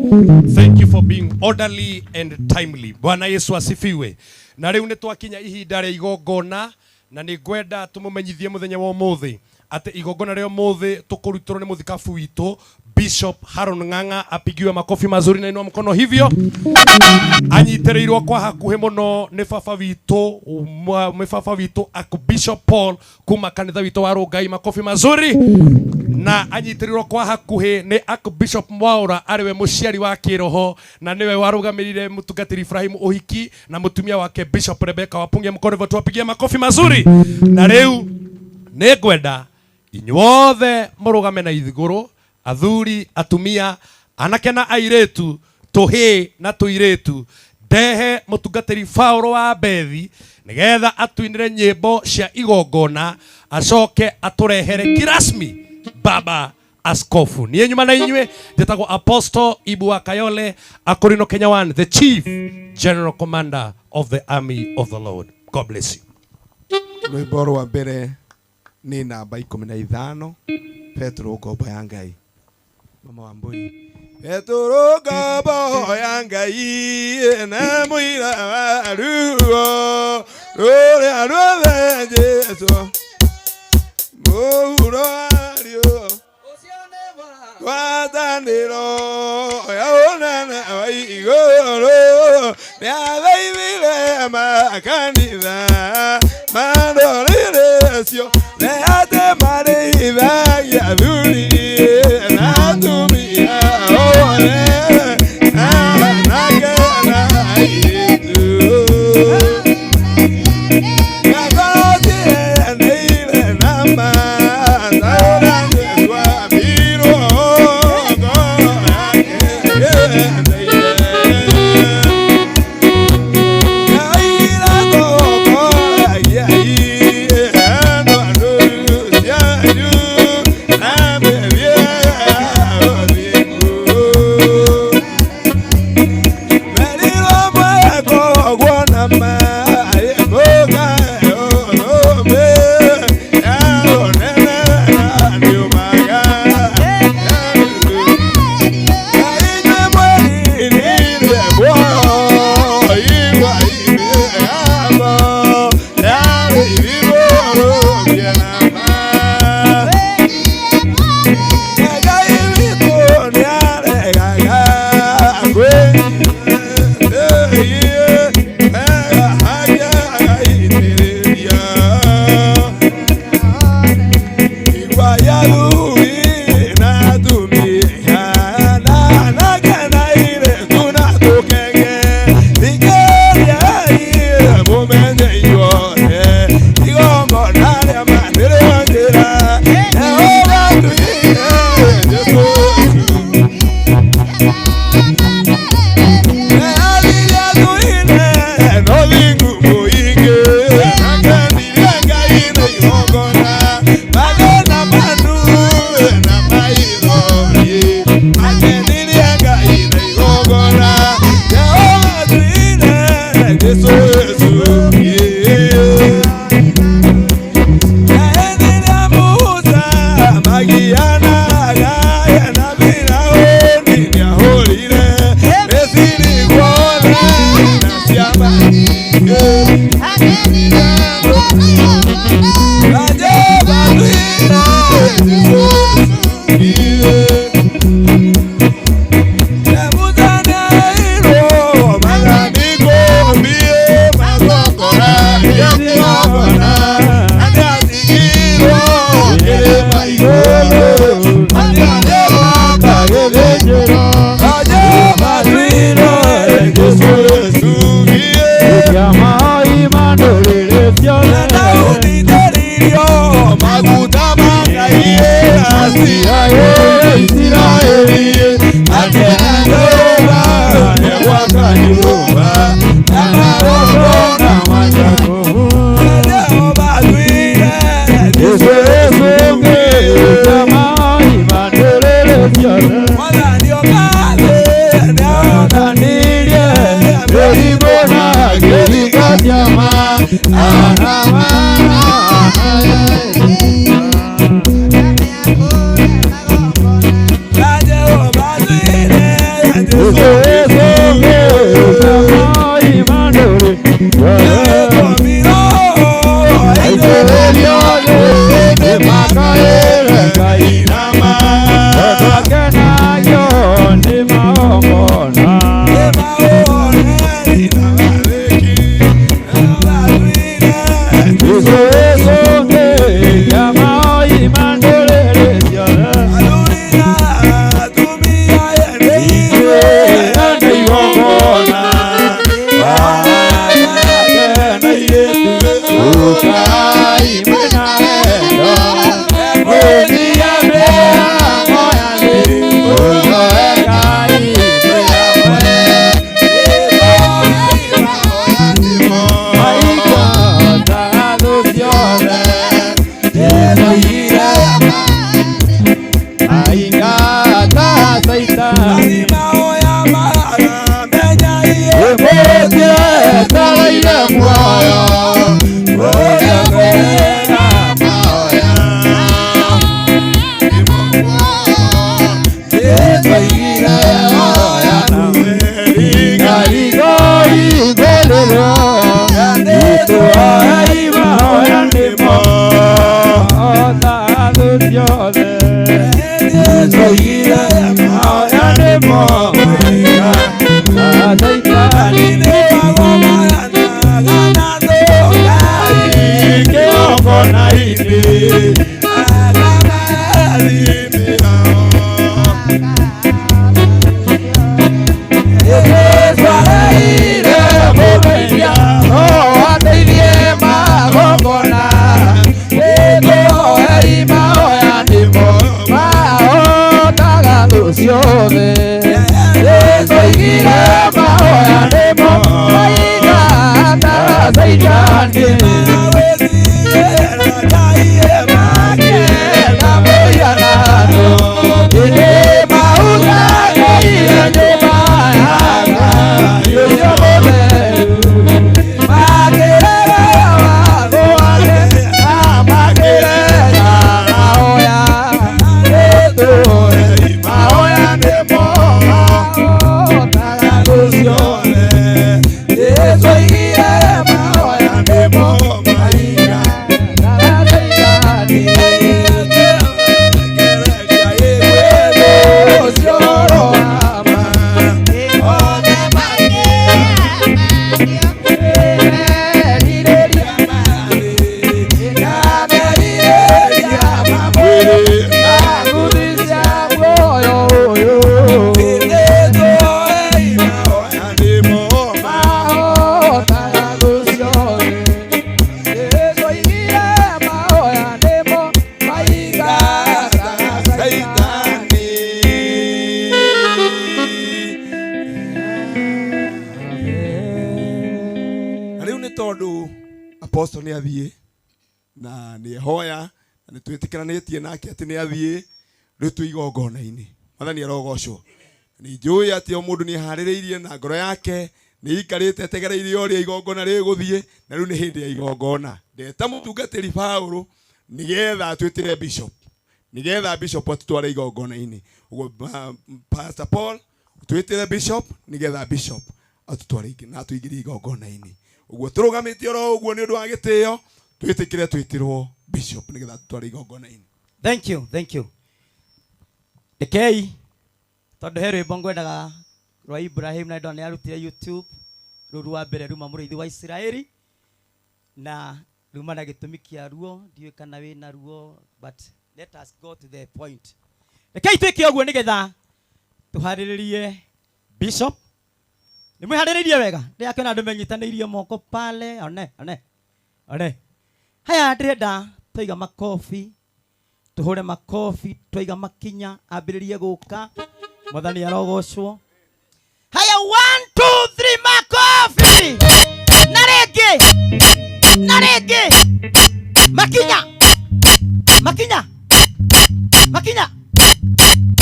Thank you for being orderly and timely. Bwana Yesu asifiwe. Na riu nitwakinya ihinda ria igongona na ni ngwenda tumumenyithie muthenya wa umuthi ati igongona ria umuthi tukurutirwo ni muthikabu witu Bishop Haron Ng'ang'a apigiwe makofi mazuri na inua mkono hivyo. Anyitereirwo kwa hakuhe muno ni baba wito Bishop Paul kuma kanitha wito wa Rongai, makofi mazuri. Na anyitereirwo kwa hakuhe ni Bishop Mwaura ariwe muciari wa kiroho na niwe warugamirire mutungatiri Ibrahim uhiki na mutumia wake Bishop Rebecca Wapunge, mkono hivyo tuwapigie makofi mazuri. Na riu ni ngwenda inyuothe murugame na iguru, athuri, atumia, anake na airetu, tuhi na tuiretu, ndehe mutungatiri Paulo wa Bethi nigetha atuinire nyimbo cia igongona, acoke aturehere kirasmi baba askofu. Niĩ nyuma na inyuĩ njĩtagwo Apostle Ibu wa Kayole, Akorino Kenya 1, the Chief General Commander of the Army of the Lord. God bless you. Rwĩmbo rwa mbere ni namba 15, Petro Ngombo ya Ngai. Mama wa Mbui. Petro Ngombo ya Ngai na mũira wa ruo rũrĩa rwothe Jesũ mũhuro wario watanĩro ya ũnene wa igũrũ nĩathaithire makanitha mandorire cio nĩate marĩithagia athuri na atumia othe na anake na airĩtu. Maguta magaie, así hay. Apostle ni athie na ni hoya na twitikiranĩtie nake ati ni athie rĩu tu igongona-inĩ. Mwathani arogocwo. Ni njũĩ ati o mũndũ ni harĩrĩirie na ngoro yake ni ikarĩte etegereire ũrĩa igongona rĩgũthiĩ na rĩu nĩ hĩndĩ ya igongona. Ndeta mũtungatĩri Paulo nigetha twĩtire bishop. Nigetha bishop atutware igongona-inĩ. Ũguo Pastor Paul twĩtire bishop nigetha bishop atutware na tuingĩrie igongona-inĩ. Uguo turugamite oro uguo ni undu wa gitio twitikire twitirwo bishop nigetha tutware igongona-inĩ. Thank you, thank you. Rekei tondu he rwimbo ngwendaga rwa Ibrahim na ndo ni arutire YouTube ruru wa mbere ruma mũrĩithi wa Israeli na ruma na gĩtũmi kĩa ruo ndiũĩ kana wĩna ruo, but let us go to the point. Rekei twĩke ũguo nigetha tuharĩrĩrie bishop. Ni mwiharĩrĩirie wega rĩrĩa kwĩna andũ menyitanĩirie moko pale one haya ndĩrenda tũiga makofi tuhũre makofi twaiga makinya ambĩrĩrie gũka. Mwathani arogocwo. Haya 1 2 3 makofi na rĩngĩ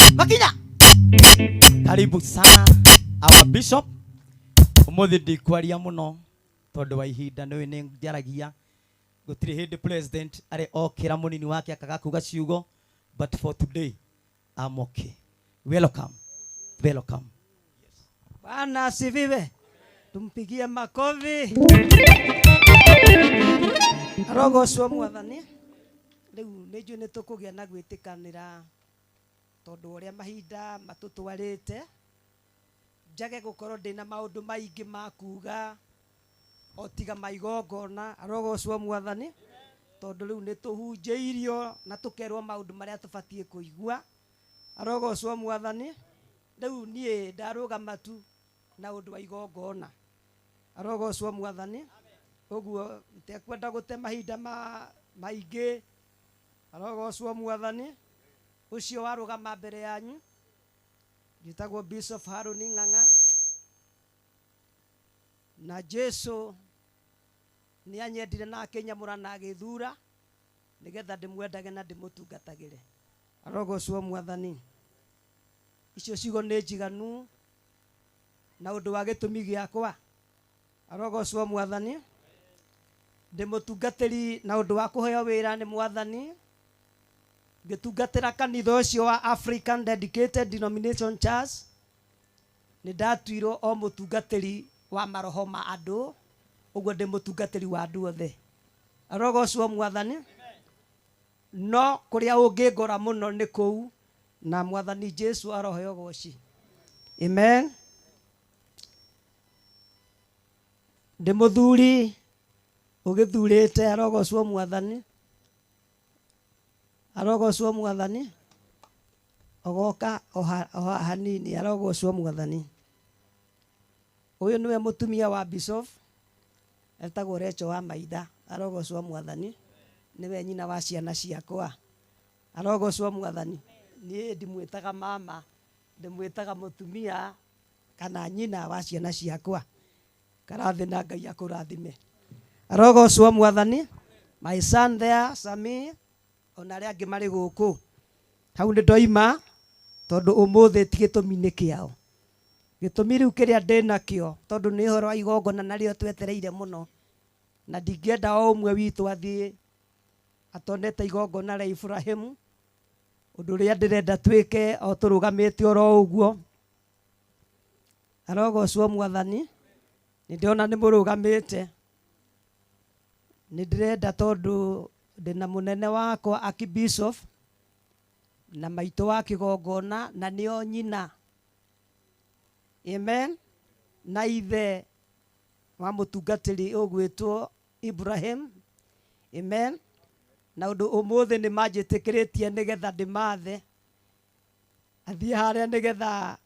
makinya. Karibu sana our bishop. Umuthi ndikwaria muno tondu wa ihinda nĩ nĩ njaragia gũtirĩ hĩndĩ president arĩ okĩra mũnini wake akaga kuga ciugo, but for today I'm okay. Welcome. Bwana asifiwe. Tumpigie makofi. Arogocwo Mwathani. Rĩu nĩnjũĩ nĩ tũkũgĩa na gwĩtĩkanĩra tondu ũrĩa mahinda matũtwarĩte. Njage gũkorwo ndĩna maũndũ maingĩ ma kuga o tiga maigongona. Arogocwo Mwathani tondu rĩu nĩ tũhunjĩirio na tũkerwo maũndũ marĩa tũbatiĩ kũigua. Arogocwo Mwathani. Rĩu niĩ ndarũgama tu na ũndũ wa igongona. Arogocwo Mwathani. Ũguo ntekwenda gũte mahinda maingĩ. Arogocwo Mwathani. Ucio warũgama mbere yanyu njĩtagwo Bishop Harun Ng'ang'a na Jesu nĩ anyendire na akĩnyamũra na agĩthura nigetha ndimwendage na ndimutungatagire. Arogocwo Mwathani. Icio ciugo nĩ njiganu na ũndũ wa gĩtũmi gĩakwa. Arogocwo Mwathani. Ndimutungatĩri na ũndũ wa kũheo wĩra nĩ Mwathani. Ngĩtungatĩra kanitha ũcio wa African Dedicated Denomination Church. Nĩ ndatuirwo o mũtungatĩri wa maroho ma andũ, ũguo ndĩ mũtungatĩri wa andũ othe. Arogocwo Mwathani. No kũrĩa ũngĩngora mũno nĩ kũu, na Mwathani Jesu aroheo goci. Amen. Ndĩ mũthuri ũgĩthurĩte. Arogocwo Mwathani. Arogocwo Mwathani. Ogoka o hanini. Arogocwo Mwathani. Ũyũ nĩwe mũtumia wa Bishop etagwo Rachel wa Maitha. Arogocwo Mwathani. Nĩwe nyina wa ciana ciakwa. Arogocwo Mwathani. Niĩ ndimwĩtaga mama, ndimwĩtaga mũtumia kana nyina wa ciana ciakwa. Karathi na Ngai akũrathime. Arogocwo Mwathani. My son there, Sami, ona arĩa angĩ marĩ gũkũ. Hau nĩ ndoima tondũ ũmũthĩ ti gĩtũmi nĩ kĩao. Gĩtũmi rĩu kĩrĩa ndĩnakĩo tondũ nĩ ũhoro wa igongona narĩo twetereire mũno, na ndingĩenda o ũmwe witũ athiĩ atonete igongona rĩa Ibrahimu. Ũndũ ũrĩa ndĩrenda twĩke o tũrũgamĩte oro ũguo. Arogocwo Mwathani. Nĩndĩrona nĩ mũrũgamĩte. Nĩndĩrenda tondũ ndĩna mũnene wakwa Archbishop na maitũ wa kĩgongona na nĩo nyina. Amen. Na ithe wa mũtungatĩri ũgwĩtwo Ibrahim. Amen. Na ũndũ ũmũthĩ nĩ manjĩtĩkĩrĩtie nĩgetha ndĩmathe athiĩ harĩa nĩgetha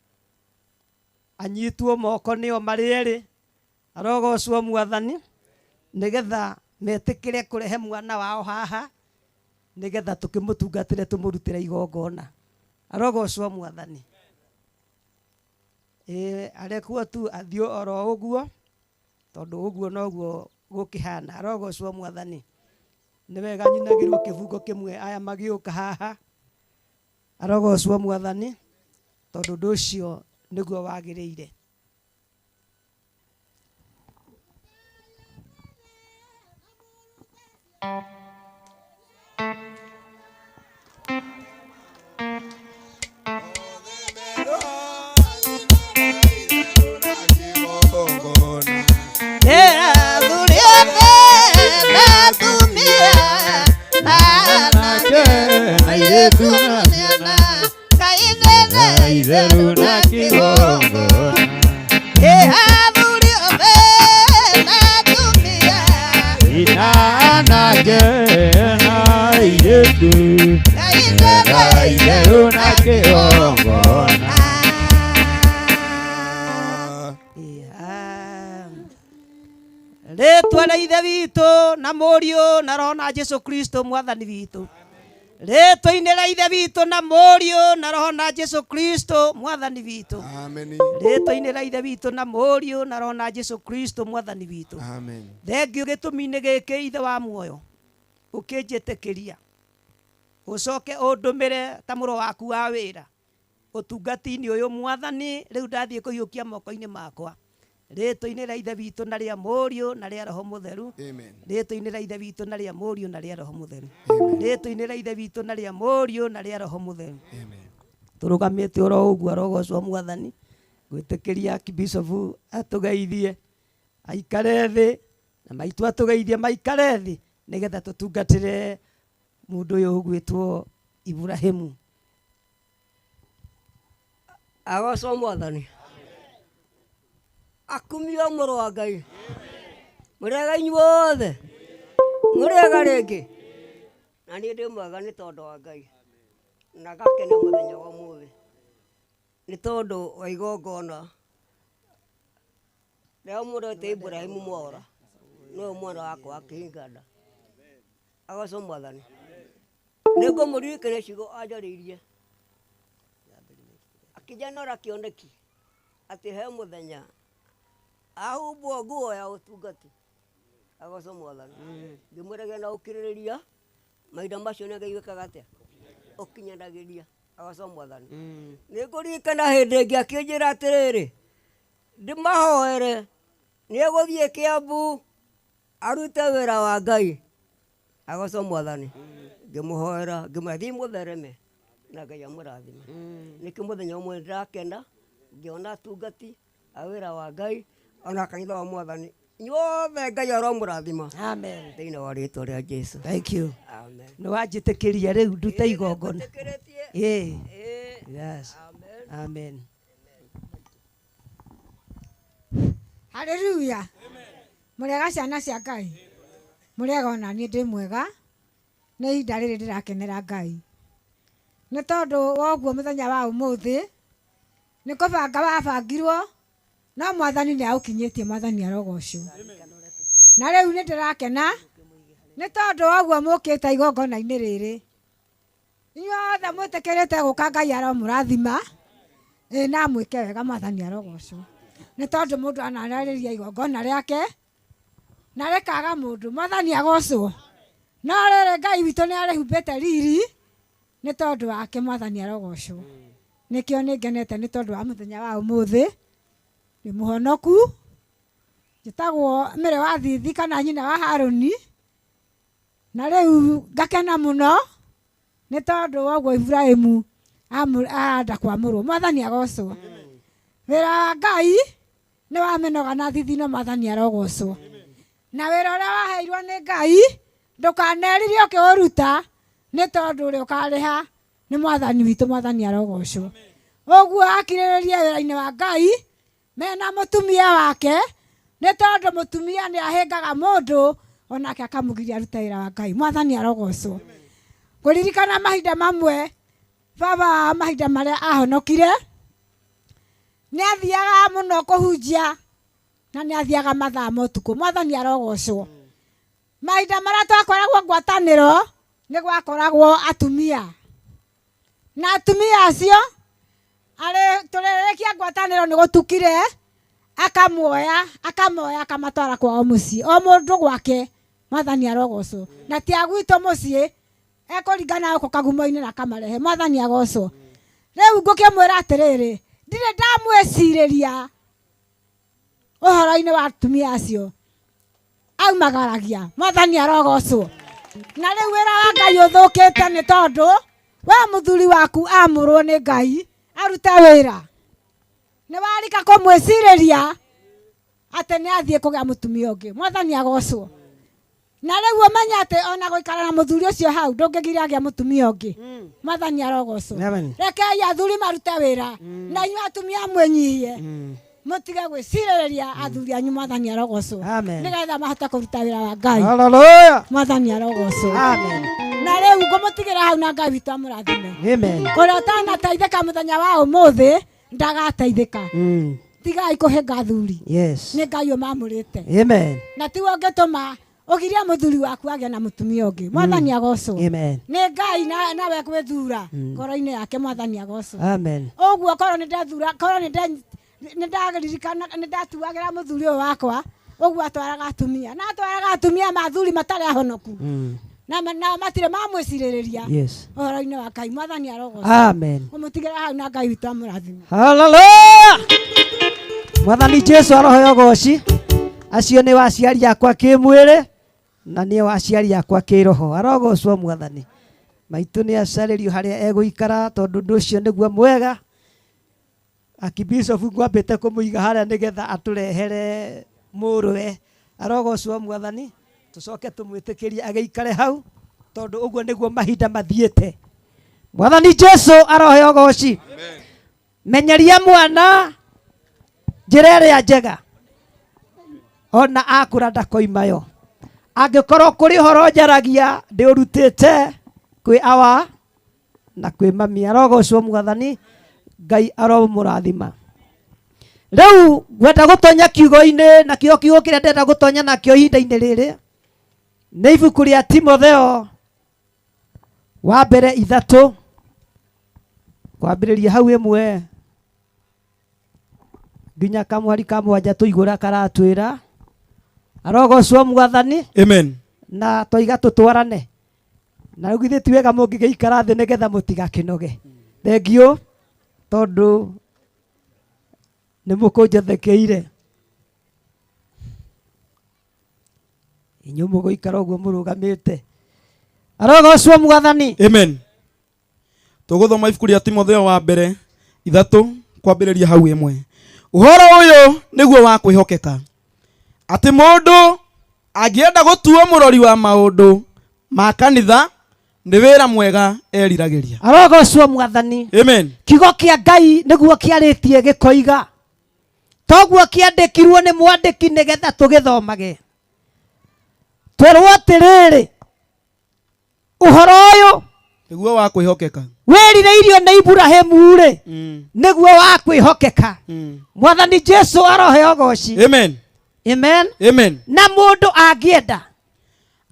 anyitwo moko nĩo marĩ erĩ. Arogocwo Mwathani. Nĩgetha metĩkĩre kũrehe mwana wao haha nĩgetha tũkĩmũtungatĩre tũmũrutĩre igongona. Arogocwo Mwathani. Arekuo tu athiĩ oro ũguo tondũ ũguo noguo gũkĩhana. Arogocwo Mwathani. Nĩ wega nyinagĩrwo kĩbungo kĩmwe aya magĩũka haha. Arogocwo Mwathani tondũ ũndũ ũcio nĩguo wagĩrĩire. Rĩtwa rĩa Ithe witũ na Mũriũ na Roho na Jesu Kristo Mwathani witũ. Rĩtwa-inĩ rĩa Ithe witũ na Mũriũ na Roho na Jesu Kristo Mwathani witũ. Amen. Rĩtwa-inĩ rĩa Ithe witũ na Mũriũ na Roho na Jesu Kristo Mwathani witũ. Amen. Thengiũ gĩtũmi-inĩ gĩkĩ Ithe wa muoyo ũkĩnjĩtĩkĩria ũcoke ũndũmĩre ta mũrũ waku wa wĩra ũtungati-inĩ ũyũ Mwathani. Rĩu ndathiĩ kũhiũkia moko-inĩ makwa rĩtwa-inĩ rĩa Ithe witũ na rĩa Mũriũ na rĩa Roho Mũtheru. Rĩtwa-inĩ rĩa Ithe witũ na rĩa Mũriũ na rĩa Roho Mũtheru. Rĩtwa-inĩ rĩa Ithe witũ na rĩa Mũriũ na rĩa Roho Mũtheru. Tũrũgamĩte oro ũguo. Arogocwo Mwathani. Gwĩtĩkĩria Archbishop atũgeithie aikare thĩ na maitũ atũgeithie maikare thĩ nĩgetha tũtungatĩre mũndũ ũyũ ũgwĩtwo Ibrahimu. Agocwo Mwathani. Akumio mũrũ wa Ngai. Mũrĩega inyuothe. Mũrĩega rĩngĩ. Na niĩ ndĩ mwega nĩ tondũ wa Ngai. Na gakene mũthenya wa ũmũthĩ. Nĩ tondũ wa igongona rĩrĩa mũndũ Ibrahimu Mwora nĩwe mwana wakwa akĩhingana. Agocwo Mwathani. Nĩngũmũririkania ciugo anjarĩirie akĩnjanora kĩoneki atĩ he mũthenya ahumbwo nguo ya ũtungati. Agocwo Mwathani. Ngĩmwĩragia na ũkirĩrĩria mahinda macio nä ngai wä kaga atä å ria agaco mwathani nä ngå ririkana hä ndä ä ngä akä njä ra atä rä rä ndä mahoere nä egå thiä kä ambu arute wä ra wa ngai agaco mwathani ngä må hoera ngä må thiä må thereme na ngai amå rathime nä kä må thenya å mwe ndä rakena ngä ona tungati a wä ra wa ngai ona kanitha wa mwathani nyothe ngai aromå rathima thä-inä wa rä two rä a Jesu. Thank you. Nä wanjä tä kä ria rä u ndute igongona. Yes. Amen. Haleluya. Murega ciana cia Ngai. Murega ona niĩ ndĩ mwega. Nĩ ihinda rĩrĩ ndĩrakenera Ngai. Nĩ tondũ wa ũguo mũthenya wa ũmũthĩ nĩ kũbanga wabangirwo no mwathani nĩ aũkinyĩtie, mwathani arogocwo. Na rĩu nĩ ndĩrakena nĩ tondũ wa ũguo mũkĩte igongona-inĩ rĩrĩ. Inyuothe mwĩtĩkĩrĩte gũka Ngai aromũrathima na mwĩke wega, mwathani arogocwo. Nĩ tondũ mũndũ anararĩria igongona rĩake na rĩkaga mũndũ, mwathani agocwo. No rĩrĩ Ngai witũ nĩ arĩhumbĩte riri nĩ tondũ wake, mwathani arogocwo. Nĩkĩo nĩ ngenete nĩ tondũ wa mũthenya wa ũmũthĩ. Nĩ mũhonoku njĩtagwo Mĩrĩ wa Thithi kana nyina wa Harũni, na rĩu ngakena mũno nĩ tondũ wa ũguo Iburahĩmu arenda kwamũrwo, mwathani agocwo. Wĩra wa Ngai nĩ wa mĩnoga na thithino, mwathani arogocwo. Na wĩra ũrĩa waheirwo nĩ Ngai ndũkanerire ũkĩũruta nĩ tondũ ũrĩa ũkarĩha nĩ mwathani witũ, mwathani arogocwo. Ũguo akirĩrĩrie wĩra-inĩ wa Ngai mena mũtumia wake nĩ tondũ mũtumia nĩ ahĩngaga mũndũ onake akamũgiria arute wĩra wa Ngai, mwathani arogocwo. Kũririkana mahinda mamwe baba mahinda marĩa ahonokire nĩ athiaga mũno kũhunjia na nĩ athiaga mathaa ma ũtukũ, mwathani arogocwo. Mahinda marĩa twakoragwo ngwatanĩro nĩ gwakoragwo atumia, na atumia acio tũrĩrĩkia ngwatanĩro nĩ gũtukire akamoya akamatwara kwao mũciĩ, o mũndũ gwake, mwathani arogocwo. Na ti agwitũ mũciĩ ekũringana gũkũ kagumo-inĩ na akamarehe, mwathani agocwo. Rĩu ngũkĩmwĩra atĩrĩrĩ, ndirĩ ndamwĩcirĩria ũhoro-inĩ wa atumia acio aumagaragia, mwathani arogocwo. Na rĩu wĩra wa Ngai ũthũkĩte nĩ tondũ we mũthuri waku amũrwo nĩ Ngai arute wĩra, nĩ warika kũmwĩcirĩria atĩ nĩ athiĩ kũgĩa mũtumia ũngĩ, mwathani agocwo. Na rĩu ũmenye atĩ ona gũikara na mũthuri ũcio hau ndũngĩgiria agĩa mũtumia ũngĩ, mwathani arogocwo. Rekei athuri marute wĩra na inyuĩ atumia mwĩnyihie, mũtige gwĩcirĩrĩria athuri anyu, mwathani arogocwo, nĩgetha mahote kũruta wĩra wa Ngai. Hallelujah. Mwathani arogocwo. Amen. Na rĩu ngũmũtigĩra hau na Ngai witũ amũrathime. Amen. Ũrĩa ũtanateithĩka mũthenya wa ũmũthĩ ndagateithĩka. Tigai kũhĩnga athuri. Yes. Nĩ Ngai ũmamũrĩte. Amen. Na tiwe ũngĩtũma ũgirie mũthuri waku agĩa na mũtumia ũngĩ, mwathani agocwo. Amen. Nĩ Ngai nawe gwĩthura ngoro-inĩ yake, mwathani agocwo. Amen. Ũguo korwo nĩ ndethura, korwo nĩ ndaririkana nĩ ndatuagĩra mũthuri ũyũ wakwa, ũguo atwaraga atumia, na atwaraga atumia mathuri matarĩ ahonoku na matirĩ mamwĩcirĩrĩria ũhoro-inĩ wa Ngai, mwathani arogocwo. Amen. Ũmũtigĩra hau na Ngai witũ amũrathime. Hallelujah. Mwathani Jesu aroheo goci. Acio nĩ waciari akwa kĩmwĩrĩ na nĩ waciari akwa kĩroho, arogocwo mwathani. Maitũ nĩ acarĩrio harĩa egũikara tondũ ũndũ ũcio nĩguo mwega. Akibishop ngwambĩte kũmũiga harĩa nĩgetha atũrehere mũrũwe, arogocwo mwathani. Tũcoke tũmwĩtĩkĩrie agĩikare hau tondũ ũguo nĩguo mahinda mathiĩte. Mwathani Jesu aroheo goci. Menyeria mwana njĩra ĩrĩa njega, ona akũra ndakoimayo. Angĩkorwo kũrĩ ũhoro njaragia ndĩũrutĩte kwĩ awa na kwĩ mami, arogocwo mwathani. Ngai aromũrathima. Rĩu ngwenda gũtonya kiugo-inĩ, na kiugo kĩrĩa ndenda gũtonya nakĩo ihinda-inĩ rĩrĩ nĩ ibuku rĩa Timotheo wa mbere 3 kwambĩrĩria hau 1 nginya kamwari ka 7 tũigũra karatwĩra. Arogocwo mwathani. Amen. Na toiga tũtwarane. na githĩ ti wega mũngĩgĩikara thĩ nĩgetha mũtigakĩnoge. Thengio tondũ nĩ mũkũnjethekeire. Inyuĩ mũgũikara ũguo mũrũgamĩte. Arogocwo Mwathani. Amen. Tũgũthoma ibuku rĩa Timotheo wa mbere 3 kwambĩrĩria hau 1. Ũhoro ũyũ nĩguo wa kwĩhokeka, atĩ mũndũ angĩenda gũtuo mũrori wa maũndũ ma kanitha nĩ wĩra mwega eriragĩria. Arogocwo Mwathani. Amen. Kiugo kĩa Ngai nĩguo kĩarĩtie gĩkoiga, toguo kĩandĩkirwo nĩ mwandĩki nĩgetha tũgĩthomage. Twerwo atĩrĩrĩ, ũhoro ũyũ nĩguo wa kwĩhokeka wĩrirĩirio nĩ Iburahĩmu rĩ, nĩguo wa kwĩhokeka. Mwathani Jesu arohe ũgoci. Amen. Amen. Amen. Na mũndũ angĩenda,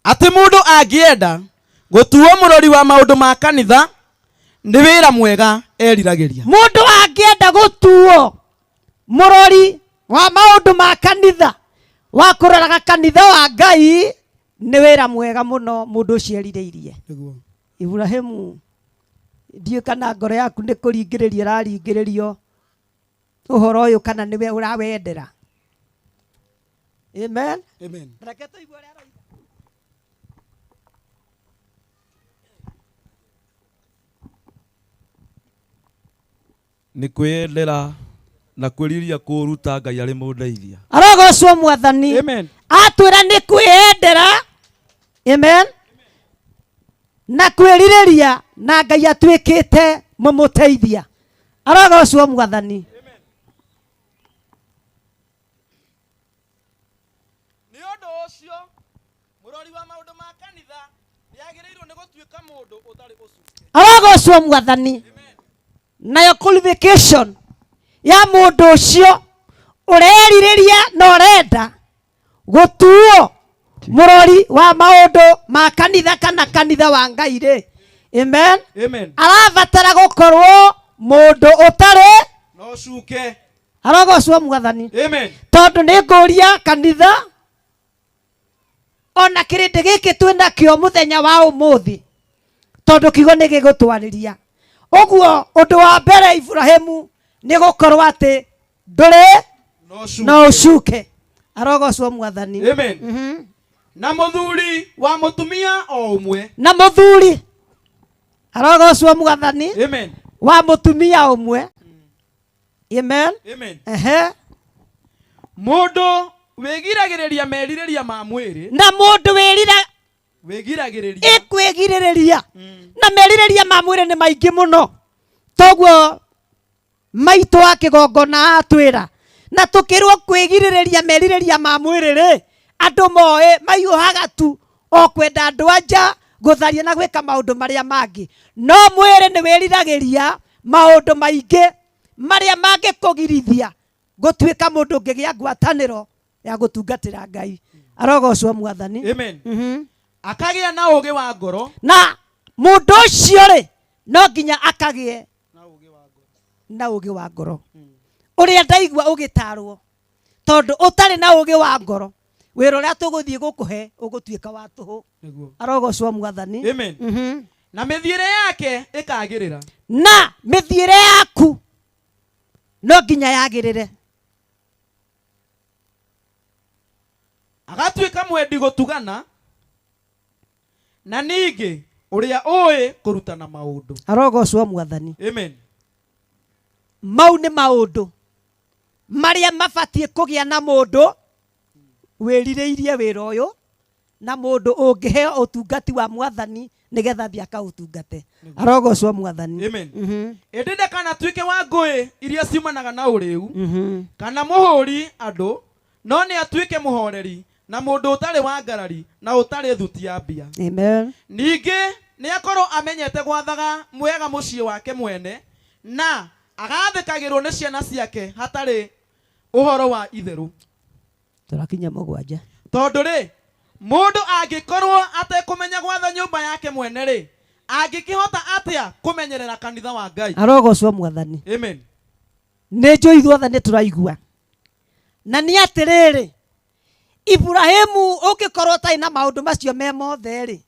atĩ mũndũ angĩenda gũtuo mũrori wa maũndũ ma kanitha nĩ wĩra mwega eriragĩria. Mũndũ angĩenda gũtuo mũrori wa maũndũ ma kanitha, wa kũroraga kanitha wa Ngai, nĩ wĩra mwega mũno mũndũ ũcio erirĩirie. Iburahĩmu, ndiũ kana ngoro yaku nĩ kũringĩrĩria ĩraringĩrĩrio ũhoro ũyũ kana nĩwe ũrawendera. Amen. Amen. Nĩ kwĩyendera na kwĩriria kũruta Ngai arĩ mũndeithia. Arogocwo Mwathani. Amen. Atwĩra nĩ kwĩyendera. Amen. Na kwĩrirĩria na Ngai atuĩkĩte mũmũteithia. Arogocwo Mwathani. Nĩ ũndũ ũcio mũrori wa maũndũ ma kanitha nĩagĩrĩirwo nĩ gũtuĩka mũndũ ũtarĩ ũcuke. Arogocwo Mwathani. Nayo qualification ya mũndũ ũcio ũrerirĩria na ũrenda gũtuo mũrori wa maũndũ ma kanitha kana kanitha wa Ngai rĩ. Amen. Amen. Arabatara gũkorwo mũndũ ũtarĩ no cuke. Arogocwo Mwathani. Amen. Tondũ nĩ ngũria kanitha ona kĩrĩndĩ gĩkĩ twĩna kĩo mũthenya wa ũmũthĩ, tondũ kiugo nĩ gĩgũtwarĩria. Ũguo ũndũ wa mbere Iburahĩmu nĩ gũkorwo atĩ ndũrĩ no ũcuke. Arogocwo Mwathani. Amen. Na mũthuri wa mũtumia o ũmwe. Na mũthuri. Arogocwo Mwathani. Amen. Wa mũtumia ũmwe. Amen. Amen. Mũndũ wĩgiragĩrĩria merirĩria ma mwĩrĩ. Na mũndũ wĩgiragĩrĩria kwĩgirĩrĩria na merirĩria ma mwĩrĩ nĩ maingĩ mũno. Toguo maitũ wa kĩgongona atwĩra na tũkĩrwo kwĩgirĩrĩria merirĩria ma mwĩrĩ rĩ, andũ moĩ maiyũhaga tu o kwenda andũ anja, gũtharia na gwĩka maũndũ marĩa mangĩ. No mwĩrĩ nĩ wĩriragĩria maũndũ maingĩ marĩa mangĩkũgirithia gũtuĩka mũndũ ũngĩgĩa ngwatanĩro ya gũtungatĩra Ngai. Arogocwo Mwathani. Amen. Akagĩa na ũgĩ wa ngoro. Na mũndũ ũcio rĩ, no nginya akagĩe na ũgĩ wa ngoro. Ũrĩa ndaigua ũgĩtarwo, tondũ ũtarĩ na ũgĩ wa ngoro, wĩra ũrĩa tũgũthiĩ gũkũhe ũgũtuĩka wa tũhũ. Arogocwo Mwathani. Amen. Na mĩthiĩre yake ĩkagĩrĩra. Na mĩthiĩre yaku no nginya yagĩrĩre. Agatuĩka mwendi gũtugana na ningĩ ũrĩa ũĩ kũrutana maũndũ. Arogocwo Mwathani. Amen. Mau nĩ maũndũ marĩa mabatiĩ kũgĩa na mũndũ wĩrirĩirie wĩra ũyũ, na mũndũ ũngĩheo ũtungati wa Mwathani nĩgetha thiĩ akaũtungate. Arogocwo Mwathani. Amen. Ĩndĩ ndakanatuĩke wa ngũĩ iria ciumanaga na ũrĩu kana mũhũri andũ, no nĩ atuĩke mũhoreri na mũndũ ũtarĩ wa ngarari na ũtarĩ thuti ya mbia. Amen. Ningĩ nĩ akorwo amenyete gwathaga mwega mũciĩ wake mwene na agathĩkagĩrwo nĩ ciana ciake hatarĩ ũhoro wa itherũ. Tũrakinya mũgwanja. Tondũ rĩ, mũndũ angĩkorwo atekũmenya gwatha nyũmba yake mwene rĩ, angĩkĩhota atĩa kũmenyerera kanitha wa Ngai? Arogocwo Mwathani. Amen. Nĩ njũĩ ithuothe nĩ tũraigua. Na nĩ atĩrĩrĩ, Iburahĩmu ũngĩkorwo ũtarĩ na maũndũ macio me mothe rĩ,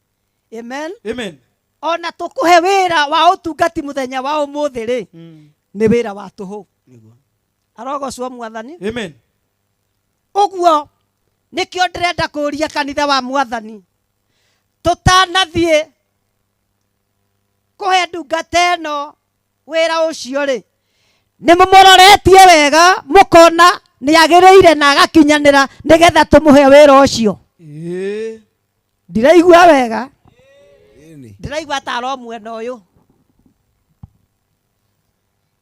Amen. Amen. Ona tukuhe wira wa utungati muthenya wa umuthi ri ni wira wa tuhu. Arogocwo Mwathani. Amen. Uguo nikio ndirenda kuria kanitha wa Mwathani tutanathie kuhe ndungata ino wira ucio ri ni mumuroretie wega mukona ni agiriire na agakinyanira nigetha tumuhe wira ucio. Ndiraigua wega. Ndiraigua taro mwena uyu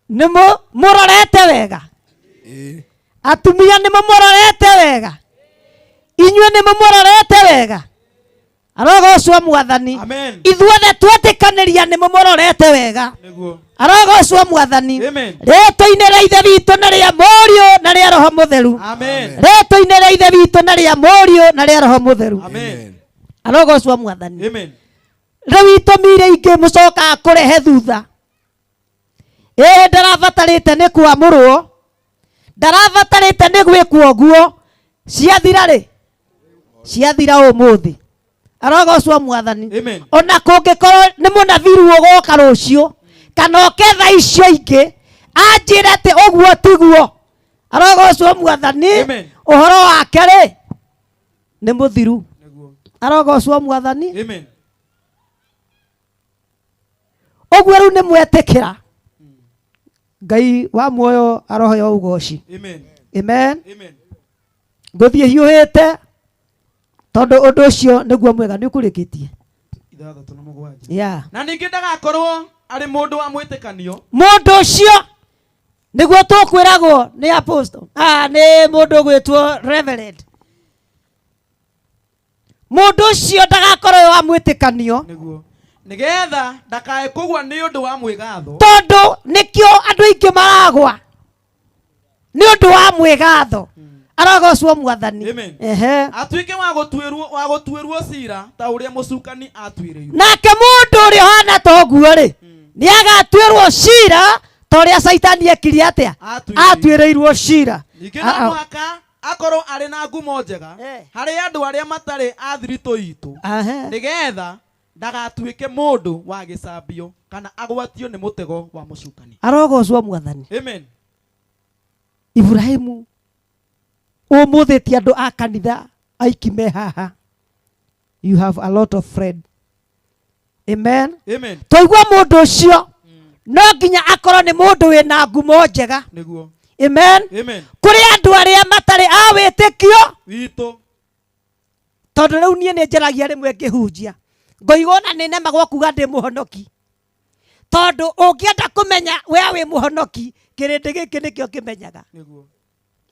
ni murorete wega. Atumia ni mumurorete wega. Inywe ni mumurorete wega. Arogocwo Mwathani. Ithuothe twetikaniria ni mumurorete wega. Arogocwo Mwathani. Rĩĩtwa-inĩ rĩa Ithe witũ na rĩa Mũriũ na rĩa Roho Mũtheru. Rĩĩtwa-inĩ rĩa Ithe witũ na rĩa Mũriũ na rĩa Roho Mũtheru. Arogocwo Mwathani. Rĩu itũmi iria ingĩ mũcokaga kũrehe thutha. Ndarabatarĩte nĩ kwamũrwo, ndarabatarĩte nĩ gwĩkwo ũguo, ciathira rĩ, ciathira ũmũthĩ. Arogocwo Mwathani. Ona kũngĩkorwo nĩ mũnabiru ũgoka rũciũ kana oke thaa icio ingĩ anjĩre atĩ ũguo tiguo. Arogocwo Mwathani. Ũhoro wake rĩ nĩ mũthiru. Arogocwo Mwathani. Ũguo rĩu nĩ mwetĩkĩra. Ngai wa muoyo arohe ugoci. Amen. Ngũthiĩ hiũhĩte tondũ ũndũ ũcio nĩguo mwega nĩ ũkũrĩkĩtie. Na ningĩ ndagakorwo arĩ mũndũ wa mwĩtĩkanio. Mũndũ ũcio nĩguo tũkwĩragwo nĩ apostle. Nĩ mũndũ gwĩtwo reverend. Mũndũ ũcio ndagakorwo wa mwĩtĩkanio. Nigetha ndakae kũgwa nĩ ũndũ wa mwĩgatho. Tondũ nĩkĩo andũ aingĩ maragwa nĩ ũndũ wa mwĩgatho. Arogocwo Mwathani. Atuĩke wa gũtuĩrwo cira ta ũrĩa mũcukani atuĩrĩirwo. Nake mũndũ ũrĩa ũhana ta ũguo rĩ nĩ agatuĩrwo cira ta ũrĩa Saitani ekire atĩa atuĩrĩirwo cira. Ningĩ no mũhaka akorwo arĩ na ngumo njega harĩ andũ arĩa matarĩ a thiritũ itũ, nĩgetha ndagatuĩke mũndũ wa gĩcambio kana agwatio nĩ mũtego wa mũcukani. Arogocwo Mwathani. Amen. Ibrahimu ũmũthĩ ti andũ a kanitha aiki me haha. You have a lot of friend. Amen. Twaigua mũndũ ũcio no nginya akorwo nĩ mũndũ wĩna ngumo njega. Amen. Kũrĩ andũ arĩa matarĩ a wĩtĩkio witũ. Tondũ rĩu niĩ nĩ njaragia rĩmwe ngĩhunjia ngoigwo na nĩ nema gwa kuga ndĩ mũhonoki. Tondũ ũngĩenda kũmenya we wĩ mũhonoki kĩrĩndĩ gĩkĩ nĩkĩo kĩmenyaga.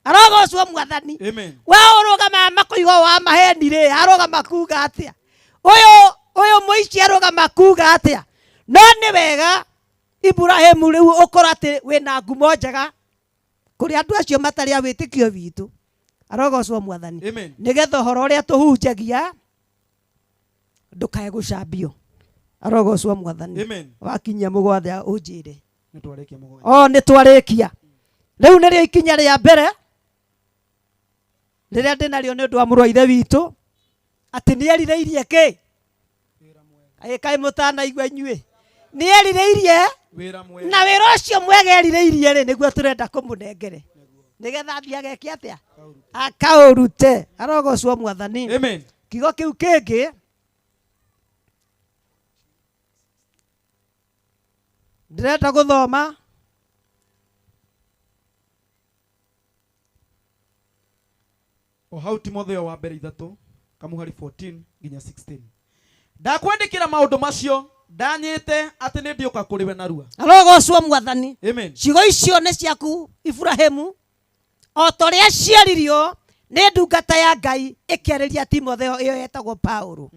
Arogocwo Mwathani. We ũrũgama makũigwo wa maheni rĩ arũgama kuga atĩa? Ũyũ mũici arũgama kuga atĩa? No nĩ wega Ibrahimu rĩu ũkorwo atĩ wĩna ngumo njega kũrĩ andũ acio matarĩ a wĩtĩkio witũ. Arogocwo Mwathani. Nĩgetha ũhoro ũrĩa tũhunjagia ndũkae gũcambio. Arogocwo Mwathani. Wakinyia mũgwanja ũnjĩre. Nĩ twarĩkia. Rĩu nĩrĩo ikinya rĩa mbere rĩrĩa ndĩnarĩo nĩ ũndũ wa mũrũ wa Ithe witũ atĩ nĩ erirĩirie kĩ? Kaĩ mũtanaigua inyuĩ? Nĩ erirĩirie na wĩra ũcio mwega erirĩirie rĩ nĩguo tũrenda kũmũnengere nĩgetha athiĩ ageke atĩa? Akaũrute. Arogocwo Mwathani. Kiugo kĩu kĩngĩ ndĩrenda gũthoma o hau Timotheo wa mbere 3 kamuhari 14 nginya 16. Ndakwandĩkĩra maũndũ macio ndanyĩte atĩ nĩ ndĩũka kũrĩ we narua. Arogocwo Mwathani. Ciugo icio nĩ ciaku Ibrahimu o ta ũrĩa ciaririo nĩ ndungata ya Ngai ĩkĩarĩria Timotheo ĩyo yetagwo Paulo.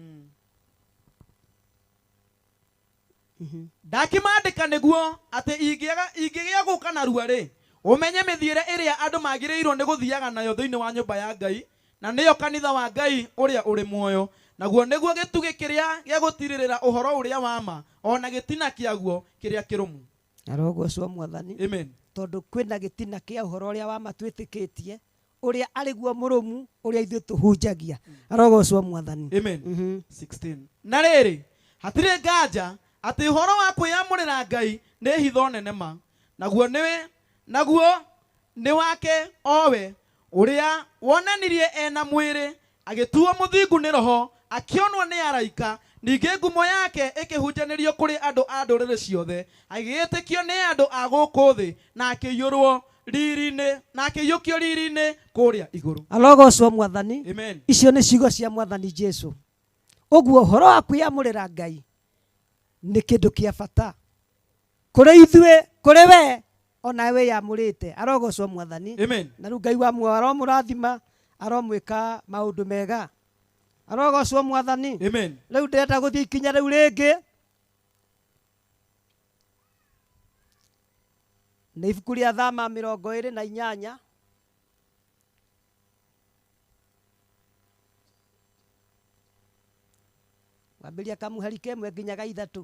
Ndakĩmandĩka nĩguo atĩ ingĩgĩa gũka narua rĩ ũmenye mĩthiĩre ĩrĩa andũ magĩrĩirwo nĩ gũthiaga nayo thĩinĩ wa nyũmba ya Ngai na nĩyo kanitha wa Ngai ũrĩa ũrĩ muoyo, naguo nĩguo gĩtugĩ kĩrĩa gĩa gũtirĩrĩra ũhoro ũrĩa wa ma ona gĩtina kĩaguo kĩrĩa kĩrũmu. Arogocwo Mwathani. Tondũ kwĩna gĩtina kĩa ũhoro ũrĩa wa ma twĩtĩkĩtie ũrĩa arĩguo mũrũmu ũrĩa ithuĩ tũhunjagia. Arogocwo Mwathani. 16. Na rĩrĩ hatirĩ nganja atĩ ũhoro wa kwĩyamũrĩra Ngai nĩ hitho nene ma, naguo nĩ wake owe ũrĩa wonanirie ena mwĩrĩ agĩtuo mũthingu nĩ roho akĩonwo nĩ araika, ningĩ ngumo yake ĩkĩhunjanĩrio kũrĩ andũ a ndũrĩrĩ ciothe, agĩgĩtĩkio nĩ andũ a gũkũ thĩ na akĩiyũrwo riri-inĩ na akĩiyũkio riri-inĩ kũrĩa igũrũ. Arogocwo Mwathani. Amen. Icio nĩ ciugo cia Mwathani Jesu. Ũguo ũhoro wa kwĩyamũrĩra Ngai nĩ kĩndũ kĩa bata kũrĩ ithuĩ, kũrĩ we ona wĩyamũrĩte. Arogocwo Mwathani. Amen. Na rĩu Ngai wa muoyo aromũrathima, aromwĩka maũndũ mega. Arogocwo Mwathani. Amen. Rĩu ndĩrenda gũthiĩ ikinya rĩu rĩngĩ, nĩ ibuku rĩa Thama 28 wambĩrĩria kamũhari kemwe nginyaga 3.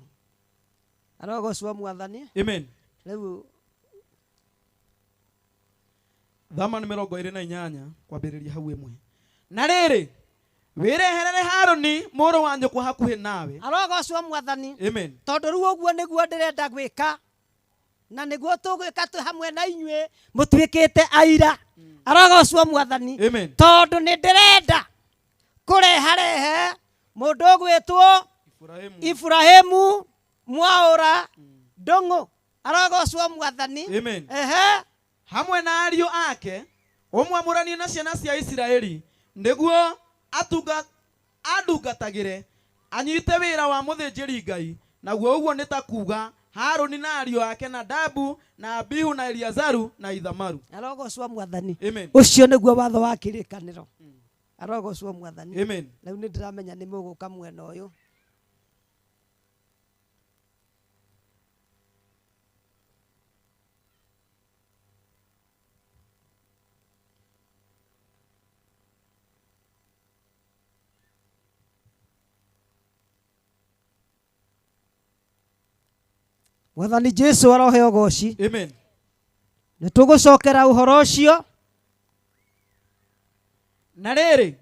Arogocwo Mwathani. Amen. Rĩu Thama 28 kwambĩrĩria hau ĩmwe. Na rĩrĩ wĩreherere Harũni mũrũ wa nyũkwa hakuhĩ nawe. Arogocwo Mwathani. Amen. Tondũ rĩu ũguo nĩguo ndĩrenda gwĩka, na nĩguo tũgwĩka twĩ hamwe na inyuĩ mũtuĩkĩte aira. Arogocwo Mwathani. Amen. Tondũ nĩ ndĩrenda kũreharehe mũndũ ũgwĩtwo Ibrahimu Mwaũra Ndũng'ũ. Arogocwo Mwathani. Amen. Hamwe na ariũ ake ũmwamũranie na ciana cia Isiraeli nĩguo andungatagĩre anyite wĩra wa mũthĩnjĩri Ngai, naguo ũguo nĩ ta kuuga Harũni na ariũ ake Nadabu na Abihu na Eliazaru na Ithamaru. Arogocwo Mwathani. Amen. Ũcio nĩguo watho wa kĩrĩkanĩro. Arogocwo Mwathani. Amen. Rĩu nĩ ndĩramenya nĩ mũgũka mwena ũyũ. Mwathani Jesu arohe ũgoci. Amen. Nĩ tũgũcokera ũhoro ũcio. Na rĩrĩ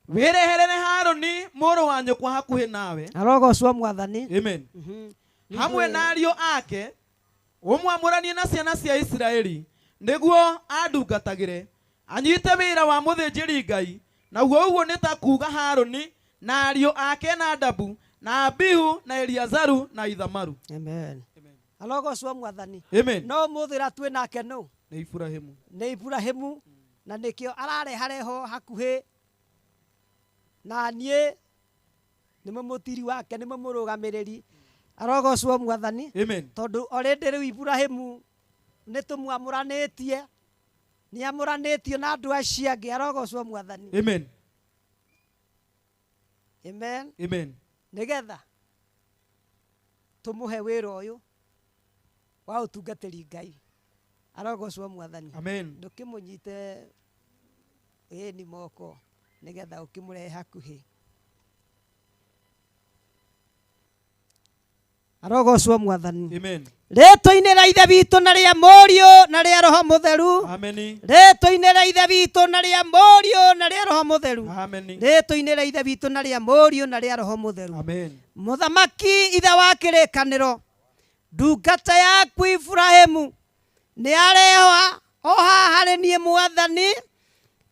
wĩreherere Harũni mũrũ wa nyũkwa hakuhĩ nawe. Arogocwo Mwathani. Amen. Hamwe na ariũ ake ũmwamũranie na ciana cia Isiraeli nĩguo andungatagĩre anyite wĩra wa mũthĩnjĩri Ngai, naguo ũguo nĩ ta kuuga Harũni na ariũ ake Nadabu na Abihu na Eliazaru na Ithamaru. Amen. Arogocwo Mwathani. Amen. No mũthĩra twĩ nake nũ? Nĩ Ibrahimu. Nĩ Ibrahimu, na nĩkĩo ararehareho hakuhĩ na niĩ nĩmo mũtiri wake, nĩmo mũrũgamĩrĩri. Arogocwo Mwathani. Amen. Tondũ already rĩu Ibrahimu nĩ tũmwamũranĩtie, nĩ amũranĩtio na andũ acio angĩ. Arogocwo Mwathani. Amen. Amen. Amen. Nĩgetha tũmũhe wĩra ũyũ wa ũtungatĩri Ngai. Arogocwo Mwathani. Amen. Ndũkĩmũnyite ĩni moko nĩgetha ũkĩmũrehe hakuhĩ. Arogocwo Mwathani. Amen. Rĩtwa-inĩ rĩa Ithe witũ na rĩa Mũriũ na rĩa Roho Mũtheru. Amen. Rĩtwa-inĩ rĩa Ithe witũ na rĩa Mũriũ na rĩa Roho Mũtheru. Amen. Rĩtwa-inĩ rĩa Ithe witũ na rĩa Mũriũ na rĩa Roho Mũtheru. Amen. Mũthamaki ithe wa kĩrĩkanĩro, ndungata yaku Ibrahimu nĩ arehoa o haha harĩ niĩ Mwathani,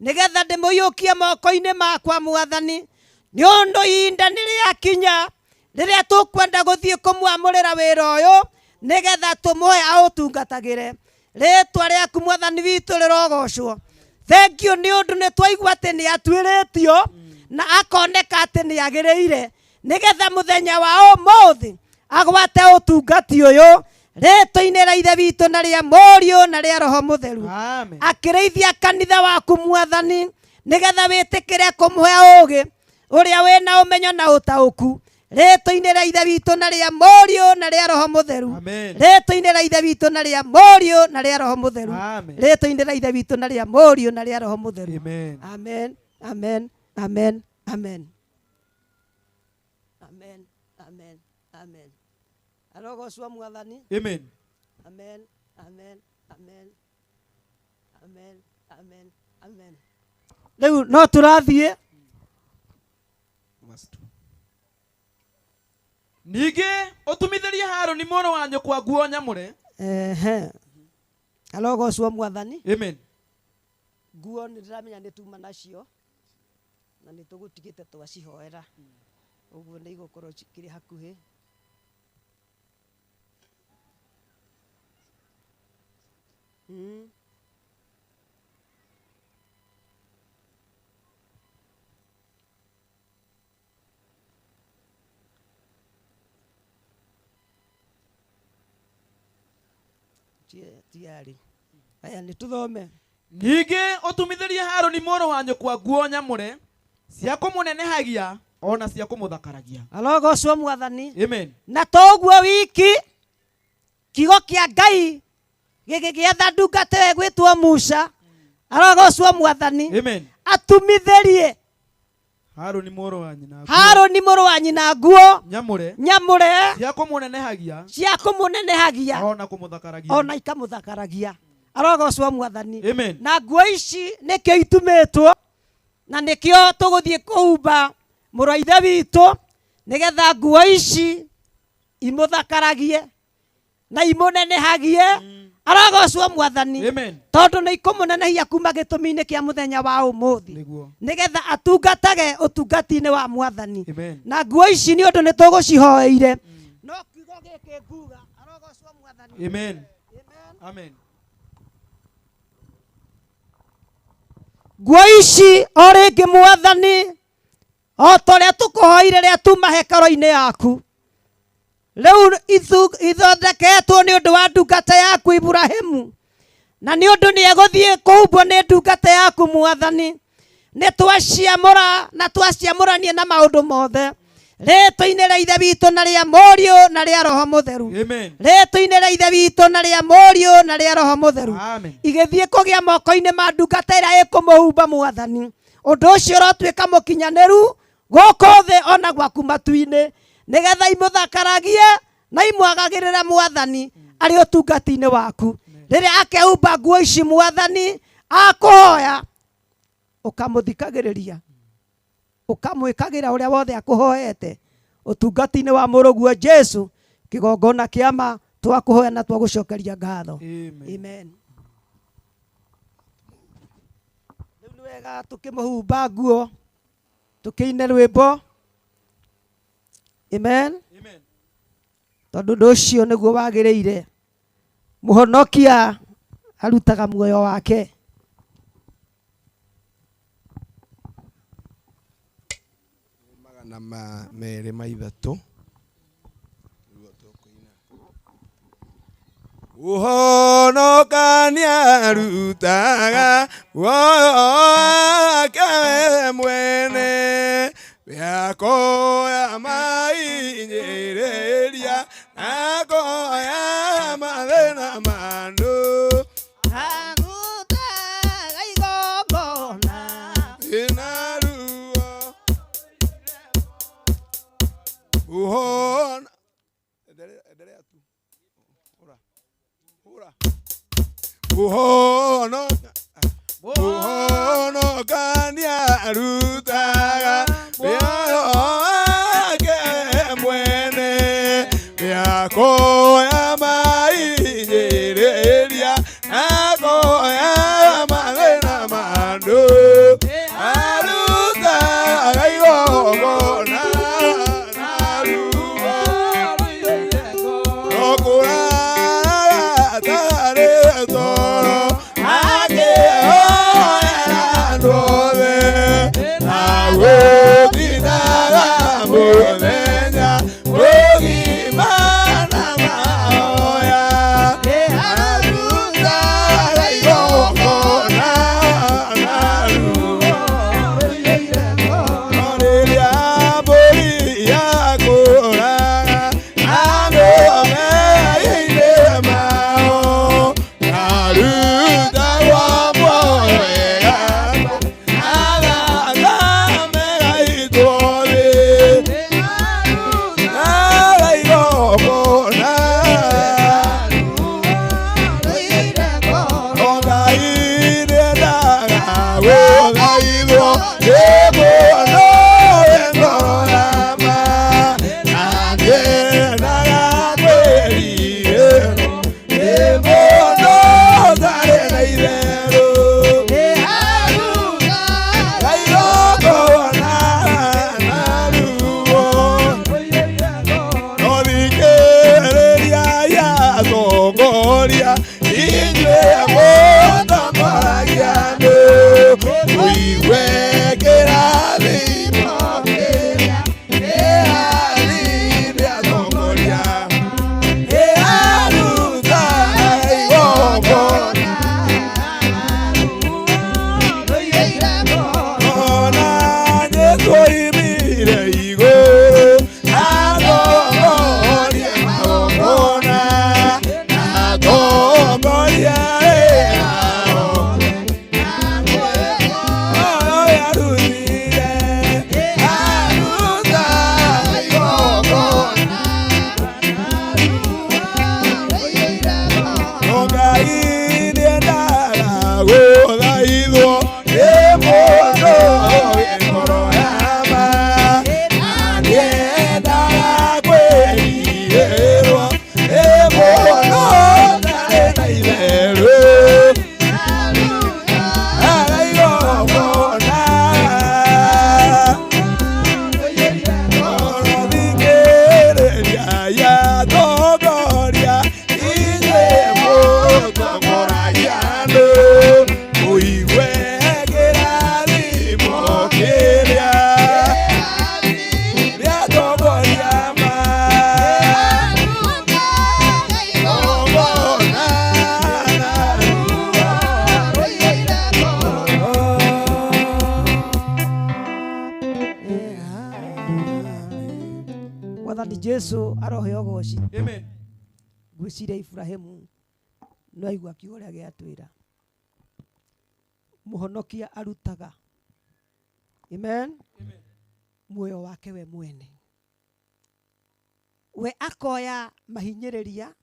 nĩgetha ndĩmũiyũkie moko-inĩ makwa Mwathani, nĩ ũndũ ihinda nĩ rĩakinya rĩrĩa tũkwenda gũthiĩ kũmwamũrĩra wĩra ũyũ, nĩgetha tũmũhe aũtungatagĩre. Rĩtwa rĩaku Mwathani witũ rĩrogocwo. Thengiũ nĩ ũndũ nĩ twaigua atĩ nĩ atuĩrĩtio na akoneka atĩ nĩ agĩrĩire, nĩgetha mũthenya wa ũmũthĩ agwate ũtungati ũyũ. Rĩtwa-inĩ rĩa Ithe witũ na rĩa Mũriũ na rĩa Roho Mũtheru. Akĩrĩithia kanitha waku Mwathani, nĩgetha wĩtĩkĩre kũmũhe ũũgĩ ũrĩa wĩna ũmenyo na ũtaũku. Rĩtwa-inĩ rĩa Ithe witũ na rĩa Mũriũ na rĩa Roho Mũtheru. Rĩtwa-inĩ rĩa Ithe witũ na rĩa Mũriũ na rĩa Roho Mũtheru. Rĩtwa-inĩ rĩa Ithe witũ na rĩa Mũriũ na rĩa Roho Mũtheru. Amen. Amen. Amen. Amen. Amen. Amen. Amen. Arogocwo Mwathani. Amen. Amen. Amen. Amen. Amen. Amen. Amen. Rĩu no tũrathiĩ Ningĩ ũtumithirie Harũni mũrũ wa nyũkwa nguo nyamũre. Arogocwo Mwathani. Amen. Nguo nĩ ndĩramenya nĩ tuma nacio na nĩ tũgũtigĩte twacihoera. Ũguo nĩ igũkorwo cikĩrĩ hakuhĩ. Tiari. Aya nĩ tũthome. Ningĩ ũtumithirie Harũni mũrũ wa nyũkwa nguo nyamũre cia kũmũnenehagia ona cia kũmũthakaragia. Arogocwo Mwathani. Amen. Na toguo wiki kigo kĩa Ngai gĩgĩgĩetha ndungata gwĩtwo Musa. Arogocwo Mwathani. Amen. Atumithirie Harũni mũrũ wa nyina. Harũni mũrũ wa nyina nguo nyamũre cia kũmũnenehagia ona kũmũthakaragia. Ona ikamũthakaragia. Arogocwo Mwathani. Amen. Na nguo ici nĩkĩo itumĩtwo na nĩkĩo tũgũthiĩ kũhumba mũrũ wa ithe witũ nĩgetha nguo ici imũthakaragie na imũnenehagie. Arogocwo Mwathani. Amen. Tondũ nĩ ikũmũnenehia kuma gĩtũmi-inĩ kĩa mũthenya wa ũmũthĩ nĩgetha atungatage ũtungati-inĩ wa Mwathani. Amen. Na nguo ici nĩ ũndũ nĩ tũgũcihoeire. No kiugo gĩkĩ nguga. Arogocwo Mwathani. Amen. Amen. Nguo ici o rĩngĩ Mwathani o torĩa tũkũhoire rĩa tuma hekaro-inĩ yaku rĩu ithondeketwo nĩ ũndũ wa ndungata yaku Ibrahimu na nĩ ũndũ nĩ egũthiĩ kũhumbwo nĩ ndungata yaku Mwathani. Nĩ twaciamũra na twaciamũranie na maũndũ mothe rĩtwa-inĩ rĩa ithe witũ na rĩa Mũriũ na rĩa Roho Mũtheru. Rĩtwa-inĩ rĩa ithe witũ na rĩa Mũriũ na rĩa Roho Mũtheru. Igĩthiĩ kũgĩa moko-inĩ ma ndungata ĩrĩa ĩkũmũhumba Mwathani. Ũndũ ũcio ũrotuĩka mũkinyanĩru gũkũ thĩ ona gwaku matu-inĩ nĩgetha imũthakaragie na imwagagĩrĩra Mwathani arĩ ũtungati-inĩ waku. Rĩrĩa akehumba nguo ici Mwathani akũhoya ũkamũthikagĩrĩria ũkamwĩkagĩra ũrĩa wothe akũhoete ũtungati-inĩ wa mũrũguo Jesu kĩgongona kĩama twakũhoya na twagũcokeria ngatho. Amen. Rĩu nĩ wega tũkĩmũhumba nguo tũkĩine rwĩmbo. Amen. Tondũ ũndũ ũcio nĩguo wagĩrĩire. Mũhonokia arutaga muoyo wake. Magana merĩ ma ithatũ. Ũhonokania arutaga muoyo wake we mwene yakoya mainyĩrĩria akoya mathĩna mandu agutaga igongona ĩna ruo ũhona endelea tu hura ũhonokania arutaga mĩoyo wake mwene akoya mainyĩrĩria akoya mathĩna mandu arutaga igongona na ruo okũraga tarĩ toro akĩhoera andũ othe na gwĩtinaga mũtongoria inyuĩ mũtongoragia andũ mũigwe kĩrathimo kĩrĩa kĩrathime atongoria kĩraruta igongona ona nĩtũimire igũrũ atongoria magongona atongoria Jesu arohe ogoci. Amen. Gwiciria Ibrahimu no aigua kiugo ria giatwira. Muhonokia arutaga. Amen. Amen. Muoyo wake we mwene. We akoya mahinyiriria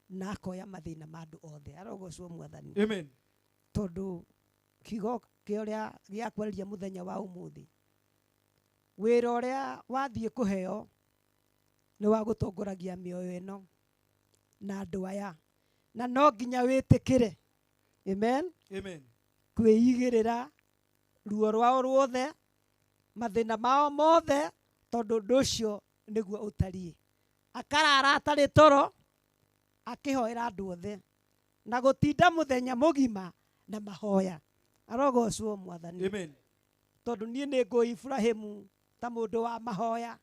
na akoya mathina ma andu othe. Arogocwo Mwathani. Amen. Tondu kiugo kiuria giakwarĩria muthenya wa umuthi. Wĩra ũrĩa wathiĩ kũheo nĩ wa gũtongoragia mĩoyo ĩno na andũ aya na no nginya wĩtĩkĩre. Amen. Amen. Kwĩigĩrĩra ruo rwao ruothe mathĩna mao mothe tondũ ũndũ ũcio nĩguo ũtariĩ. Akarara atarĩ toro akĩhoera andũ othe na gũtinda mũthenya mũgima na mahoya. Arogocwo Mwathani. Amen. Tondũ niĩ nĩ ngũĩ Ibrahimu ta mũndũ wa mahoya.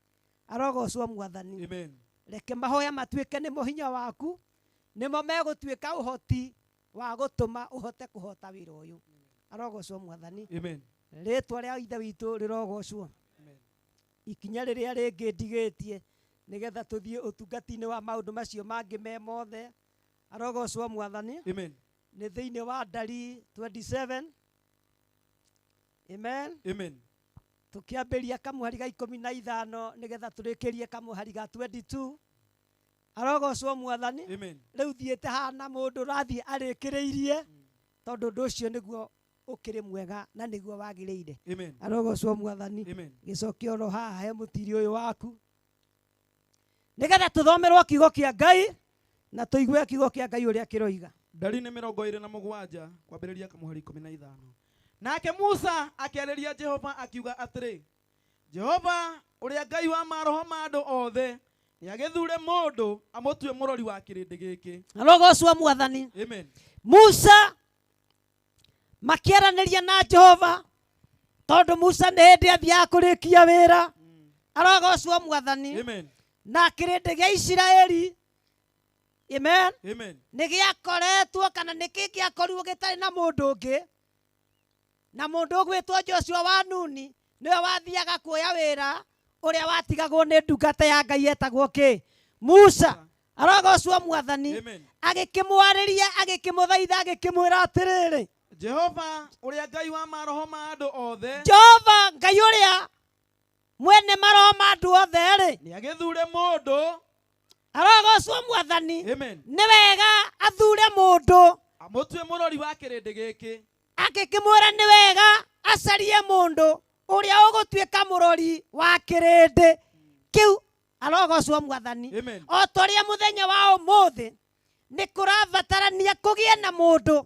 Arogocwo Mwathani. Amen. Reke mahoya matuĩke nĩ hinya waku nĩmo megũtuĩka ũhoti wa gũtũma ũhote kũhota wĩra ũyũ. Arogocwo Mwathani. Amen. Rĩtwa rĩa ithe witũ rĩrogocwo. Amen. Ikinya rĩrĩa rĩngĩ ndigĩtie nĩgetha tũthiĩ ũtungati-inĩ wa maũndũ macio mangĩ me mothe. Arogocwo Mwathani. Amen. Nĩ thĩinĩ wa Ndari 27. Amen. Amen. Tukiambĩria kamũhari ga 15 nĩgetha tũrĩkĩrie kamũhari ga 22. Arogocwo Mwathani. Amen. Rĩu thiĩte hana mũndũ rathiĩ arĩkĩrĩirie tondũ ũndũ ũcio nĩguo ũkĩrĩ mwega na nĩguo wagĩrĩire. Amen. Arogocwo Mwathani. Amen. Gĩcokio ro haha he mũtiri ũyũ waku nĩgetha tũthomerwo kiugo kĩa Ngai na tũigue kiugo kĩa Ngai ũrĩa kĩroiga. Ndari nĩ 27 kwambĩrĩria kamũhari 15. Nake Musa akĩarĩria Jehova akiuga atĩrĩ, Jehova ũrĩa Ngai wa maroho ma andũ othe nĩagĩthure mũndũ amũtue mũrori wa kĩrĩndĩ gĩkĩ. Arogocwo Mwathani. Amen. Musa makĩaranĩria na Jehova tondũ Musa nĩ hĩndĩ athiaga kũrĩkia wĩra. Arogocwo Mwathani. Amen. Na kĩrĩndĩ gĩa Isiraeli. Amen. Amen. Nĩ gĩakoretwo kana nĩkĩ gĩakorirwo gĩtarĩ na mũndũ ũngĩ. Na mũndũ ũgwĩtwo Joshua wa Nuni nĩwe wathiaga kuoya wĩra ũrĩa watigagwo nĩ ndungata ya Ngai etagwo kĩ? Musa. Arogocwo Mwathani. Agĩkĩmwarĩria agĩkĩmũthaitha agĩkĩmwĩra atĩrĩrĩ, Jehova ũrĩa Ngai wa maroho ma andũ othe. Jehova Ngai ũrĩa mwene maroho ma andũ othe rĩ nĩagĩthure mũndũ. Arogocwo Mwathani. Amen. Nĩ wega athure mũndũ amũtue mũrori wa kĩrĩndĩ gĩkĩ. Agĩkĩmwĩra nĩ wega acarie mũndũ ũrĩa ũgũtuĩka mũrori wa kĩrĩndĩ kĩu. Arogocwo Mwathani. Amen. O torĩa mũthenya wa ũmũthĩ nĩ kũrabatarania kũgĩe na mũndũ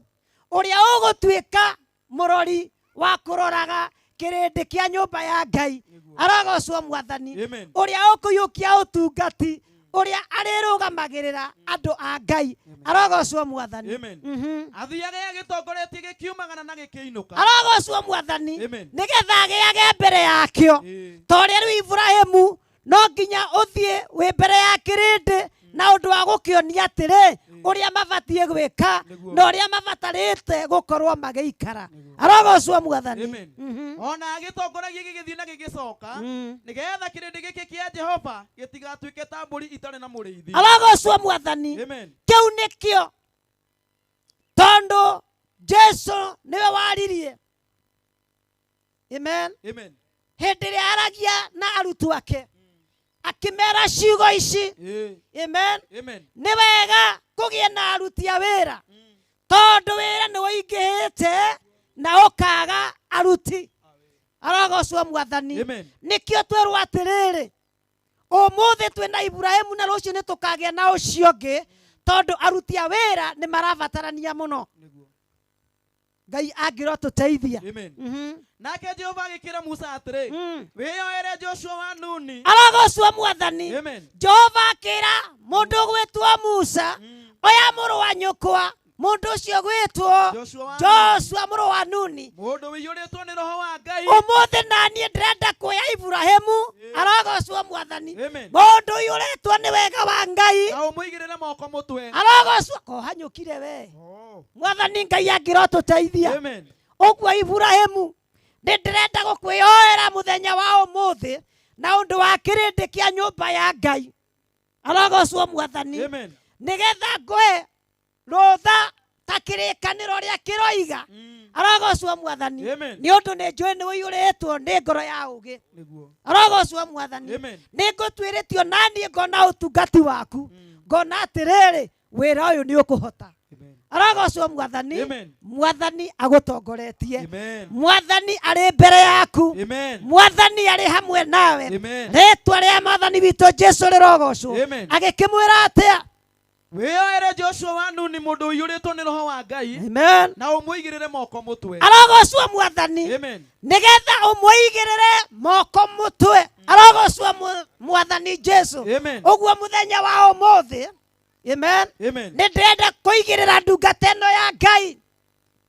ũrĩa ũgũtuĩka mũrori wa kũroraga kĩrĩndĩ kĩa nyũmba ya Ngai. Arogocwo Mwathani. Amen. Ũrĩa ũkũiyũkia ũtungati uria arirugamagirira andu a Ngai arogocwo mwathani athiage agitongoretie gikiumagana na gikiinuka arogocwo mwathani nigetha agiage mbere yakio toria riu Ibrahimu no nginya uthie wi mbere ya kirindi na undu wa gukionia atiri uria mabatie gwika na uria mabatarite gukorwo magiikara arogocwo mwathani ona agitongoragia gigithii na gigicoka nigetha kirindi giki kia Jehova gitigatuike ta mburi itari na muriithi arogocwo mwathani kiu nikio tondu Jesu niwe waririe amen hindi ria aragia na arutu ake akimera ciugo ici amen ni wega kugie na aruti a wira tondu wira ni uingihite na ukaga aruti arogocwo mwathani nikio twirwo atiriri umuthi twina Ibrahimu na rucio ni tukagia na ucio ngi tondu aruti a wira ni marabatarania muno Ngai angiro tuteithia nake Jehova agikira Musa atiri wiyoere Joshua wa Nuni arogocwo mwathani Jehova akira mundu gwitwo Musa oya muru wa nyukwa mundu ucio gwitwo Joshua muru wa Nuni mundu wiyuritwo ni roho wa Ngai umuthi nani ndirenda kuya Ibrahimu arogocwo mwathani mundu wiyuritwo ni wega wa Ngai na umuigirire moko mutwe arogocwo kohanyukire we mwathani Ngai angiro tuteithia uguo Ibrahimu ndirenda gukwiyoera muthenya wa umuthi na undu wa kirindi kia nyumba ya Ngai arogocwo mwathani nigetha ngwe rutha ta kirikaniro ria kiroiga arogocwo mwathani ni undu ni njui ni wiyuritwo ni ngoro ya ugi arogocwo mwathani ni ngutwiritio nani ngona utungati waku ngona atiriri wira uyu ni ukuhota arogocwo mwathani mwathani agutongoretie mwathani ari mbere yaku mwathani ari hamwe nawe ritwa ria mwathani witu Jesu rirogocwo agikimwira atia wiyoere Joshua wa Nuni mundu wiyuritwo ni roho wa Ngai na umuigirire moko mutwe arogocwo mwathani nigetha umuigirire moko mutwe arogocwo mwathani Jesu uguo muthenya wa umuthi amen ndirenda kuigirira ndungata ino ya Ngai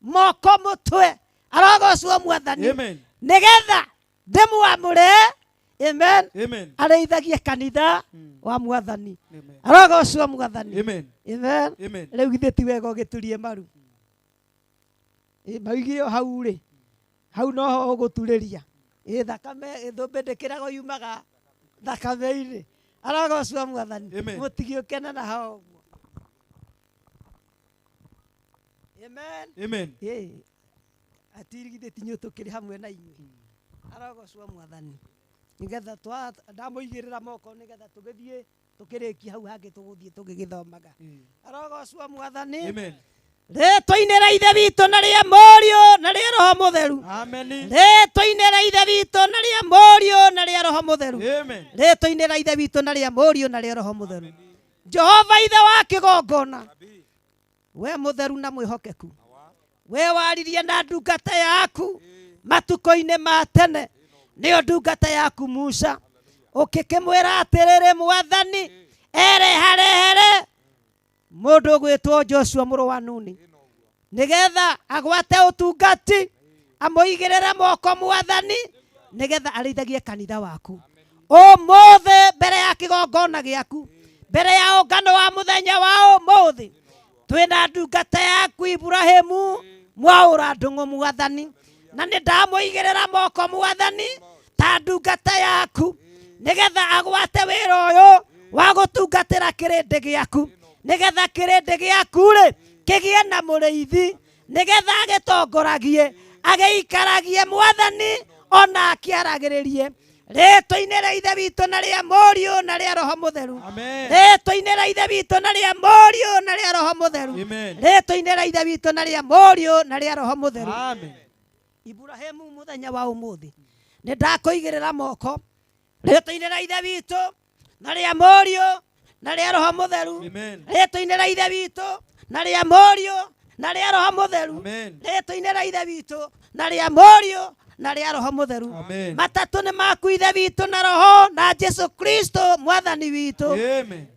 moko mutwe arogocwo mwathani nigetha ndimuamure amen areithagie kanitha wa mwathani arogocwo mwathani amen riu githĩ ti wega ũgĩturie maru maigio hau ri hau noho ũgũturĩria thakame ĩthũmbĩ ndĩkĩrago yumaga thakame-inĩ arogocwo mwathani mũtigiũkena na hao amen atirigithĩ ti tũkĩrĩ hamwe na inyuĩ arogocwo mwathani nigetha ndamuigirira moko nigetha tugithie tukirikia hau hangi tuguthie tugigithomaga arogocwo mwathani ritwa-inĩ ra ithe witũ na rĩa mũriũ na rĩa roho mũtheru ritwa-inĩ ra ithe witũ na rĩa mũriũ na rĩa roho mũtheru ritwa-inĩ ra ithe witũ na rĩa mũriũ na rĩa roho mũtheru Jehova ithe wa kĩgongona we mũtheru na mwĩhokeku we waririe na ndungata yaku matukũ-inĩ ma tene nĩ ndungata yaku Musa ũkĩkĩmwĩra atĩrĩrĩ mwathani ereharehere mundu gwitwo Joshua mũrũ wa Nuni nigetha agwate ũtungati amũigĩrĩre moko mwathani nigetha arĩithagie kanitha waku ũmũthĩ mbere ya kĩgongona gĩaku mbere ya ũngano wa mũthenya wa ũmũthĩ twĩna ndungata yaku Ibrahimu mwaũra ndũng'ũ mwathani na nĩ ndamũigĩrĩra moko mwathani ta ndungata yaku nigetha agwate wĩra ũyũ wa gũtungatĩra kĩrĩndĩ gĩaku nigetha kĩrĩndĩ gĩaku rĩ kĩgĩe na mũrĩithi nigetha agĩtongoragie agĩikaragie mwathani ona akĩaragĩrĩrie rĩtwa-inĩ rĩa ithe witũ na rĩa mũriũ na rĩa roho mũtheru rĩtwa-inĩ rĩa ithe witũ na rĩa mũriũ na rĩa roho mũtheru rĩtwa-inĩ rĩa ithe witũ na rĩa mũriũ na rĩa roho mũtheru Ibrahimu muthenya wa ũmũthĩ nĩ ndakũigĩrĩra moko rĩtwa-inĩ rĩa ithe witũ na rĩa mũriũ na rĩa roho mũtheru rĩtwa-inĩ rĩa ithe witũ na rĩa mũriũ na rĩa roho mũtheru rĩtwa-inĩ rĩa ithe witũ na rĩa mũriũ na rĩa roho mũtheru. Matatũ nĩ maku ithe witũ na roho na Jesu Kristo mwathani witũ.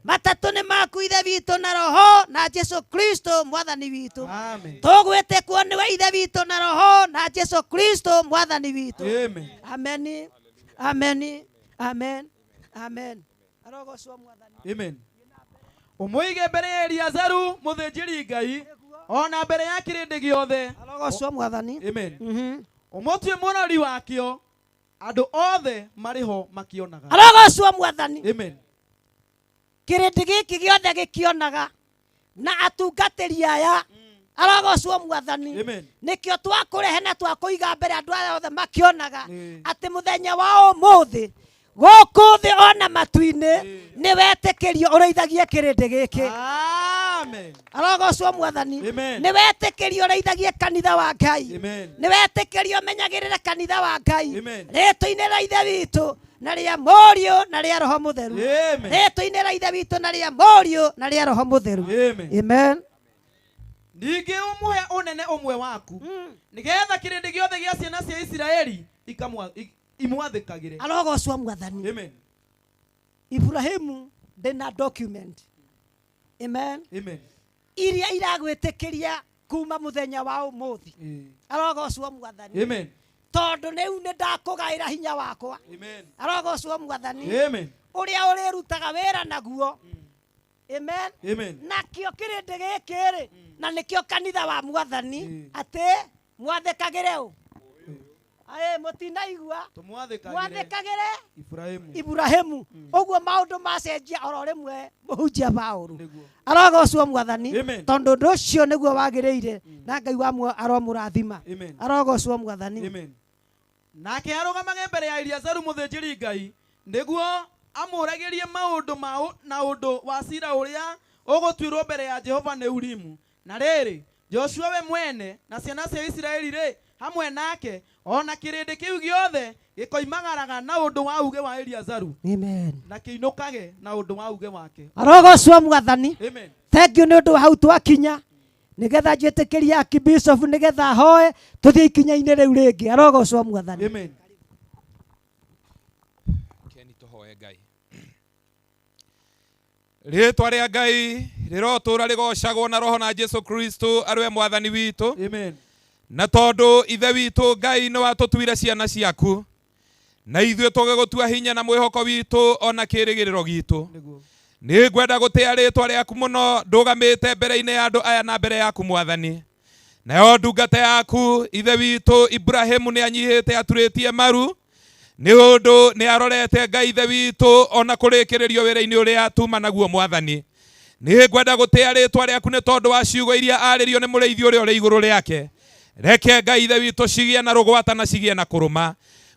Matatũ nĩ maku ithe witũ na roho na Jesu Kristo mwathani witũ. Tũgwĩtĩkwo nĩwe ithe witũ na roho na Jesu Kristo mwathani witũ. Amen. Amen. Amen. Amen. Arogocwo mwathani. Amen. Umuige mbere ya Eliazaru muthĩnjĩri Ngai ona mbere ya kĩrĩndĩ gĩothe. Arogocwo mwathani. Amen. Ũmũtue mũrori wakĩo andũ othe marĩ ho makĩonaga. Arogocwo mwathani. Amen. Kĩrĩndĩ gĩkĩ gĩothe gĩkĩonaga na atungatĩri aya arogocwo mwathani. Nĩkĩo twakũrehe na twakũiga mbere andũ aya othe makĩonaga atĩ mũthenya wa ũmũthĩ gũkũ thĩ ona matu-inĩ nĩ wetĩkĩrio ũrĩithagie kĩrĩndĩ gĩkĩ. Amen. Arogocwo mwathani. Nĩ wetĩkĩrio ũrĩithagie kanitha wa Ngai. Nĩ wetĩkĩrio ũmenyagĩrĩre kanitha wa Ngai. Rĩĩtwa-inĩ rĩa ithe witũ na rĩa Mũriũ na rĩa roho mũtheru. Rĩĩtwa-inĩ rĩa ithe witũ na rĩa Mũriũ na rĩa roho mũtheru. Amen. Ningĩ ũmũhe ũnene ũmwe waku nĩgetha kĩrĩndĩ gĩothe gĩa ciana cia Isiraeli imwathĩkagĩre. Arogocwo mwathani. Amen. Ibrahimu ndĩna document. Amen. Amen. Iria iragwĩtĩkĩria kuma mũthenya wa ũmũthĩ. Arogocwo mwathani. Amen. Tondũ rĩu nĩ ndakũgaĩra hinya wakwa. Amen. Arogocwo mwathani. Amen. Ũrĩa ũrĩrutaga wĩra naguo. Amen. Amen. Nakĩo kĩrĩndĩ gĩkĩ na nĩkĩo kanitha wa mwathani atĩ mwathĩkagĩre ũ. Mũtinaigua mwathĩkagĩre Ibrahimu. Ũguo maũndũ macenjia oro rĩmwe mũhunjia Paũlũ. Arogocwo mwathani tondũ ũndũ ũcio nĩguo wagĩrĩire na Ngai wa aromũrathima. Arogocwo mwathani. Nake arũgamage mbere ya Eliazaru mũthĩnjĩri Ngai nĩguo amũragĩrie maũndũ mao na ũndũ wa cira ũrĩa ũgũtuĩrwo mbere ya Jehova nĩ Urimu. Na rĩrĩ Joshua we mwene na ciana cia Isiraeli hamwe nake ona kĩrĩndĩ kĩu gĩothe gĩkoimagaraga na ũndũ wa uge wa Eliazaru. Amen. Na kĩinũkage na ũndũ wa uge wake. Arogocwo mwathani. Amen. Thank you nĩ ũndũ hau twakinya nĩgetha njĩtĩkĩria Archbishop nĩgetha hoe tũthiĩ ikinya-inĩ rĩu rĩngĩ. Arogocwo mwathani. Amen. Rĩĩtwa rĩa Ngai rĩrotũũra rĩgocagwo na roho na Jesu Kristo arĩ we mwathani witũ. Amen. Na tondũ ithe witũ Ngai nĩ watũtuire ciana ciaku na ithuĩ tũgĩgũtua hinya na mwĩhoko witũ ona kĩĩrĩgĩrĩro gitũ. Nĩ ngwenda gũtĩa rĩĩtwa rĩaku mũno ndũgamĩte mbere-inĩ ya andũ aya na mbere yaku mwathani. Nayo ndungata yaku ithe witũ Ibrahimu nĩ anyihĩte aturĩtie maru nĩ ũndũ nĩ arorete Ngai ithe witũ ona kũrĩkĩrĩrio wĩra-inĩ ũrĩa atuma naguo mwathani. Nĩ ngwenda gũtĩa rĩĩtwa rĩaku nĩ tondũ wa ciugo iria arĩrio nĩ mũrĩithi ũrĩa ũrĩ igũrũ rĩake. Reke Ngai ithe witũ cigie na rũgwata na cigie na kũrũma.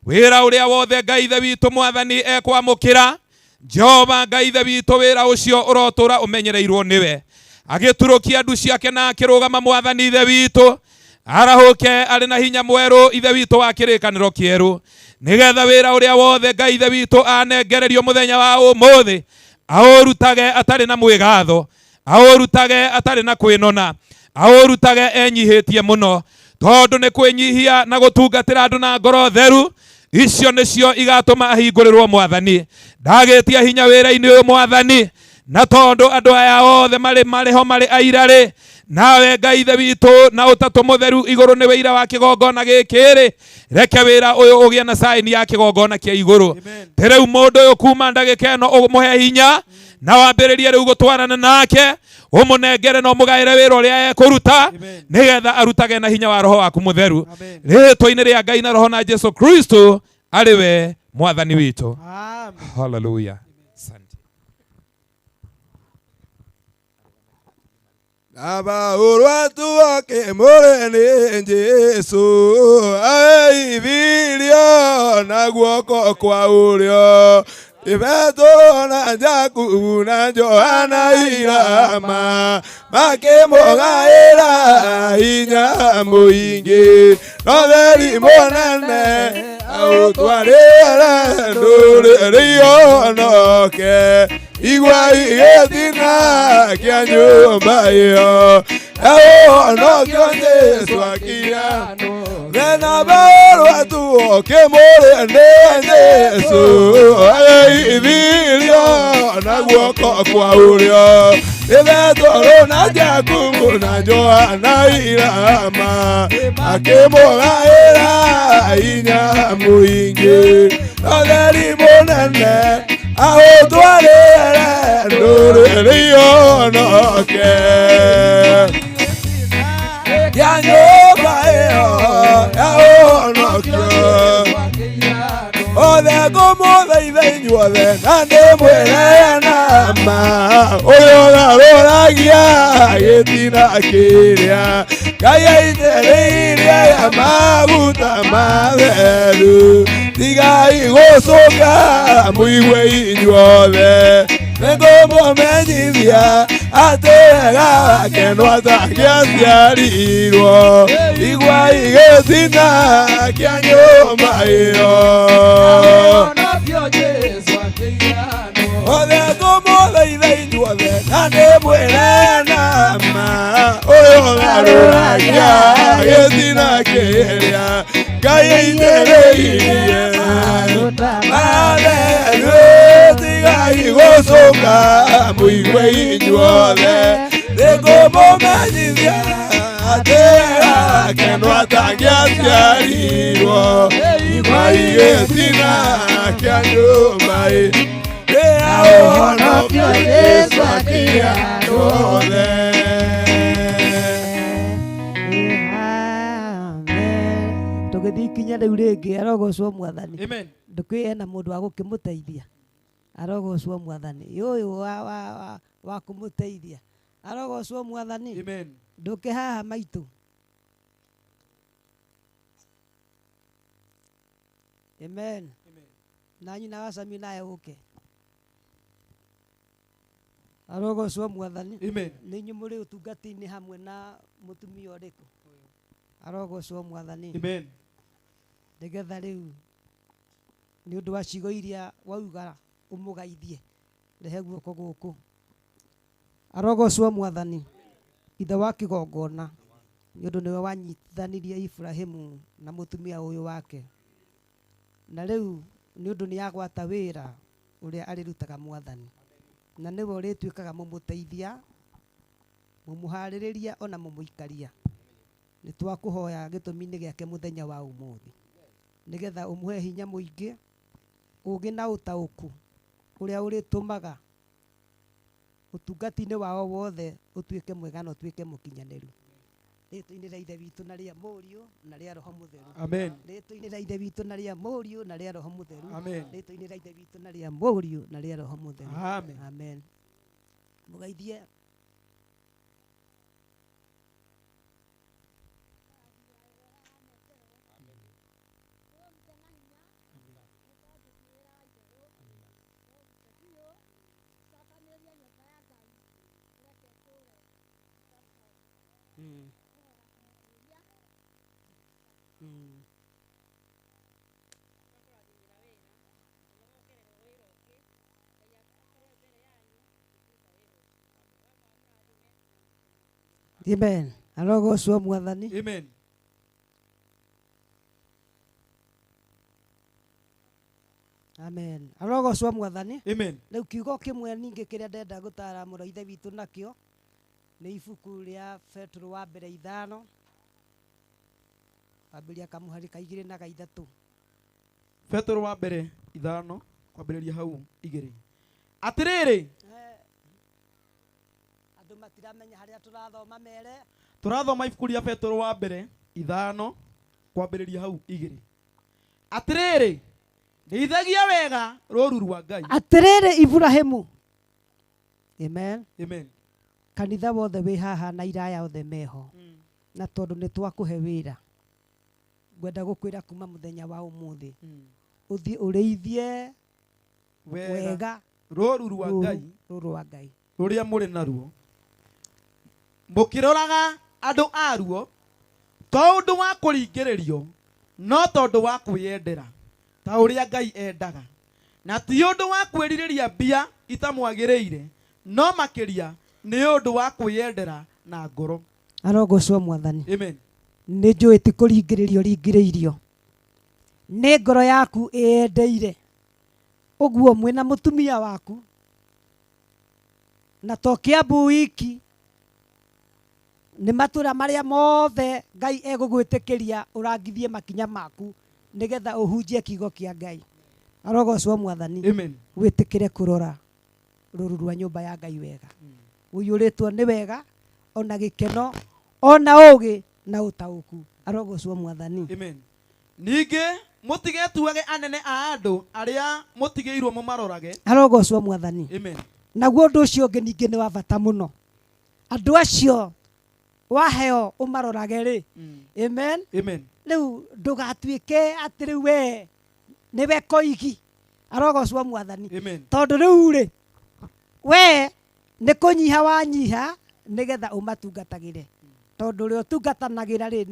Wĩra ũrĩa wothe Ngai ithe witũ mwathani ekwamũkĩra Jehova Ngai ithe witũ wĩra ũcio ũrotũra ũmenyereirwo nĩwe. Agĩturũkia ndu ciake na akĩrũgama mwathani ithe witũ arahũke arĩ na hinya mwerũ ithe witũ wa kĩrĩkanĩro kĩerũ. Nĩgetha wĩra ũrĩa wothe Ngai ithe witũ anengererio mũthenya wa ũmũthĩ aũrutage atarĩ na mwĩgatho, aũrutage atarĩ na kwĩnona, aũrutage enyihĩtie mũno. Tondũ nĩ kwĩnyihia na gũtungatĩra andũ na ngoro theru icio nĩcio igatũma ahingũrĩrwo mwathani. Ndagĩtia hinya wĩra-inĩ ũyũ mwathani na tondũ andũ aya othe marĩho marĩ airarĩ nawe Ngai ithe witũ na ũtatũ mũtheru igũrũ nĩ wĩira wa kĩgongona gĩkĩ reke wĩra ũyũ ũgĩe na saini ya kĩgongona kĩa igũrũ. Rĩu mũndũ ũyũ kuma ndagĩka ĩno ũmũhe hinya na wambĩrĩrie rĩu gũtwarana nake ũmũnengere na ũmũgaĩre wĩra ũrĩa ekũruta nĩgetha arutage na hinya wa roho waku mũtheru. Rĩĩtwa-inĩ rĩa Ngai na roho na Jesu Kristo arĩ we mwathani witũ. Hallelujah. Nabaũrwa tuoke mũreni Jesu aivirio na guoko kwa ũrĩo Petro na Jakubu na Johana irama makĩmũgaĩra hinya mũingĩ no theri mũnene aũtwarĩre ndũrĩrĩ ionoke igua igĩthina kĩa nyũmba ĩyo eũhonokio Jesũ akinya Nabaũrwa tuo kimuri ni Yesu ageithirio na guoko kwa urio Petero na Jakubu na Johana Irama akimũgaĩra hinya mũingĩ ũtheri mũnene aũtwarĩre ndũrĩrĩ ihonoke ya nyũmba ĩyo ya ũhonokio othe ngũmũthaitha inyuothe na ndĩmwĩre nama ũrĩa ũgarũragia gĩtina kĩrĩa Ngai aitĩrĩirie ya maguta matheru tigai gũcũnga mũigue inyuothe nĩngũmũmenyithia atĩ wega wake no atangĩaciarirwo iguai gĩtina kĩa nyũmba ĩyo othe ngũmũthaitha inyuothe na ndĩmwĩre nama ũrĩa ũgarũragia gĩtina kĩrĩa Ngai aitĩrĩirie matheru tigai gũcũnga mũigue inyuothe nĩngũmũmenyithia atĩ wake no atangĩaciarirwo iguai gĩtina kĩa nyũmba rĩa ũhonokio Jesũ akinya andũ othe tũgĩthiĩ ikinya rĩu rĩngĩ arogocwo Mwathani Amen. ndũkwĩhe na mũndũ wa gũkĩmũteithia arogocwo Mwathani ũyũ wa kũmũteithia arogocwo Mwathani ndũke haha maitũ Amen. Na nyina wa Sami naye ũke arogocwo Mwathani nĩ inyuĩ mũrĩ ũtungati-inĩ hamwe na mũtumia ũrĩkũ arogocwo Mwathani nĩgetha rĩu nĩ ũndũ wa ciugo iria wauga ũmũgeithie rehe guoko gũkũ arogocwo Mwathani ithe wa kĩgongona nĩ ũndũ nĩwe wanyitithanirie Ibrahimu na mũtumia ũyũ wake na rĩu nĩ ũndũ nĩ agwata wĩra ũrĩa arĩrutaga Mwathani na nĩwe ũrĩtuĩkaga mũmũteithia mũmũharĩrĩria ona mũmũikaria nĩ twakũhoya gĩtũmi-inĩ gĩake mũthenya wa ũmũthĩ nĩgetha ũmũhe hinya mũingĩ ũgĩ na ũtaũku ũrĩa ũrĩtũmaga ũtungati-inĩ wao wothe ũtuĩke mwega na ũtuĩke mũkinyanĩru rĩtwa-inĩ rĩa ithe witũ na rĩa mũriũ na rĩa roho mũtheru Amen. rĩtwa-inĩ rĩa ithe witũ na rĩa mũriũ na rĩa roho mũtheru Amen. rĩtwa-inĩ rĩa ithe witũ na rĩa mũriũ na rĩa roho mũtheru Amen. Amen. Mũgeithie Amen. Arogocwo Mwathani. Amen. Amen. Arogocwo Mwathani. Amen. Rĩu kiugo kĩmwe ningĩ kĩrĩa ndenda gũtara mũrũ ithe witũ nakĩo nĩ ibuku rĩa Petro wa mbere 5 kwambĩrĩria kamũhari ka 2 na 3. Petro wa mbere 5 kwambĩrĩria hau 2 atĩrĩrĩ andũ matiramenya harĩa tũrathoma mere tũrathoma ibuku rĩa Petro wa mbere 5 kwambĩrĩria hau 2 atĩrĩrĩ ndeithagia wega rũru rwa Ngai atĩrĩrĩ Ibrahimu Amen. Amen. Kanitha wothe wĩ haha na iraya othe meho na tondũ nĩ twakũhe wĩra ngwenda gũkwĩra kuma mũthenya wa ũmũthĩ ũthiĩ ũrĩithie wega rũru rwa Ngai rũrĩa mũrĩ naruo mũkĩroraga andũ aruo to ũndũ wa kũringĩrĩrio no tondũ wa kwĩyendera ta ũrĩa Ngai endaga na ti ũndũ wa kwĩrirĩria mbia itamwagĩrĩire no makĩria nĩ ũndũ wa kwĩyendera na ngoro arogocwo Mwathani. Amen. Nĩ njũĩ ti kũringĩrĩrio ringĩrĩirio nĩ ngoro yaku ĩendeire ũguo mwĩna mũtumia waku na to Kiambu wiki nĩ matũra marĩa mothe Ngai egũgwĩtĩkĩria ũrangithie makinya maku nĩgetha ũhunjie kiugo kĩa Ngai. Arogocwo Mwathani. Amen. Wĩtĩkĩre kũrora rũru rwa nyũmba ya Ngai wega. Ũiyũrĩtwo nĩ wega ona gĩkeno ona ũũgĩ na ũtaũku. Arogocwo Mwathani. Amen. Ningĩ mũtigetuage anene a andũ arĩa mũtigĩirwo mũmarorage. Arogocwo Mwathani. Amen. Naguo ũndũ ũcio ũngĩ ningĩ nĩ wa bata mũno. Andũ acio waheo ũmarorage rĩ. Amen. Amen. Rĩu ndũgatuĩke atĩ rĩu we nĩwe koigi. Arogocwo Mwathani. Amen. Tondũ rĩu rĩ we nĩ kũnyiha wanyiha nĩgetha ũmatungatagĩre. Tondũ ũrĩa ũtungatanagĩra rĩ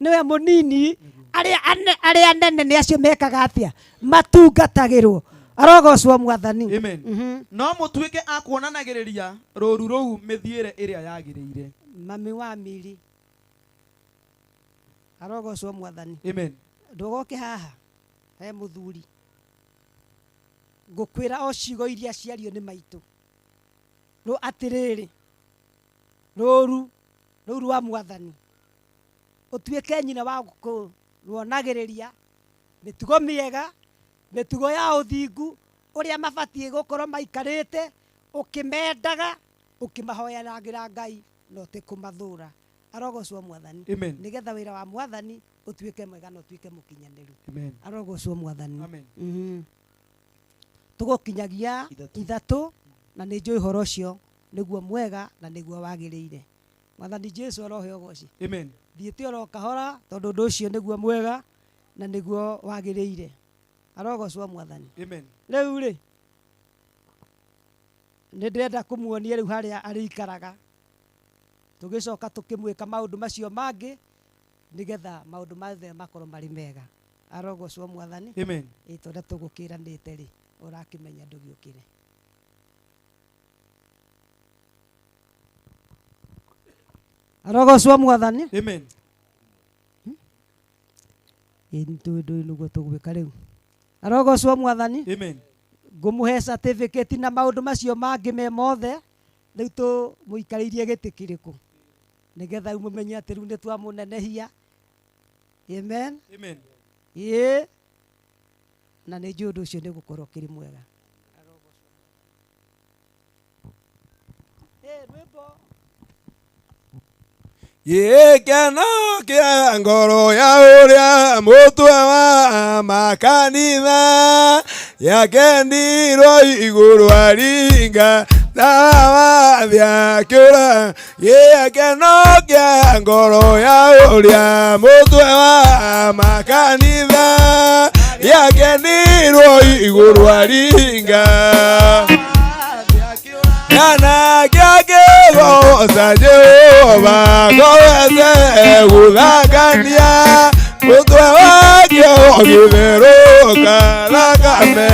nĩwe mũnini arĩa anene nĩ acio mekaga atĩa matungatagĩrwo. Arogocwo Mwathani. Amen. No mũtuĩke a kuonanagĩrĩria rũru rũu mĩthiĩre ĩrĩa yagĩrĩire. Mami wa miri. Arogocwo Mwathani. Amen. Ndũgoke haha he mũthuri ngũkwĩra o ciugo iria ciario nĩ maitũ atĩrĩrĩ rũru rwa Mwathani ũtuĩke nyina wa kuonagĩrĩria mĩtugo mĩega, mĩtugo ya ũthingu ũrĩa mabatiĩ gũkorwo maikarĩte ũkĩmendaga ũkĩmahoyanagĩra Ngai no ti kũmathũra. Arogocwo Mwathani. Amen. Nĩgetha wĩra wa Mwathani ũtuĩke mwega na ũtuĩke mũkinyanĩru. Amen. Arogocwo Mwathani. Amen. Tũgũkinyagia ithatũ na nĩ njũĩ ũhoro ũcio nĩguo mwega na nĩguo wagĩrĩire. Mwathani Jesu arohe ũgoci. Amen. Thiĩte oro kahora tondũ ũndũ ũcio nĩguo mwega na nĩguo wagĩrĩire. Arogocwo Mwathani. Amen. Rĩu rĩ nĩ ndĩrenda kũmuonia rĩu harĩa arĩikaraga tũgĩcoka tũkĩmwĩka maũndũ macio mangĩ nĩgetha maũndũ mothe makorwo marĩ mega. Arogocwo Mwathani. Amen. Tondũ tũgũkĩranĩte rĩ ũrakĩmenya ndũgĩũkĩre. Arogocwo Mwathani. Amen. Nĩtũĩ nĩguo tũgwĩka rĩu. Arogocwo Mwathani. Amen. Ngũmũhe certificate na maũndũ macio mangĩ me mothe rĩu tũmũikarĩirie gĩtĩ kĩrĩkũ nĩgetha mũmenye atĩ rĩu nĩtwamũnenehia. Amen. Amen. Ĩĩ na nĩ njũĩ ũndũ ũcio nĩgũkorwo kĩrĩ mwega. Gĩkeno kĩa ngoro ya ũrĩa mũtwe wa makanitha yakendirwo igũrũ aringa tawathi akĩũra. Gĩkeno kĩa ngoro ya ũrĩa mũtwe wa makanitha yakendirwo igũrũ aringa Yana kĩagoca Jehova goweze gũthangania mũtwe wakĩo gĩtherũka thakame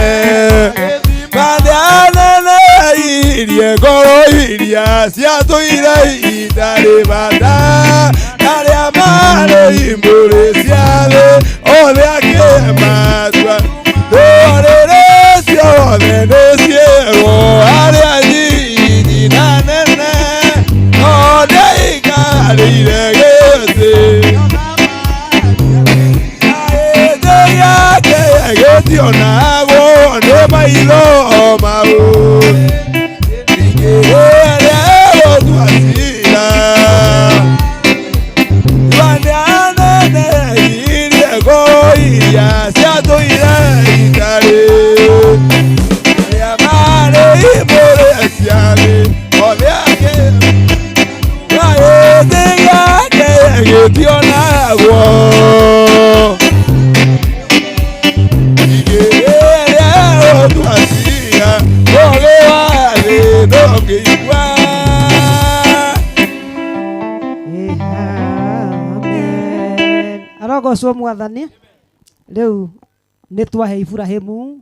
Mande aneneirie ngoro iria ciatũire itarĩ bata arĩa marĩ imũrĩ cia thĩ othe akĩmatua ndũrĩrĩ ciothe nĩciĩrwo arĩa nyinyi na nene othe ikarĩire gĩtĩ na hĩndĩ yake gĩtionagwo nĩ maitho mau ningĩ rĩrĩa egũtua cira nĩaneneirie ngoro iria ciatũire itarĩ arĩa marĩ imũrĩ cia thĩ othe na hĩndĩ yake gĩtionagwo ningĩ rĩrĩa egũtua cira ũũgĩ wa thĩ ndũngĩigua. Arogocwo Mwathani. Rĩu nĩtwahe Ibrahimu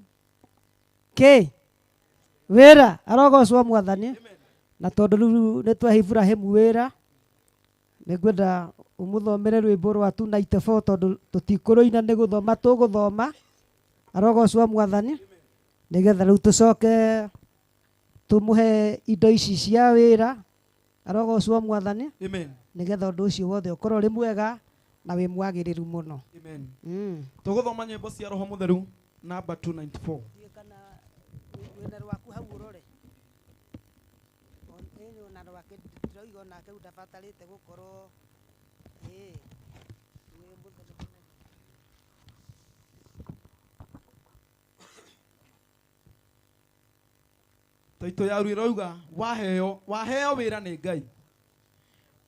wĩra. Arogocwo Mwathani. Na tondũ rĩu nĩtwahe Ibrahimu wĩra Nĩngwenda ũmũthomere rwĩmbo rwa 294 tondũ tũtikũrũina nĩ gũthoma tũgũthoma. Arogocwo Mwathani. Nĩgetha rĩu tũcoke tũmũhe indo ici cia wĩra. Arogocwo Mwathani. Amen. Nĩgetha ũndũ ũcio wothe ũkorwo ũrĩ mwega na wĩ mwagĩrĩru mũno. Amen. Tũgũthoma nyĩmbo cia Roho Mũtheru namba 294. Wĩna rwaku hau ũrore. Ona rwake ndĩroiga nake rĩu ndabatarĩte gũkorwo Taito ya rwĩroiga waheo wĩra nĩ Ngai.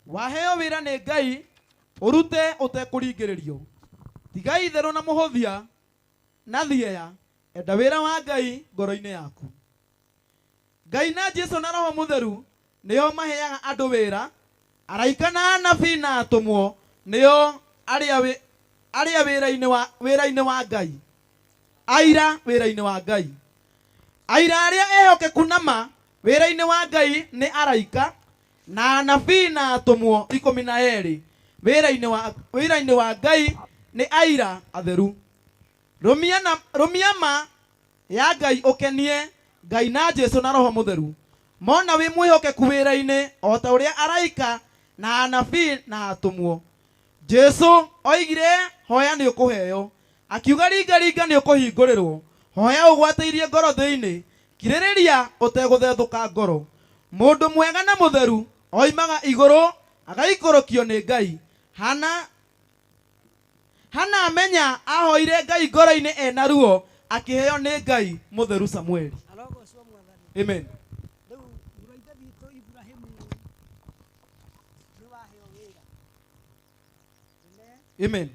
Waheo wĩra nĩ Ngai ũrute ũtekũringĩrĩrio. Tiga itherũ na mũhũthia na thieya enda wĩra wa Ngai ngoro-inĩ yaku. Ngai na Jesũ na Roho Mũtheru nĩo maheaga andũ wĩra. Araika na anabii na atũmwo nĩo arĩa wĩra-inĩ wa Ngai. Aira wĩra-inĩ wa Ngai. Aira arĩa ehokeku nama wĩra-inĩ wa Ngai nĩ araika na anabii na atũmwo 12 wĩra-inĩ wa Ngai nĩ aira atheru. Rũmia ma ya Ngai ũkenie Ngai na Jesũ na Roho Mũtheru. Mona wĩ mwĩhokeku wĩra-inĩ o ta ũrĩa araika na anabii na atũmwo. Jesũ oigire hoya nĩ ũkũheo. Akiuga ringa nĩ ũkũhingũrĩrwo. Hoya ũgwatĩirie ngoro thĩinĩ. Kirĩrĩria ũtegũthethũka ngoro. Mũndũ mwega na mũtheru oimaga igũrũ agaikũrũkio nĩ Ngai. Hana amenya ahoire Ngai ngoro-inĩ ena ruo akĩheo nĩ Ngai mũtheru Samueli. Amen. Amen.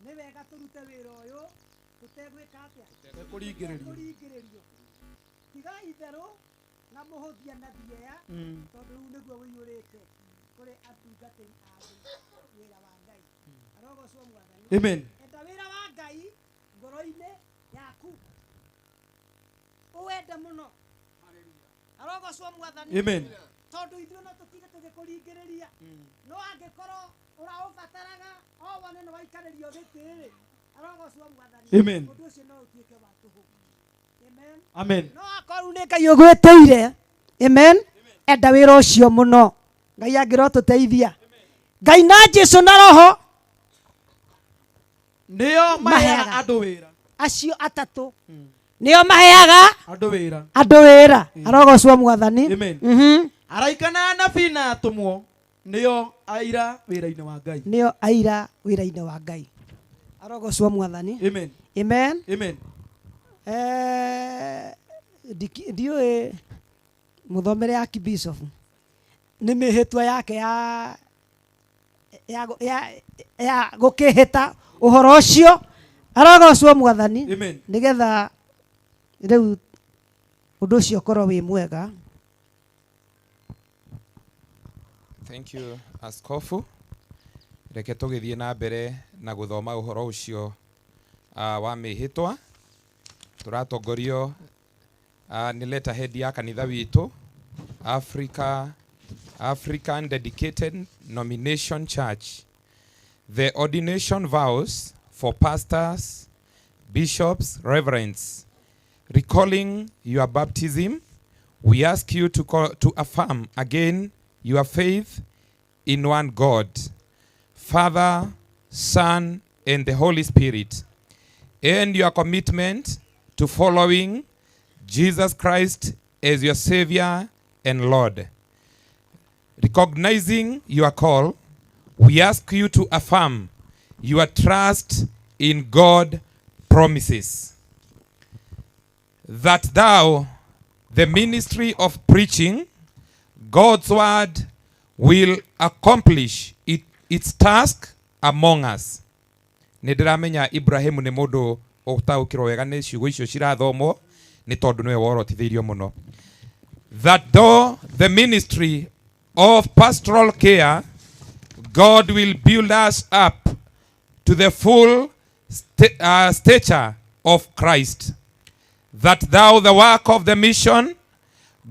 Nĩ wega tũrute wĩra ũyũ tũtegwĩka atĩa? Tũtekũringĩrĩrio. Tiga itherũ na mũhũthia na thieya tondũ rĩu nĩguo wĩiyũrĩte kũrĩ atungatĩri a wĩra wa Ngai. Arogocwo Mwathani. Amen. Enda wĩra wa Ngai ngoro-inĩ yaku. Ũwende mũno. Arogocwo Mwathani. Amen. Tondũ ithuĩ no tũtige tũgĩkũringĩrĩria. No angĩkorwo ũraũbataraga o wone nĩ waikarĩrio gĩtĩ-rĩ. Arogocwo Mwathani. Amen. Ũndũ ũcio no ũtuĩke wa tũhũ. Amen. Amen. No akorwo nĩ Ngai ũgwĩtĩire. Amen. Enda wĩra ũcio mũno. Ngai angĩrotũteithia. Ngai na Jesũ na Roho nĩo maheaga andũ wĩra. Acio atatũ nĩo maheaga andũ wĩra. Arogocwo Mwathani. Amen. Araika na anabii na atũmwo nĩo aira wĩra-inĩ wa Ngai. Nĩo aira wĩra-inĩ wa Ngai. Arogocwo Mwathani. Amen. Amen. Amen. Ndiũĩ mũthomere ya Bishop nĩ mĩhĩtwa yake ya gũkĩhĩta ũhoro ũcio. Arogocwo Mwathani. Nĩgetha rĩu ũndũ ũcio ũkorwo wĩ mwega. Thank you Askofu. Reke tũgĩthiĩ na mbere na gũthoma ũhoro ũcio wa mĩhĩtwa. Tũratongorio nĩ letterhead ya kanitha witũ African Dedicated Nomination Church. The ordination vows for pastors, bishops, reverends. Recalling your baptism, we ask you to affirm again your faith in one God, Father, Son, and the Holy Spirit, and your commitment to following Jesus Christ as your Savior and Lord. Recognizing your call, we ask you to affirm your trust in God's promises, that thou, the ministry of preaching God's word, will accomplish its task among us. Nĩndĩramenya Ibrahimu nĩ mũndũ ũtaũkĩrwo wega nĩ ciugo icio cirathomwo nĩ tondũ nĩwe worotithĩirio mũno. That though the ministry of pastoral care, God will build us up to the full stature of Christ, that thou the work of the mission,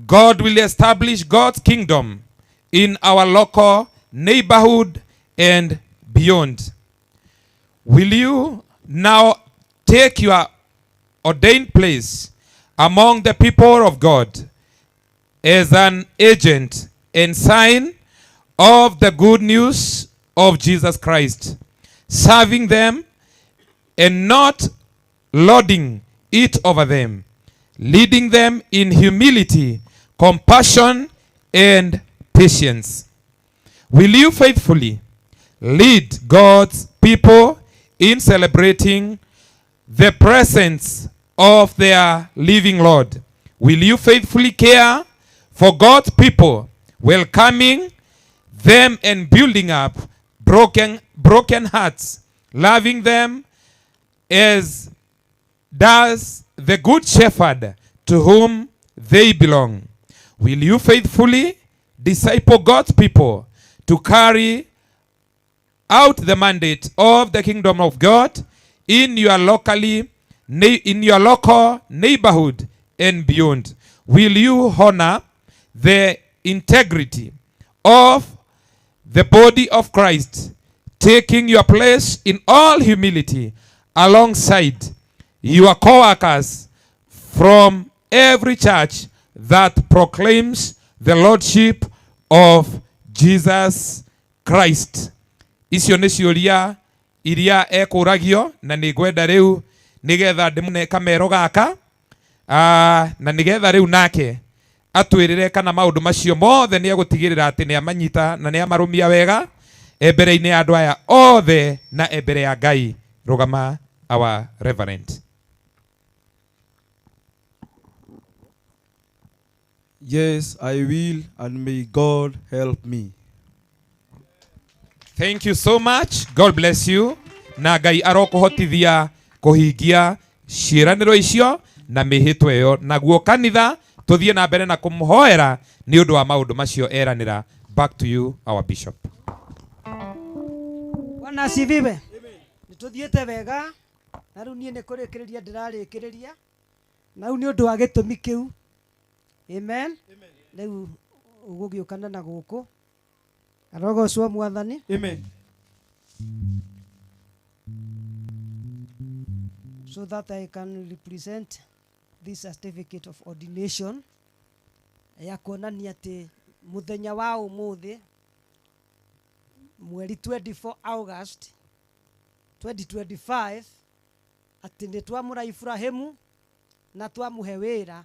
God will establish God's kingdom in our local neighborhood and beyond. Will you now take your ordained place among the people of God as an agent and sign of the good news of Jesus Christ, serving them and not lording it over them, leading them in humility, compassion, and patience? Will you faithfully lead God's people in celebrating the presence of their living Lord? Will you faithfully care for God's people, welcoming them and building up broken hearts, loving them as does the good shepherd to whom they belong? Will you faithfully disciple God's people to carry out the mandate of the kingdom of God in your local neighborhood and beyond? Will you honor the integrity of the body of Christ, taking your place in all humility alongside your co-workers from every church that proclaims the lordship of Jesus Christ? Icio nĩ ciũria iria ekũragio na nĩ ngwenda rĩu nĩgetha ndĩmũne kamero gaka na nĩgetha rĩu nake atwĩrĩre kana maũndũ macio mothe nĩ egũtigĩrĩra atĩ nĩ amanyita na nĩ amarũmia wega mbere-inĩ ya andũ aya othe na mbere ya Ngai. Rũgama, our reverend. Yes, I will, and may God help me. Thank you so much. God bless you. Na Ngai arokuhotithia kuhingia ciĩranĩro icio na mĩhĩtwa ĩyo. Naguo kanitha tuthie na mbere na kũmũhoera nĩ ũndũ wa maũndũ macio eranĩra. Back to you, our bishop. Bwana asifiwe. Nituthiĩte wega na rĩu niĩ nĩ kũrĩkĩrĩria ndĩrarĩkĩrĩria na rĩu nĩ ũndũ wa gĩtũmi kĩu. Amen. Rĩu ũgũgĩũkana na gũkũ. Arogocwo Mwathani. Amen. So that I can represent this certificate of ordination ya kuonania atĩ mũthenya wa ũmũthĩ mweri 24 August 2025 atĩ nĩ twamũra Ibrahimu na twamũhe wĩra,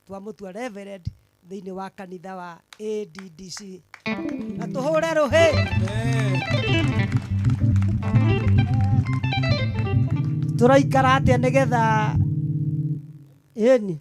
twamũtua reverend thĩinĩ wa kanitha wa ADDC. Na tũhũre rũhĩ. Tũraikara atĩa nĩgetha ĩni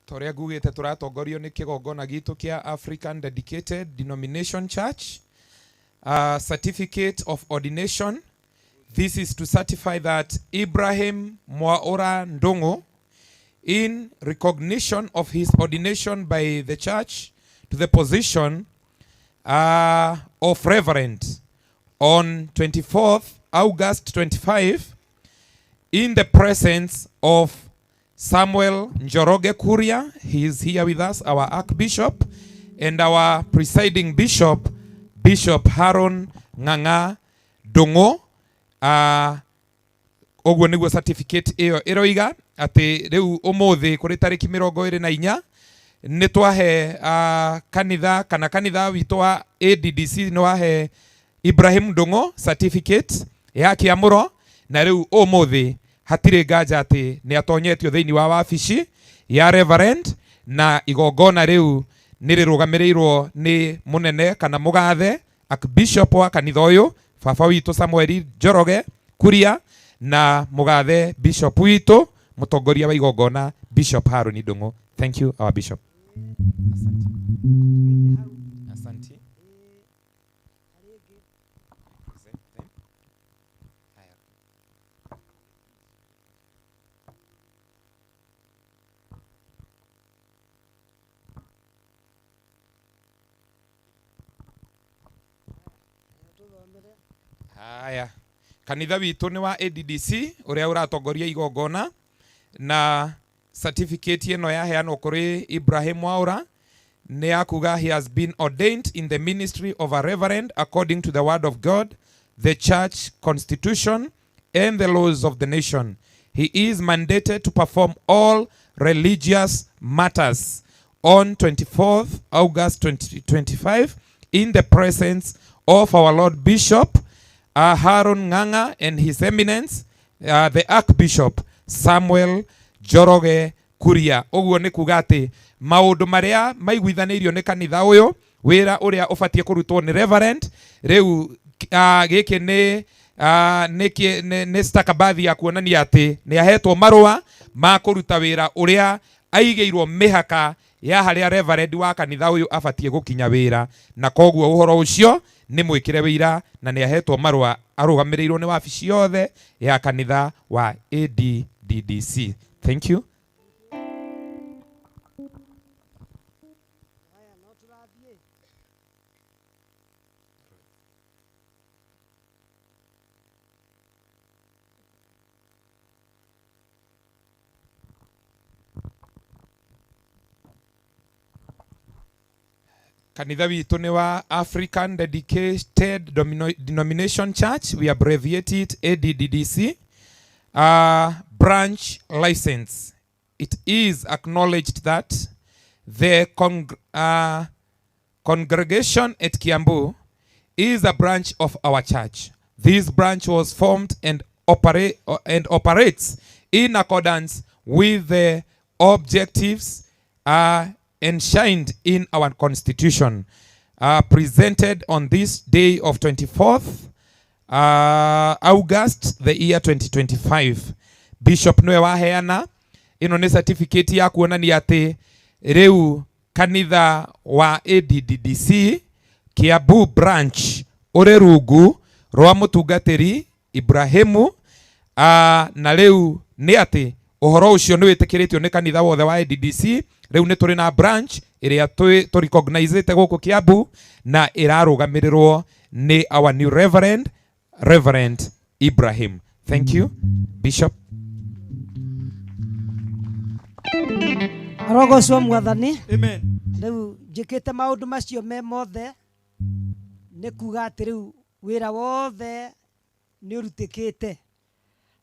Toria ngugĩte tũratongorio nĩ kĩgongona gitũ kĩa African Dedicated Denomination Church. Certificate of ordination. This is to certify that Ibrahim Mwaura Ndongo, in recognition of his ordination by the church to the position of reverend on 24th August 25, in the presence of Samuel Njoroge Kuria. He is here with us, our Archbishop, and our presiding bishop, Bishop Haron Nganga Dongo. Oguo niguo certificate iyo iroiga ati riu umuthi kuri tariki 24 ni twahe kanitha kana kanitha witu wa ADDC no wahe Ibrahim Ndungu certificate ya kiamuro, na riu umuthi hatire nganja ati ni atonyetio thiini wa wabici ya Reverend, na igongona riu nirirugamirĩirwo ni munene kana mugathe Archbishop wa kanitha uyu baba witu Samuel Njoroge Kuria, na mugathe Bishop witu mutongoria wa igongona Bishop Harun Ndungu. Thank you our Bishop. Asante. Haya, kanitha witu ni wa ADDC uria uratongoria igongona, na certificate ino yaheanwo kuri Ibrahim Waura ni akuga he has been ordained in the ministry of a reverend according to the word of God, the church constitution and the laws of the nation. He is mandated to perform all religious matters on 24th August 2025 in the presence of our Lord Bishop Harun Ng'ang'a and His Eminence the Archbishop Samuel Njoroge Kuria. Oguo ni kuga ati maundu maria maiguithanirio ni kanitha uyu wira uria ubatie kurutwo ni Reverend riu giki ni stakabadhi ya kuonania ati ni ahetwo marua ma kuruta wira uria aigeirwo mihaka ya haria Reverend wa kanitha uyu abatie gukinya wira, na koguo uhoro ucio ni mwikire wira na ni ahetwo marua arugamirirwo ni wabici yothe ya kanitha wa ADDC. Thank you. Kanitha witu ni wa African Dedicated Denomination Church, we abbreviate it ADDC. Branch license. It is acknowledged that the congregation at Kiambu is a branch of our church. This branch was formed and operates in accordance with the objectives enshrined in our constitution, presented on this day of 24th August the year 2025. Bishop nwe waheana ino ni certificate ya kuonania ati riu kanitha wa ADDC Kiambu branch uri rungu rwa mutungatiri Ibrahimu, na riu ni ati uhoro ucio ni witikiritio ni kanitha wothe wa ADDC. Riu ni turi na branch iria tu recognizete guku Kiambu na irarugamirirwo ni our new Reverend Ibrahim. Thank you Bishop. Arogocwo mwathani. Amen. Riu njikite maundu macio me mothe ni kuga ati riu wira wothe ni urutikite.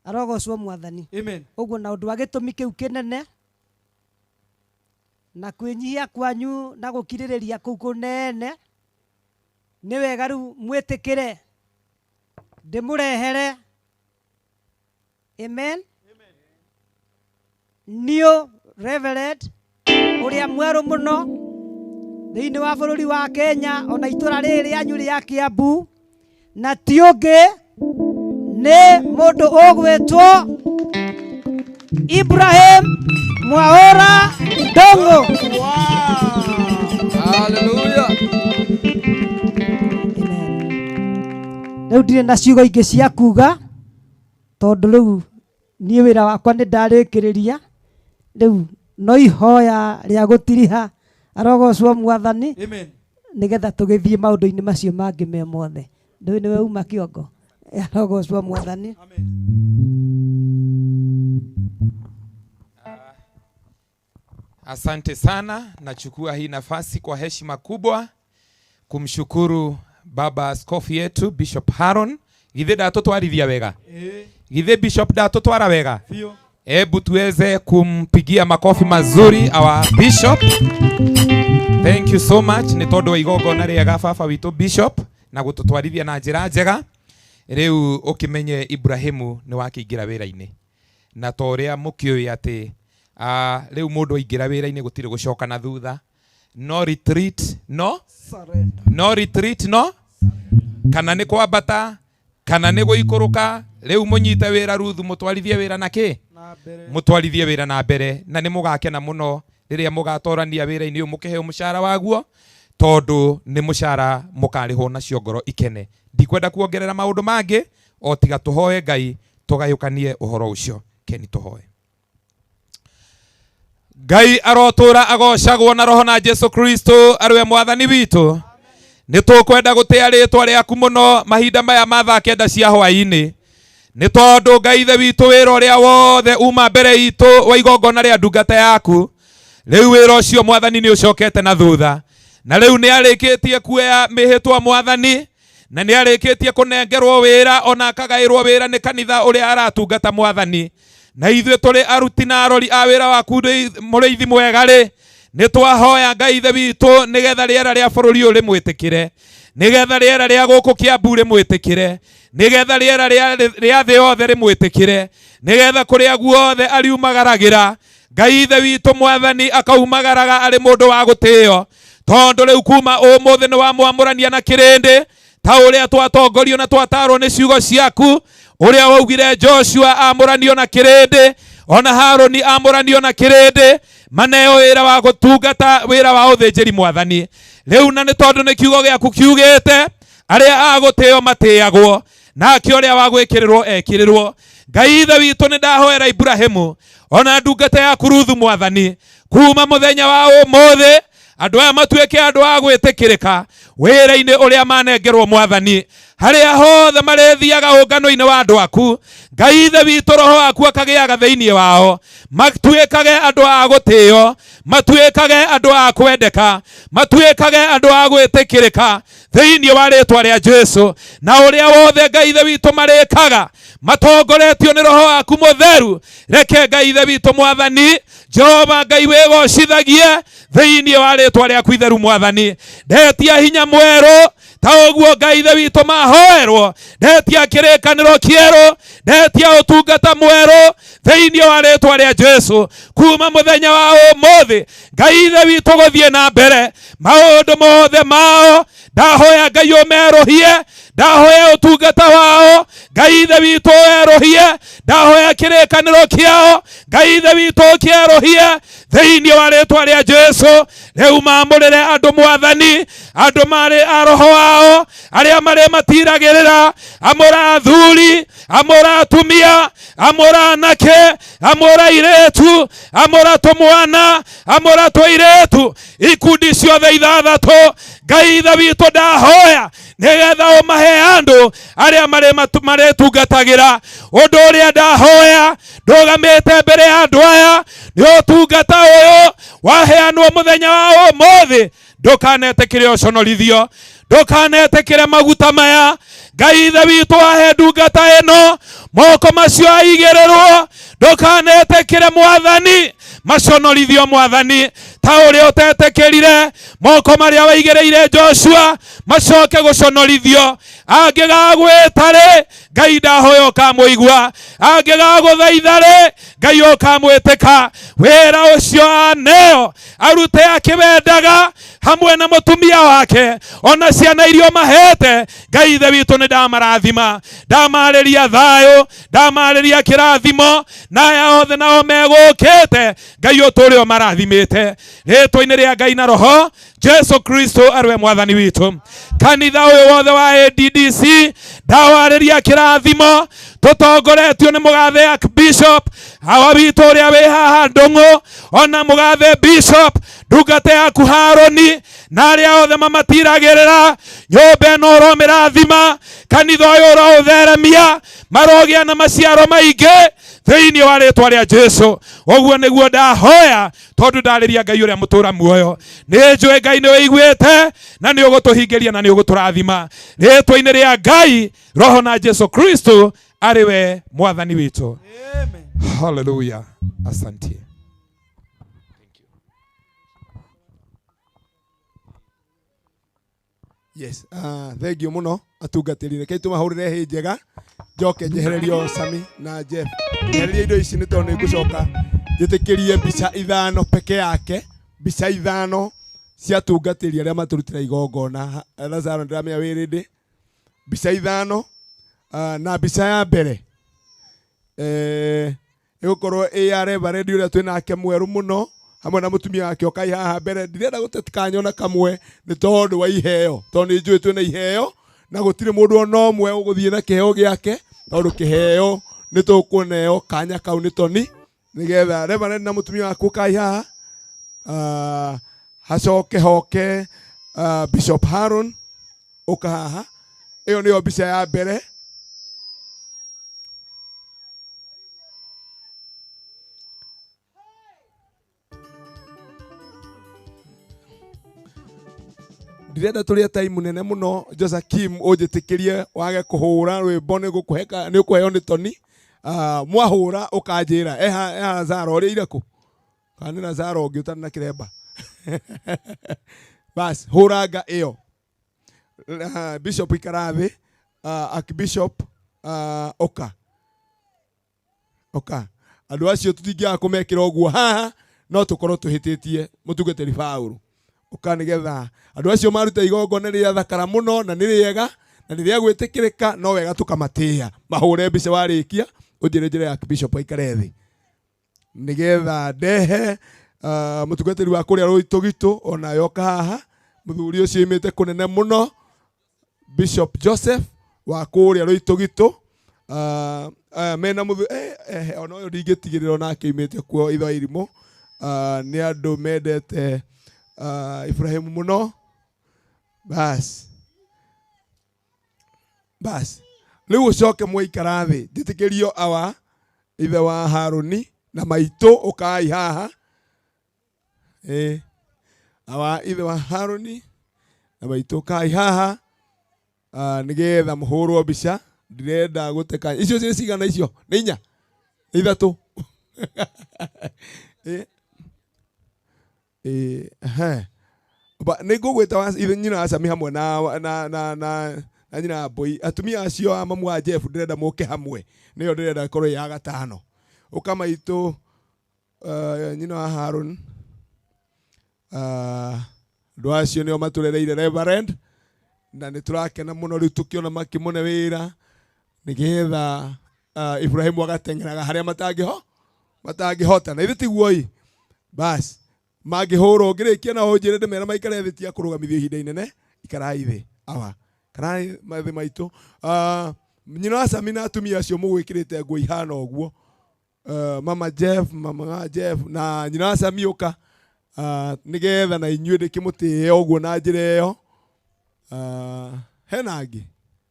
Arogocwo mwathani. Amen. Uguo na undu wa gitumi kiu kinene na kwinyihia kwanyu na gukiririria kuu kunene ni wega riu mwitikire ndimurehere. Amen. New Reverend uria mweru muno thiini wa bururi wa Kenya ona itura riri anyu ria Kiambu, na ti ungi ni mundu ugwitwo Ibrahim Mwaura Ndungu. Hallelujah. Riu ndire na ciugo ingi cia kuga tondu riu nie wira wakwa ni ndarikiriria. Riu no ihoya ria gutiriha. Arogocwo mwathani. Amen. Nigetha tugithie maundu-ini macio mangi me mothe. Ndui niwe uma kiongo. Arogocwo mwathani. Amen. Asante sana. Nachukua hii nafasi kwa heshima kubwa kumshukuru baba askofu yetu Bishop Harun. Githida toto arithia wega. Githe Bishop datutwara wega. Hebu tuweze kumpigia makofi mazuri our Bishop. Thank you so much. Ni tondu wa igongona riega baba witu Bishop na gututwarithia na njira njega. Riu ukimenye Ibrahimu ni wakiingira wira-ini. Na toria mukioi ati riu mundu aingira wira-ini gutire gucoka na thutha. No retreat, no surrender. No retreat, no kana ni kwambata kana ni guikuruka. Riu munyite wira ruthu mutwarithie wira na ki mutwarithie wira na mbere na ni mugakena muno riria mugatorania wira-ini uyu mukiheo mushara waguo tondu ni mushara mukarihwo nacio ngoro ikene. Ndikwenda kuongerera maundu mangi o tiga tuhoe Ngai tugayukanie uhoro ucio. Keni tuhoe. Ngai arotura agocagwo na roho na Jesu Kristo ariwe mwathani witu. Ni tukwenda gutia ritwa riaku muno mahinda maya mathaa kenda cia hwaini. Ni tondu Ngai ithe witu wira uria wothe uma mbere itu wa igongona ria ndungata yaku. Riu wira ucio mwathani ni ucokete na thutha. Na riu ni arikitie kuoya mihitwa mwathani na ni arikitie kunengerwo wira ona akagairwo wira ni kanitha uria aratungata mwathani. Na ithuĩ tũrĩ aruti na arori a wĩra waku mũrĩithi mwega rĩ nĩ twahoya Ngai ithe witũ nĩgetha rĩera rĩa bũrũri ũyũ rĩmwĩtĩkĩre, nĩgetha rĩera rĩa gũkũ Kiambu rĩmwĩtĩkĩre, nĩgetha rĩera rĩa thĩ yothe rĩmwĩtĩkĩre, nĩgetha kũrĩa guothe ariumagaragĩra Ngai ithe witũ mwathani akaumagaraga arĩ mũndũ wa gũtĩĩo. Tondũ rĩu kuma ũmũthĩ nĩ wamwamũrania na kĩrĩndĩ ta ũrĩa twatongorio na twatarwo nĩ ciugo ciaku, uria waugire Joshua amuranio na kirindi ona Haroni amuranio na kirindi maneo wira wa gutungata wira wa uthinjiri mwathani. Riu na ni tondu ni kiugo giaku kiugite aria aguteo matiagwo nake uria wa gwikirirwo ekirirwo. Ngai ithe witu ni ndahoera Ibrahimu ona ndungata yaku Ruthu mwathani kuma muthenya wa umuthi andu aya matuike andu a gwitikirika wira-ini uria manengerwo mwathani haria hothe marethiaga ungano-ini wa andu aku. Ngai ithe witu roho waku akagiaga thiini wao matuikage andu a gutio, matuikage andu a kwendeka, matuikage andu a gwitikirika thiini wa ritwa ria Jesu. Na uria wothe Ngai ithe witu marikaga matongoretio ni roho waku mutheru reke Ngai ithe witu mwathani Jehova Ngai wigocithagie thiini wa ritwa riaku itheru mwathani. Ndetia hinya mweru ta uguo Ngai ithe witu mahoerwo, ndetia kirikaniro kieru, ndetia utungata mweru thiini wa ritwa ria Jesu kuma muthenya wa umuthi. Ngai ithe witu guthie na mbere maundu mothe mao ndahoya Ngai umerohie, ndahoya utungata wao Ngai ithe witu erohie, ndahoya kirikaniro kiao Ngai ithe witu kierohie thiini wa ritwa ria Jesu. Riu mamurire andu mwathani, andu mari a roho wao aria mari matiragirira, amura athuri, amura atumia, amura anake, amura iretu, amura tumwana, amura twiretu, ikundi ciothe ithathatu. Ngai ithe witu ndahoya nigetha umahe andu aria maretungatagira undu uria ndahoya ndugamite mbere ya andu aya ni utungata uyu waheanwo muthenya wa umuthi. Ndukanetekire uconorithio, ndukanetekire maguta maya. Ngai ithe witu wahe ndungata ino moko macio aigirirwo, ndukanetekire mwathani maconorithio mwathani ta uria utetekirire moko maria waigireire Joshua macoke guconorithio. Angigagwitare Ngai ndahoya ukamuigua, angigaguthaithare Ngai ukamwitika. Wira ucio aneo arute akiwendaga hamwe na mutumia wake ona ciana irio mahete. Ngai ithe witu ni ndamarathima, ndamariria thayo, ndamariria kirathimo na aya othe nao megukite Ngai uturi o marathimite ritwa-ini ria Ngai na roho Jesu Kristo ariwe mwathani witu. Kanitha uyu wothe wa ADDC ndawariria kirathimo tutongoretio ni mugathe Archbishop hawa witu uria wi haha Ndung'u, ona mugathe Bishop ndungata yaku Haroni na aria othe mamatiragirira nyumba ino uromirathima, kanitha uyu uroutheremia marogia na maciaro maingi thiini wa ritwa ria Jesu. Oguo niguo ndahoya tondu ndariria Ngai uria mutura muoyo. Ni njui Ngai ni wiguite na ni ugutuhingiria na ni uguturathima ritwa-ini ria Ngai roho na Jesu Kristo ariwe mwathani witu. Hallelujah. Asante. Yes, thank you muno atungatiri reke tumahurire hi njega njoke njehererio Sami na Jeff njehererie indo ici ni tondu ni ngucoka njitikirie mbica ithano peke yake, mbica ithano cia tungatiri aria maturutira igongona. Lazaro ndiramenya wirindi mbica ithano na mbica ya mbere igukorwo ya Reverend uria twinake mweru muno hamwe na mutumia wake okai haha mbere. Ndirenda gutetikanyona kamwe ni tondu wa iheo, tondu njui twina iheo na gutire mundu ona umwe uguthie na kiheo giake, tondu kiheo ni tukuneo kanya kau ni toni nigetha Reverend na mutumia wake okai haha hacoke hoke Bishop Haron uka haha. Iyo niyo mbica ya mbere. Ndirenda turia time nene muno Josakim unjitikirie wage kuhura rwimbo ni gukuheka ni ukuheo ni toni. Mwahura ukanjira eha Lazaro uri iraku kana Lazaro ungi utana kiremba. Bas huranga iyo. Bishop ikarathi Archbishop oka andu acio tutingiaga kumekira uguo haha no tukorwo tuhititie mutungatiri Paulo oka nigetha andu acio maruta igongona ria thakara muno na ni riega na ni ria gwitikirika no wega tukamatia mahure mbica warikia unjire njire ya Archbishop ikarethi nigetha ndehe mutungatiri wa kuria Ruitugito ona yoka haha muthuri ucio imite kunene muno Bishop Joseph wa kuria Ruitugito mena muthu ona uyu ndingitigirira nake imite kuo itho irimo ni andu mendete Ibrahim muno. Bas riu ucoke mwaikara thi njitikirio awa ithe wa Haruni na maitu ukai haha awa ithe wa Haruni na maitu ukai haha nigetha muhurwo mbica. Ndirenda guteka icio cia cigana icio ni inya ni ithatu ni ngugwita ithe nyina wa Sami hamwe na nyina Boy atumia acio a mamu wa Jeff ndirenda muke hamwe niyo ndirenda korwo ya gatano ukamaitu nyina wa Harun ndu acio nio maturereire Reverend na niturakena muno riu tukiona makimune wira nigetha Ibrahim agatengeraga haria matangihota na ithe tiguo bas magihuro ngirikia na unjire ndimera maikare thi tia kurugamithio ihinda inene ikarai thi awa karai mathi maitu nyina wa Sami na atumia acio mugwikirite nguo ihana uguo mama Jeff na nyina wa Sami uka nigetha na inyue ndikimutie uguo na njire iyo henangi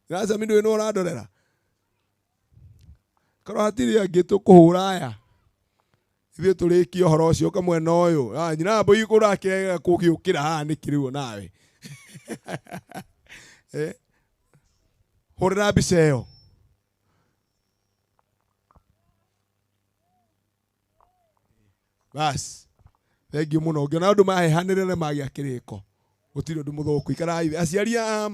nyina wa Sami ndui no urandorera korwo hatiri angi tukuhura aya ithuĩ tũrĩkie ũhoro ũcio kamwena ũyũ nyina Boy kũrakĩrega kũgĩũkĩra haha nĩ kĩrĩo nawe hũrĩra mbica ĩyo. Bas thengiũ mũno ngĩona andũ mahehanĩrĩre magĩa kĩrĩko gũtirĩ ũndũ mũthũku ikarai thĩ. Aciari a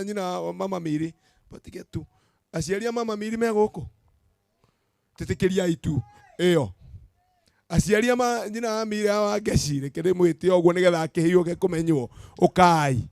nyina mama Miri batige tu aciari a mama Miri me gũkũ tĩtĩkĩriai tu ĩyo aciari a nyina wa Miri wa Geci reke ndĩmwĩte ũguo nĩgetha akĩhiũke kũmenywo ũkai.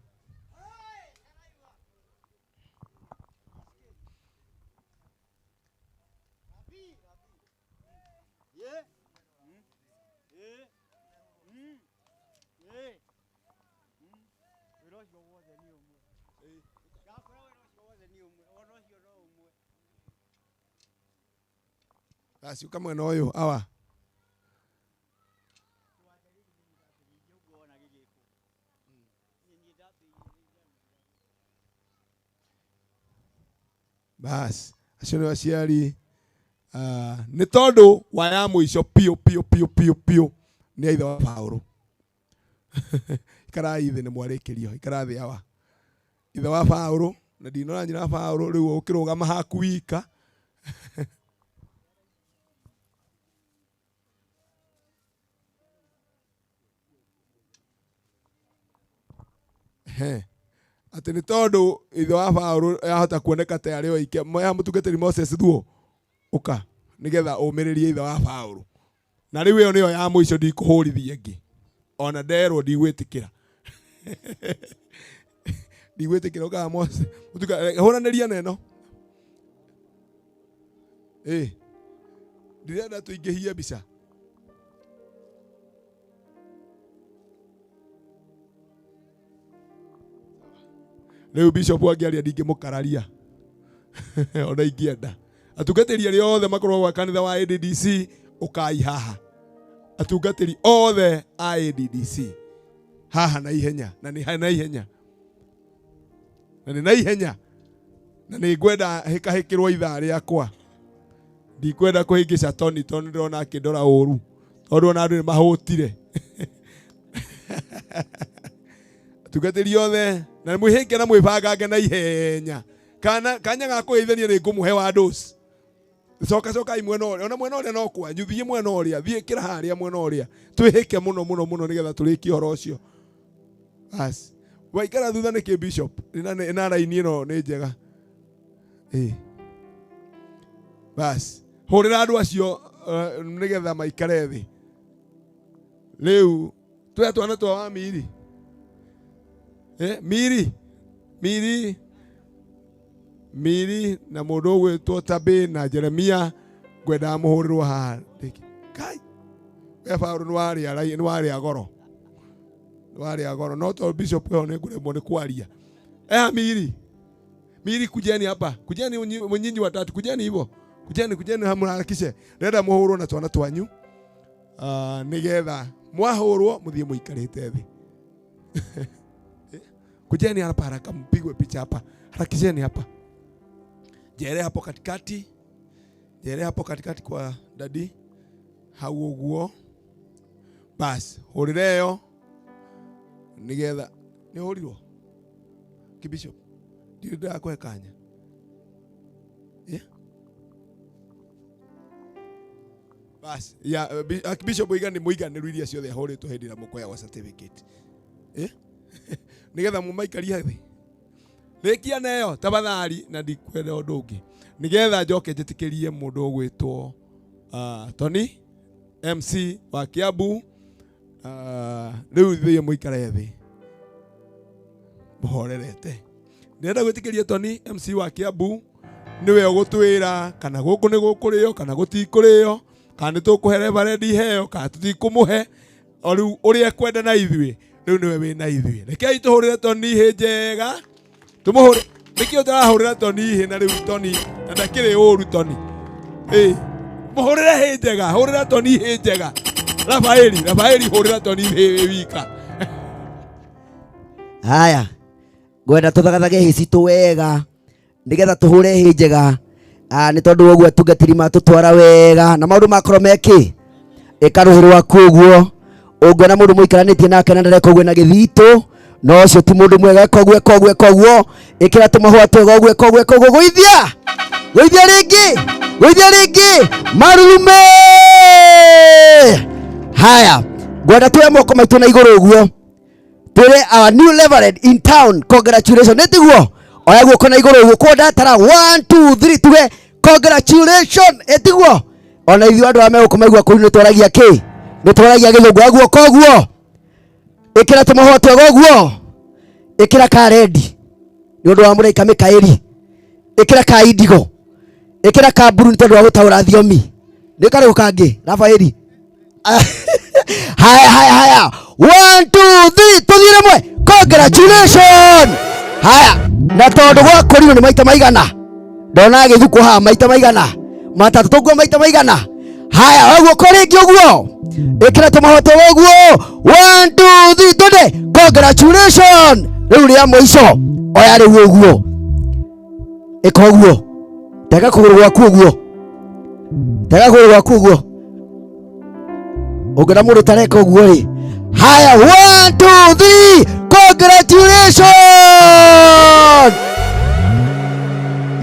Basi uka mwena ũyũ awa bas acio nĩ aciari nĩ tondũ wa ya mũico piũ nĩ ithe wa Paulo ikarai thĩ nĩ mwarĩkĩrio ikarathi awa ithe wa Paulo na ndinona nyina wa Paulo rĩu ũkĩrũgama haku wika Ati nĩ tondũ ithe wa Paũlũ yahota kuoneka ta arĩ oike moya mũtungatĩri Moses thuo ũka nĩgetha ũmĩrĩrie ithe wa Paũlũ. Na rĩu ĩyo nĩyo ya mũico ndikũhũrithia ĩngĩ. Ona nderwo ndigwĩtĩkĩra. Ndigwĩtĩkĩra ũkaga Moses. Hũranĩria na ĩno. Ndirenda tũingĩhie mbica. Rĩu bishop angĩaria ndingĩmũkararia. Ona ingĩenda. Atungatĩri arĩa othe makorwo gwa kanitha wa ADDC ũkai haha. Atungatĩri othe a ADDC haha na ihenya na nĩ na ihenya. Na nĩ na ihenya. Na nĩ ngwenda hĩkahĩkĩrwo ithaa rĩakwa. Ndikwenda kũhĩngĩca Tony tondũ ndĩrona akĩndora ũru. Tondũ ona andũ nĩ mahũtire. Atungatĩri othe na mwĩhĩke na mwĩbangange na ihenya. Kanya ga kũgeithania nĩ ngũmũhe wa dose. Coka imwena ũrĩa. Ona mwena ũrĩa no kwanyu. Thiĩ mwena ũrĩa. Thiĩ kĩra harĩa mwena ũrĩa. Twĩhĩke mũno nĩgetha tũrĩkie ũhoro ũcio. Bas. Waikara thutha nĩkĩ bishop. Ĩna raini ĩno nĩ njega. Bas. Hũrĩra andũ acio nĩgetha maikare thĩ. Rĩu tũya twana twa wa Miri. Miri na mũndũ ũgwĩtwo Tabe na Jeremia ngwenda mũhũrĩrwo haha. Kai. We Paũlũ nĩ warĩa goro. Warĩa goro. No to bishop leo nĩ ngũremwo nĩ kwaria. Miri kujeni hapa. Kujeni nyinyi watatu. Kujeni hivyo. Kujeni hamharakishe. Nenda mũhũrwo na twana twanyu. Nĩgetha mwahũrwo mũthiĩ mũikarĩte thĩ. Kujeni hapa haraka mpigwe picha hapa. Harakisheni hapa. Jere hapo katikati. Jere hapo katikati kwa dadi. Hau ũguo. Bas, hũrĩreyo. Nĩgetha nĩ hũrirwo. Kibishop. Ndirenda kũhe kanya. Bas, ya Bishop mũiganĩru iria ciothe ahũrĩtwo hĩndĩ ĩrĩa mũkoyagwo certificate. Nĩgetha mũmaikaria thĩ. Rĩkia neyo tafadhali na ndikwenda ũndũ ũngĩ. Nĩgetha njoke njĩtĩkĩrie mũndũ ũgwĩtwo Tony MC wa Kiambu. Rĩu thiĩ mũikare thĩ. Mũhorerete. Nĩenda gwĩtĩkĩria Tony MC wa Kiambu nĩwe ũgũtwĩra kana gũkũ nĩ gũkũrĩo kana gũtikũrĩo. Kana tũkũhe Reverend heo kana tũtikũmũhe. Rĩu ũrĩa kwenda na ithuĩ. Rĩu nĩwe wĩna ithuĩ. Rekei tũhũrĩre Tony hĩ njega. Tũmũhũrĩ. Nĩkĩo tũrahũrĩra Tony hĩ na rĩu Tony na ndakĩrĩ ũru Tony. Mũhũrĩre hĩ njega. Hũrĩra Tony hĩ njega. Rafaeli hũrĩra Tony hĩ wika. Haya. Ngwenda tũthagathage hĩ citũ wega. Nĩgetha tũhũre hĩ njega. Nĩ tondũ ũguo atungatĩri matũtwara wega na maũndũ makorwo mekĩ. Ĩkarũhĩrwo kuoguo. Ũngĩona mũndũ mũikaranĩtie nake na ndareka ũguo na gĩthitũ. No ũcio ti mũndũ mwega koguo. Ĩkĩra tũmahũa twega ũguo Gũithia rĩngĩ. Marume. Haya. Ngwenda tuoye moko maitũ na igũrũ ũguo. Twĩre our new Reverend in town. Congratulations. Nĩtiguo. Oya guoko na igũrũ ũguo kwenda tara 1 2 3 tuge congratulations. Nĩtiguo. Ona ithuĩ andũ ame gũkũ maigua kũu nĩtwaragia kĩ? Nĩtwaragia gĩthũngũ guoko ũguo. Ĩkĩra tũmahũa twega ũguo. Ĩkĩra ka red. Nĩ ũndũ wa mũraika Mikaeli. Ĩkĩra ka indigo. Ĩkĩra ka blue nĩ tondũ wa gũtaũra thiomi. Nĩ karĩũ kangĩ Rafaeli. Haya. 1 2 3 tũthiĩ rĩmwe. Congratulations. Haya. Na tondũ gwakorirwo nĩ maita maigana. Ndona gĩthukũ haha maita maigana. Matatũ tũguo maita maigana. Haya, ũguo kũrĩngĩ ũguo. Ĩkĩra tũmahũa twega ũguo. 1 2 3 tũde. Congratulations. Rĩu rĩa mũico. Oya rĩu ũguo. Ĩka ũguo. Tega kũgũrũ gwaku ũguo. Ũngĩona mũndũ tareka ũguo rĩ. Haya, 1 2 3 congratulations.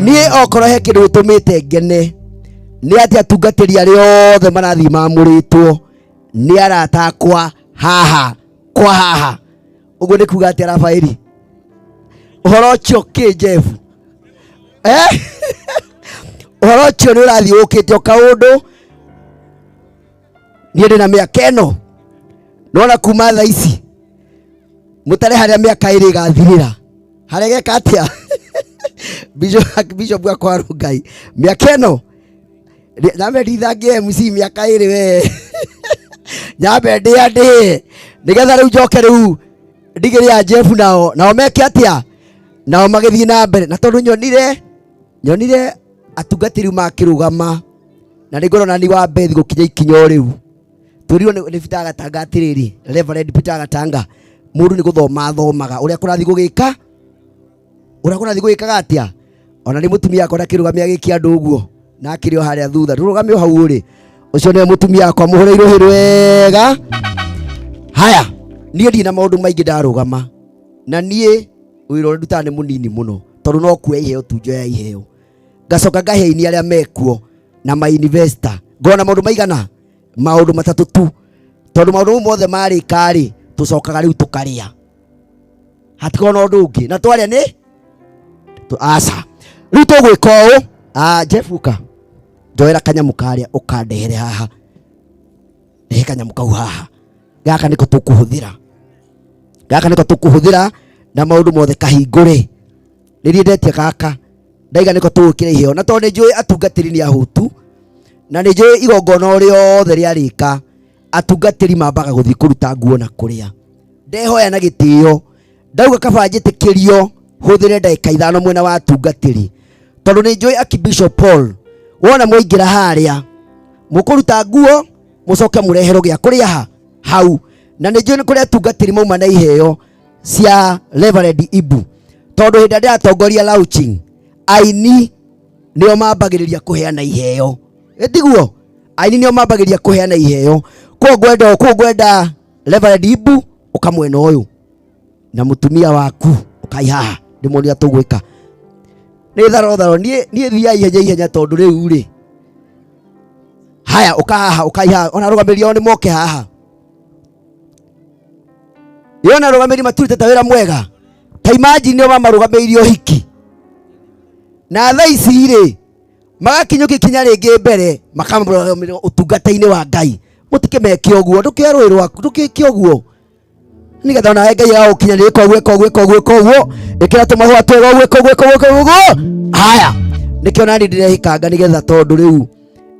niĩ okorwo he kĩndũ gĩtũmĩte ngene nĩ atĩ atungatĩri arĩa othe marathi mamũrĩtwo nĩ arata akwa haha kwa haha. Ũguo nĩ kuga atĩ Rafaeli ũhoro ũcio kĩ Jeff ũhoro ũcio nĩ ũrathiĩ ũkĩte o kaũndũ. Niĩ ndĩ na mĩaka ĩno nona kuma thaa ici mũtare harĩa mĩaka ĩrĩ ĩgathirĩra haregeka atĩa Bishop akwa Rungai mĩaka ĩno nyambe ndithangie MC mĩaka ĩrĩ we nyambe ndĩandĩ nĩgetha rĩu njoke rĩu ndigĩrĩra Jeff nao meke atĩa nao magĩthiĩ na mbere. Na tondũ nyonire atungatĩri makĩrũgama na nĩ ngorona ni wa Beth gũkinya ikinya rĩu tũrirwo nĩ Peter Gatanga atĩrĩrĩ Reverend Peter Gatanga mũndũ nĩ gũthoma athomaga ũrĩa kũrathi gũgĩkaga atĩa. Ona nĩ mũtumia akwa ndakĩrũgamia gĩkĩ andũ ũguo na akĩrĩ o harĩa thutha rũgamio hau ũrĩ ũcio nĩ mũtumia akwa mũhũrĩirwo hĩndĩ wega. Haya niĩ ndi na maũndũ maingĩ ndarũgama na niĩ wĩra ũrĩa ndutaga nĩ mũnini mũno tondũ no kuoya iheo tunjoya iheo ngacoka ngahe aini arĩa mekuo na ma-investor ngona maũndũ maigana maũndũ matatũ tu tondũ maũndũ mothe marĩka-rĩ tũcokaga rĩu tũkarĩa hatikorwo na ũndũ ũngĩ na twarĩa nĩ aca rĩu tũgwĩka ũũ. Jeff uka njoera kanyamũ karĩa ũkandehere haha rehe kanyamũ kau haha gaka nĩko tũkũhũthĩra na maũndũ mothe kahingũre. Nĩriĩ ndetia gaka ndaiga nĩko tũgwĩkĩra iheo na tondũ nĩ njũĩ atungatĩri nĩ ahũtu na nĩ njũĩ igongona rĩothe rĩarĩka atungatĩri mambaga gũthiĩ kũruta nguo na kũrĩa. Ndehoya na gĩtĩo ndauga kaba njĩtĩkĩrio hũthĩre ndagĩka 5 mwena wa atungatĩri tondũ nĩ njũĩ Archbishop Paul wona mwaingĩra harĩa mũkũruta nguo mũcoke mũreherwo gĩa kũrĩa hau na nĩ njũĩ nĩ kũrĩa atungatĩri mauma na iheo cia Reverend Ibu tondũ hĩndĩ ĩrĩa atongoria launching aini nĩo mambagĩrĩria kũheana iheo ĩtiguo aini nĩo mambagĩrĩria kũheana iheo. Kwa ngwenda Reverend Ibu ũkamwena ũyũ na mũtumia waku ũkai haha ndĩmuonia tũgwĩka nĩ tharotharwo niĩ thiai ihenya tondũ rĩu rĩ haya ũka haha ũkai haha ona rũgamĩrĩri ao nĩ moke haha yona rũgamĩrĩri maturĩte wĩra mwega ta imagine nĩo mamarũgamĩrĩire ũhiki na thaa ici rĩ magakinyũkia ikinya rĩngĩ mbere makamũrũgamĩrĩra ũtungata-inĩ wa Ngai. Mũtikĩmeke ũguo ndũkerũĩ rwaku ndũkĩke ũguo nĩgetha ona Ngai agũkinya rĩko ũguo ĩkĩra tũmahũa twega ũguo. Haya nĩkĩo nani ndĩrehĩkanga nĩgetha tondũ rĩu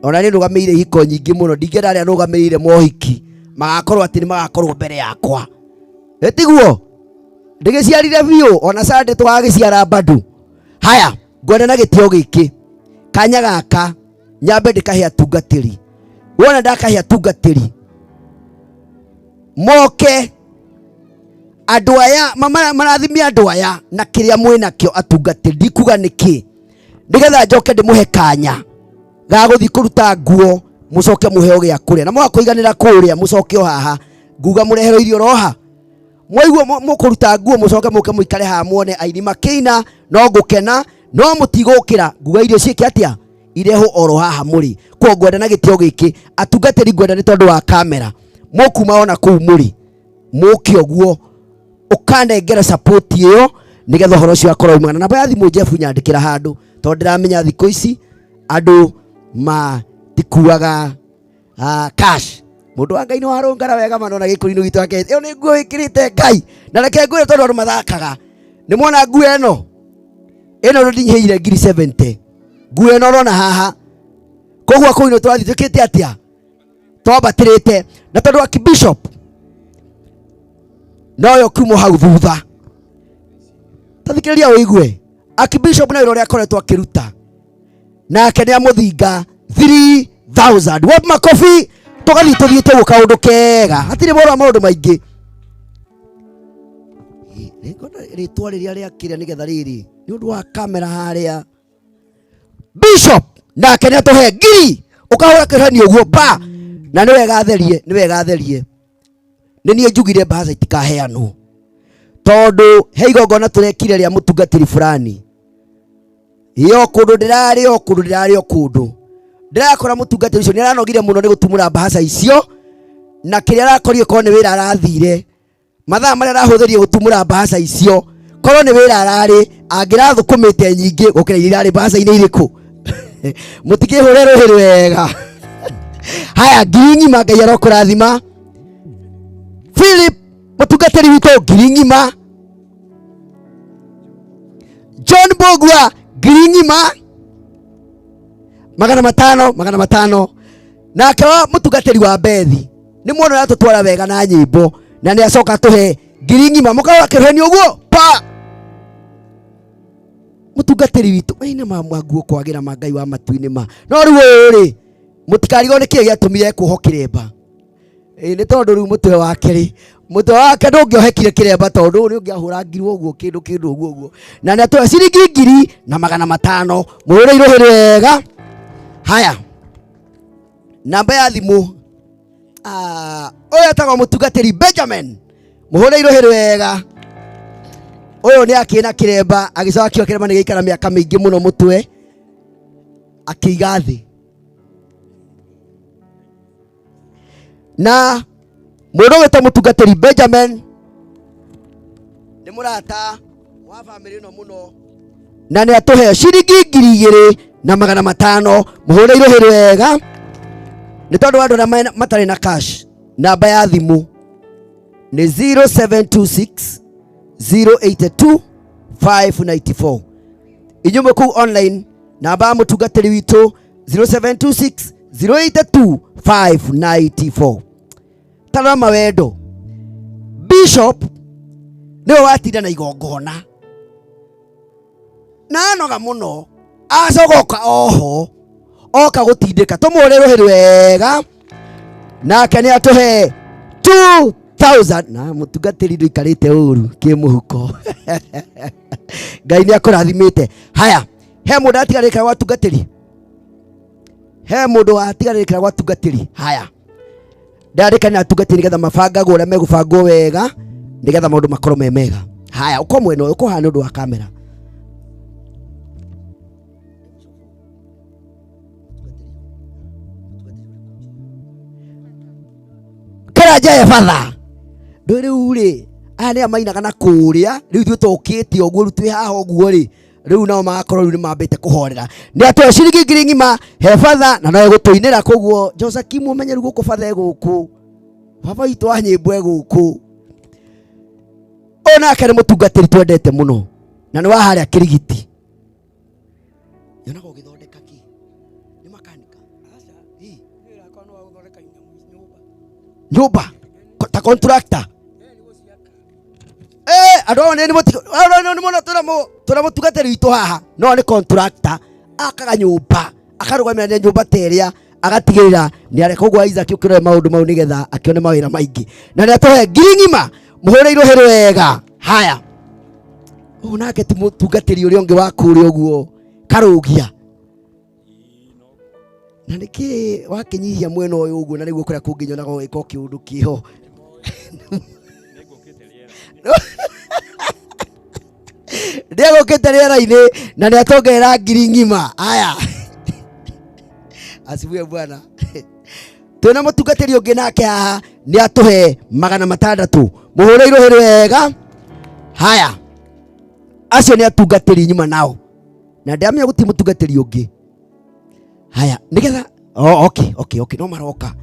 ona nĩ rũgamĩrĩire ihiko nyingĩ mũno ndingĩenda arĩa rũgamĩrĩire mohiki magakorwo atĩ nĩ magakorwo mbere yakwa ĩtiguo ndĩgĩciarire biũ ona Sunday tũgagĩciara bado. Haya ngwenda na gĩtĩo gĩkĩ kanya gaka nyambe ndĩkahe atungatĩri wona ndakahe atungatĩri moke andũ aya marathimia andũ aya na kĩrĩa mwĩnakĩo atungatĩri ndikuga nĩkĩ nĩgetha njoke ndĩmũhe kanya ga gũthiĩ kũruta nguo mũcoke mũheo gĩa kũrĩa na mwakũiganĩra kũrĩa mũcoke o haha nguga mũreherwo irio roha mwaigua mũkũruta nguo mũcoke mũke mũikare haha muone aini makĩina no ngũkena no mũtigũkĩra nguga irio ciĩke atĩa irehwo oro haha mũrĩ. Kwa ngwenda na gĩtĩo gĩkĩ atungatĩri ngwenda nĩ tondũ wa kamera mũkuma ona kũu mũrĩ mũke ũguo ũkanengera support ĩyo nĩgetha ũhoro ũcio akorwo umana. Namba ya thimũ Jeff nyandĩkĩra handũ tondũ ndĩramenya thikũ ici andũ matikuaga cash. Mũndũ wa Ngai nĩ warũngara wega mũno na gĩkũri-inĩ gitũ ake ĩyo nĩ nguo ĩkĩrĩte Ngai na reke nguo tondũ andũ mathakaga nĩ muona nguo ĩno ndĩnyihĩire 70 nguo ĩno ũrona haha koguo kũu ino tũrathiĩ twĩkĩte atĩa twambatĩrĩte na tondũ Archbishop noyo kumo hau thutha tathikĩrĩria ũigue Archbishop na wĩra ũrĩa akoretwo akĩruta nake nĩ amũthinga 3000 wapi makobi tũgathiĩ tũthiĩte gũka ũndũ kega hatirĩ mũndũ wa maũndũ maingĩ rĩtwa rĩrĩa rĩakĩrĩa nĩgetha rĩrĩ nĩ ũndũ wa kamera harĩa Bishop nake nĩ atũhe ngiri ũkahũra kĩrani ũguo pa na nĩ wega atherie nĩ niĩ njugire mbaca itikaheanwo tondũ he igongona tũrekire rĩa mũtungatĩri fulani Iyo kundu ndirari o kundu ndirakora mutungatiri ucio ni aranogire muno ni gutumura bahasa icio na kiria arakorire ko ni wira arathire mathaa maria arahuthirie gutumura bahasa icio korwo ni wira arari angirathukumite nyingi gukira irari bahasa ini iriku mutikihure ruhiru wega haya ngingima Ngai arokurathima Philip mutungatiri witu ngingima John Bogwa ngingima 500 na akawa mutungatiri wa Bethi ni mwono ya tutwara wega na nyimbo na ni acoka tuhe ngingima mukawa kireni uguo pa mutungatiri witu aina mamwaguo kwagira mangai wa matuini ma no riu mutikarigo ni kie giatumire kuhokiremba ni tondu riu mutwe wake ndungiohekire kiremba tondu ni ungiahura ngirwo uguo kindu uguo na ni atoe ciringi 500 muhure irohire wega haya namba ya thimu oyo atagwo mutungatiri Benjamin muhure irohire wega oyo ni akina kiremba agicoka kio kiremba ni gikara miaka mingi muno mutwe akigathi na mundu wita mutungatiri Benjamin ni murata wa family no muno na ni atuhe ciringi 2,500 muhure irohire wega ni tondu andu na matari na cash namba ya thimu ni 0726 082 594 inyume ku online namba mutungatiri witu 0726 082 594 tara mawendo Bishop niwe watinda na igongona na noga muno acogoka oho oka gutindika tumuhure ruhiru wega nake ni atuhe 2,000 na mutungatiri nduikarite uru kimuhuko Ngai ni akurathimite haya he mundu atigarikira watungatiri haya ndarika ni atungatiri nigetha mabangagwo uria megubangwo wega nigetha maundu makorwo me mega haya uko mweno uko hana undu wa kamera Jaya father riu ri aya mainaga na kuria riu twi tukite oguo twi haha oguo ri riu nao magakorwo riu ni mambite kuhorera ni atu ciringi 5,000 he father na no gutuinira koguo Joseph mumenyeru guku father guku baba itu anyimbo guku ona akere mutungatiri twendete muno na ni wa haria kirigiti yonago githondeka ki ni makanika nyumba ta contractor ado ni mona tura mutungatiri witu haha no ni contractor akaga nyumba akarugamira nyumba teria agatigirira ni areka gwa Isaac ukire maundu mau nigetha akione mawira maingi na ni atohe 5,000 muhure irohero wega haya unake ti mutungatiri uri onge wakuri uguo karugia na niki wakinyihia mweno uyu uguo na niguo kuria kunginyo na giko kiundu kiho Diego Keteriera-ini na ni atongera 5,000 haya asibuye bwana tuna mutungatiri ungi nake haha ni atuhe 600 muhure irohero wega haya acio ni atungatiri nyuma nao na ndamenya guti mutungatiri ungi haya nigetha okay no maroka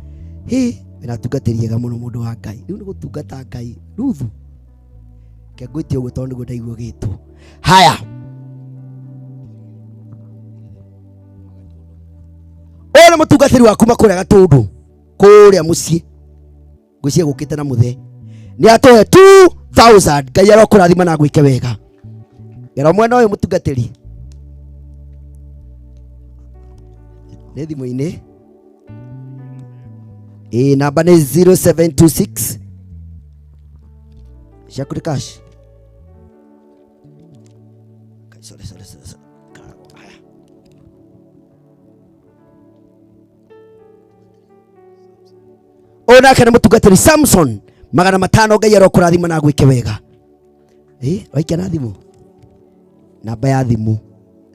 na tungatiriega muno mundu wa Ngai riu ni gutungata Ngai ruthu ke gwitio uguo tondu ndaigua gitu haya ona mutungatiri waku makuria gatundu kuria mucii ngwicie gukite na muthe ni atohe 2,000 Ngai arokurathima na gwike wega gero mwena uyu mutungatiri ni thimu-ini namba ni 0726 Shakuri cash sorry ona kana mutungatiri Samson 500 Ngai arokurathima na gwike wega waikia na thimu namba ya thimu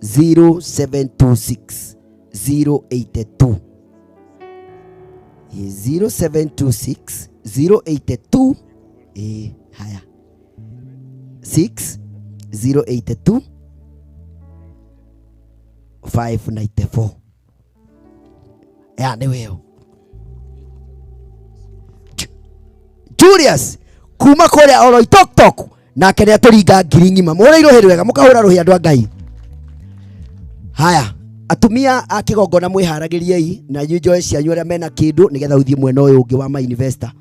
0726 082 0726 082 haya 6 082 594 ya ni weo Julius kuma kore oroi tok tok na kene aturinga ngiringima mwana iroheru wega mukahura ruhi andu Ngai. Haya atumia akigongona mwiharagiriei na nyujo cianyu aria mena kindu nigetha uthie mwena uyu ungi wa my investor.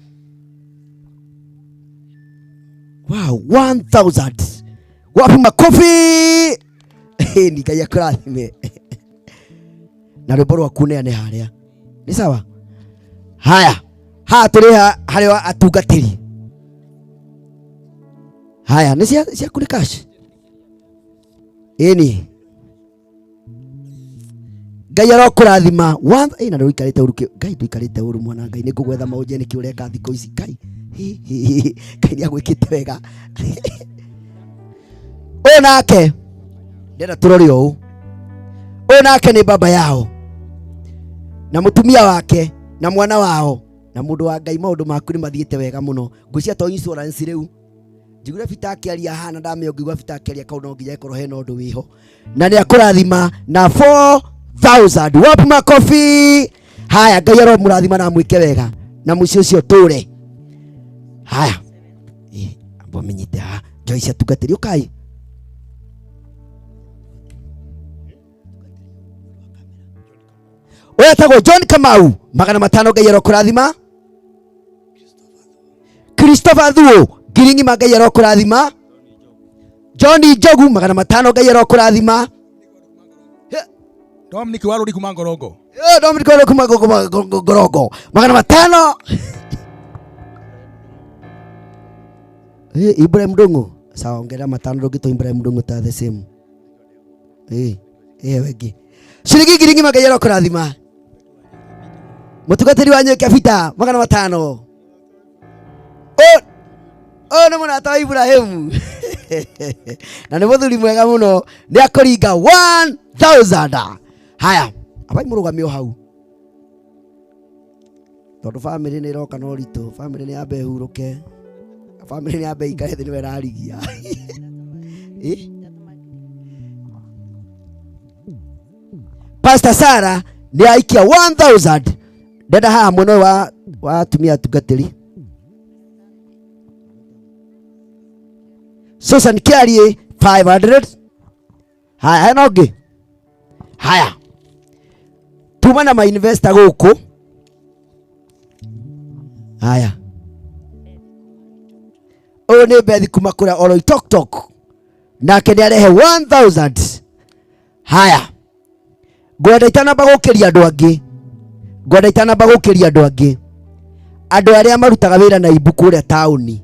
Wow, 1000 wapi makofi ni Ngai akurathime na rwimbo rwaku neane haria ni sawa. Haya ha turi haria atungatiri. Haya ni cia kuri cash ini Ngai arokurathima na nduikarite uru Ngai nduikarite uru mwana Ngai ni kugwetha maunje ni kiureka thiko ici Ngai Ngai ni agwikite wega onake ndera turori o onake ni baba yao na mutumia wake na mwana wao na mundu wa Ngai maundu maku ni mathiite wega muno ngwicia to insurance riu njigure fitakiaria hana ndame ngigwa fitakiaria kauna nginya ikorwo hena undu wiho na ni akurathima na 4000 wapi makofi. Haya Ngai aro murathima na mwike wega na muci ucio ture. Haya ambo menyite ha Joyce atugatiri ukai oya tago John Kamau 500 Ngai aro kurathima. Christopher Thuo Giringi Ngai aro kurathima. Johnny Jogu 500 Ngai aro kurathima. Dominic Waruri kuma Ngorongo. Dominic Waruri kuma Ngorongo 500. Ibrahim Dungu sawa ongera 500 gito Ibrahim Dungu ta the same. Wegi Shiriki Giringi Ngai aro kurathima. Mutugatiri wanyu Kafita 500. No mwana ta Ibrahim na ni muthuri mwega muno ni akuringa 1000. Haya abai murugamio hau tondu family ni roka no rito family ni ambe huruke family ni ambe ikare thi ni werarigia Pastor Sarah ni aikia 1000 dada haha mwena wa tumia tugatiri. Susan Kiarie 500. Haya nogi. Haya tuma na ma investor guku. Haya one bethi kuma kura oroi tok tok nake ni arehe 1000. Haya gwenda itana bagukiria andu angi gwenda itana bagukiria andu angi andu aria marutaga wira na ibuku ria tauni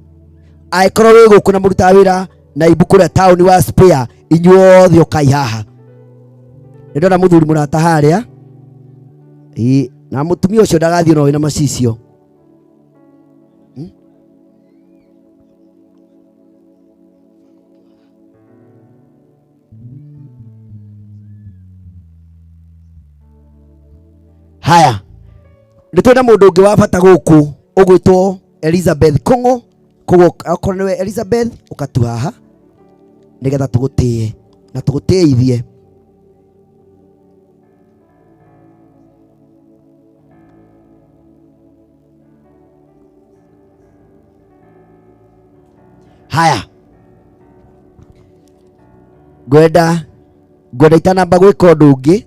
aikorwo wi guku na murutaga wira na ibuku ria tauni wa spare inyuothe ukai haha ndona muthuri murata haria na mutumia ucio ndagathie no wina macicio haya nditwenda mundu ungi wa bata guku ugwitwo Elizabeth Kongo kogo akorwo Elizabeth ukatu haha nigetha tugutie na tugutiithie. Haya gwenda itanamba gwika undu ungi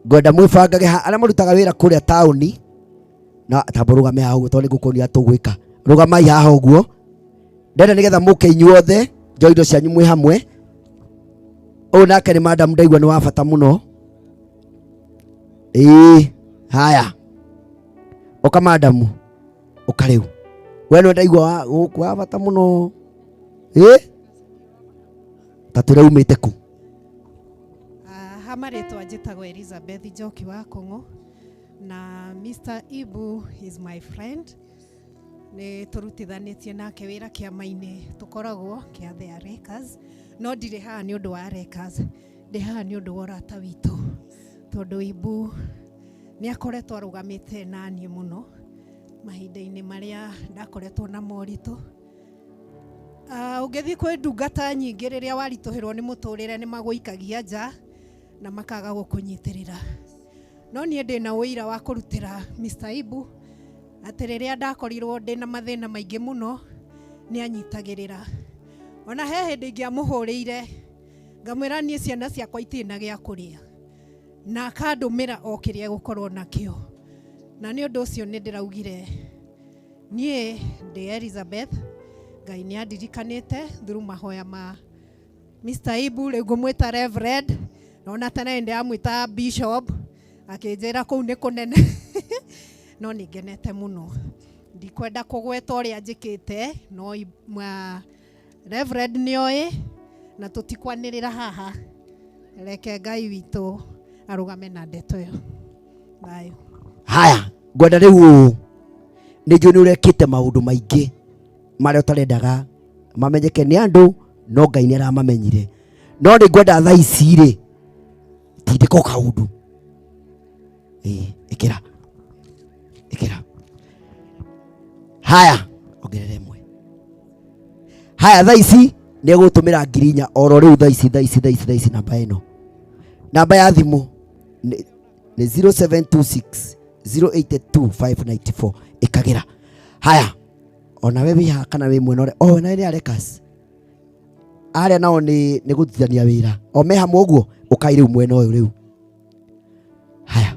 gwenda mwibangage aria marutaga wira kuria tauni na tamburugame haha uguo tondu nigukuonia tugwika rugamai haha uguo ndenda nigetha muke inyuothe njoindo cianyu mwi hamwe. Uyu nake ni madam ndaigua ni wa bata muno. Haya uka madam uka riu we no ndaigua wa bata muno tatura umite ku hamaretwa njitagwo Elizabeth Njoki wa Kongo na Mr. Ibu is my friend nĩ tũrutithanĩtie nake wĩra kĩama-inĩ tũkoragwo kĩa The Arekas, no ndirĩ haha nĩ ũndũ wa Arekas, ndĩ haha nĩ ũndũ wa ũrata witũ, tondũ Ibu nĩ akoretwo arũgamĩte naniĩ mũno mahinda-inĩ marĩa ndakoretwo na moritũ. Ũngĩthiĩ kwĩ ndungata nyingĩ rĩrĩa waritũhĩrwo nĩ mũtũrĩre nĩ magũikagia nja na makaga gũkũnyitĩrĩra, no niĩ ndĩ na ũira wa kũrutĩra Mr. Ibu atĩ rĩrĩa ndakorirwo ndĩ na mathĩna maingĩ mũno nĩ anyitagĩrĩra. Ona he hĩndĩ ingĩamũhũrĩire ngamwĩra niĩ ciana ciakwa itirĩ na gĩa kũrĩa, na akandũmĩra o kĩrĩa gũkorwo nakĩo, na nĩ ũndũ ũcio nĩ ndĩraugire niĩ ndĩ Elizabeth, Ngai nĩ andirikanĩte through mahoya ma Mr. Ibu, rĩu ngũmwĩta Reverend, na ona tene ndĩramwĩta Bishop, akĩnjĩra kũu nĩ kũnene no nĩ ngenete mũno, ndikwenda kũgweta ũrĩa njĩkĩte, no Reverend nĩ oĩ na tũtikwanĩrĩra haha, reke Ngai witũ arũgame na ndeto ĩyo. Bye. Haya, ngwenda rĩu nĩ njũĩ nĩ ũrekĩte maũndũ maingĩ marĩa ũtarendaga mamenyeke nĩ andũ, no Ngai nĩ aramamenyire, no nĩ ngwenda thaa ici rĩ tindĩka kaũndũ ĩkĩra. Haya, ongerera ĩmwe. Haya, thaa ici nĩ egũtũmĩra 4,000 oro rĩu thaa ici namba ĩno, namba ya thimũ nĩ 0726 082 594 ĩkagĩra. Haya, ona we wĩha kana wĩ mwena ũrĩa na nĩ Arekas arĩa nao nĩ gũtithania wĩra o me hamwe ũguo, ũkai rĩu mwena ũyũ rĩu. Haya,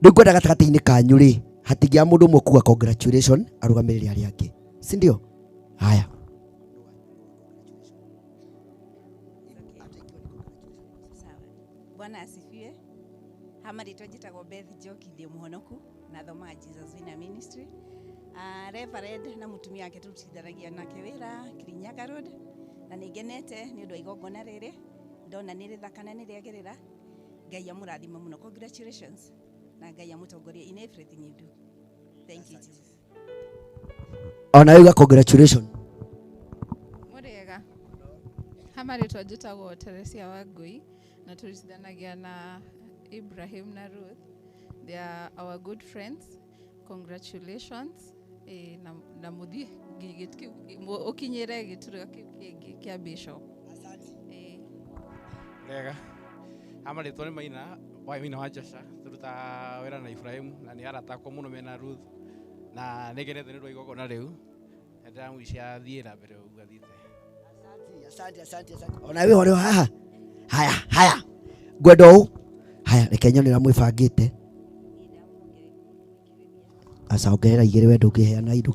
rĩu ngwenda gatagatĩ-inĩ kanyu rĩ hatingĩa mũndũ ũmwe kuga congratulation arũgamĩrĩre arĩa angĩ, si ndio? Haya, Bwana asifiwe. Hama rĩtwa njĩtagwo Beth Njoki, ndĩ mũhonoku na thomaga Jesus Winner Ministry. Reverend na mũtumia wake tũrutithanagia nake wĩra Kirinyaga Road, na nĩ ngenete nĩ ũndũ wa igongona rĩrĩ, ndona nĩ rĩthaka na nĩ rĩagĩrĩra. Ngai amũrathime mũno. Congratulations na Ngai amũtongorie in everything you do. Thank you Jesus. Ona yuga congratulations. Mũrĩega. Hama rĩtwa njĩtagwo Teresia Wangui na tũrutithanagia na Ibrahim na Ruth. They are our good friends. Congratulations. Na muthi ukinyire gĩturwa kĩa Bishop. Rega. Hama rĩtwa nĩ Maina wa Jasha, tũruta wĩra na Ibrahim na nĩ arata akwa mũno mena Ruth, na nĩ ngenete nĩ ũndũ wa igongona rĩu, ndĩramwicia thiĩ na mbere ũguo athite. Asante. Ona we hore haha. Haya. Ngwenda ũũ. Haya, reke nyonera mwĩbangĩte. Asa ongerera 2 we ndũngĩheana 2.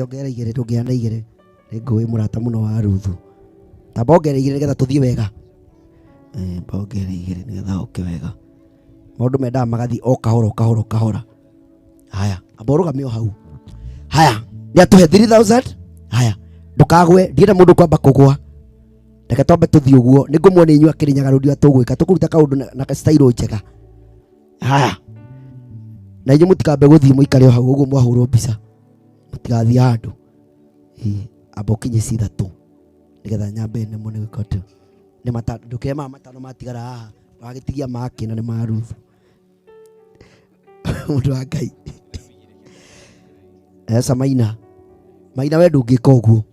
Ongerera 2 ndũngĩheana 2. Nĩ ngũĩ mũrata mũno wa Ruthu. Tamba ongerera 2 nĩgetha tũthiĩ wega. Ongerera 2 nĩgetha oke wega. Maũndũ mendaga magathi o kahora. Haya, amba ũrũgame o hau. Haya, nĩ atũhe 3,000. Haya, ndũkagwe, ndienda mũndũ kwamba kũgwa. Reke twambe tũthiĩ ũguo, nĩ ngũmuona inyuĩ Kirinyaga Road tũgwĩka, tũkũruta kaũndũ na style njega. Haya, na inyuĩ mũtikambe gũthiĩ mũikare o hau ũguo mwahũrwo mbica, mũtigathiĩ handũ. Amba ũkinye C3 nĩgetha nyambe nemo nĩ gwĩka nĩ ndũkĩre matano matigara haha, wagĩtigia makĩ na nĩ ma Ruth. Mũndũ wa Ngai. Maina we ndũngĩka ũguo.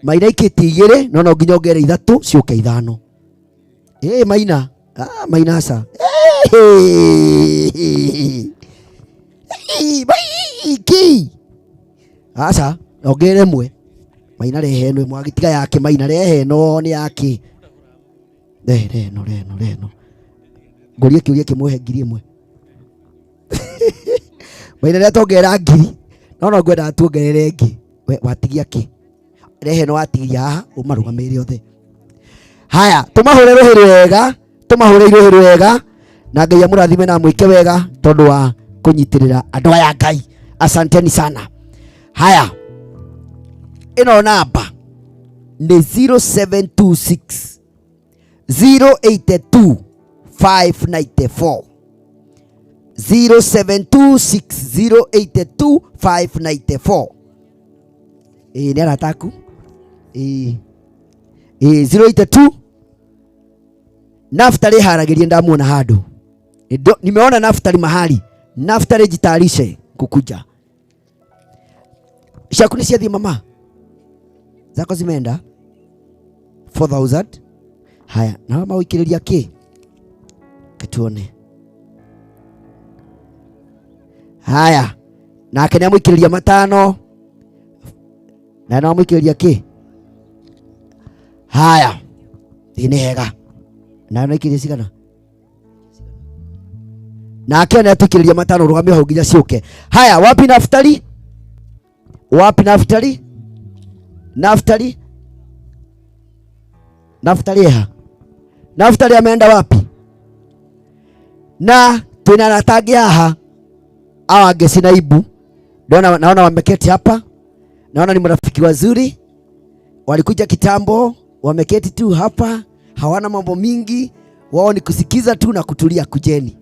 Maina ikĩtie 2 no nginya ongerere 3 ciũke 5. Maina. Maina aca. Ki. Aca, ongerere 1. Maina rehe ĩno ĩmwe agĩtiga yake. Maina rehe ĩno nĩ yake. Reno. Ngũrie kĩũria kĩmwe 1,000. Maina rĩa tongerera 1,000. No ngwenda tuongerere ĩngĩ. We watigia kĩ? Rehe no watigia haha ũmarũgamĩrĩre othe. Haya, tũmahũre rũhĩ wega. Na Ngai amũrathime na mwĩke wega tondũ wa kũnyitĩrĩra andũ aya Ngai. Asanteni sana. Haya, ĩno namba nĩ 0726 082 594. 0726082594. Ni arataku 082. Naftali haragirie ndamuona handu. Nimeona Naftali mahali. Naftali jitayarishe kukuja. Shakuni siadhi mama. Zako zimeenda 4000. Haya, na mama wikiriria ki? Katuone. Haya. Na akenya mwikiriria 5. Na no mwikiriria ki? Haya. Ini hega. Na no ikiriria sigana. Na akenya atukiriria 5 rugamio hau nginya ciuke. Haya, wapi Naftali? Wapi Naftali? Naftali? Naftali ha? Naftali ameenda wapi? Na tunanatagia haha hawa Gesi na Ibu. Naona wameketi hapa. Naona ni marafiki wazuri. Walikuja kitambo, wameketi tu hapa, hawana mambo mingi, wao ni kusikiza tu na kutulia. Kujeni.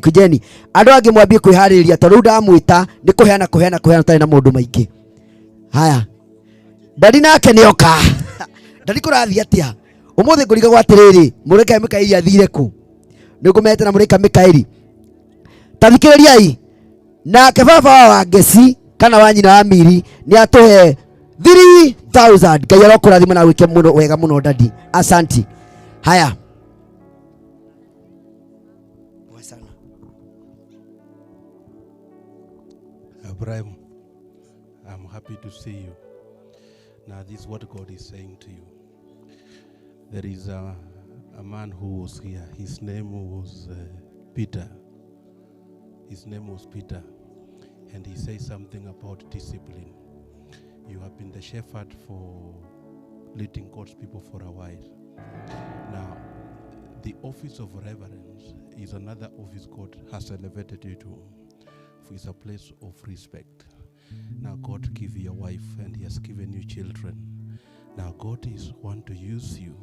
Kujeni. Andu angi mwambie kwihariria tondu ndamwita ni kuheana tari na mundu maingi. Haya. Ndari nake nioka. Ndari kurathi atia? Umuthi nguriga gwatiriri, Murika Mikaeli athire ku? Nigumete na Murika Mikaeli. Tathikirirai. Na kebaba wa Gesi kana wa nyina wa Miri ni atuhe 3000. Ngai arokurathima na wike muno wega muno dadi. Asanti. Haya. Abraham, I'm happy to see you. Now this is what God is saying to you. There is a man who was here. His name was Peter. His name was Peter. And he says something about discipline. You have been the shepherd for leading God's people for a while. Now, the office of reverence is another office God has elevated you to. It's a place of respect. Now God gave you a wife and He has given you children. Now God is want to use you.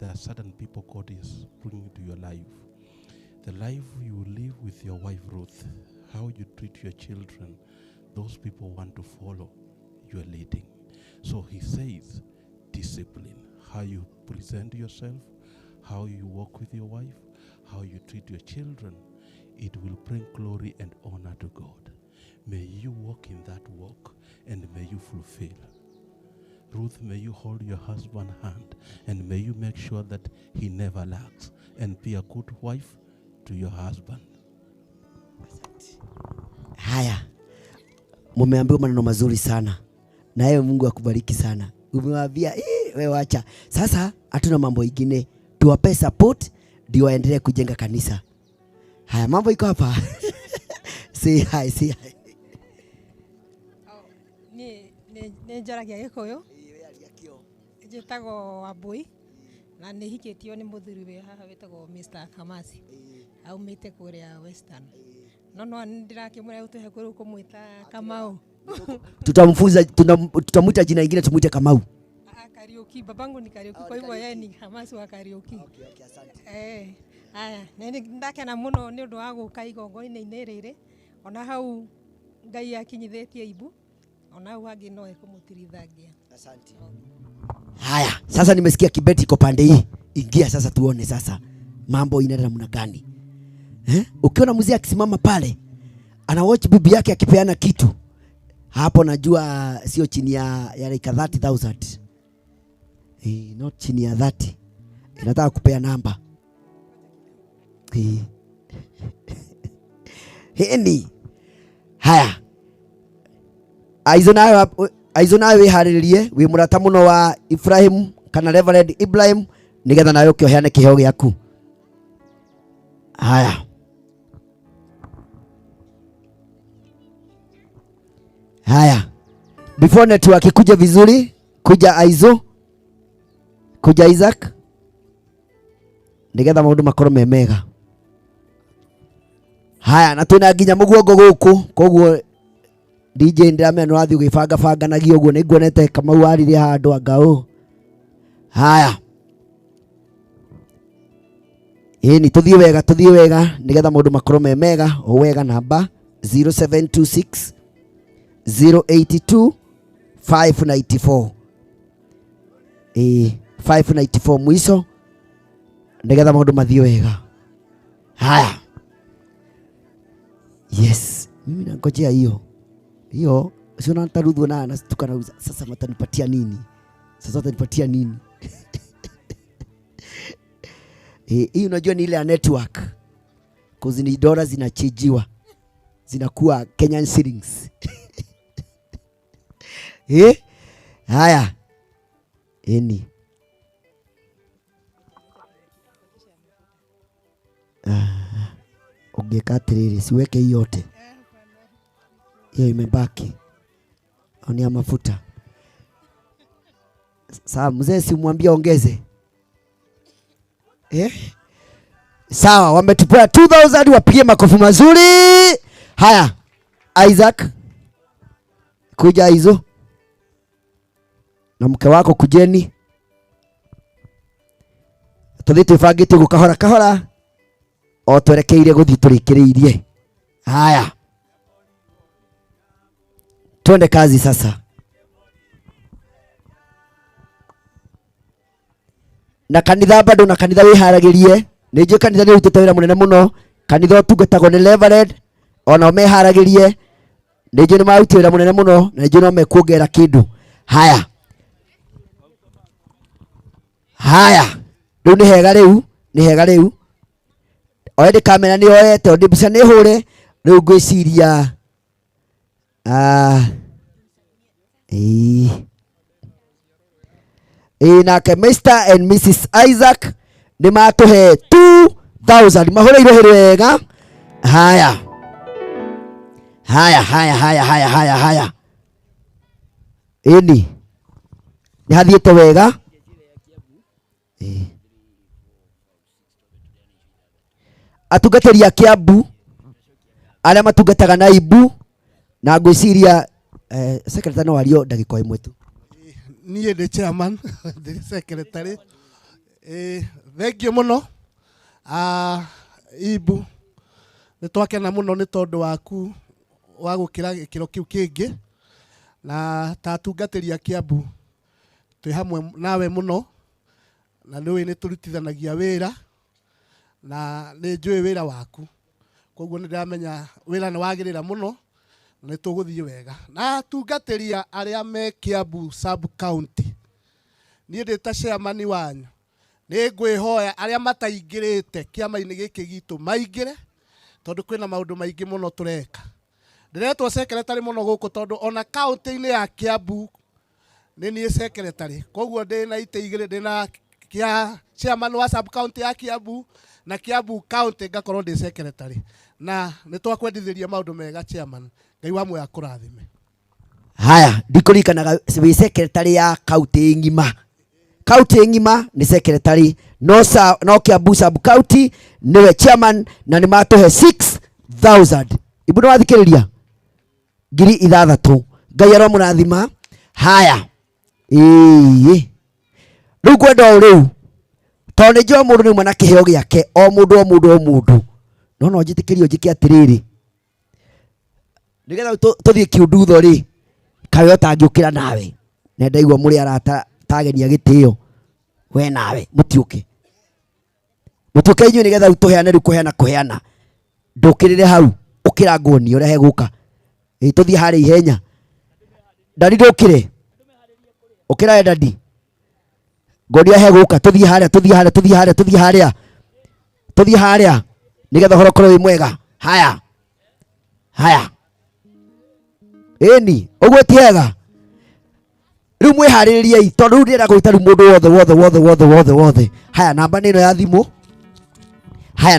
There are certain people God is bringing to your life. The life you live with your wife Ruth, how you treat your children, those people want to follow your leading. So He says, discipline, how you present yourself, how you walk with your wife, how you treat your children. It will bring glory and honor to God. May you walk in that walk and may you fulfill. Ruth, may you hold your husband's hand and may you make sure that he never lacks and be a good wife to your husband. Haya. Mumeambiwa maneno mazuri sana. Na yeye Mungu akubariki sana. Umewaambia wewe wacha. Sasa hatuna mambo ingine. Tuwape support ndio waendelee kujenga kanisa. Haya, mambo iko hapa. Say hi, say hi. Ni njaragia Gikuyu. Njitagwo Wambui na ni hikitio ni muthuriwe haha witagwo Mr. Kamasi. Aumite kuria Western. No ndirakimura utuhe kuru kumwita Kamau. Tutamuita jina lingine tumuite Kamau. Karaoke, babangu ni Karaoke, kwa hivyo yeye ni Kamasi wa Karaoke. Okay, asante. Aya, nene ndakena muno ni undu wa guka igongoni-inĩ rĩrĩ. Ona hau Ngai akinyithitie Ibu. Ona hau hangi no ekumutirithagia. Asante. Haya, sasa nimesikia kibeti iko pande hii. Ingia sasa tuone sasa mambo inaenda namna gani. Ukiona mzee akisimama pale ana watch bibi yake akipeana kitu. Hapo najua sio chini ya like 30,000. Not chini ya 30. Inataka kupea namba. Heni. Haya. Aizo nawe wiharirie wi murata muno wa Ibrahim kana Reverend Ibrahim nigetha nawe ukioheane kiheo giaku. Haya. Haya. Before network kuja vizuri, kuja Aizo, kuja Isaac. Nigetha maundu makorwo me mega. Haya, na twina nginya mugongo guku, koguo DJ ndamenya no athi ugibanga banga nagio guo niguonete Kamau arire handu angao. Haya. ni tuthie wega nigetha maundu makorwo me mega o wega. Namba 0726 082 594 594 mwiso nigetha maundu mathie wega. Haya, yes, mimi nangojea hiyo sio natarudhu na tukana. Sasa watanipatia nini? Hii unajua ni ile ya network, cause ni dola zinachijiwa zinakuwa Kenyan shillings. Haya, ungeka atiriri, siweke hii yote, hiyo imebaki ni ya mafuta. Sawa mzee, simwambia ongeze. Sawa, wametupea 2000, wapigie makofi mazuri. Haya, Isaac kuja hizo na mke wako kujeni, tuthi twibangite gukahora kahora o twerekeire guthi turikiriirie. Haya, twende kazi sasa. Na kanitha bado, na kanitha wiharagirie. Nijue kanitha ni utete wira munene muno. Kanitha utungatagwo ni Reverend, ona meharagirie. Nijue ni maruti wira munene muno, na nijue no mekuongera kindu. Haya, riu ni hega riu already kamera ni oyete, ndi mbica ni hure riu ngwiciria nake Mr and Mrs Isaac ni matuhe 2000 mahoreirwo hiru wega. Haya, ni hathiete wega. Atungatĩri a Kiambu arĩa matungataga na Ibu na ngwĩciria secretary no ario ndagĩka ĩmwe tu. Niĩ ndĩ chairman ndĩ secretary. Thengiũ mũno Ibu, nĩ twakena mũno nĩ tondũ waku wa gũkĩra gĩkĩro kĩu kĩngĩ, na ta atungatĩri a Kiambu twĩ hamwe nawe mũno, na nĩũĩ nĩ tũrutithanagia wĩra na nĩ njũĩ wĩra waku, koguo nĩ ndĩramenya wĩra nĩ wagĩrĩra mũno na nĩ tũgũthiĩ wega. Na atungatĩri arĩa me Kiambu sub county, niĩ ndĩ ta chairman wanyu nĩ ngwĩhoya arĩa mataingĩrĩte kĩama-inĩ gĩkĩ gitũ maingĩre, tondũ kwĩna maũndũ maingĩ mũno tũreka. Ndĩretwo secretary mũno gũkũ tondũ ona county-inĩ ya Kiambu nĩ niĩ secretary, koguo ndĩna itĩ igĩrĩ, ndĩna kia chairman wa sub county ya Kiambu na Kiambu county ngakorwo ndĩ secretary, na nĩ twakwendithĩria maũndũ mega chairman. Ngai wa muoyo akũrathime. Haya, ndikũririkanaga wĩ secretary ya county ng'ima. County ng'ima nĩ secretary, no Kiambu sub county niwe chairman, na nĩ matũhe 6000. Ibu nĩ wathikĩrĩria 6000. Ngai aromũrathima. Haya, rĩu ngwenda o rĩu tondũ nĩ njũa mũndũ nĩ mwana kĩheo gĩake, o mũndũ no njĩtĩkĩrio njĩke atĩrĩrĩ, nĩgetha tũthiĩ kiundutho rĩ, kawe ũtangĩũkĩra nawe, na ndaigua mũrĩ arata tagenia gĩtĩo we nawe mũtiũke inyuĩ nĩgetha rĩu tũheane, rĩu kũheana ndũkĩrĩre hau, ũkĩra ngũni ũrehe gũka tũthiĩ harĩa ihenya. Ndari ndũkĩre, ũkĩra ndadi ngũni ahe gũka, tũthiĩ harĩa nĩgetha ũhoro ũkorwo wĩ mwega. Haya, ũguo ti hega. Rĩu mwĩharĩrĩriei tondũ rĩu ndĩrenda gwĩta rĩu mũndũ wothe. Haya, namba nĩ ĩno ya thimũ.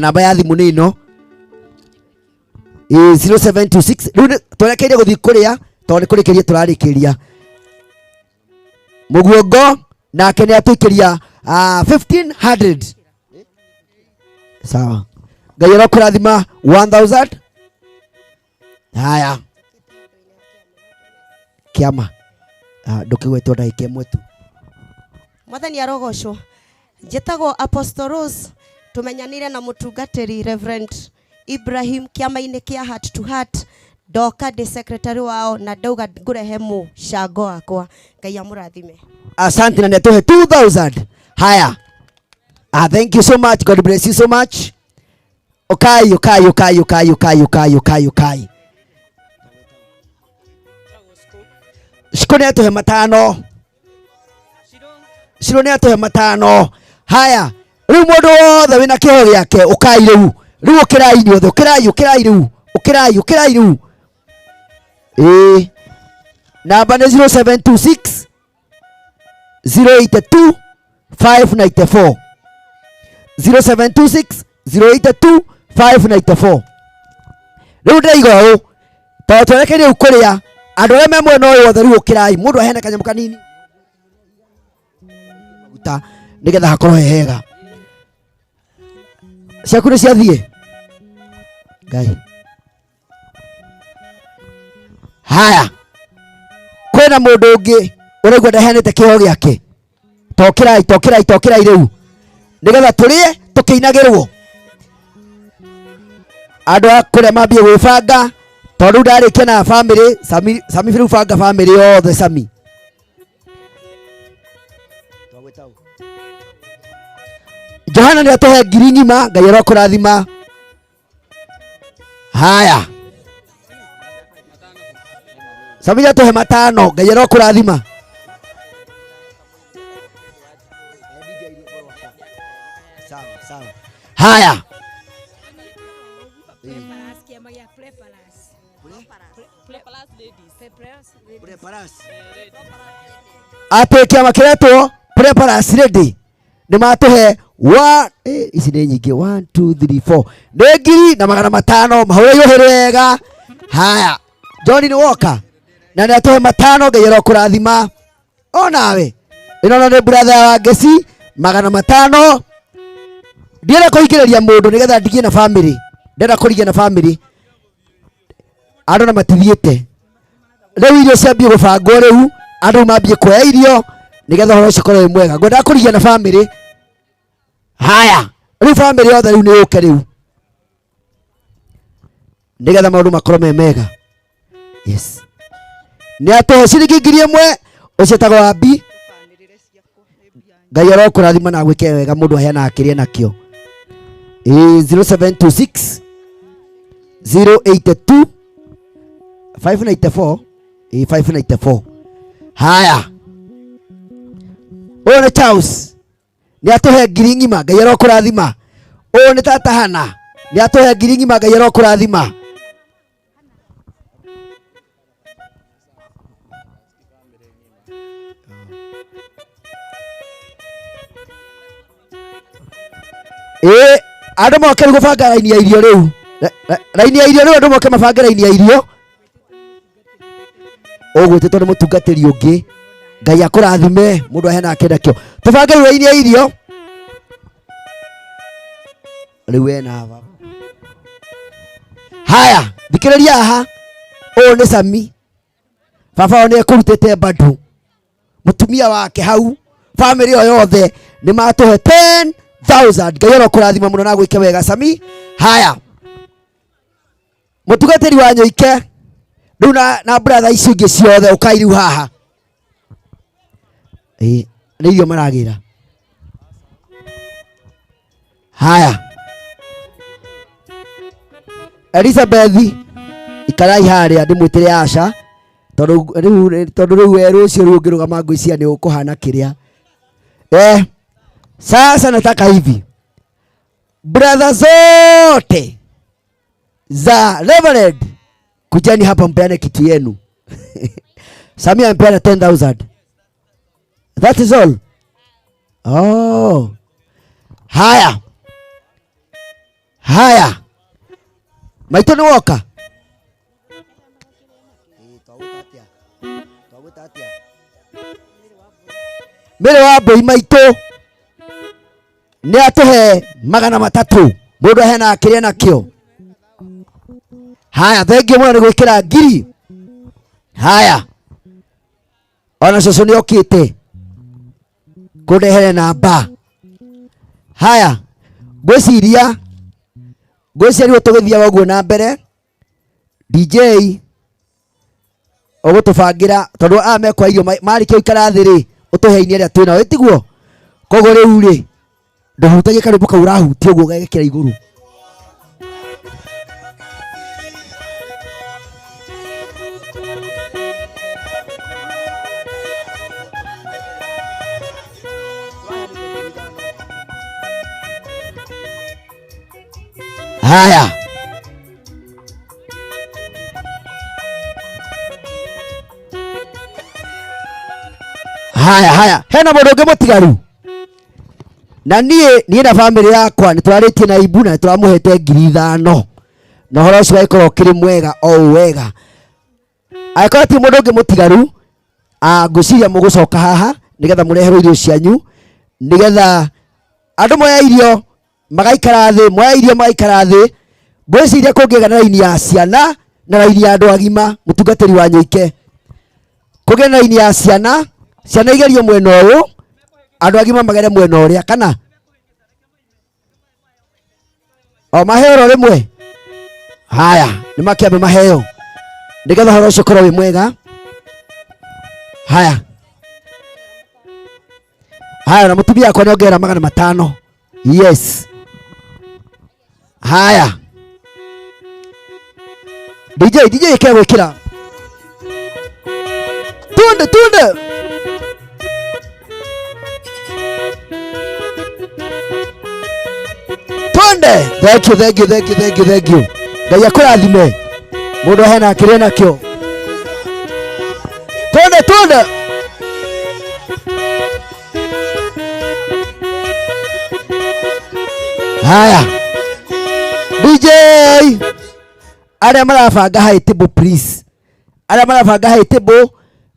Namba ya thimũ nĩ ĩno 0726. Rĩu twerekeire gũthiĩ kũrĩa tondũ nĩ kũrĩkĩria tũrarĩkĩria. Mũguongo nake nĩ atũikĩria 1500. Sawa, Ngai arokũrathima 1000. Haya, kiama ndũkĩgwetwo ndagĩka ĩmwe tu. Mwathani arogocwo. Njĩtagwo Apostle Rose tumenyanire na mutungatiri Reverend Ibrahim kiama-inĩ kia Heart to Heart, ndoka ndi secretary wao na ndauga ngurehe mũcango wakwa. Ngai amũrathime. Asante na netohe 2000. Haya. Thank you so much. God bless you so much. Okay. Shiko netohe matano. Shiro netohe matano. Haya. Riu mundu wothe wina kiho giake ukai riu. Riu ukirai ni othe ukirai riu. Ukirai riu. Namba ni 0726 082 594 0726 082 594. Riu ndaiga u to twereke riu kuria andu aria me mwena uyu wothe riu ukirai mundu ahene kanyamu kanini guta nigetha hakorwo hega ciaku ni ciathie Ngai. Haya kwena mundu ungi urigwa ndahenete kiho giake tokirai riu nigetha turie tukiinagirwo andu akure mambie gwibanga tondu ndarikia na family Sami firu banga family yothe Sami Johana ni atohe ngiri ngima Ngai arokurathima. Haya Sami atohe matano Ngai arokurathima. Haya ate kiama kiretwo Preparas ready ni matuhe ici ni nyingi 1 2 3 4 ni ngiri na magana matano mahore yohere wega. Haya John ni woka na ni atuhe matano Ngai arokurathima. Onawe ino ni brother wa Gesi magana matano. Ndienda kuingiriria mundu nigetha ndigie na family. Ndienda kurigia na family. Andu na matithiete. Riu irio ciambie gubangwo riu. Andu mambie kuoya irio nigetha horo cikorwo mwega. Ngwenda kurigia na family. Haya. Riu family yothe riu ni uke riu. Nigetha maundu makorwo me mega. Yes. Ni atohe ciringi ngiri imwe ucetagwo Abi. Ngai arokurathima na gwike wega mundu ahena akirie nakio. 0726 082 594 594. Haya one Charles ni atohe ngiri ngima Ngai arokurathima. One tata Hana ni atohe ngiri ngima Ngai arokurathima. Andu moke gubanga raini ya irio riu. Raini ya irio riu andu moke mabanga raini ya irio. Ogwititwo ni mutungatiri ungi. Ngai akurathime mundu ahena akendakio. Tubange raini ya irio. Riu ena aba. Haya, thikiriria aha. Ni Sami. Baba one kurutete badu. Mutumia wake hau. Family yothe ni matuhe 10,000. Ngai arokurathima muno na gwike wega Sami. Haya mutungatiri wa Nyoike riu na brother icio ingi ciothe ukai riu haha. Ni irio maragira. Haya Elizabeth ikarai haria ndimwitire Asha tondu riu weru ucio riu ngirugama ngwiciria ni ukuhana kiria. Sasa nataka hivi brother zote za Reverend kujani hapa mpeane kitu yenu. Samia mpeana 10,000. That is all. Oh. Haya. Maito ni woka. Mere wa boy maito ni atuhe magana matatu mundu ahena akiria nakio. Haya thengio muno ni gwikira ngiri. Haya ona coco ni okite kundehere namba. Haya Gweciria rĩu tũgĩthiaga ũguo na mbere. DJ ũgũtũbangĩra tondũ aya mekwa irio marĩkia gũikara thĩ rĩ ũtũhe ini arĩa twĩnao ĩtiguo. Koguo rĩu rĩ ndũhutagie karĩmbo kau ũrahutia ũguo ũgagĩkĩra igũrũ. Haya. Haya. Hena mũndũ ũngĩ mũtigaru. Na niĩ na family yakwa nĩ twarĩtie na Ibu na tũramũhete 5,000. Na ũhoro ũcio wagĩkorwo kĩrĩ mwega o wega. Agĩkorwo ti mũndũ ũngĩ mũtigaru, ngwĩciria mũgũcoka haha nĩgetha mũreherwo irio cianyu, nĩgetha andũ moya irio magaikara thĩ, magaikara thĩ. Ngwĩciria kũngĩgĩa na raini ya ciana na raini ya andũ agima, mũtungatĩri wa Nyoike. Kũngĩgĩa na raini ya ciana igerio mwena ũyũ, andũ agima magere mwena ũrĩa kana o maheo rĩmwe. Haya, nĩ makĩambe maheo nĩgetha ũhoro ũcio ũkorwo wĩ mwega. Haya, na mũtumia wakwa nĩongerera 500. Yes. Haya. DJ ĩkĩra gwĩkĩra. Tunde. Thank you. Ngai akũrathime. Mũndũ hena kĩrĩa nakĩo. Tunde. Haya. DJ arĩa marabanga high table please. Arĩa marabanga high table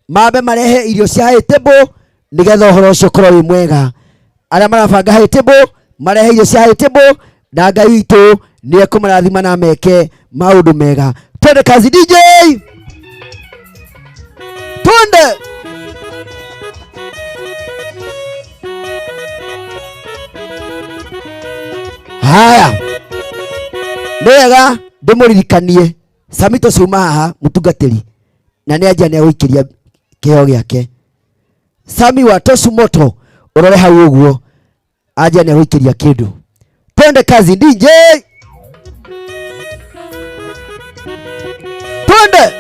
mambe marehe irio cia high table nĩgetha ũhoro ũcio ũkorwo wĩ mwega. Arĩa marabanga high table marehe irio cia high table na Ngai witũ nĩ ekũmarathima na meke maũndũ mega. Twende kazi DJ. Twende. Haya. Ndega ndĩmũririkanie Samito Cuma haha mũtungatĩri na nĩ anja nĩ agũikĩria kĩheo gĩake. Sami wa Tosumoto ũrore hau ũguo anja nĩ agũikĩria kĩndũ. Twende kazi DJ. Twende.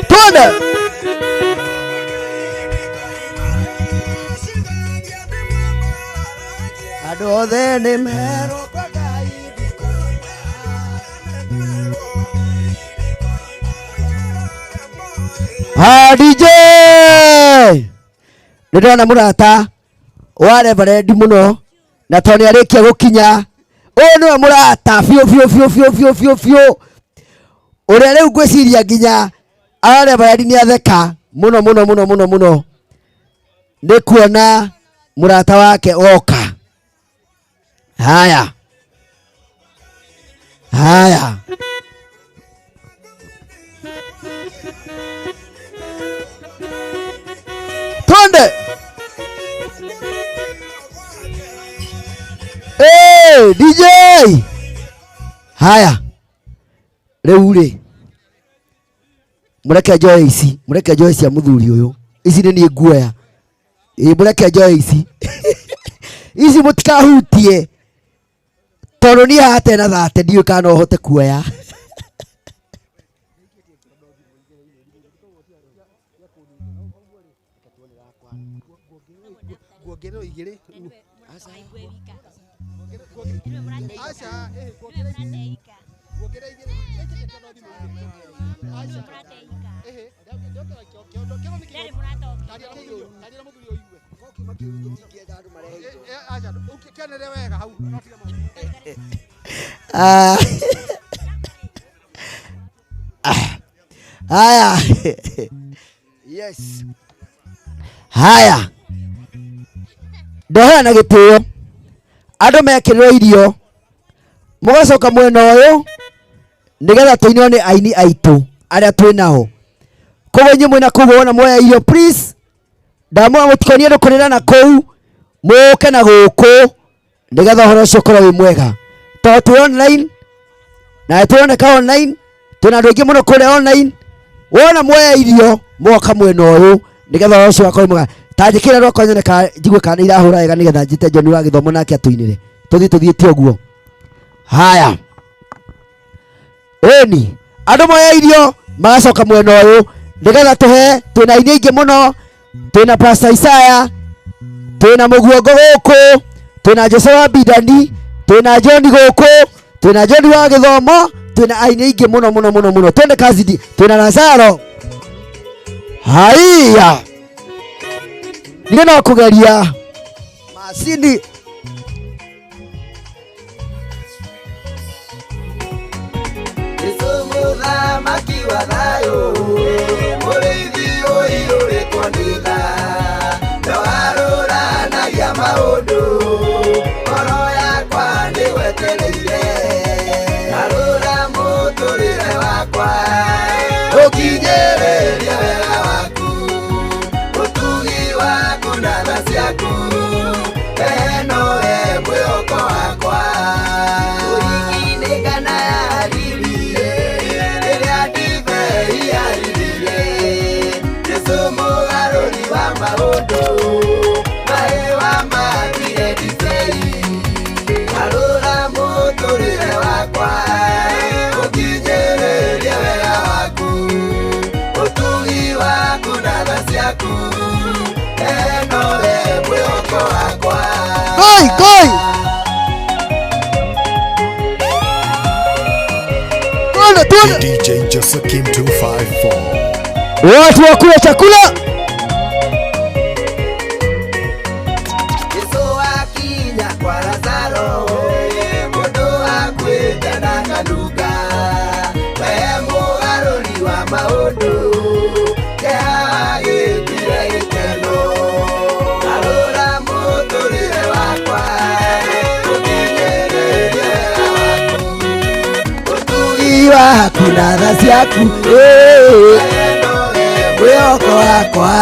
Twende. Andũ othe nĩ merwo kwa Ngai. DJ nĩndĩrona mũrata wa Reverend mũno na tondũ nĩarĩkia gũkinya. Ũyũ nĩwe mũrata biũ ũrĩa rĩu ngwĩciria nginya Reverend nĩatheka mũno nĩ kuona mũrata wake oka. Haya. Twende. DJ. Haya. Rĩu rĩ mũreke njoe cia mũthuri ũyũ. Ici nĩ niĩ nguoya. Mũreke njoe ici. Ici mũtikahutie. Tondũ niĩ hate na thate ndiũĩ kana no hote kuoya. Haya. Yes. Haya. Ndohera na gĩtĩo. Andũ mekĩrĩrwo irio. Mũgacoka mwena ũyũ nĩgetha tũinwo nĩ aini aitũ arĩa twĩ nao. Koguo inyuĩ mwĩna kũu wona muoya irio please. Ndamũra mũtikonie andũ kũrĩra na kũu. Mũke na gũkũ nĩgetha ũhoro ũcio ũkorwo wĩ mwega. Tondũ twĩ online na tũroneka online. Twĩna andũ aingĩ mũno kũrĩa online. Wona muoya irio mũgoka mwena ũyũ nĩgetha ũhoro ũcio ũkorwo mwega. Tanjĩkĩra rwakwa nyoneka njigue kana irahũra wega nĩgetha njĩte John wa gĩthomo nake atũinĩre. Tuthiĩte ũguo. Haya. Eni, andũ moya irio magacoka mwena ũyũ nĩgetha tũhe twĩna aini aingĩ mũno. Twĩna Pastor Isaya, twĩna Mũguongo gũkũ, twĩna Jose wa Bidani, twĩna John gũkũ, twĩna John wa gĩthomo, twĩna aini aingĩ mũno. Twende kazi, twĩna Lazaro. Haiya. Nĩgetha kũgeria macini. Mũthamaki wa thayũ, mũrĩithi ũiyũrĩtwo nĩ tha, we warũranagia maũndũ, ngoro yakwa nĩwetereire, garũra mũtũrĩre wakwa, ũkinyĩrĩrie wega waku, ũtugi waku na tha ciaku, ĩno we mwĩhoko wakwa, ũriginĩkana ya Goi! DJ Josakim 254. Watu wakula chakula. Yesu akinya kwa Lazaro, mũndũ akwĩte na kanuga, we mũgarũri wa maũndũ, kĩhaha gĩtire gĩkeno, garũra mũtũrĩre wakwa, ũkinyĩrĩrie wega waku, ũtugi waku na tha ciaku, mwĩhoko wakwa.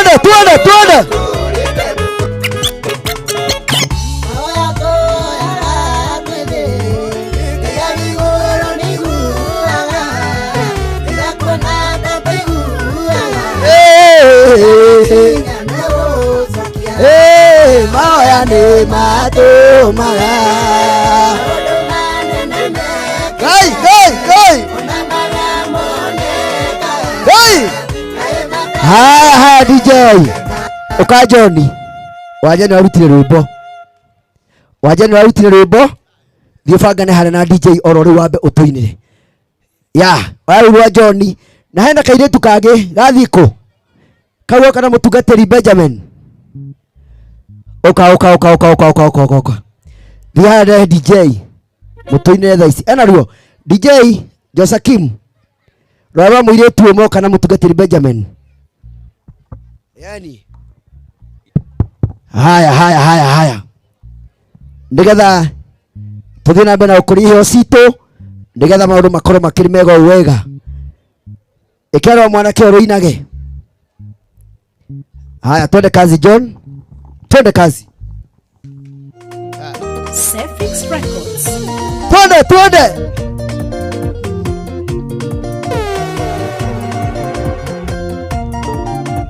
Twende. Maoya nĩ matũmaga. Gai! Haya DJ. Uka John. Wajani warutire rwimbo. Thiĩ bangane harĩa na DJ oro rĩu wambe ũtũinĩre. Ya, warurwa John. Na hena kairĩtu kangĩ gathiĩ kũ? Kau kana mũtungatĩri Benjamin. Oka. Thiĩ harĩa DJ. Mũtũinĩre thaa ici. Ena ruo. DJ Josakim. Rwara mũirĩtu ũmwe kana mũtungatĩri Benjamin. Yani. Haya. Nĩgetha tũthiĩ na mbere na ũkũria iheo citũ, nĩgetha maũndũ makorwo makĩrĩ mega wega. Ĩkĩrwo mwanake ũyũ ũinage. Haya, twende kazi John. Twende kazi. Sefix Records. Twende.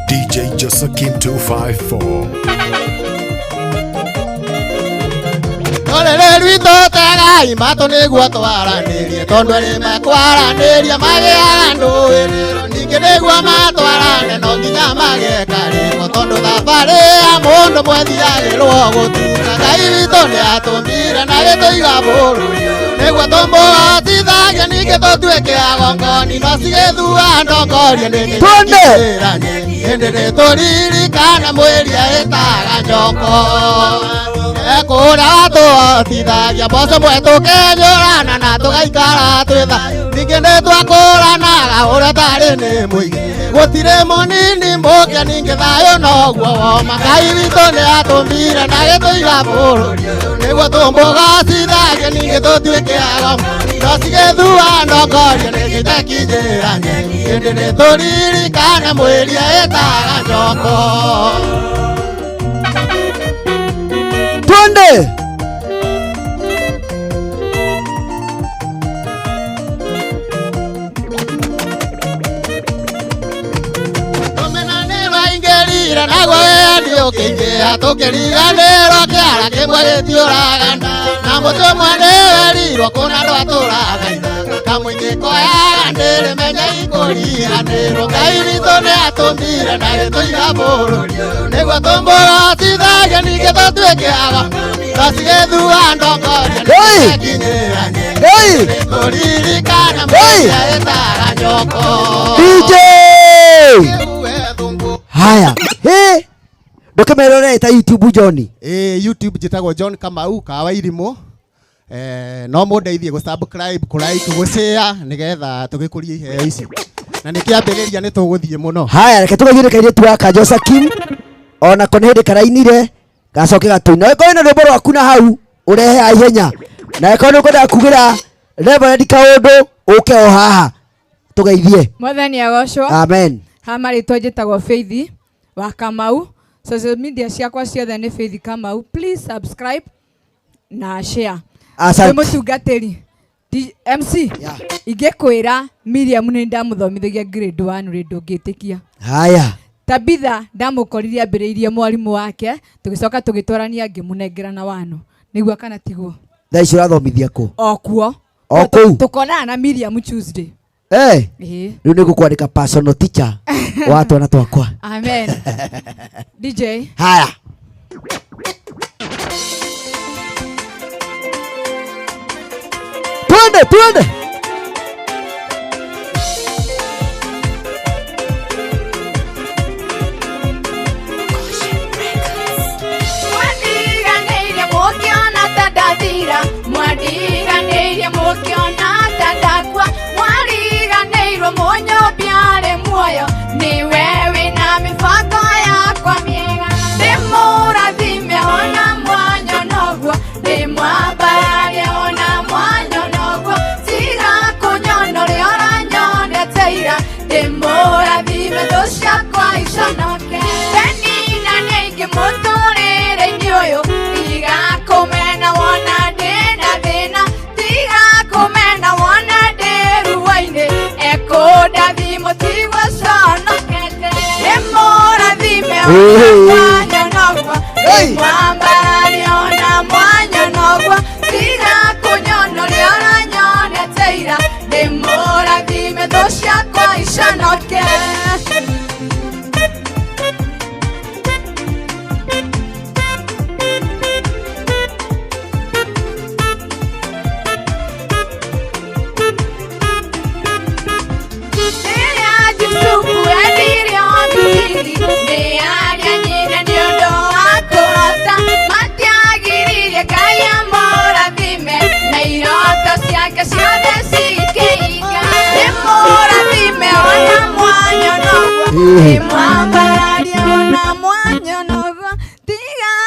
DJ Josakim 254. Olele rwito tagai mato nĩguo twaranĩrie tondũ arĩ makwaranĩria magĩaga ndũĩrĩro ningĩ nĩguo matwarane no nginya magĩka rĩko tondũ thabarĩ ya mũndũ mwethiagĩrwo gũtuka Ngai witũ nĩatũmbire na gĩtũiga bũrũri nĩguo tumboga tithagia ninge totweke agongoni no cigithua ndongoria ninge twende endere turirikana mwiria etaga njoko ekura twatithagia mboco mwe tukenyurana na tugaikara twitha ninge nĩ twakũranaga ũrĩa tarĩ nĩ mũingĩ gũtirĩ mũnini mũkia ninge thayũ noguo woma Ngai witũ nĩ atũmbire na gĩtũiga bũrũri nĩguo tũmbũgacithagie ninge tũtuĩke agongoni no cigĩthua ndongoria nĩngĩ itekinyĩranie hĩndĩ nĩ tũririkane mwĩria ĩtaga njoko twende naguo wendi ũkĩingĩha tũkĩriganĩrwo kĩara kĩmwe gĩtiũragana na mũtĩ ũmwe nĩwerirwo kũna andũ atũraga ithaka kamũingĩ koyaga ndĩrĩmenya ikũriganĩrwo Ngai witũ nĩ atũmbire na gĩtũiga bũrũri nĩguo tũmbũgacithagie ningĩ tũtuĩke agongoni no cigĩthua ndongoria nĩgĩkinyĩranie tũririkana mwĩria ĩtaga njoko DJ haya ndukimerorete YouTube John YouTube jitagwo John Kamau kawa irimo no mundeithie gu subscribe ku like gu share nigetha tugikurie iheo ici na nikiambiriria ni tuguthie muno haya reke tugagire kairitu aka Josakim ona kone hindi karainire gacoke gatuina eko ina rwimbo rwaku na hau urehe aihenya na eko ni ukwenda kugira Reverend Kaundu uke o haha tugeithie Mwathani agocwo amen hama ritwa njitagwo Faith wa Kamau social media ciakwa ciothe ni Faith Kamau please subscribe na share asante mutungatiri MC ingikwira Miriam ni ndamuthomithagia grade 1 ri ndungitikia haya Tabitha ndamukoririe ambiriirie mwarimu wake tugicoka tugitwarania ngimunengerana wano niguo kana tiguo thaici urathomithia ku okuo tukonana na Miriam Tuesday riu nä gå kwandä personal teacher wa twana twakwa amen DJ haya twende mwadiganĩirie mũkĩona tandakwa mwariganĩirwo mũnyobiarĩ muoyo niwe wĩna mĩbango yakwa mĩega ndĩmũrathime ona mwanya noguo ndĩmwambararie ona mwanya noguo tiga kũnyonoria ũranyoneteira ndĩmũrathime thũ ciakwa iconoke ndenina nĩ aingĩ mũtũrĩre-inĩ ũyũ tiga kũmena wona ndĩna thĩna tiga kũmena wona ndĩ ruo-inĩ ekũndathimo tigwo conokete ndĩmũrathime ona mwanya noguo ndĩmwambararie ona mwanya noguo tiga kũnyonoria ũranyoneteira ndĩmũrathime thũ ciakwa iconoke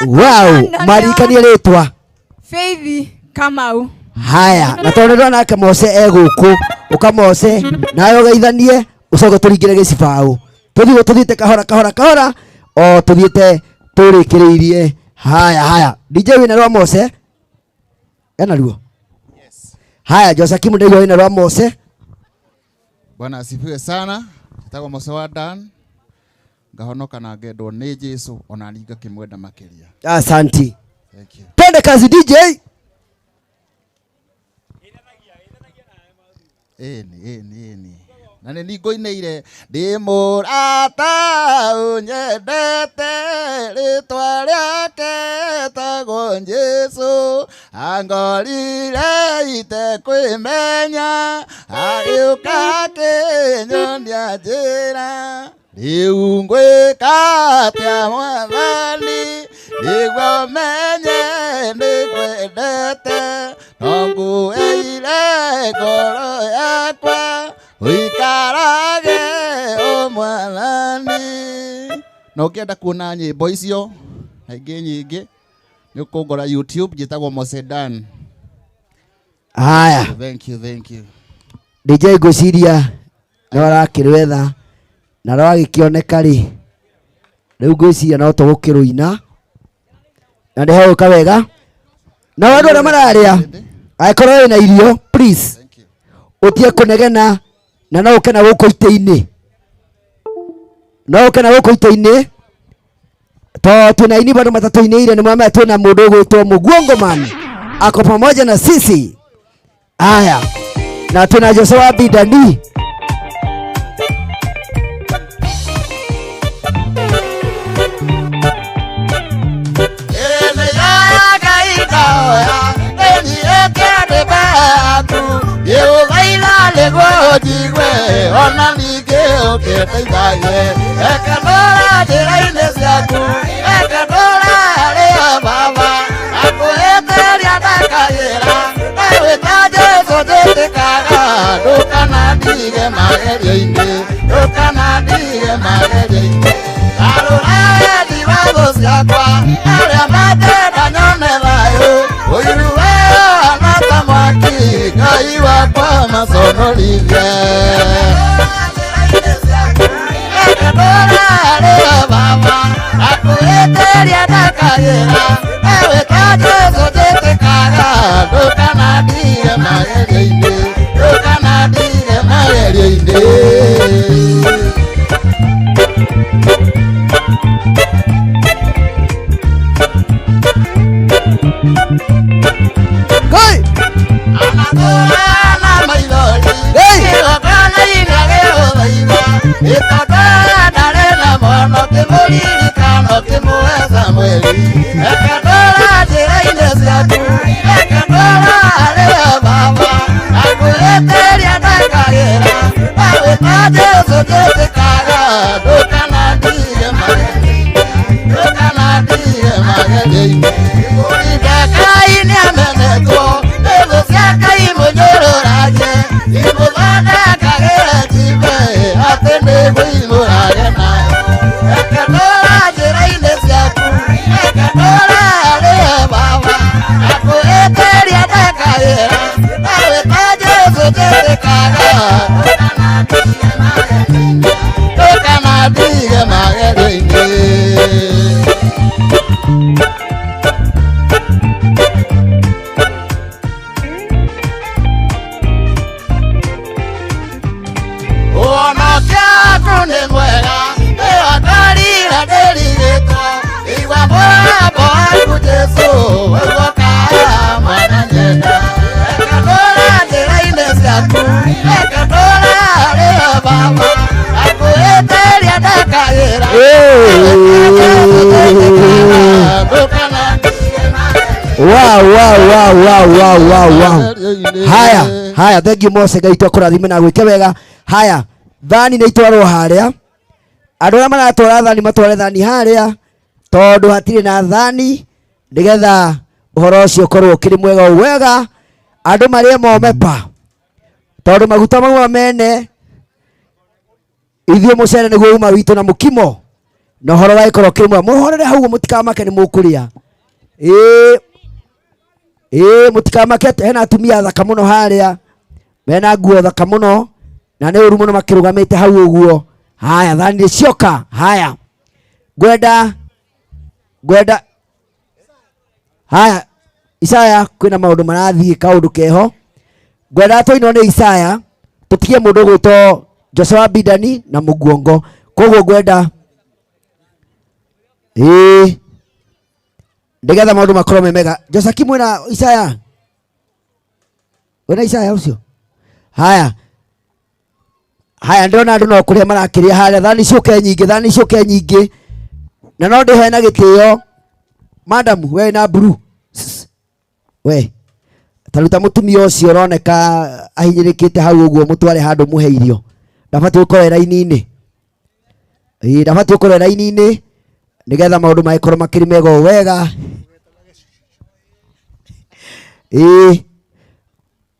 wow marikanie ritwa Faith Kamau haya na tondu nake Mose eguku ukamose nayo geithanie ucoke turingire gicibau tuthiite kahora o tuthiite turikiriirie haya DJ wina rwa Mose ena ruo haya Josakim ndio wina rwa Mose Bwana asifiwe sana Nitagwo Mose wa Dan ngahonoka na ngendwo ni Jesu ona ringa kimwenda makiria asante twende kazi DJ eni na nĩ ngoineire ndĩ mũrata ũnyendete rĩtwa rĩake tagwo Jesu angorire itekwimenya agiuka kinyonia njira riu ngwika atia Mwathani niguo menye ndikwendete no ngueire ngoro yakwa uikarage o Mwathani. No ukienda kuona nyimbo icio na ingĩ nyingĩ nĩ ũkũngora YouTube njĩtagwo Mosedan. Haya, Thank you. DJ ngwĩciria nĩ warakĩrwetha na rwagĩkĩoneka rĩ, rĩu ngwĩciria no tũgũkĩrũina na nĩ hegũka wega na andũ arĩa mararĩa angĩkorwo wĩna irio please ũtige kũnegena na no ũke na gũkũ itĩ-inĩ, no ũke na gũkũ itĩ-inĩ to twĩna ini bado matatu-inĩ nĩ mama twĩna mũndũ ũgwĩtwo Muguongo Man ako pamoja na sisi. Haya, na tuna Joshua Bidani ona ningĩ ũkĩteithagie ekandora njĩra-inĩ ciaku ekandora harĩa baba akwĩhĩtĩria ndakagĩra nawĩta Jesũ njĩtĩkaga ndũkanandige magerio-inĩ ndũkanandige magerio-inĩ garũra wendi wa thũ ciakwa arĩa matenda nyone thayũ ũiru weo ana ta mwaki Ngai wakwa maconorithie ekandora harĩa baba akwĩhĩtĩria ndakagĩra nawĩta Jesũ njĩtĩkaga ndũkanandige magerio-inĩ ndũkanandige magerio-inĩ. Wow. Haya, thank you Mose, Ngai twakũrathime na gwĩke wega. Haya, thani nĩ itwarwo harĩa, andũ arĩa maratwara thani matware thani harĩa tondũ hatirĩ na thani nĩgetha ũhoro ũcio ũkorwo ũkĩrĩ mwega wega, andũ marĩe momepa tondũ maguta mau mene ithuĩ mũcere nĩguo uma witũ na mũkimo na ũhoro wagĩkorwo ũkĩrĩ mwega. Mũhorere hau mũtikamake nĩ mũkũrĩa. Mũtikamake, hena atumia thaka mũno harĩa mena nguo thaka mũno na nĩ ũru mũno makĩrũgamĩte hau ũguo. Haya, thani cioka. Haya, ngwenda haya, Isaya kwĩna maũndũ marathiĩ kaũndũ keho. Ngwenda tũinwo nĩ Isaya tũtigie mũndũ ũgwĩtwo Joshua Bidani na Muguongo, koguo ngwenda nĩgetha maũndũ makorwo me mega. Joshua mwĩna Isaya, wĩna Isaya ũcio? Haya, ndĩrona andũ no kũrĩa marakĩrĩa harĩa, thani ciũke nyingĩ na no ndĩhe na gĩtĩo. Madam we na buru we taruta mutumia ucio roneka ahinyirikite hau uguo mutware handu muhe irio ndabati gukorwo raini-ini ndabati gukorwo raini-ini nigetha maundu magikorwo makiri mega wega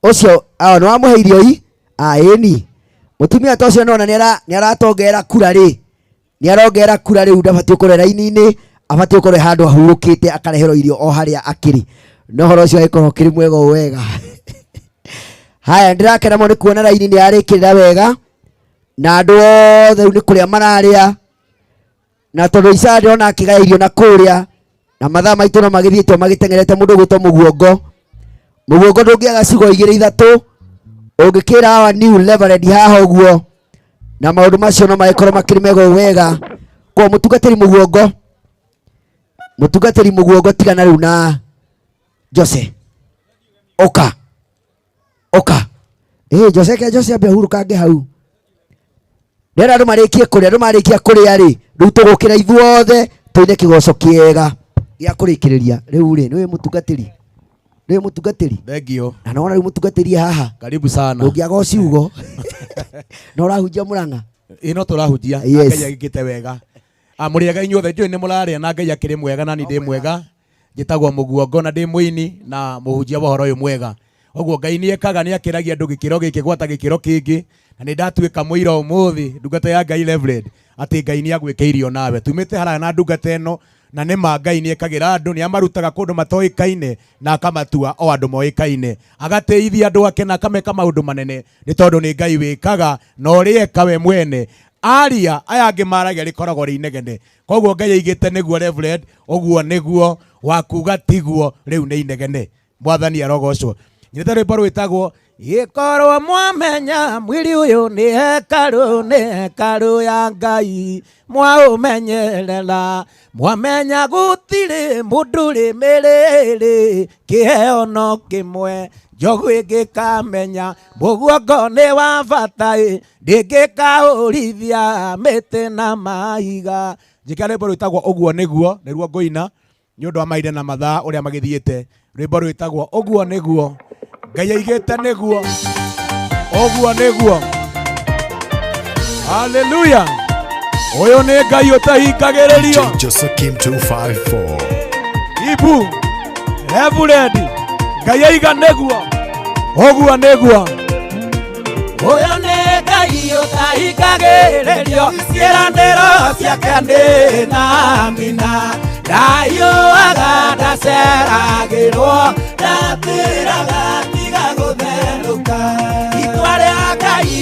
ucio ni wamuhe irio i ĩni mutumia ta ucio nona ni aratongera kura ri ni arongera kura ri ndabati gukorwo raini-ini abati gukorwo handu ahurukite akareherwo irio o haria akiri no horo ucio aikorwo kiri mwega wega haya ndirakena mo ni kuona raini ni arikirira wega na andu othe ni kuria mararia na tondu Isa ndona akigaya irio na kuria na mathaa maitu no magithiĩtwo magitengerete mundu gwĩtwo muguongo ndũngĩaga cigo 2-3 ũngĩkĩra hawa new level haha ũguo na maũndũ macio no magĩkorwo makĩrĩ mega wega kwa mũtungatĩri mũguongo tigana rĩu na Jose oka Jose ambe hurukange hau ndĩrenda andũ marĩkie kũrĩa rĩ rĩu tũgũkĩra ithuothe tũine kĩgoco kĩega gĩa kũrĩkĩrĩria rĩu rĩ nĩwe mũtungatĩri thengio na naona rĩu mũtungatĩri haha karibu sana ũngĩaga ũciugo na ũrahunjia mũrang'a ino tũrahunjia Ngai agĩkĩte wega mũrĩega inyuothe njũĩ nĩ mũrarĩa na Ngai akĩrĩ mwega na ni ndĩ mwega njĩtagwo mũguongo na ndĩ mũini na mũhunjia wa ũhoro ũyũ mwega ũguo Ngai nĩ ekaga nĩ akĩragia andũ gĩkĩro gĩkĩ gwata gĩkĩro kĩngĩ na nĩ ndatuĩka mũira ũmũthĩ ndungata ya Ngai Reverend atĩ Ngai nĩ agwĩkĩirio nawe tumĩte haraya na ndungata ĩno na nĩ ma Ngai nĩ ekagĩra andũ nĩ amarutaga kũndũ matoĩkaine na akamatua o andũ moĩkaine agateithia andũ ake na akameka maũndũ manene nĩ tondũ nĩ Ngai wĩkaga na ũrĩa eka we mwene aria aya angĩ maragia rĩkoragwo rĩ inegene koguo Ngai aigĩte nĩguo Reverend ũguo nĩguo wakuga tiguo rĩu nĩ inegene mwathani arogocwo nyita rwĩmbo rwĩtagwo gĩkorwo mwamenya mwĩrĩ ũyũ nĩ hekarũ ya Ngai mwaũmenyerera mwamenya gũtirĩ mũndũ rĩ mĩrĩrĩ kĩheo no kĩmwe njogu ĩngĩkamenya mũguongo nĩ wa bata ndĩngĩkaũrithia mĩtĩ na mahiga njĩka rwĩmbo rwĩtagwo ũguo nĩguo nĩruo ngũina nĩ ũndũ wa mahinda na mathaa ũrĩa magĩthiĩte rwĩmbo rwĩtagwo ũguo nĩguo Ngai aigĩte nĩguo ũguo nĩguo haleluya ũyũ nĩ Ngai ũtahingagĩrĩrio Josekim 254 Ibu Reverend Ngai aiga nĩguo ũguo nĩguo ũyũ nĩ Ngai ũtahingagĩrĩrio ciĩranĩro ciake nĩ na mina ndayũaga ndaceragĩrwo ndatĩraga tiga gũtherũka itwa rĩa Ngai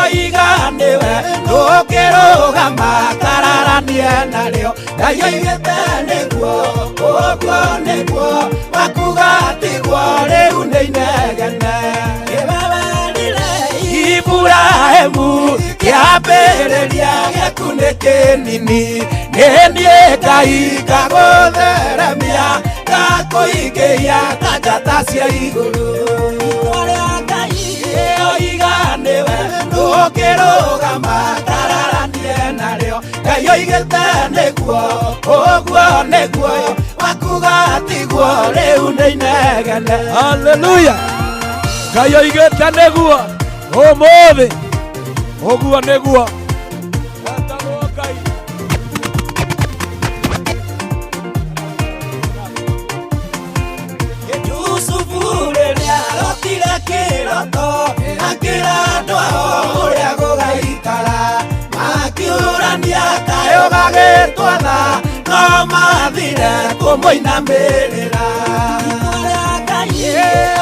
oiga nĩwe ndũngĩrũgama kararanie narĩo Ngai oigĩte nĩguo ũguo nĩguo wakuga tiguo rĩu nĩ inegene kĩbeberire Iburahĩmu kĩambĩrĩria gĩaku nĩ kĩnini nĩ niĩ Ngai ngagũtheremia ngakũingĩhia ta njata cia igũrũ itwa rĩa Ngai oiga nĩwe ndũngĩrũgama kararanie narĩo Ngai oigĩte nĩguo ũguo nĩguo wakuga tiguo rĩu nĩ inegene haleluya Ngai oigĩte nĩguo ũmũthĩ ũguo nĩguo wetagwo Ngai Yusufu rĩrĩa arotire kĩroto akĩra andũ ao ũrĩa gũgaikara makiũrania kayo gagĩtwatha no mathire kũmũinamĩrĩra Ngai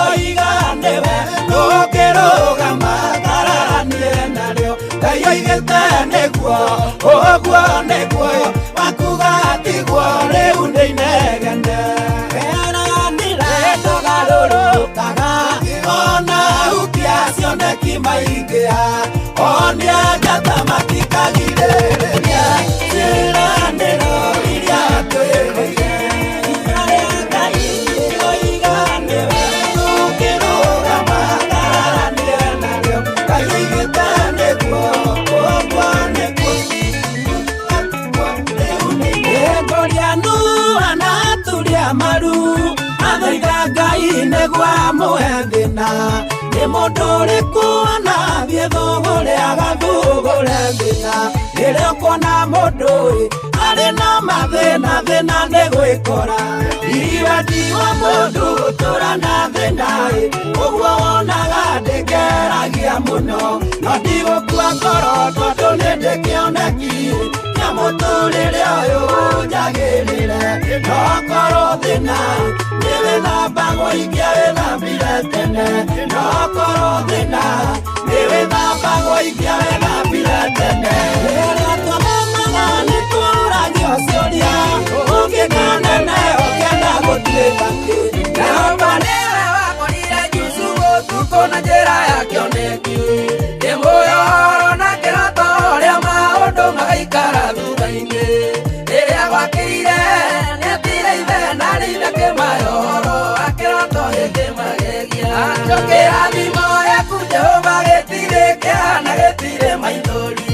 oiga nĩwe ndũngĩrũgama kararanie narĩo Ngai oigĩte nĩguo ũguo nĩguo wakuga tiguo rĩu nĩ inegene ndogarũrũkaga ona hukia cioneki maingĩha onia njata matikagirĩrĩria ciĩranĩro iria twĩrĩire itwa rĩa Ngai oiga nĩwe ndũngĩrũgama kararanie narĩo Ngai oigĩte nĩguo ũguo nĩguo ngoria nu anaturia maru athaiga Ngai negwa muhendina ni mundu uriku anathie thugure agathugure thina riria kuona mundu ari na mathina thina ni gwikora iwati wa mundu gutura na thina uguo wonaga ndingeragia muno no ndigukua ngoro tondu ni ndikioneki kia muturire uyu njagirire no korwo thina ni withambagwo ingia withambire tene no korwo thina ni withambagwo ingia withambire tene riria twathomaga ni tũragio ciũria ũngĩkanene ũkĩenda gũtuĩka Jehova nĩwe wakorire Jusufu ũtukũ na njĩra ya kĩoneki kĩmũyoro na kĩroto ũrĩa maũndũ magaikara thutha-inĩ rĩrĩa gwakĩire nĩetire ithe na rĩithe kĩmayoro akĩroto gĩkĩmagegia akĩo kĩrathimo gĩaku Jehova gĩtirĩ kĩhana gĩtirĩ maithori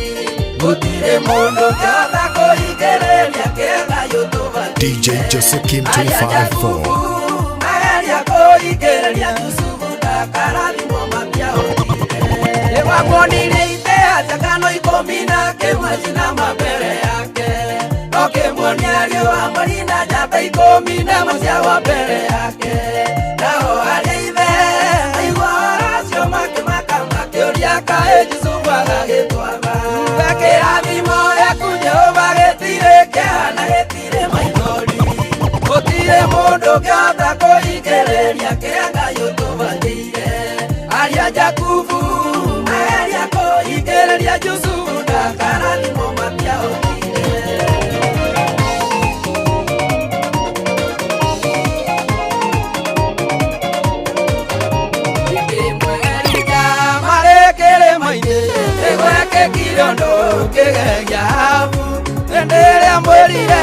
gũtirĩ mũndũ kĩhota kũhingĩrĩria kĩenda yũtũbati DJ Josekim 254 mageria kũhingĩrĩria Jusufu ndakarathimo matiahotire nĩgwakuonire itĩa njagano 11 cinama mbere yake no kĩmuonia riũa mweri na njata 11 ciagwa mbere yake nao arĩa ithe aigua waracio makĩmaka makĩũria kaĩ Jusufu agagĩtwara kĩrathimo gĩaku Jehova gĩtirĩ kĩhana gĩtirĩ maithori gũtirĩ mũndũ kĩhota kũhingĩrĩria kĩrĩa Ngai ũtũbathĩire aria Jakubu mageria kũhingĩrĩria Jusufu ndakarathimo matiahotire Kirondo kigegia habu endelea mwelire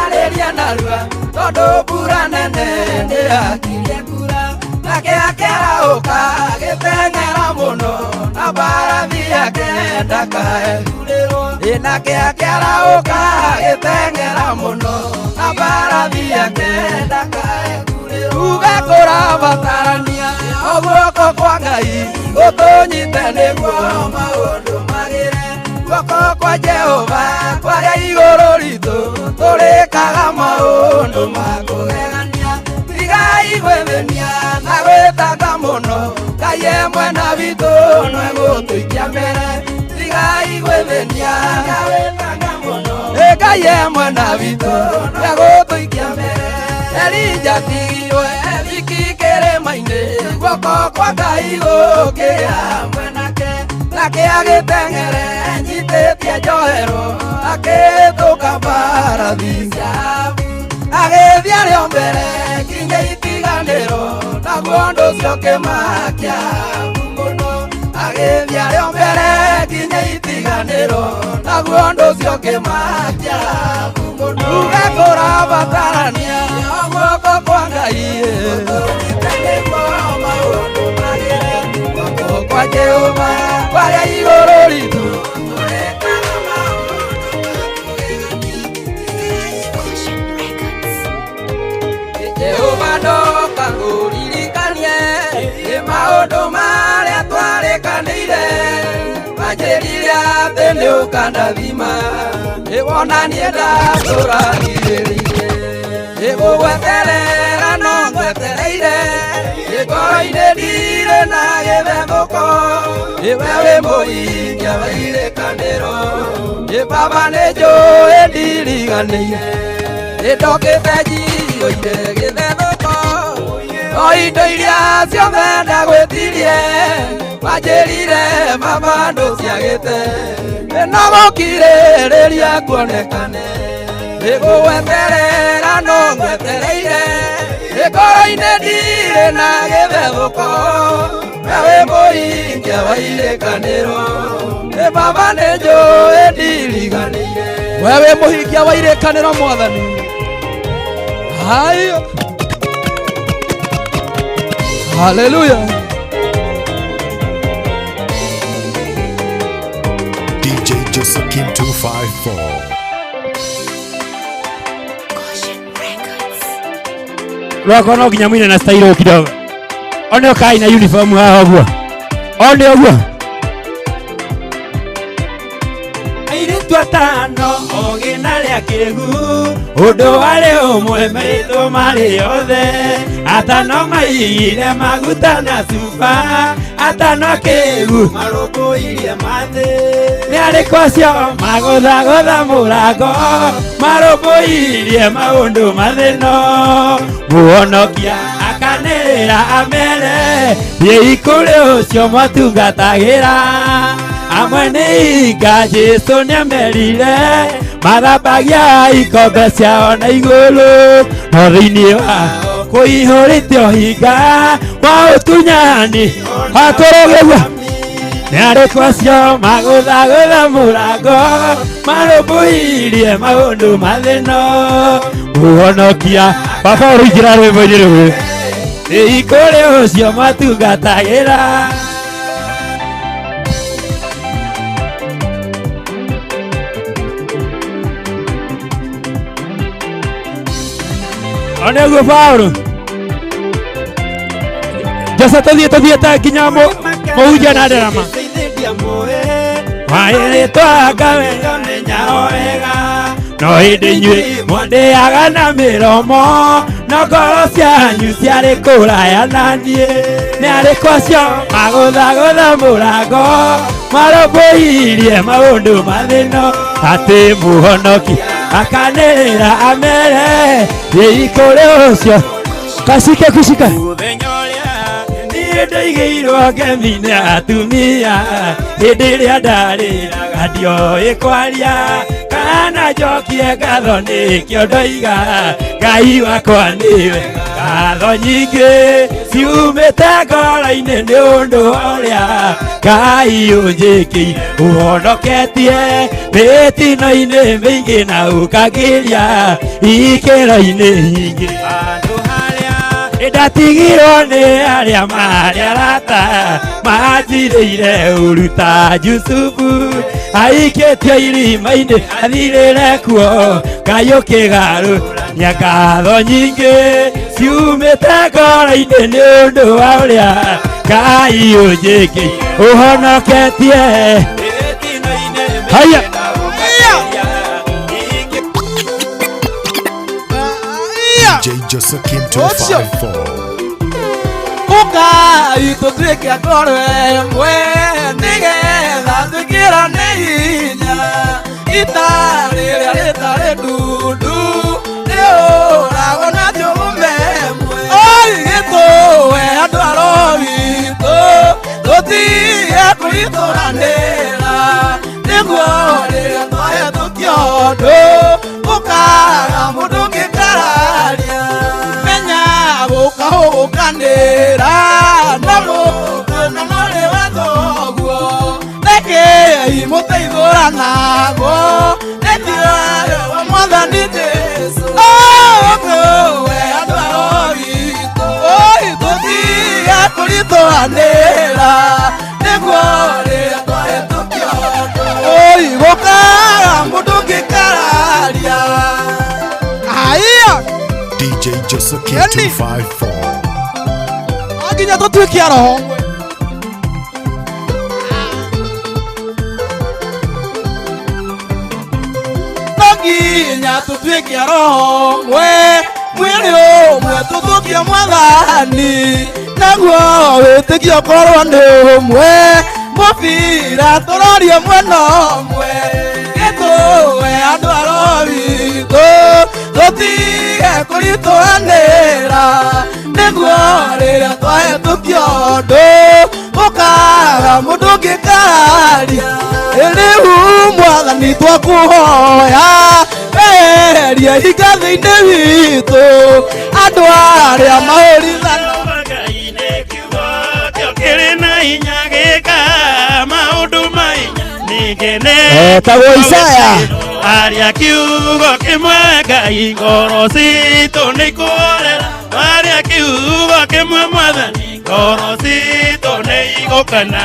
aleria narua todo pura nene ndiakirie kura nake akera uka gitengera muno na barathi yake ndakae kuriro nake akera uka gitengera muno na barathi yake ndakae kuriro ugakora batarania oguoko kwa Ngai utunyite niguo maundu guoko kwa Jehova kwaria igũrũ ritũ tũrĩkaga maũndũ ma kũgegania tigai gwĩthĩnia na gwĩtanga mũno Ngai e mwena witũ no egũtũikia mbere tigai gwĩthĩnia na gwĩtanga mũno Ngai e mwena witũ no egũtũikia mbere Elija tigirwe thiki kĩrĩma-inĩ guoko kwa Ngai gũkĩgĩa mwenake nake agĩteng'ere nyitĩtie njohero akĩhĩtũka mbarathi agĩthiĩ arĩ o mbere nginya itiganĩro naguo ũndũ ũcio ũkĩmakia mũno agĩthiĩ arĩ o mbere nginya itiganĩro naguo ũndũ ũcio ũkĩmakia mũno uge kũrabatarania o guoko kwa Ngai maũndũ magĩre guoko kwa Jehova kwaria igũrũ ritũ Jehova ndoka ngũririkanie nĩ maũndũ marĩa twarĩkanĩire wanjĩrire atĩ nĩũkandathima nĩwonanie ndatũragirĩrĩire nĩgũgweterera no ngwetereire ngoro-inĩ ndirĩ na gĩthethũko nĩwe wĩ mũhingia wa irĩkanĩro nĩ Baba nĩnjũĩ ndiriganĩire nĩndokĩte njiyũire gĩthethũko o indo iria ciothe ndagwĩtirie wanjĩrire Baba ndũciagĩte no gũkirĩrĩria kuonekane nĩgũgweterera no ngwetereire ngoro-inĩ ndirĩ na gĩthethũko we wĩ mũhingia wa irĩkanĩro nĩ Baba nĩnjũĩ ndiriganĩire we wĩ mũhingia wa irĩkanĩro Mwathani hayo haleluya DJ Josekim 254 Roko no nginya mwine na style kidogo. One kai na uniform haha guo. One guo. Airitu atano ogina ria kigu undu wari umwe maitu mari othe atano maigire maguta na cuba atano kigu marumbuirie mathi ni ariko cio magutha murango marumbuirie maundu mathino muhonokia akanira amere ye ikuri ucio matungatagira amwe ni inga Jesu nĩamerire mathambagia ikombe ciao na igũrũ no thĩinĩ wao kũihũrĩte ũhinga wa ũtunyani atũrũgĩguo nĩ arĩkũ acio magũthagũtha mũrango marũmbũirie maũndũ mathĩno mũhonokia baba ũrũingĩra rwĩmbo-inĩ rũu ikũrĩ ũcio matungatagĩra. Onego Paulo Jasa todhieta kinya mouja na drama Waere twaga wega menya oega no hindi nyue mwandeaga na miromo no ngoro cianyu ciarĩ kũraya na niĩ nĩ arĩkũ acio magũthagũtha mũrango marũmbũirie maũndũ mathĩno atĩ mũhonoki akanĩrĩra amere ye ikũrĩ ũcio kashike kushika mũthenya ũrĩa niĩ ndaigĩirwo ngemi-inĩ atumia hĩndĩ ĩrĩa ndarĩraga ndioĩ kwaria kana njokie ngatho nĩkĩo ndoiga Ngai wakwa nĩwe ngatho nyingĩ ciumĩte ngoro-inĩ nĩ ũndũ ũrĩa Ngai ũnjĩkĩire ũhonoketie mĩtino-inĩ mĩingĩ na ũkangĩria ikĩro-inĩ nyingĩ handũ harĩa ndatigirwo nĩ arĩa marĩ arata manjirĩire ũruta Jusufu aikĩtio irima-inĩ athirĩre kuo Ngai ũkĩgarũrania ngatho nyingĩ ciumĩte ngoro-inĩ nĩ ũndũ wa ũrĩa Ngai ũnjĩkĩire ũhonoketie haya DJ Josekim 254 Ngai tũtuĩke ngoro ĩmwe nĩgetha twĩkĩrane hinya ita rĩrĩa rĩtarĩ ndundu rĩũragwo na njũrũme ĩmwe oi gĩtũwe andũ a Rowitũ tũtige kũritũranĩra nĩguo rĩrĩa twahetũkia ũndũ ũkaga mũndũ ũngĩkararia menya gũkahũgũkanĩra na mũndũ na mwarĩ wa thoguo rekei mũteithũranagwo nĩtirayo wa Mwathani Jesũ ũkũwe andũ a Rowitũ oi tũtige kũritũranĩra nĩguo rĩrĩa twahetũkia ũndũ oi gũkaga mũndũ ũngĩkararia DJ Josekim 254 Aginya tũtuĩke roho nginya tũtuĩke roho mwĩrĩ ũmwe tũthũkie Mwathani naguo wĩtĩkio korwo nĩ ũmwe mũbira tũrorie mwena ũmwe gĩtũwe andũ a Rowitũ tũtige kũritũranĩra nĩguo rĩrĩa twahetũkia ũndũ ũkaga mũndũ ũngĩkararia rĩu Mwathani twakũhoya weherie hinga thĩinĩ witũ andũ arĩa mahũrithana Ngai-inĩ kiugo kĩo kĩrĩ na hinya gĩka maũndũ mainya ningĩ tagwo Isaya aria kiugo kĩmwe Ngai ngoro citũ nĩikũrera aria kiugo kĩmwe Mwathani ngoro citũ nĩigũkena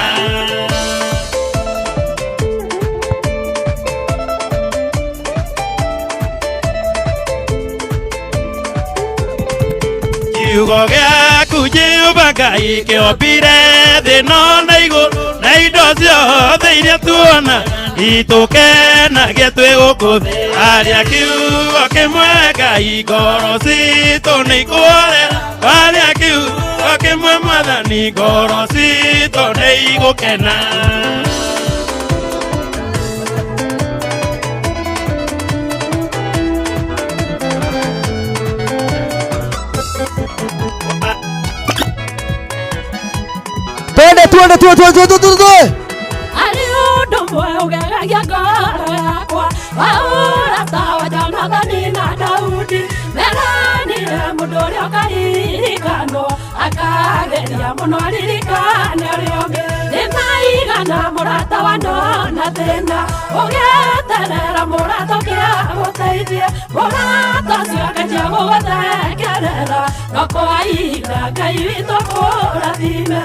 kiugo giaku Jehova Ngai kĩombire thĩ no na igũrũ na indo ciothe iria tuona itukenagie twĩ gũkũ thĩ aria kiugo kĩmwe Ngai ngoro citũ nĩ ikuorera aria kiugo kĩmwe Mwathani ngoro citũ nĩ igũkena. Tuende. Aliundo mweugeragia ngoro yakwa waura tawa Jonathani na Daudi meranire mũndũ ũrĩa ũkaririkanwo akageria mũno aririkane ũrĩa ũngĩ nĩmaigana mũrata wa ndona thĩna ũgĩeterera mũrata ũkĩagũteithie mũrata ũcio akajia gũgũthekerera no kwa ihinda Ngai witũ kũrathime.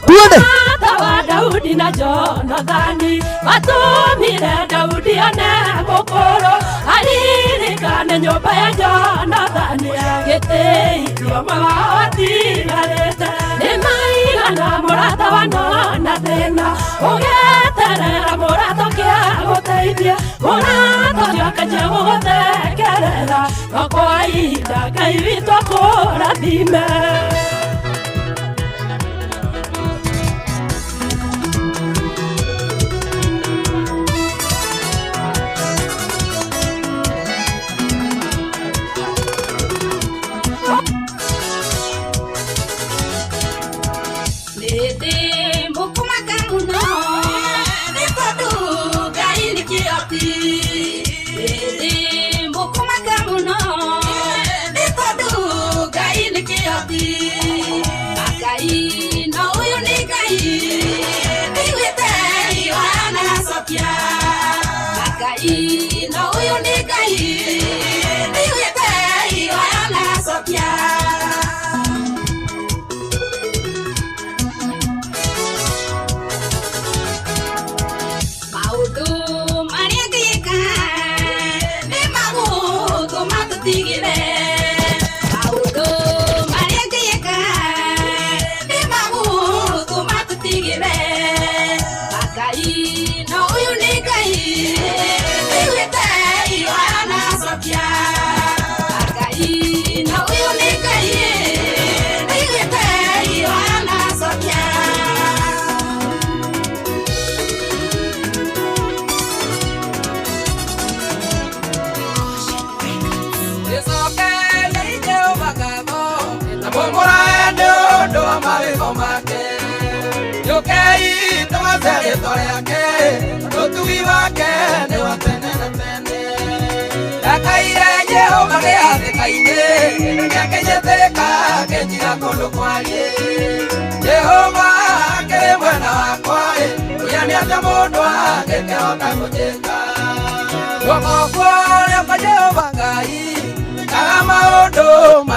Tuende. Tawa Daudi na Jonathani matumire Daudi ane mũkũrũ aririkane nyũmba ya Jonathani gĩtĩithio mwega watigarĩte nĩmaigana mũrata wa ndona thĩna ũgĩeterera mũrata ũkĩagũteithie mũrata ũcio akajia gũgũthekerera no kwa ihinda Ngai witũ akũrathime.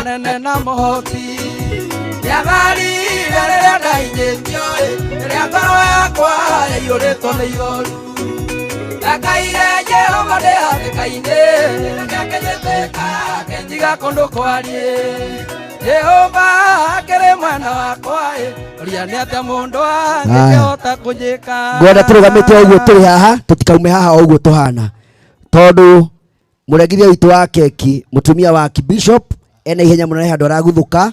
Manene na mohoti Yagari Rere Dainetio Ria ngoro yakwa yaiyũrĩtwo nĩ iroru Ndakaire Jehova ndĩhathĩka-inĩ Nĩakenyeteka kenjiga kũndũ kwarie Jehova akĩrĩ mwena wakwa ũria nĩ atĩa mũndũ angĩhota kũnjĩka Ngwenda tũrũgamĩte ũguo tũrĩ haha tũtikaume haha ũguo tũhana tondũ mũregithia witũ wa keki mũtumia wa Bishop ena ihenya mũno handũ araguthuka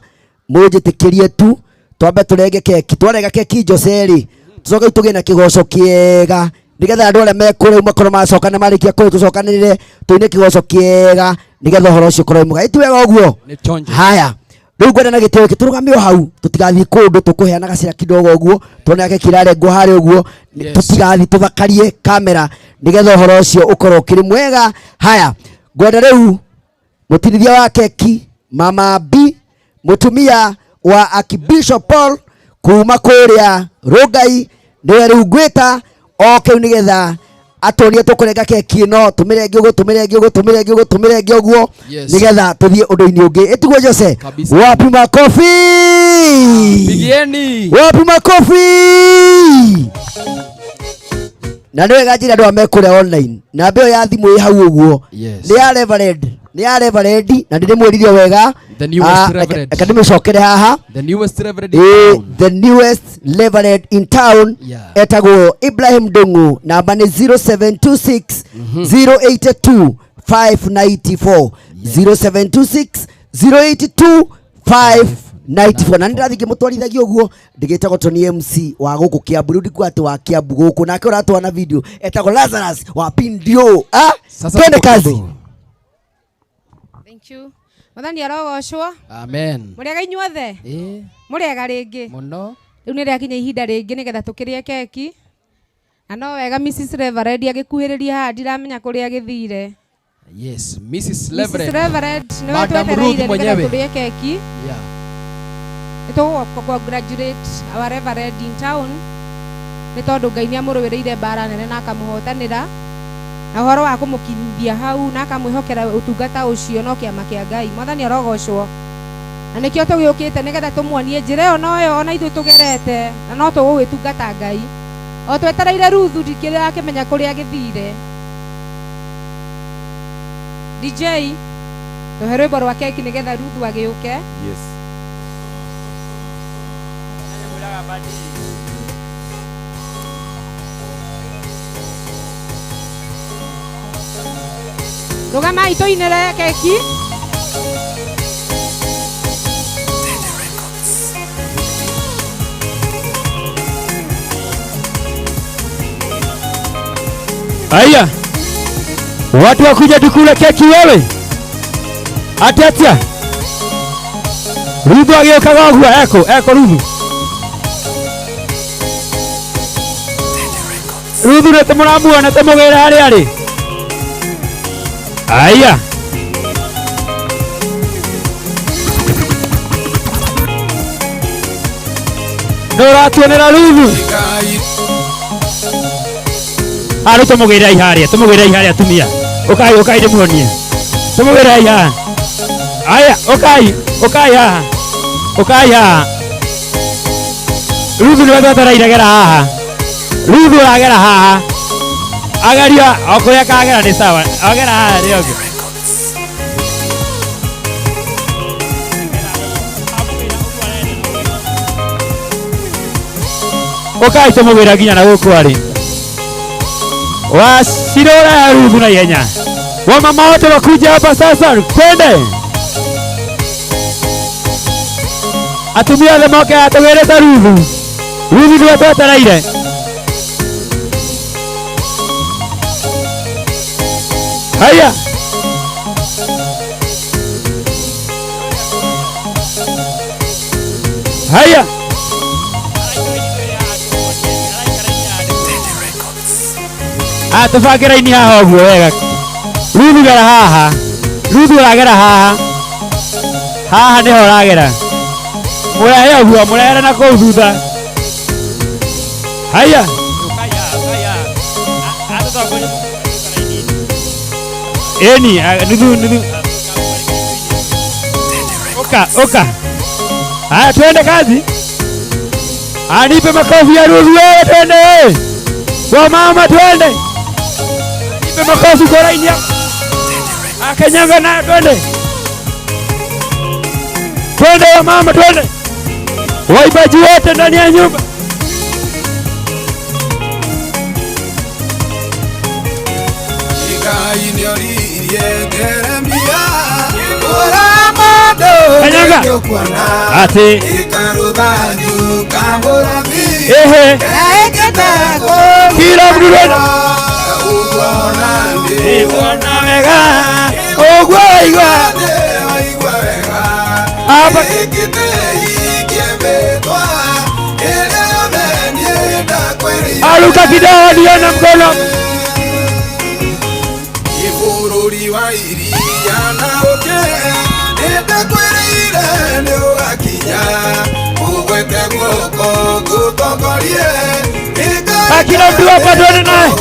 mũnjĩtĩkĩrie tu twambe tũrenge keki twarega keki Joseli tucoke tũgĩe na kĩgoco kĩega nigetha andũ arĩa mekũrĩa makorwo macokana marĩkia kũrĩ tũcokanĩrĩre tũine kĩgoco kĩega nigetha ũhoro ũcio ũkorwo mwega ĩti wega ũguo haya rĩu ngwenda na gĩtĩo gĩkĩ tũrũgame o hau tũtigathiĩ kũndũ tũkũheana gacĩra kidogo ũguo tuone keki irarengwo harĩa ũguo tũtigathiĩ tũthakarie kamera nigetha ũhoro ũcio ũkorwo ũkĩrĩ mwega haya ngwenda rĩu mũtirithia wa keki Mama B mũtumia wa Archbishop Paul kuma kũrĩa Rongai niwe rĩu ngwĩta oke nigetha atonie tũkũrenga keki ĩno tũmĩrenge ũguo nigetha tũthiĩ ũndũ-inĩ ũngĩ ĩtiguo Jose wapi makofi wapi makofi na nĩ wega njĩra andũ amekũrĩa online na mbeo ya thimũ ĩ hau ũguo nĩ ya Reverend ni ya Reverend na ndire mwiririe wega the newest Reverend akadimi cokere haha the newest Reverend in town the newest Reverend in town etagwo Ibrahim Dungu namba ni 0726 082 594 0726 082 594 na ndirathi ngimutwarithagia uguo ndigitagwo Tony MC wa guku Kiambu riu ndikwati wa Kiambu guku nake uratwana video etagwo Lazarus wa Pindio twende kazi. Thank you. Mwathani arogocwo. Amen. Muriaga inyuothe? Muriaga ringi? Muno. Riu ni riakinya ihinda ringi nigetha tukirie keki. Na no wega Mrs. Reverend agikuhiriria ha ndiramenya kuria githire. Yes, Mrs. Reverend. Mrs. Reverend ni Madam Ruth mwenyewe. Tukirie keki. Yeah. Ito congratulate our Reverend in town. Ni tondu Ngai ni amuruwiriire bara nene na akamuhotanira. Na horo wa kumukinyithia hau na akamwihokera utungata ucio no kiama kia Ngai. Mwathani arogocwo. Na nikio tugiukite nigetha tumwonie njira yo noyo ona ithu tugerete na no tugugitungata Ngai. O twetereire Ruth ndikira akimenya kuria githire. DJ tuhe rwimbo rwa keki nigetha Ruth agiuke. Yes. Rugama itoinere keki. Aya, watu wakuja tukule keki wewe. Atia. Ruth agiokaga uguo eko Ruth. Ruth nete muramuona temugera hari. Aya. Nora tuonera Ruth. Ari tumugera iharia tumia. Ukai ndimuonie. Tumugera iha. Aya, ukai haha. Ruth ni watara iragera haha. Ruth uragera haha. Agaria okuria kagera ni sawa. Agera haha ri oge. Ukai tumugera ginya na guku ari. Wasirora Ruth na yenya. Wamama wote wakuja hapa sasa, twende. Atumia othe moke atugerete Ruth. Ruth ndio twetereire. Haya. Haya. Tufagira ini haha uguo wega. Ruth gera haha. Ruth uragera haha. Haha niho uragera. Murehe uguo murehe na kuu thutha. Haya. Eni nuthu. Oka. Haya twende kazi. Anipe makofi ya Ruth wewe twende. Kwa mama twende. Nipe makofi kwa laini yako. Akanyanga na twende. Twende wa mama twende. Waibaji wote ndani ya nyumba. Ate ehe kila mtu ibona mega ogwa hapa aluka kidogo niona mkono ibururi wa iria na oke etakwirire ni ugakinya ugwete guoko gutongorie akina mtu hapa tuone naye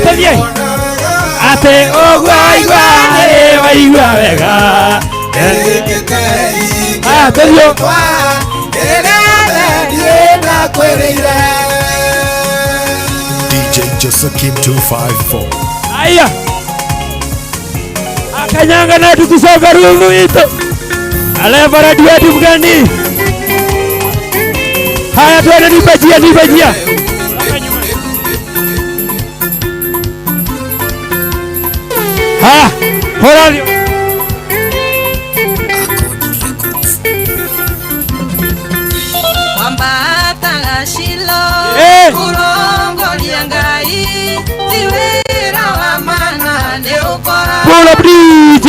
tolie ate ogwa waigwa wega tolie DJ Josakim 254. Aya. Kanyanga na tukusonga rungu ito. Aleva radio wetu mgani. Haya tuende nibajia. Ha, horario. Wambata gashilo kurongoria ngai tiwira wa mana ne ukora. Pull up DJ.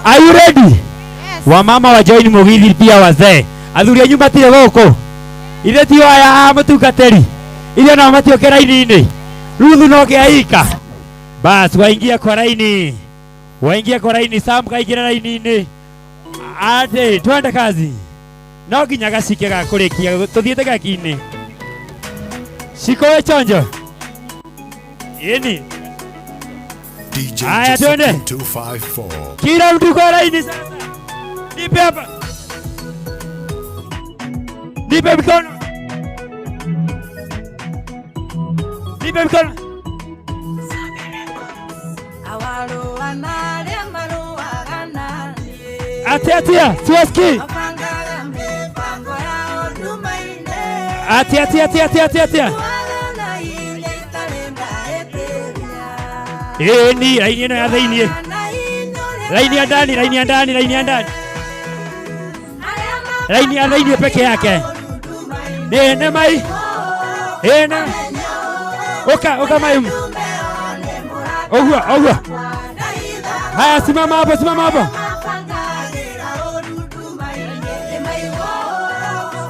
Are you ready? Yes. Wamama wa join mugithi pia wazee. Athuri anyu matire goko. Ile ti waya mutungateri. Ile na matio keraini-ini. Ruthu no geaika. Bas waingia kwa raini. Sam kaingira raini-ini. Ade twende kazi. No ginya gacike ga kurikia tuthiete gaki-ini. Shikoe chonjo. Ini. DJ Joseph 254. Kila mtu kwa laini sasa. Nipe hapa. Nipe mikono. Atia, siwaski. Atia. Ni laini ya dhaini. Laini ya ndani. Laini ya dhaini peke yake. Nene mai. Oka mai. Ogua. Haya simama hapo.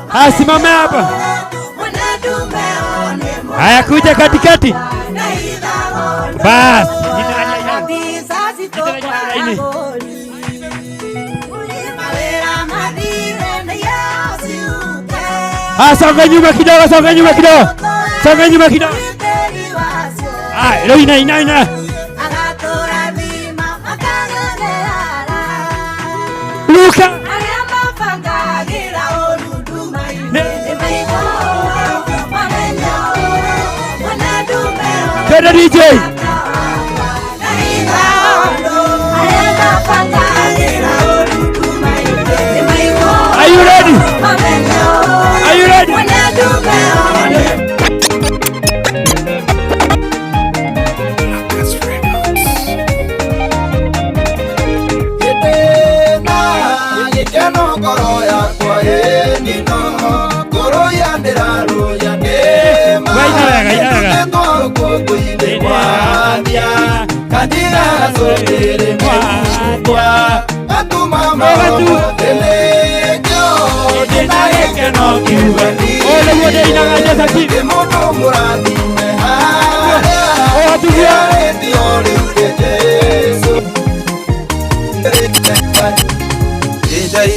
Haya simama hapo. Haya kuja katikati. Bas. Songa nyuma kidogo. Ina. Luka. Kena DJ. Are you ready?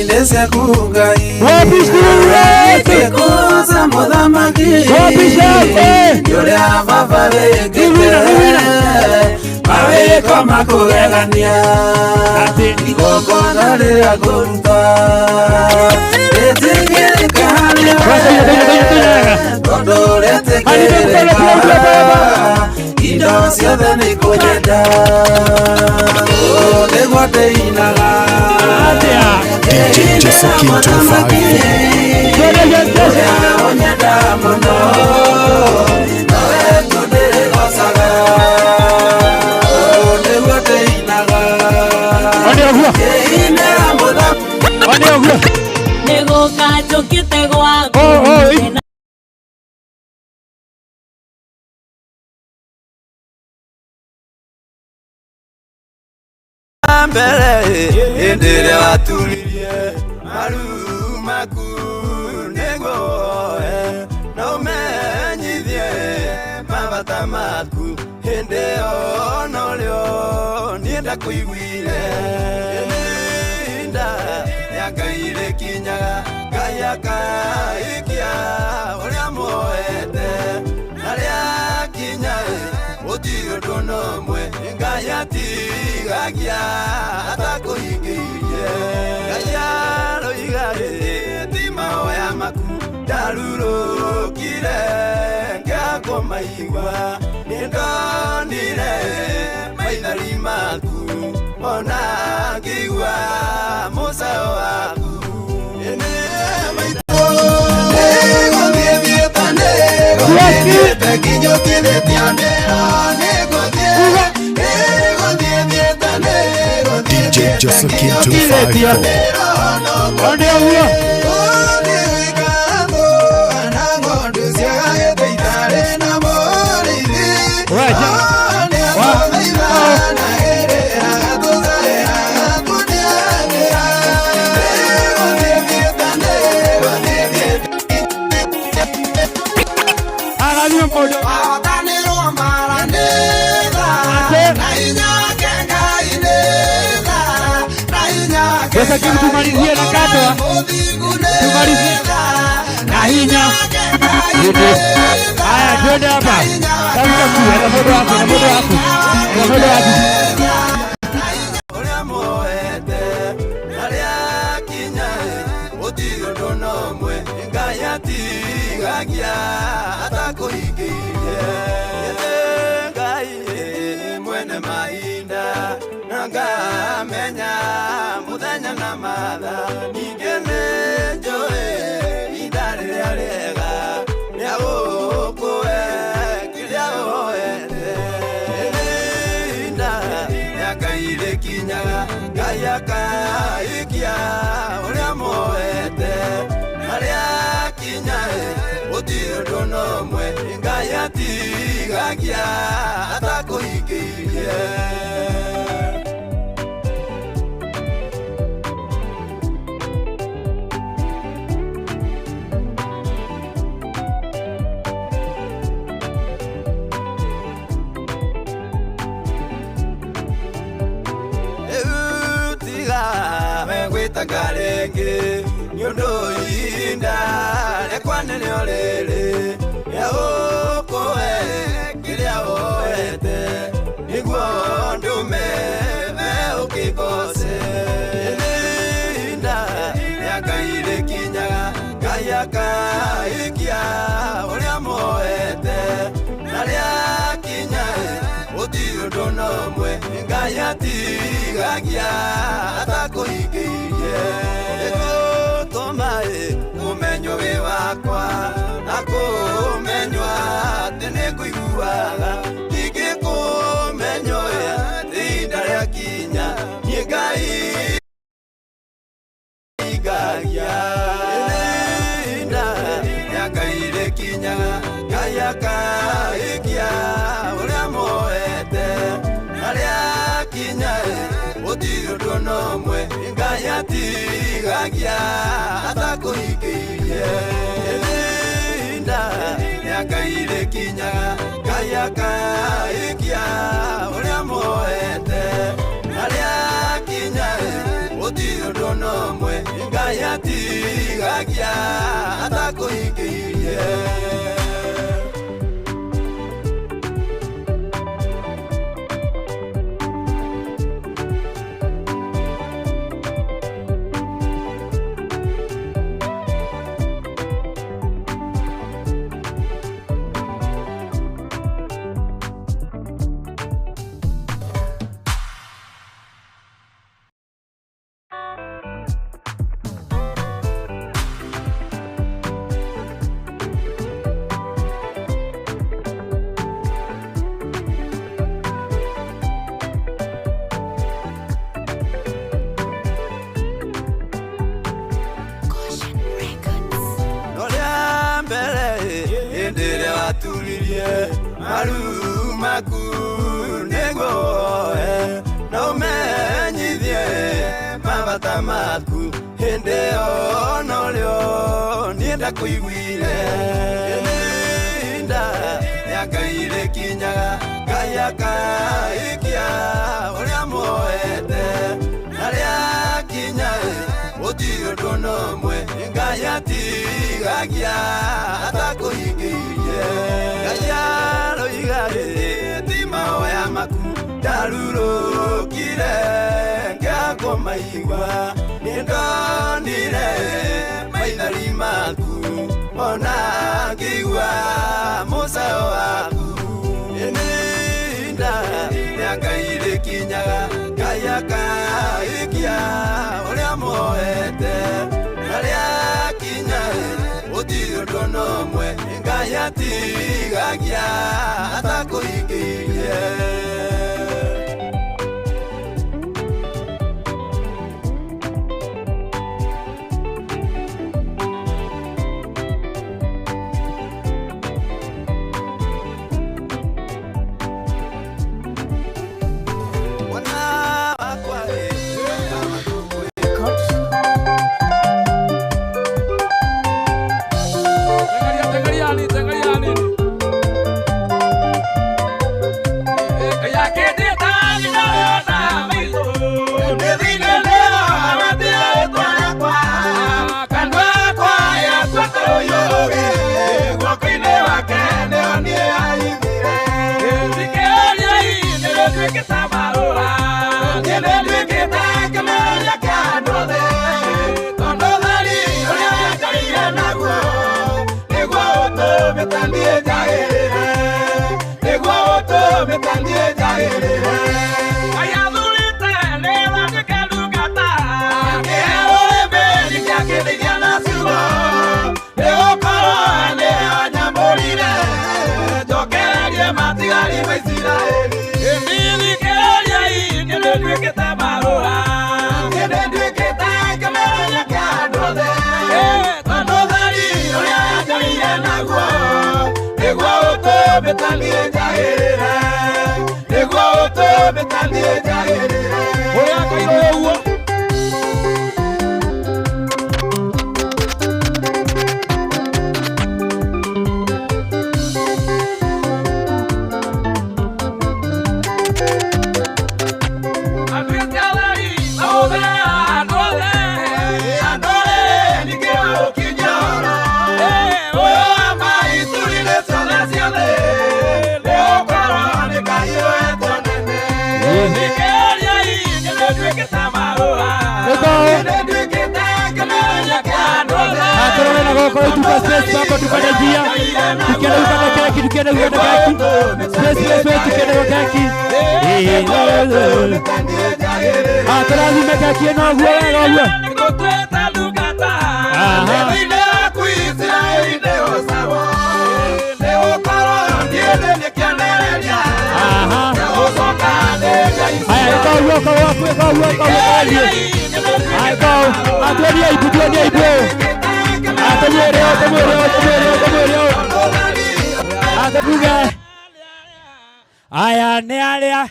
Inese kugai Kuza mudhamaki Yule ababa vekete Mawe koma kugegania Ikoko nale aguruta Etigiri kahalia Kondole tekereka Indo siothe ni kujeda Ode guate inaga DJ Joseph 254. Mbele endele waturirie maru maku nego na umenyithie mabata maku hende onolio nienda kuiguire nda yakaire kinyaga gayaka ikia uria moete naria kinyae utiro donomwe ngayati gagia atakuhigirie gayaro igare timao ya maku darurukire ngako maigwa nindonire maithari maku ona ngĩigua mũcayo waku DJ Josephine 254. Sasa kitu tumalizie na katwa. Tumalizie. Na hinya. Haya, twende hapa. Kama kuna na modo wako, na modo wako. Na modo wako. Oria moete, aria kinyae, otigo dono mwe, ngayati gagia atakoikirie. Ngai mwene mainda, nanga menya muthenya na matha, ningene njoe idare rega, ria gukue kiria hoete. Inda yakaire kinyaga, gayaka ikia uria moete, aria kinyae otigo no mwe, ngayati gagia atakoikirie. Tagarenge nyondo inda lekwane lele ya okoe kilia oete niguo ndume ve ukikose inda yakaire kinyaga kayaka ikia uria moete naria kinyae otigo ndono mwe ngayati gagia atakoikirie tomae umenyo we wakwa nakumenywa tene kuiguaga ingikumenyo ya tinda ria kinya nie ngai gagia inda yakaire kinya gayaka ikia uria moete aria kinyae otigo ndono mwe ngayati gagia atakoikirie inda yakaire kinyaga gayaka ikia uria moete aria kinyae otigo ndono mwe ngayati gagia atakoikirie. Maru maku negoe no menyithie mabata maku hinde onolio nienda kuiguire inda yakaire kinyaga gayaka ikia uria moete aria kinyae otigo ndono mwe ngayati gagia atakoikirie gaya timaoya maku darurukire ngakomaigua nindonire maithari maku ona ngĩigua mũcayo waku inda rĩrĩa Ngai rĩkinyaga Ngai akaikia ũrĩa moete na rĩakinya gũtirĩ ũndũ n'ũmwe Ngai atigagia atakũhingirie. Aya ni alia.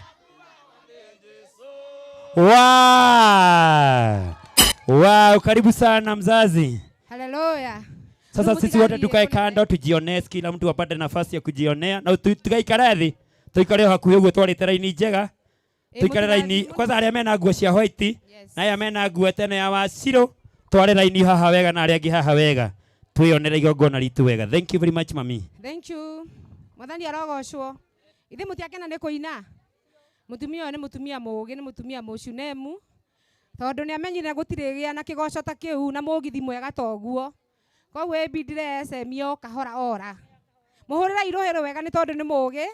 Wow, karibu sana mzazi. Haleluya. Sasa sisi wote tukae kando tujionee, kila mtu apate nafasi ya kujionea na tukaikare thi. Tuikare hakuhĩ ũguo twarĩte raini njega. Tuikare raini kwanza arĩa mena nguo cia white na arĩa mena nguo tene ya wacirũ tware raini haha wega na arĩa angĩ haha wega. Twĩonere igongona ritũ wega. Thank you very much mami. Thank you. Mwathani arogocwo. Ithe mũtiakena nĩ kũina. Mũtumia ũyũ nĩ mũtumia mũũgĩ, nĩ mũtumia mũcunemu. Tondũ nĩ amenyire gũtirĩ gĩa na kĩgoco ta kĩu na mũgithi mwega ta ũguo. Koguo ebindire semio kahora ora. Mũhũrĩra irohero wega nĩ tondũ nĩ mũũgĩ.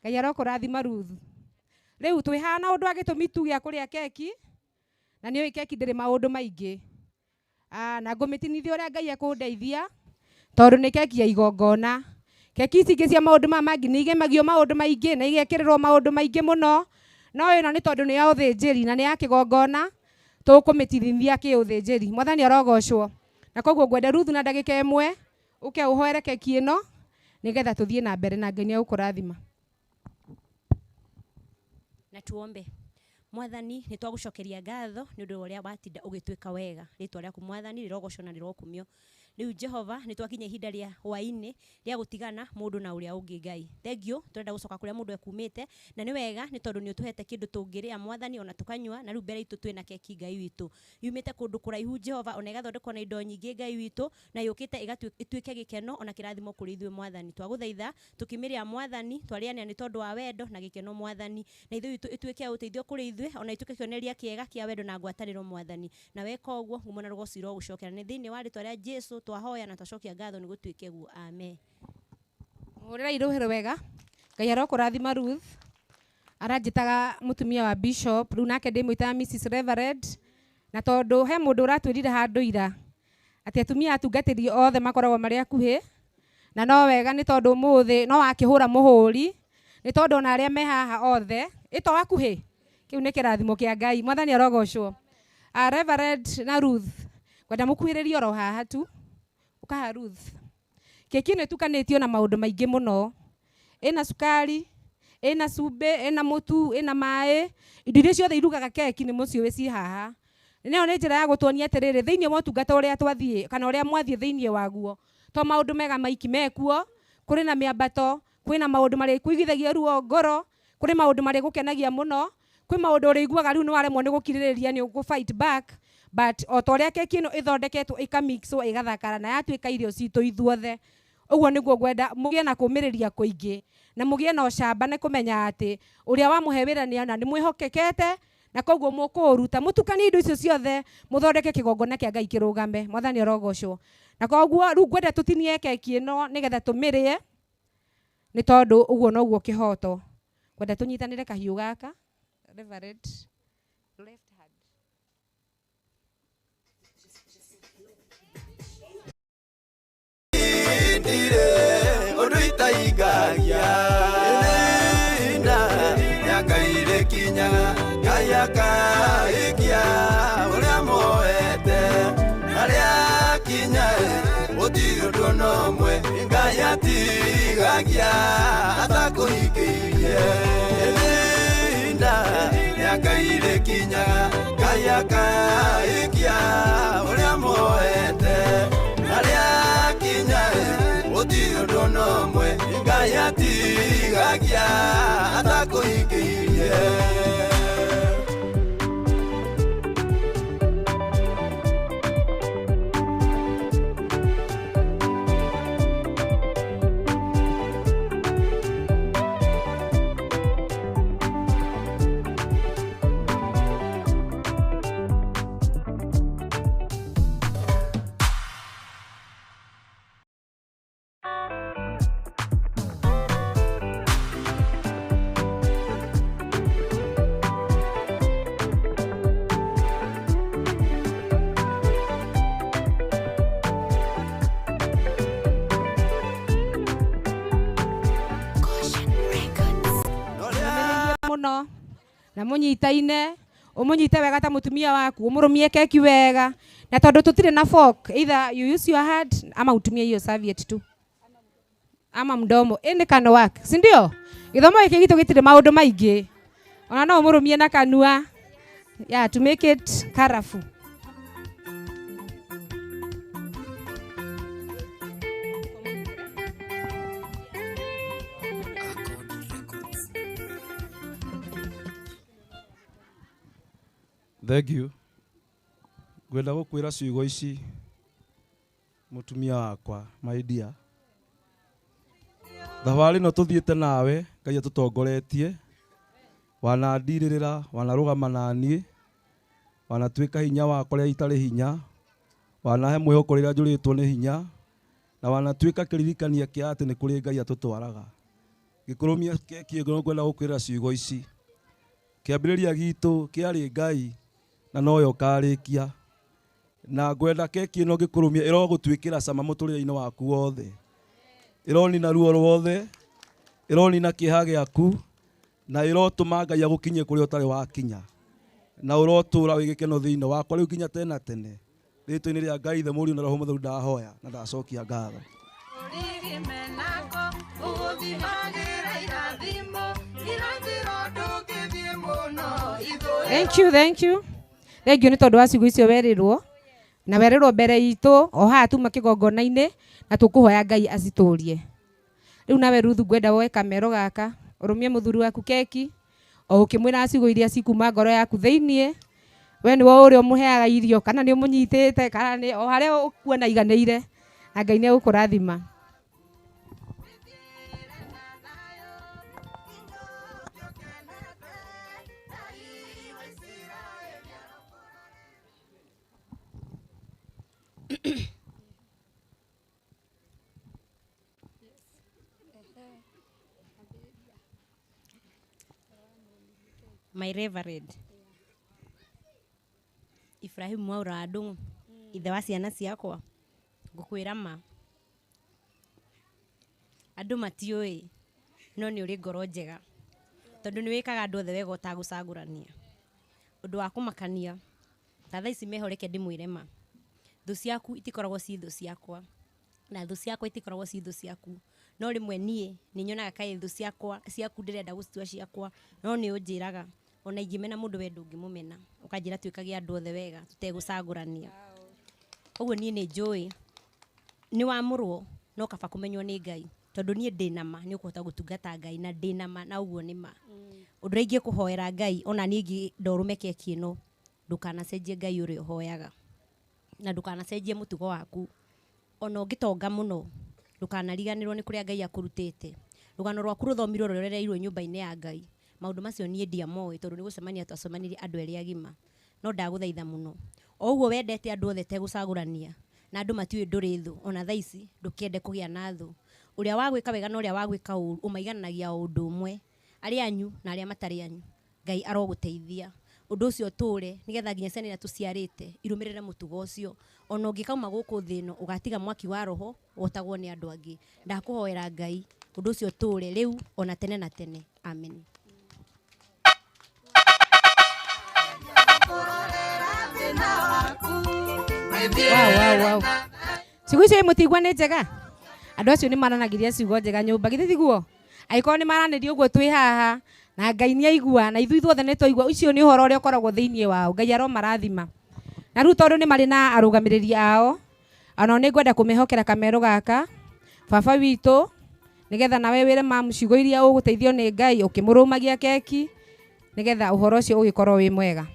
Ngai arokũrathima Ruth. Rĩu twĩhana ũndũ agĩtũmi tu gĩa kũrĩa keki. Na nĩ keki ndĩrĩ maũndũ maingĩ. Na ngũmĩtinithia ũrĩa Ngai ekũndeithia. Tondũ nĩ keki ya igongona. Keki ici ingĩ cia maũndũ maya mangĩ nĩ igemagio maũndũ maingĩ na igekĩrĩrwo maũndũ maingĩ mũno. No ĩno nĩ tondũ nĩ ya ũthĩnjĩri na nĩ ya kĩgongona. Tũkũmĩtinithia kĩũthĩnjĩri. Mwathani arogocwo. Na koguo ngwenda Ruth na ndagĩka ĩmwe ũke ũhoere keki ĩno nĩgetha tũthiĩ na mbere na Ngai nĩ agũkũrathima. Na tuombe. Mwathani nĩ twagũcokeria ngatho nĩ ũndũ ũrĩa watinda ũgĩtwĩka wega. Rĩtwa rĩaku Mwathani rĩrogocwo na rĩrokumio. Rĩu Jehova nĩ twakinya ihinda rĩa hwaĩ-inĩ rĩa gũtigana mũndũ na ũrĩa ũngĩ Ngai. Thengio tũrenda gũcoka kũrĩa mũndũ ekumĩte na nĩ wega nĩ tondũ nĩ ũtũhete kĩndũ tũngĩrĩa Mwathani ona tukanyua na rĩu mbere itũ twĩna keki Ngai witũ. Yumĩte kũndũ kũraihu Jehova ona igathondekwo na indo nyingĩ Ngai witũ na yũkĩte ĩtuĩke gĩkeno ona kĩrathimo kũrĩ ithuĩ Mwathani. Twagũthaitha tukĩmĩrĩa Mwathani twariania nĩ tondũ wa wendo na gĩkeno Mwathani. Na ithuĩ witũ ĩtuĩke ya ũteithio kũrĩ ithuĩ ona ituĩke kĩonereria kĩega kĩa wendo na ngwatanĩro Mwathani. Na weka ũguo ngumo na rũgoci rogũcokera nĩ thĩinĩ wa rĩtwa rĩa Jesũ twahoya na twacokia ngatho nĩ gũtuĩke guo. Amen. Mũhũrĩra irohero wega. Ngai arokũrathima Ruth. aranjitaga mutumia wa bishop riu nake ndimwitaga Mrs Reverend na tondu he mundu uratwirire handu ira ati atumia atungatiri othe makoragwo mari akuhi na no wega ni tondu muthi no akihura muhuri ni tondu na aria me haha othe ito akuhi kiu ni kirathimo kia Ngai mwathani arogocwo. Reverend na Ruth kwenda mukuhiririo ro haha tu ukaha Ruth keki ni tukanitio na maundu maingi muno ina sukari ina cumbi ina mutu ina mai indo iria ciothe irugaga keki ni mucio weci haha nio ni njira ya gutuonia atiriri thiini wa utungata uria twathie kana uria mwathie thiini waguo to maundu mega maiki mekuo kuri na miambato kwina maundu mari kuigithagia ruo ngoro kuri maundu mari gukenagia muno kwi maundu uri iguaga riu ni waremwo ni gukiririria ni ugu fight back but otoria keki ino ithondeketwo ikamixwo igathakara na yatuika irio citu ithuothe uguo niguo gwenda mugie na kumiriria kuingi na mugie na ucamba ne kumenya ati uria wa muhewira ni ana ni mwihokekete na koguo mukuruta mutukani indo icio ciothe muthondeke kigongona kia Ngai kirugame mwathani arogocwo na koguo riu gwenda tutinie keki ino nigetha tumirie ni tondu uguo no guo kihoto gwenda tunyitanire kahiu gaka Reverend left hand Undu itaigagia Inda Nyakaire kinya Kaya kaikia Uria moete Aria kinya Oti undu nomwe Ngaya tigagia Ata kuikirie Inda Nyakaire kinya Kaya kaikia Uria moete Aria kinya Oti undu nomwe Ngaya tigagia Ata kuikirie muno na munyitaine umunyite wega ta mutumia waku umurumie keki wega na tondu tutire na fork either you use your hand ama utumie hiyo serviette tu ama mdomo ende kano wake si ndio githomo giki gitu gitire maundu maingi ona no umurumie na kanua yeah to make it colorful. Thank you. Gwenda gukwira ciugo ici mutumia wakwa my dear. Thabarĩ no tuthiĩte nawe Ngai atutongoretie wanandirĩrĩra wanarũgama naniĩ wanatuĩka hinya wakwa rĩrĩa itarĩ hinya wanahe mwĩhoko rĩrĩa njũrĩtwo nĩ hinya na wanatuĩka kĩririkania kĩa atĩ nĩ kũrĩ Ngai atũtwaraga gĩkũrũmia keki ĩno ngwenda gũkwĩra ciugo ici kĩambĩrĩria gitũ kĩarĩ Ngai na noyo karĩkia na ngwenda keki ĩno ngĩkũrũmia ĩrogũtuĩkĩra cama mũtũrĩre-inĩ waku wothe ĩronina ruo rwothe ĩronina kĩeha gĩaku na ĩrotũma Ngai agũkinyie kũrĩa ũtarĩ wakinya na ũrotũra wĩ gĩkeno thĩinĩ wakwa rĩu nginya tena tene rĩtwa-inĩ rĩa Ngai Ithe Mũriũ na Roho Mũtheru ndahoya na ndacokia ngatho. Thank you, thank you. Thank you ni tondu wa ciugo icio werirwo na werirwo mbere itu o haha tuma kigongona-inĩ na tukuhoya Ngai acitũrie. Riu nawe Ruth ngwenda woe kamero gaka urumie muthuri waku keki o ukimwira ciugo iria cikuma ngoro yaku thiini we ni wo uria umuheaga irio kana ni umunyitite kana ni o haria ukuona iganĩire na Ngai ni agũkũrathima. My Reverend Ibrahim Mwaura Adungu, ithe wa ciana ciakwa, ngukwira ma andu matioi no ni uri ngoro njega tondu ni wikaga andu othe wega utagucagurania undu wa kumakania ta thaa ici mehoreke ndimwire ma thu ciaku itikoragwo ci thu ciakwa na thu ciakwa itikoragwo ci thu ciaku no rimwe nie ni nyonaga kai thu ciaku ndirenda gucitua ciakwa no ni unjiraga ona ingimena mundu we ndungimumena ukanjira twikagia andu othe wega tutegucagurania uguo nie ni njui ni wamurwo no kaba kumenywo ni Ngai tondu nie ndinama ni ukuhota gutungata Ngai na ndinama na uguo ni ma undu ingi kuhoera Ngai ona nie ingi ndorume keki ino ndukanacenjie Ngai uri uhoyaga na ndukanacenjie mutugo waku ona ungitonga muno ndukanariganirwo ni kuria Ngai akurutite rugano rwaku ruthomirwo rurereirwo nyumba-ini ya Ngai maundu macio nie ndiamoi tondu ni gucemania twacemanirie andu eri agima no ndaguthaitha muno o uguo wendete andu othe tegucagurania na andu matiui nduri thu ona thaa ici ndukiende kugia na thu uria wagwika wega na uria wagwika uru umaigananagia undu umwe ari anyu na aria matari anyu Ngai aroguteithia undu ucio ture nigetha nginya ciana iria tuciarite irumirire mutugo ucio ona ungikauma guku thino ugatiga mwaki wa roho wotagwo ni andu angi ndakuhoera Ngai undu ucio ture riu ona tene na tene amen. Wow. Siku icio mutigwa ni njega andu acio ni maranagiria ciugo njega nyumba githi thiguo aiko ni maraniria uguo twi haha na Ngai ni aigua na ithui thothe ni twaigua ucio ni uhoro uria ukoragwo thiini wao Ngai aro marathima na riu tondu ni mari na arugamiriri ao ana ni ngwenda kumehokera kamero gaka baba witu nigetha nawe wire mamu ciugo iria uguteithio ni Ngai ukimurumagia keki nigetha uhoro ucio ugikorwo wi mwega.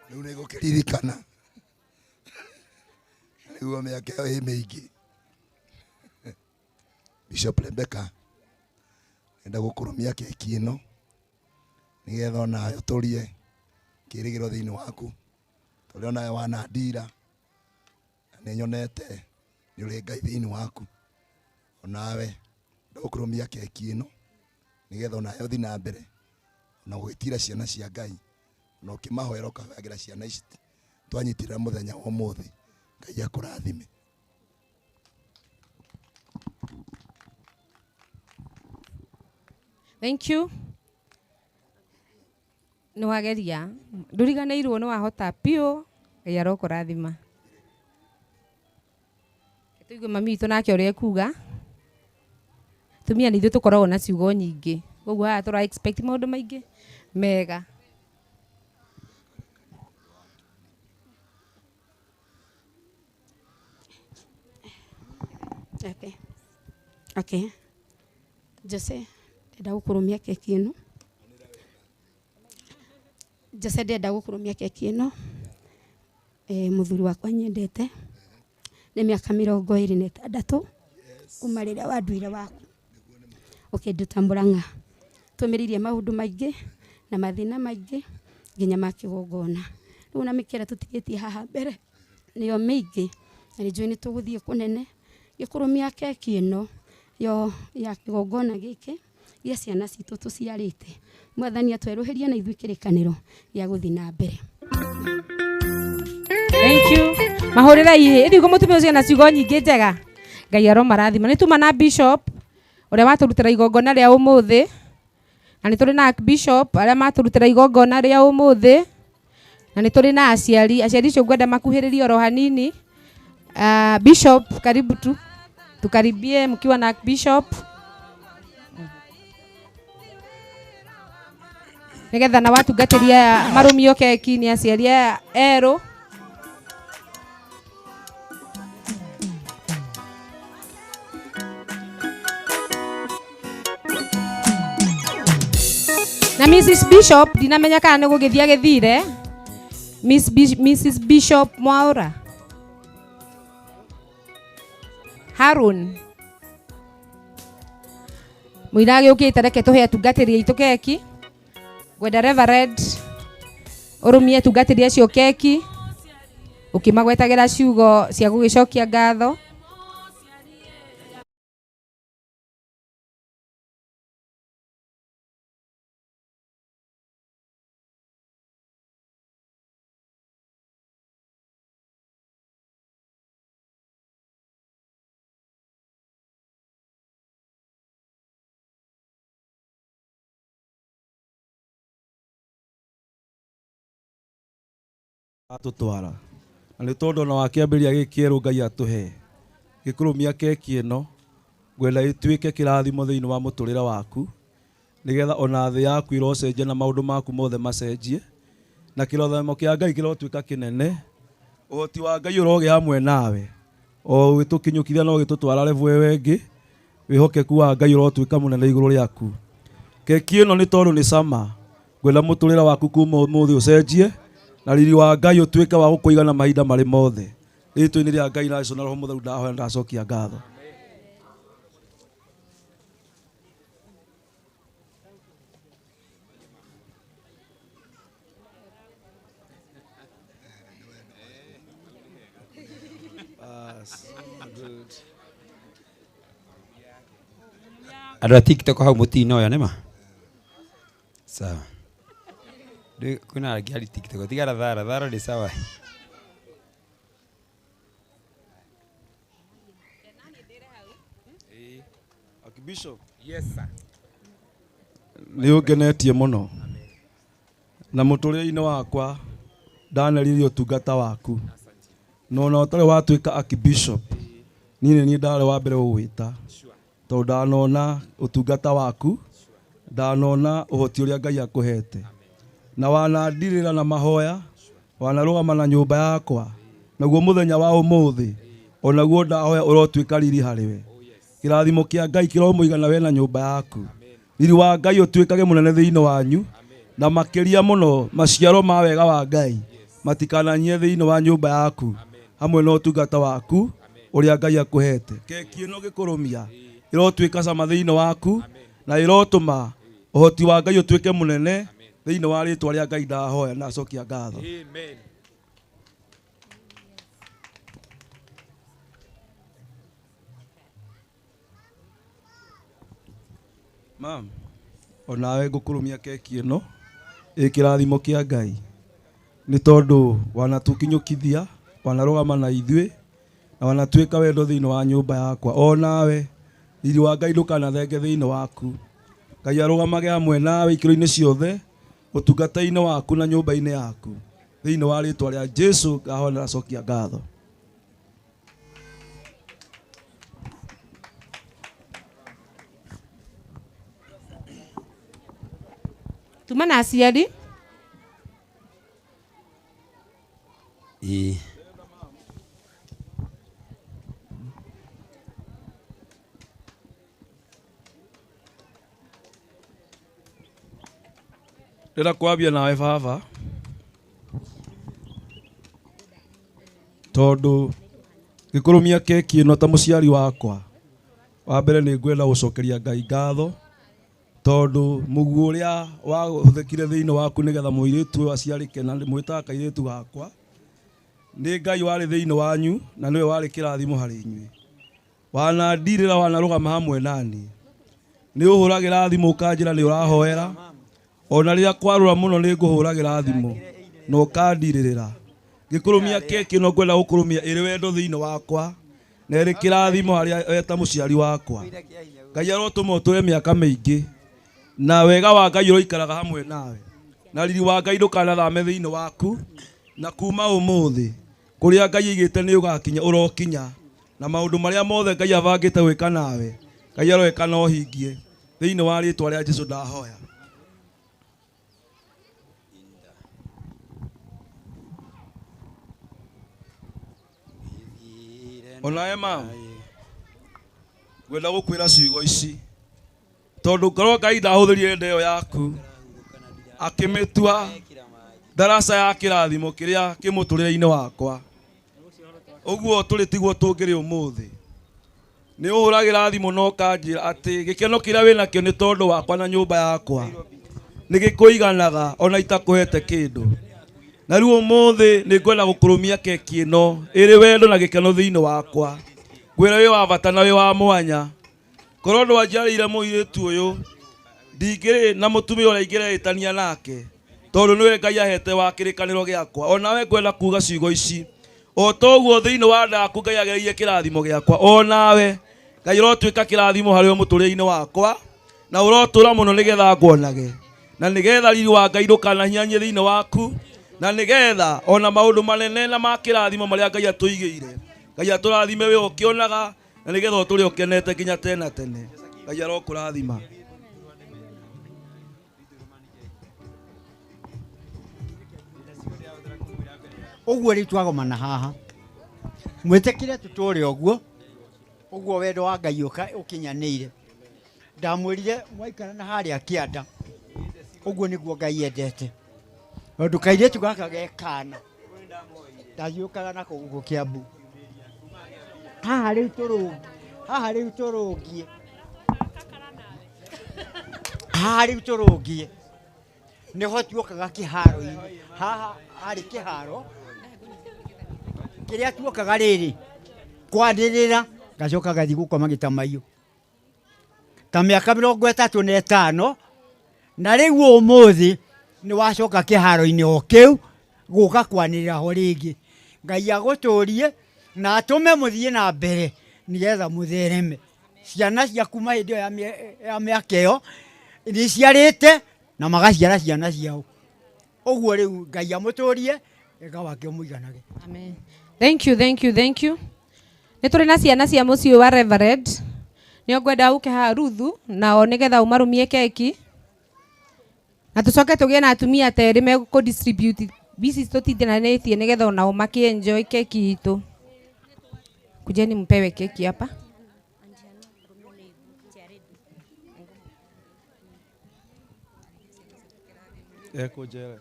Riu ni gukiririkana riu miaka io hi mingi Bishop Rebecca enda gukurumia keki ino nigetha ona uturie kirigiro thiini waku turi ona wana ndira ni nyonete ni uri Ngai thiini waku onawe ndukurumia keki ino nigetha ona uthi na mbere na gwitira ciana cia Ngai no kimahoera ukahagira ciana ici twanyitira muthenya wa muthi Ngai akurathime. Thank you. Ni wageria nduriganirwo ni wahota pio Ngai arokurathima. Tuigue mami witu nake uria kuga tumia ni ithu tukoragwo na ciugo nyingi koguo haha tura expect maundu maingi mega. Okay. Jose, ndenda gukurumia keki ino. Jose ndenda gukurumia keki ino. Muthuri wakwa nyendete. Ni miaka 26 kuma riria wanduire waku. Ukindutambura tumiririe maundu maingi na mathina maingi nginya makigongona. Riu na mikira tutigitie haha mbere niyo mingi na njui ni tuguthie kunene gikurumia keki ino yo ya kigongona giki ya ciana citu tuciarite mwathani atweruhirie na ithui kirikaniro ya guthi na mbere. Thank you. Mahurira ihe ndigo mutumia ucio na ciugo nyingi njega Ngai aro marathima ni tuma na Bishop uria waturutira igongona ria umuthi na ni turi na Bishop aria maturutira igongona ria umuthi na ni turi na aciari cio ngwenda makuhiririe oro hanini. Bishop karibu tu tukaribie mkiwa na Bishop nigetha na watungatiria marumio keki ni aciari ero. Na Mrs Bishop dinamenya kana ni gugithia githire Mrs Bishop Mwaura Harun mwirage ukite reke tuhe atungatiria itu keki gwenda Reverend urumie tungatĩria cio keki ukimagwetagira ciugo cia gugicokia ngatho. atutwara na nĩ tondũ na wakĩambĩrĩria gĩkĩerũ Ngai atũhe gĩkũrũmia keki ĩno ngwenda ĩtuĩke kĩrathimo thĩinĩ wa mũtũrĩre waku nĩgetha ona thĩ yaku ĩrocenjia na maũndũ maku mothe macenjie na kĩrothamo kĩa Ngai kĩrotuĩka kĩnene, ũhoti wa Ngai ũrogĩa hamwe nawe o gĩtũkinyũkithia no gĩtũtwara level ĩyo ĩngĩ, wĩhokeku wa Ngai ũrotuĩka mũnene igũrũ rĩaku. Keki ĩno nĩ tondũ nĩ cama ngwenda mũtũrĩre waku kuma ũmũthĩ ũcenjie na riri wa Ngai ũtuĩke wa gũkũigana mahinda marĩ mothe. Rĩtwa-inĩ rĩa Ngai na Jesũ na Roho Mũtheru ndahoya ndacokia ngatho. Andũ a TikTok hau mũtinoya nĩma? Sawa. Kuna arĩa ari TikTok tigara thara nĩ sawa. Bishop. Yes sir. Nĩ ũngenetie mũno na mũtũrĩre-inĩ wakwa ndaneririe ũtungata waku no na ũtarĩ watuĩka Archbishop niĩ nĩ ndarĩ wa mbere gũgwĩta tondũ ndanona ũtungata waku, ndanona ũhoti ũrĩa Ngai akũhete na wanandirĩra na mahoya, wanarũgama na nyũmba yakwa, naguo mũthenya wa ũmũthĩ onaguo ndahoya ũrotuĩka riri harĩwe. Kĩrathimo kĩa Ngai kĩromũigana we na nyũmba yaku, riri wa Ngai ũtuĩkage mũnene thĩinĩ wanyu na makĩria mũno maciaro ma wega wa Ngai matikananyie thĩinĩ wa nyũmba yaku hamwe na ũtungata waku ũrĩa Ngai akũhete. Keki ĩno gĩkũrũmia ĩrotuĩka cama thĩinĩ waku na ĩrotũma ũhoti wa Ngai ũtuĩke mũnene thĩinĩ wa rĩtwa rĩa Ngai ndahoya na acokia ngatho. Amen. Mam, onawe ngũkũrũmia keki ĩno ĩ kĩrathimo kĩa Ngai nĩ tondũ wanatũkinyũkithia, wanarũgama na ithuĩ na wanatuĩka wendo thĩinĩ wa nyũmba yakwa. Onawe riri wa Ngai ndũkanathenge thĩinĩ waku. Ngai arũgamage hamwe nawe ikĩro-inĩ ciothe ũtungata-inĩ waku na nyũmba-inĩ yaku thĩinĩ wa rĩtwa rĩa Jesũ ngahoya na acokia ngatho. Tuma na aciari. Ndĩra kwambia nawe baba tondũ gĩkũrũmia keki ĩno ta mũciari wakwa, wa mbere nĩ ngwenda gũcokeria Ngai ngatho tondũ mũguo ũrĩa wahũthĩkire thĩinĩ waku nĩgetha mũirĩtu ũyũ aciarĩke na mwĩtaga kairĩtu gakwa, nĩ Ngai warĩ thĩinĩ wanyu na nĩwe warĩ kĩrathimo harĩ inyuĩ. Wanandirĩra, wanarũgama hamwe nani, nĩ ũhũragĩra thimũ ũkanjĩra nĩ ũrahoera, ona rĩrĩa kwarũra mũno nĩ ngũhũragĩra thimũ na ũkandirĩrĩra. Gĩkũrũmia keki ĩno ngwenda gũkũrũmia ĩrĩ wendo thĩinĩ wakwa na ĩrĩ kĩrathimo harĩa we ta mũciari wakwa. Ngai arotũma ũtũre mĩaka mĩingĩ na wega wa Ngai ũroikaraga hamwe nawe na riri wa Ngai ndũkanathame thĩinĩ waku, na kuma ũmũthĩ kũrĩa Ngai aigĩte nĩ ũgakinya ũrokinya, na maũndũ marĩa mothe Ngai abangĩte gwĩka nawe Ngai aroeka na ũhingie thĩinĩ wa rĩtwa rĩa Jesũ ndahoya. Onawe mama ngwenda gũkwĩra ciugo ici tondũ ngorwo Ngai ndahũthĩrire nda ĩyo yaku akĩmĩtua ndaraca ya kĩrathimo kĩrĩa kĩmũtũrĩre-inĩ wakwa, ũguo tũrĩ tiguo tũngĩrĩ ũmũthĩ. Nĩ ũhũragĩra thimũ na ũkanjĩra atĩ gĩkeno kĩrĩa wĩnakĩo nĩ tondũ wakwa na nyũmba yakwa nĩ gĩkũiganaga ona itakũhete kĩndũ. na riu umuthi ni ngwenda gukurumia keki ino iri wendo na gikeno thiini wakwa gwira wi wa bata na wi wa mwanya korwo ndwanjarire muiritu uyu ndingiri na mutumia uria ingireitania nake tondu niwe Ngai ahete wa kirikaniro giakwa onawe ngwenda kuga ciugo ici o toguo thiini wa ndaku Ngai ageririe kirathimo giakwa onawe Ngai urotwika kirathimo hari we muturire-ini wakwa na urotura muno nigetha nguonage na nigetha riri wa Ngai ndukanahinyanyie thiini waku na nigetha ona maundu manene na ma kirathimo maria Ngai atuigire Ngai aturathime we ukionaga na nigetha uturi ukenete nginya tena tene Ngai arokurathima. Uguo ri twagomana haha mwitikire tuturi uguo uguo wendo wa Ngai ukinyanire ndamwirire mwaikara na haria kianda uguo niguo Ngai endete ondu kairitu gaka gekana ndagiukaga nako uguo Kiambu haha riu turungie niho tuokaga kiharo-ini haha ari kiharo kiria tuokaga riri kwandirira ngacoka gathi gukoma gitamaio ta miaka 35 na riu umuthi ni wacoka kiharo-ini o kiu guka kwanirira ho ringi Ngai aguturie na atume muthie na mbere nigetha muthereme ciana ciaku mahindi ya miaka iyo ni ciarite na magaciara ciana ciao uguo riu Ngai amuturie ega wake muiganage. Amen. Thank you. Ni turi na ciana cia muciĩ wa Reverend nio ngwenda uke ha Ruthu nao nigetha umarumie keki na tucoke tugie na atumia teri me ku distribute bisi tutithananitie nigetha onao makienjoy keki itu. Kujeni mpewe keki hapa. Kujere.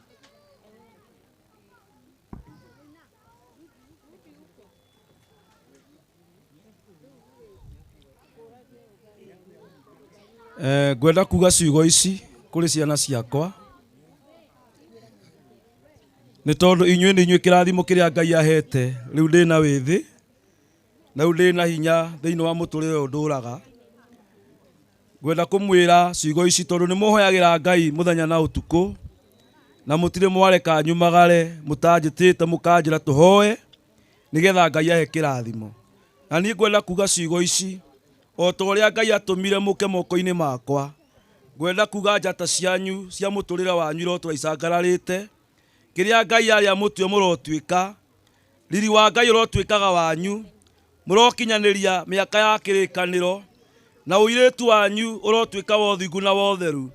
Ngwenda kuga ciugo ici kuri ciana ciakwa ni tondu inyuĩ nĩ inyuĩ kĩrathimo kĩrĩa Ngai ahete rĩu ndĩna wĩthĩ na rĩu ndĩna hinya thĩinĩ wa mũtũrĩre ũyũ ndũraga. Ngwenda kũmwĩra ciugo ici tondu nĩ mũhoyagĩra Ngai mũthenya na ũtukũ na mũtirĩ mwareka nyumagare mũtanjĩtĩte mũkanjĩra tũhoe nigetha Ngai ahe kĩrathimo. Na niĩ ngwenda kuga ciugo ici o ta ũrĩa Ngai atũmire mũke moko-inĩ makwa. Ngwenda kuga njata cianyu cia mũtũrĩre wanyu irotũraicangararĩte kĩrĩa Ngai arĩa mũtue mũrotuĩka riri wa Ngai ũrotuĩkaga wanyu mũrokinyanĩria mĩaka ya kĩrĩkanĩro na ũirĩtu wanyu ũrotuĩka wa ũthingu na wa ũtheru.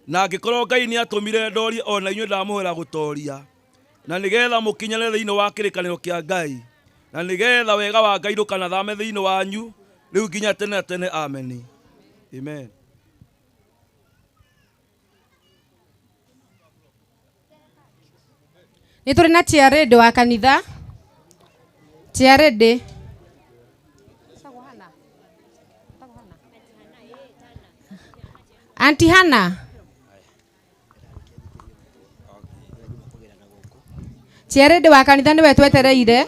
Na angĩkorwo Ngai nĩ atũmire ndorie ona inyuĩ ndamũhera gũtoria na nigetha mũkinyane thĩinĩ wa kĩrĩkanĩro kĩa Ngai na nigetha wega wa Ngai ndũkanathame thĩinĩ wanyu rĩu nginya tene tene. Amen. Amen. Ni turi na Chiarede wa kanitha. Chiarede. Auntie Hannah. Chiarede wa kanitha niwe twetereire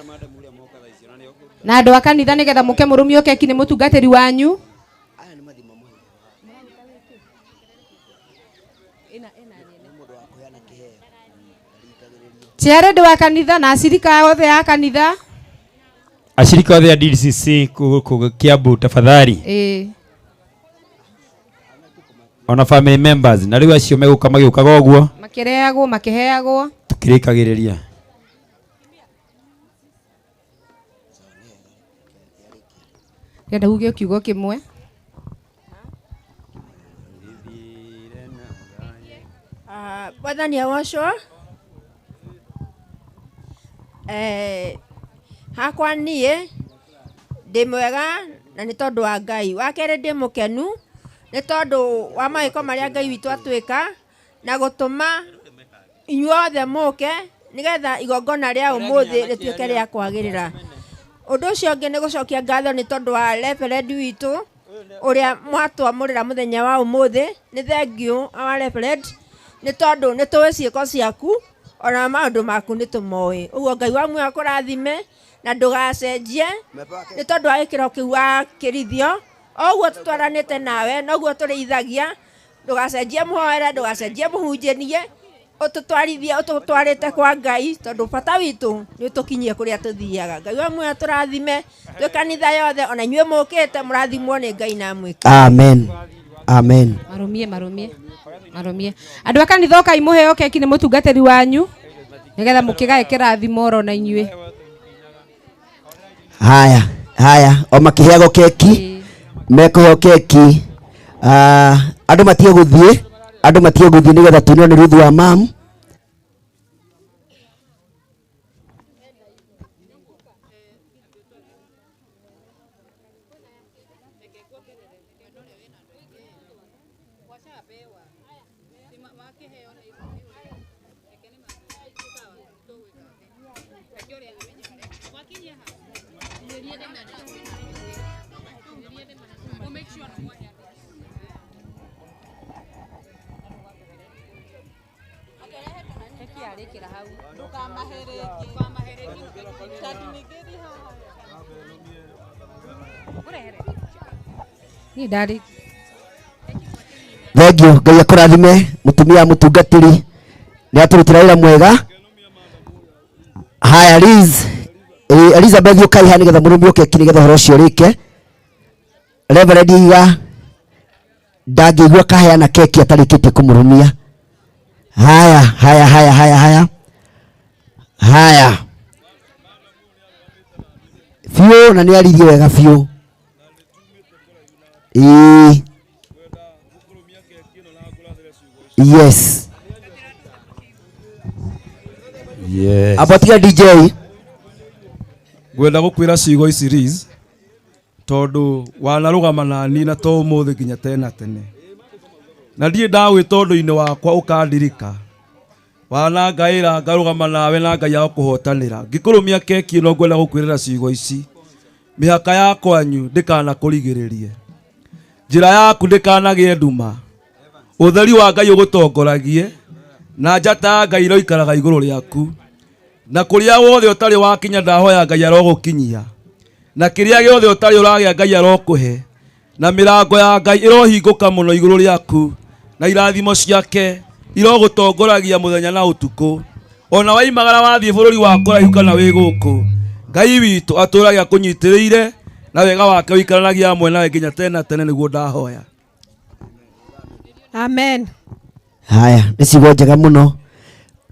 na andu a kanitha nigetha muke murumio keki ni mutungatiri wanyu. Chiarede wa kanitha na ashirika othe ya kanitha. Ashirika othe ya DCC ku Kiambu tafadhali. Ona family members na riu acio meguka magiukaga uguo makiheagwo tukirikagiriria. Ngenda uge kiugo kimwe. Bwathani awasho hakwa niĩ ndĩ mwega na nĩ tondũ wa Ngai. Wa kerĩ ndĩ mũkenu nĩ tondũ wa mawĩko marĩa Ngai witũ atwĩka na gũtũma inyuothe mũke nigetha igongona rĩa ũmũthĩ rĩtuĩke rĩa kwagĩrĩra. Ũndũ ũcio ũngĩ nĩ gũcokia ngatho nĩ tondũ wa Reverend witũ ũrĩa mwatwamũrĩra mũthenya wa ũmũthĩ. Nĩ thengiũ wa Reverend nĩ tondũ nĩ tũĩ ciĩko ciaku ona maundu maku nĩ tũmoĩ ũguo Ngai wa muoyo akũrathime na ndũgacenjie nĩ tondũ wa gĩkĩro kĩu wakĩrithio oguo tũtwaranĩte nawe noguo tũrĩithagia ndũgacenjie mũhoere ndũgacenjie mũhunjĩrie ũtũtwarithie ũtũtwarĩte kwa Ngai tondũ bata witũ nĩ ũtũkinyie kũrĩa tũthiaga. Ngai wa muoyo tũrathime twĩ kanitha yothe ona inyuĩ mũkĩte mũrathimwo nĩ Ngai na mwĩkĩ. Amen. Amen. Marumie andũ a kanitha ũkai mũheo keki nĩ mũtungatĩri wanyu nĩgetha mũkĩgae kĩrathimo oro na inyuĩ. Haya o makĩheagwo keki mekũheo keki andũ matige gũthiĩ nĩgetha tuonio nĩ Ruth wa mam. Thengiũ Ngai akũrathime mũtumia mũtungatĩri nĩ atũrutĩra wĩra mwega. Haya Elizabeth ũkai haha nĩgetha mũrũmio keki nĩgetha ũhoro ũcio ũrĩke. Reverend Iga ndangĩigua kaheana keki atarĩkĩtie kũmũrũmia. Haya biũ na nĩ aririe wega biũ. Yes. Abatia DJ ngwenda gukwira ciugo series tondu wanarugama nani na to umuthi nginya tena tene na ndie ndagwita undu-ini wakwa ukandirika wanangaira ngarugama nawe na Ngai agũkũhotanĩra ngikurumia keki ĩno ngwenda gukwirira ciugo ici mĩhaka yakwanyu ndikana kũrigĩrĩrie njĩra yaku ndikanagie nduma ũtheri wa Ngai ũgũtongoragie na njata Ngai iroikaraga igũrũ rĩaku na kũrĩa wothe ũtarĩ wakinya ndahoya Ngai arogũkinyia na kĩrĩa gĩothe ũtarĩ ũragĩa Ngai arokũhe na mĩrango ya Ngai ĩrohingũka mũno igũrũ rĩaku na irathimo ciake irogũtongoragia mũthenya na ũtukũ ona waimagara wathiĩ bũrũri wa kũraihu kana wĩ gũkũ Ngai witũ atũragia kũnyitĩrĩire na wega wake ũikaranagia hamwe nawe nginya tena tene nĩguo ndahoya. Amen. Haya nĩ ciugo njega mũno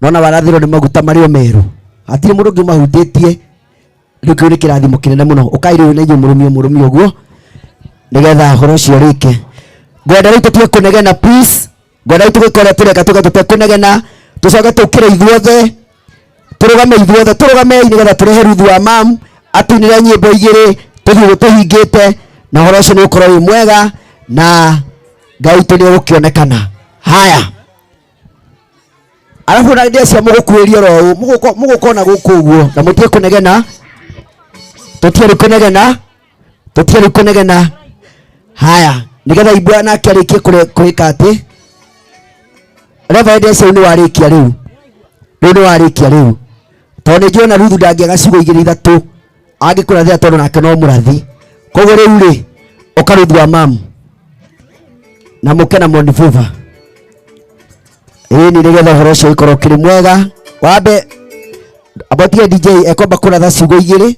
nona warathirwo nĩ maguta marĩ meru hatirĩ mũndũ ũngĩ mahutĩtie rĩu kĩu nĩ kĩrathimo kĩnene mũno ũkai rĩu na inyuĩ mũrũmio ũguo nĩgetha ũhoro ũcio ũrĩke. Ngwenda rĩu tũtige kũnegena please ngwenda rĩu tũgĩka ũrĩa tũreka tũtekũnegena tũcoke tũkĩre ithuothe tũrũgamei nĩgetha tũrehe Ruth wa mam atũinĩre nyĩmbo igĩrĩ tũthiĩ tũhingĩte na ũhoro ũcio nĩ ũkorwo wĩ mwega na Ngai witũ nĩ ũgũkĩonekana. Haya alafu na ndia cia mũgũkuĩria ro mũgũkona gũkũ ũguo na mũtige kũnegena tũtiĩ kũnegena. Haya nĩgetha ibwa nake arĩkie kũrĩka atĩ Reverend Esau nĩ warĩkia rĩu tondũ nĩ njũĩ na Ruth ndangĩaga ciugo igĩrĩ ithatũ angĩkũrathĩra tondũ nake no mũrathi koguo rĩu rĩ ũka Ruth wa mam na mũke na Mount Favor ni nĩgetha ũhoro ũcio ũkorwo kĩrĩ mwega. Wambe abatie DJ ekwamba kũratha ciugo igĩrĩ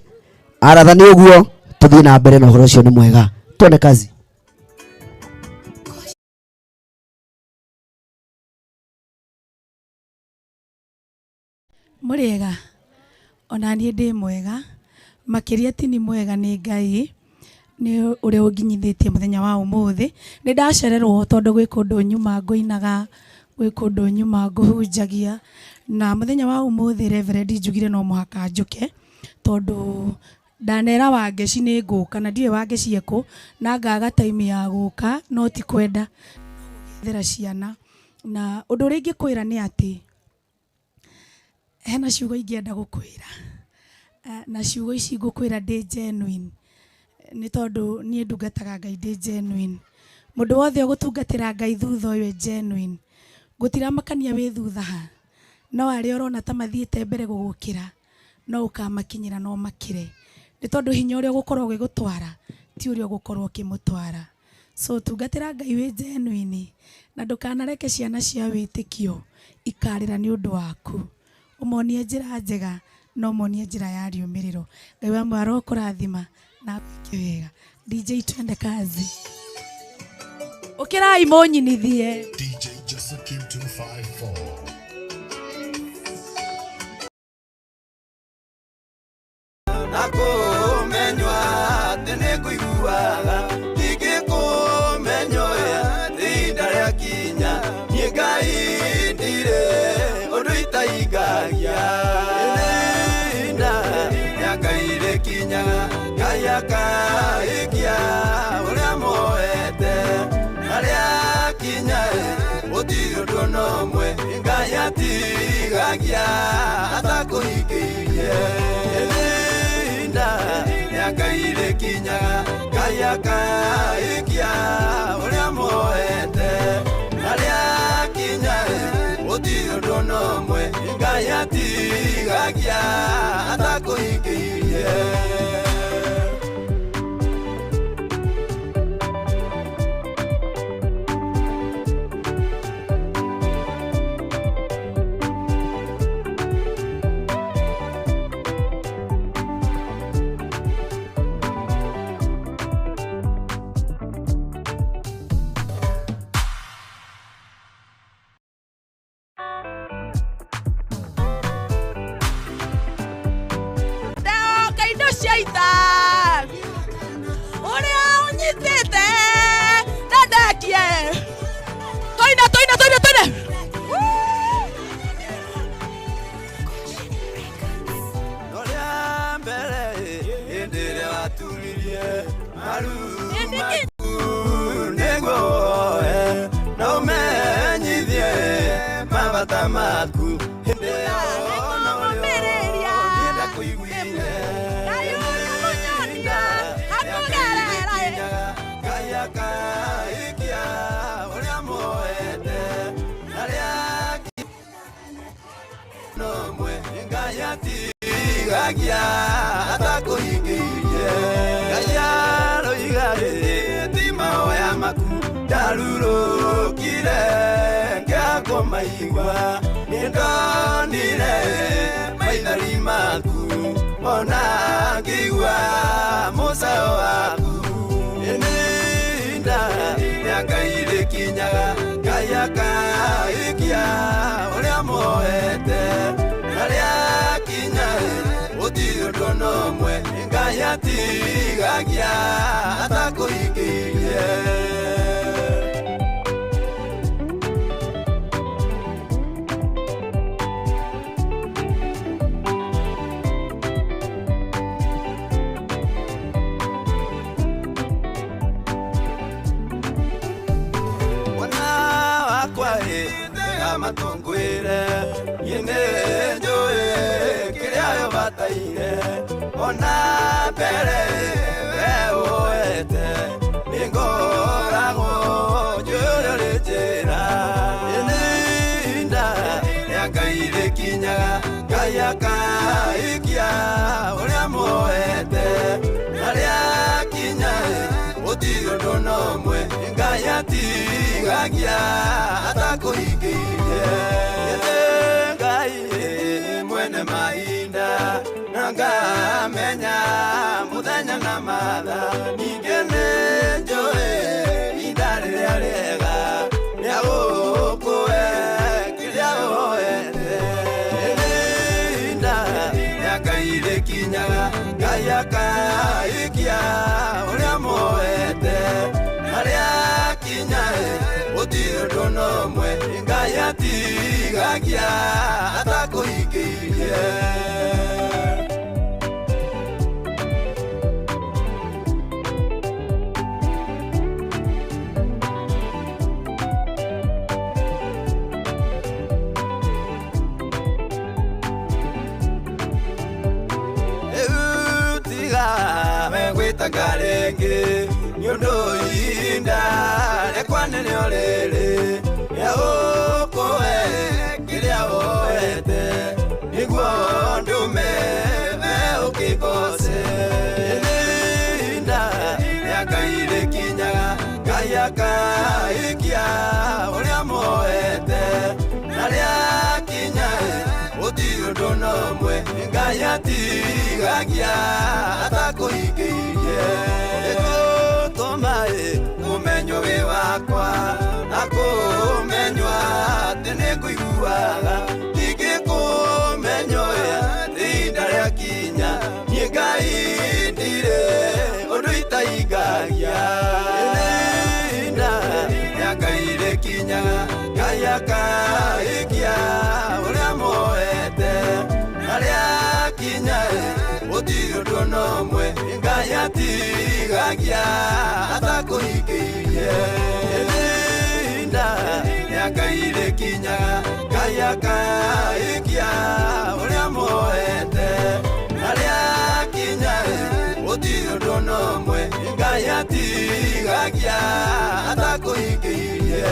aratha nĩ ũguo tũthiĩ na mbere na ũhoro ũcio nĩ mwega tuone kazi. Mũrĩega ona niĩ ndĩ mwega makĩria ti nĩ mwega nĩ Ngai nĩ ũrĩa ũnginyithĩtie mũthenya wa ũmũthĩ. Nĩ ndacererwo tondũ gwĩ kũndũ nyuma ngũinaga gwĩ kũndũ nyuma ngũhunjagia na mũthenya wa ũmũthĩ Reverend njugire no mũhaka njũke tondũ ndanera Wangeci nĩ ngũka na ndiũĩ Wangeci ekũ na ngaga time ya gũka no ti kwenda gũthera ciana na ũndũ ũrĩa ingĩkwĩra nĩ atĩ hena ciugo ingĩenda gũkwĩra na ciugo ici ngũkwĩra ndĩ genuine nĩ tondũ niĩ ndungataga Ngai ndĩ genuine. Mũndũ wothe ũgũtungatĩra Ngai thutha ũyũ genuine gũtiramakania wĩ thutha ha no arĩa ũrona ta mathiĩte mbere gũgũkĩra no ũkamakinyĩra no makire nĩ tondũ hinya ũrĩa ũgũkorwo ũgĩgũtwara ti ũrĩa ũgũkorwo ũkĩmũtwara. So tungatĩra Ngai wĩ njenuini na ndũkanareke ciana cia wĩtĩkio ikarĩra nĩ ũndũ waku. Ũmonie njĩra njega no ũmonie njĩra ya riumĩrĩro. Ngai wa mwaro kũrathima na gwĩke wega. DJ twende kazi. Ũkĩrai mũnyinithie. DJ Josephine 254. Nakumenywa tene kuiguaga ingĩkũmenyoya ihinda rĩakinya niĩ Ngai ndire ũndũ itaigagia ihinda rĩa Ngai rĩkinyaga Ngai akaikia ũrĩa moete na rĩakinya gũtirĩ ũndũ n'ũmwe Ngai atigagia atakũhingĩirie Ngai rĩkinyaga Ngai akaikia ũrĩa moete na rĩakinya gũtirĩ ũndũ n'ũmwe Ngai atigagia atakũhingĩirie. Ndarurũkire ngĩakũmaigua nĩndonire maithori maku ona ngĩigua mũcao waku ihinda rĩa Ngai rĩkinyaga Ngai akaikia ũrĩa moete na rĩakinya gũtirĩ ũndũ n'ũmwe Ngai atigagia atakũhingĩirie. Matungwire yine njoe kĩrĩa yo bataire ona mbere we woete nĩngoragwo njũrĩ rĩnjĩra ihinda rĩa Ngai rĩkinyaga Ngai akaikia ũrĩa moete na rĩakinya gũtirĩ ũndũ n'ũmwe Ngai atigagia atakũhingĩirie. Ngai mwene mahinda na ngamenya mũthenya na matha ningĩ nĩnjũĩ ihinda rĩrĩa rĩega rĩa gũkũhe kĩrĩa woete ihinda rĩa Ngai rĩkinyaga Ngai akaikia ũrĩa moete na rĩakinya gũtirĩ ũndũ n'ũmwe Ngai atigagia atakũhingĩirie. Megwĩtaga rĩngĩ nĩũndũ ihinda rĩakwa nĩrĩo rĩrĩ rĩa gũkũhe kĩrĩa woete ndume ve ukigose Linda yakaire kinyaga kayaka ikia uria moete naria kinyae utiu ndonomwe ngayatigagia atakuhikirie ekutomae umenyo wi wakwa akumenywa tene kuiguaga ingikumenyoya rinda ria kinya nyegaindire undu itaigagia Linda yakaire kinyaga kayaka ikia uria moete naria kinyae utiu ndonomwe ngayatigagia atakuhikirie Linda yakaire kinyaga kayaka ikia uria moete naria kinyae utiu ndonomwe ngayatigagia atakuhikirie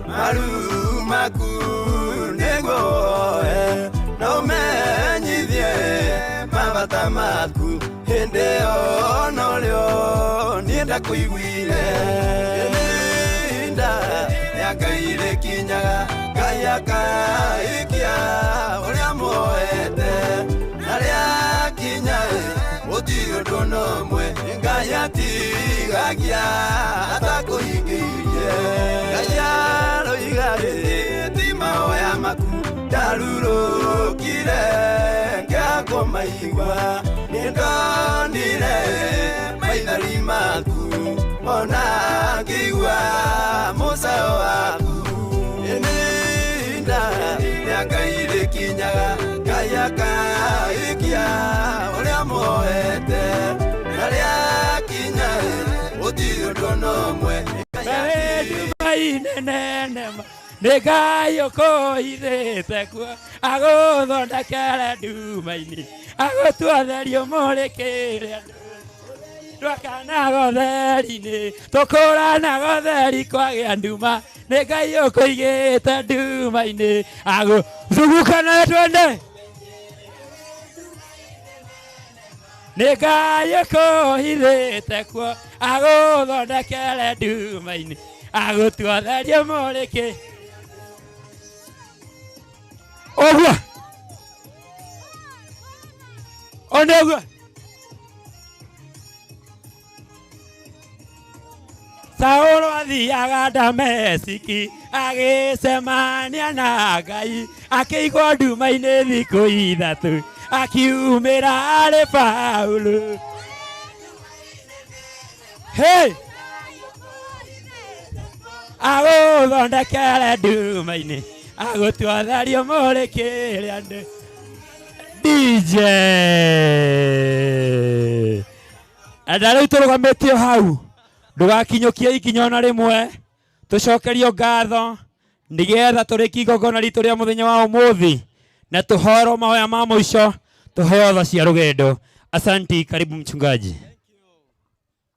marumaku negoe na umenyithie mabata maku hĩndĩ ono rĩo nienda kũiguire Linda yakaire kinyaga kayaka ikia ũrĩa moete narĩa kinyae ũtirĩ ũndũ nomwe ngayatigagia atakũhingĩirie ngayarũigarĩte ti mahoya maku ndarurũkire ngĩakũmaigua nĩndonire maithari maku ona ngĩigua mũcayo waku Linda yakaire kinyaga kayaka ikia ũrĩa moete narĩa kinyae ũtirĩ ũndũ nomwe inenenema nĩngai ũkũhithĩte kuo agũthondekere nduma-inĩ agũtuotherio mũrĩkĩre andũ twakanaga ũtheri-inĩ tũkũranaga ũtheri kwagĩa nduma nĩ ngai ũkũigĩte nduma-inĩ agũthugukana twende nĩ ngai ũkũhithĩte kuo agũthondekere nduma-inĩ agũtuotheria mũrĩkĩ ũguo ona ũguo Saũlũ athiaga Dameski agĩcemania na Ngai akĩigwo nduma-inĩ thikũ ithatũ akiumĩra arĩ Paũlũ hey agũthondekere nduma-inĩ agũtuotherio mũrĩkĩre andũ DJ enda rĩu tũrũgamĩtio hau ndũgakinyũkie ikinya ona rĩmwe tũcokerio ngatho nĩgetha tũrĩkie igongona ritũ rĩa mũthenya wa ũmũthĩ na tũhoro mahoya ma mũico tũheo tha cia rũgendo. Asanti, karibu mchungaji.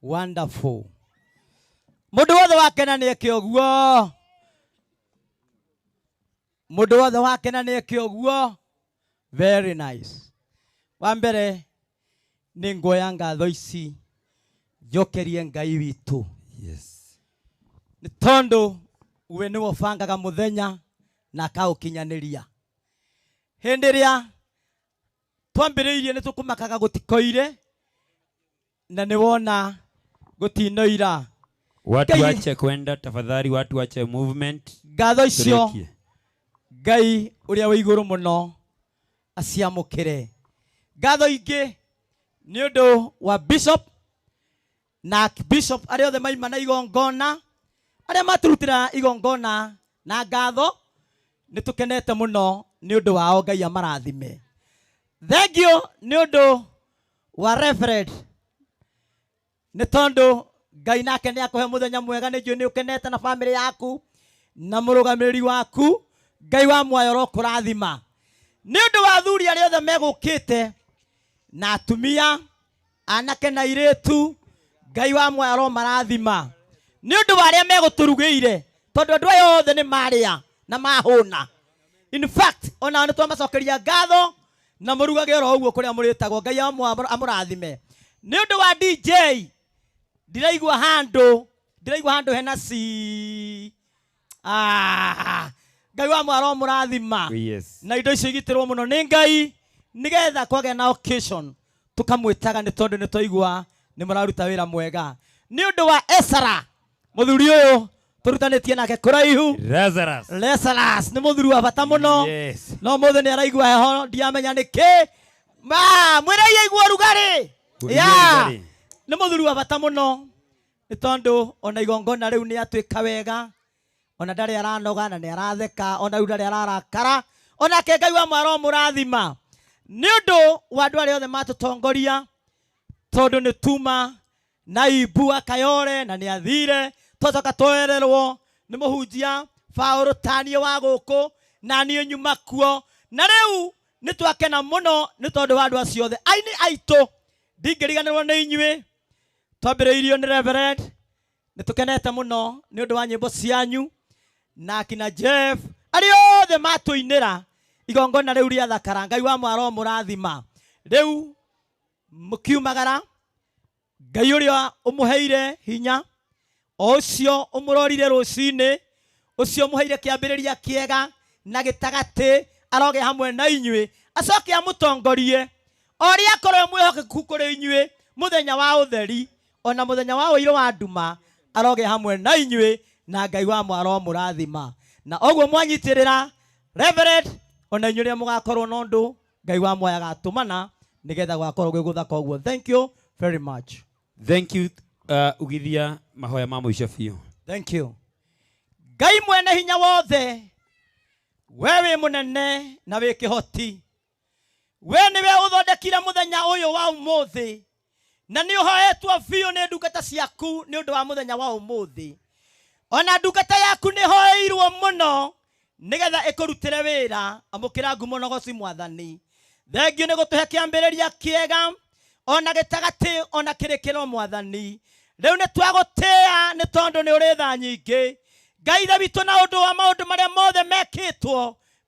Wonderful. Mũndũ wothe wakena nĩ eke ũguo. Mũndũ wothe wakena nĩ eke ũguo. Very nice. Wa mbere nĩ nguoya ngatho ici njokerie Ngai witũ. Yes. Nĩ tondũ we nĩwe ũbangaga mũthenya na akaũkinyanĩria. Hĩndĩ ĩrĩa twambĩrĩirie nĩ tũkũmakaga gũtikoire na nĩ wona gũtinoira. Watu wache kwenda tafadhali, watu wache movement. Ngatho icio Ngai uria wa iguru muno aciamukire. Ngatho ingi ni undu wa bishop na bishop aria othe maima na igongona aria maturutira igongona na ngatho nitukenete muno ni undu wao. Ngai amarathime. Thank you ni undu wa Reverend ni tondu Ngai nake ni akuhe muthenya mwega. Ni njui ni ukenete na family yaku na murugamiriri waku. Ngai wa muoyo ro kurathima. Ni undu wa athuri aria othe megukite na atumia anake na iretu. Ngai wa muoyo ro marathima. Ni undu wa aria meguturugiire tondu andu aya othe ni maria na mahuna. In fact ona ni twamacokeria ngatho na murugage ro uguo kuria muritagwo. Ngai amurathime. Ni undu wa DJ ndiraigua handu hena si Ngai wa mwaro murathima. Yes. Na indo icio igitirwo muno ni Ngai nigetha kwage na occasion tukamwitaga ni tondu ni toigua ni muraruta wira mwega. Ni undu wa Esara muthuri uyu turutanitie nake kuraihu Lazarus ni muthuri wa bata muno. Yes. No muthe ni araigua heho ndiamenya niki mwirei igua rugari ni muthuri wa bata muno ni tondu ona igongona riu ni atwika wega. Ona ndari aranoga na ni aratheka. Ona riu ndari ararakara. Ona ke Ngai wa mwaro murathima. Ni undu wa andu aria othe matutongoria tondu ni tuma na Ibua Kayore na ni athire twacoka twererwo ni muhunjia Paulo Tania wa guku na ni nyuma kuo. Na riu ni twakena muno ni tondu wa andu acio othe aini aitu ndingiriganirwo ni inyui. Twambiriirio ni Reverend ni tukenete muno ni undu wa nyimbo cianyu na kina Jeff aria othe matuinira igongona riu ria thakara. Ngai wa mwaro murathima. Riu mukiumagara Ngai uria umuheire hinya ucio umurorire rucini ucio muheire kiambiriria kiega na gitagati aroge hamwe na inyui acoke amutongorie oria akorwo mwihokeku kuri inyui muthenya wa utheri ona muthenya wa uiro wa nduma aroge hamwe na inyui na Ngai wa mwaro murathima. Na oguo mwanyitirira Reverend ona inyui ria mugakorwo na undu Ngai wa mwoya gatumana nigetha gwakorwo gwi guthaka oguo. Thank you very much. Thank you ugithia mahoya ma muico biu. Thank you. Ngai mwene hinya wothe wewe munene na wi kihoti. We niwe uthondekire muthenya uyu wa umuthi na ni uhoetwo biu ni ndungata ciaku ni undu wa muthenya wa umuthi. Ona ndungata yaku ni hoeirwo muno nigetha ikurutire wira amukira ngumo nogoci mwathani. Thengio ni gutuhe kiambiriria kiega ona gitagati ona kirikiro mwathani. Riu ni twagutia ni tondu ni uri tha nyingi. Ngai tha witu na undu wa maundu maria mothe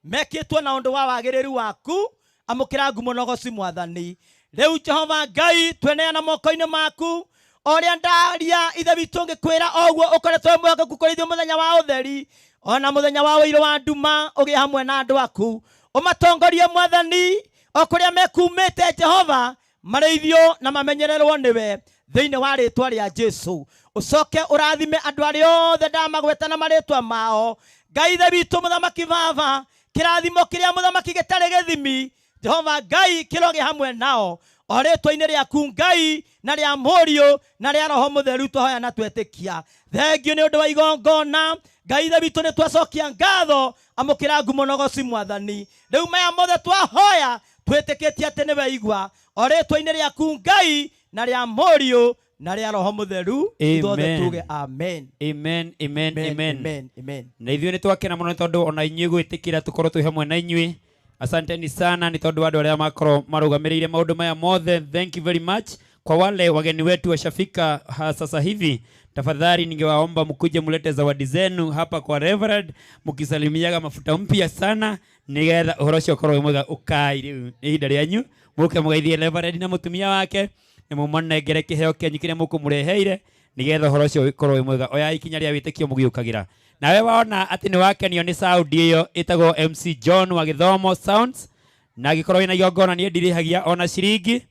mekitwo na undu wa wagiriru waku amukira ngumo nogoci mwathani. Riu Jehova Ngai tweneana moko-ini maku oria ndaria ithe witu ngikwira oguo ukoretwo mwehokeku kurithio muthenya wa utheri ona muthenya wa uiro wa nduma ugi hamwe na andu aku umatongorie mwathani okuria mekumite Jehova mareithio na mamenyererwo niwe thiini wa ritwa ria Jesu. Ucoke urathime andu aria othe ndamagweta na maritwa mao. Ngai the witu muthamaki baba kirathimo kiria muthamaki gitari githimi Jehova Ngai kiroge hamwe nao o ritwa-ini riaku Ngai na ria Murio na ria Roho Mutheru twahoya na twetikia. Thengio ni undu wa igongona Ngai the witu ni twacokia ngatho amukira ngumo nogoci mwathani. Riu maya mothe twahoya twitikitie ati niwe igua o ritwa-ini riaku Ngai na ria Murio na ria Roho Mutheru ithuothe tuge amen. Amen. Amen. Amen. Amen. Amen. Na ithuĩ nĩ twakena mũno tondu ona inyuĩ gwĩtĩkĩra tũkorwo twĩ hamwe na inyuĩ. Asanteni sana ni tondu andu aria makorwo marugamĩrĩire maundu maya mothe. Thank you very much. Kwa wale wageni wetu washafika sasa hivi, tafadhali ningewaomba mkuje mulete zawadi zenu hapa kwa Reverend mukisalimiaga mafuta mpya sana nigetha uhoro ucio ukorwo mwega ukai riu ihinda rĩanyu muke mugeithie Reverend na mutumia wake ni mumonengere kiheo kĩanyu kĩrĩa mũkũmũreheire nigetha uhoro ucio ukorwo mwega. Oya ikinya rĩa wĩtĩkio mũgiũkagĩra. Nawe waona ati ni wakenio ni sound iyo itagwo MC John wa Githomo Sounds na gikorwo ina igongona ni ndirihagia ona ciringi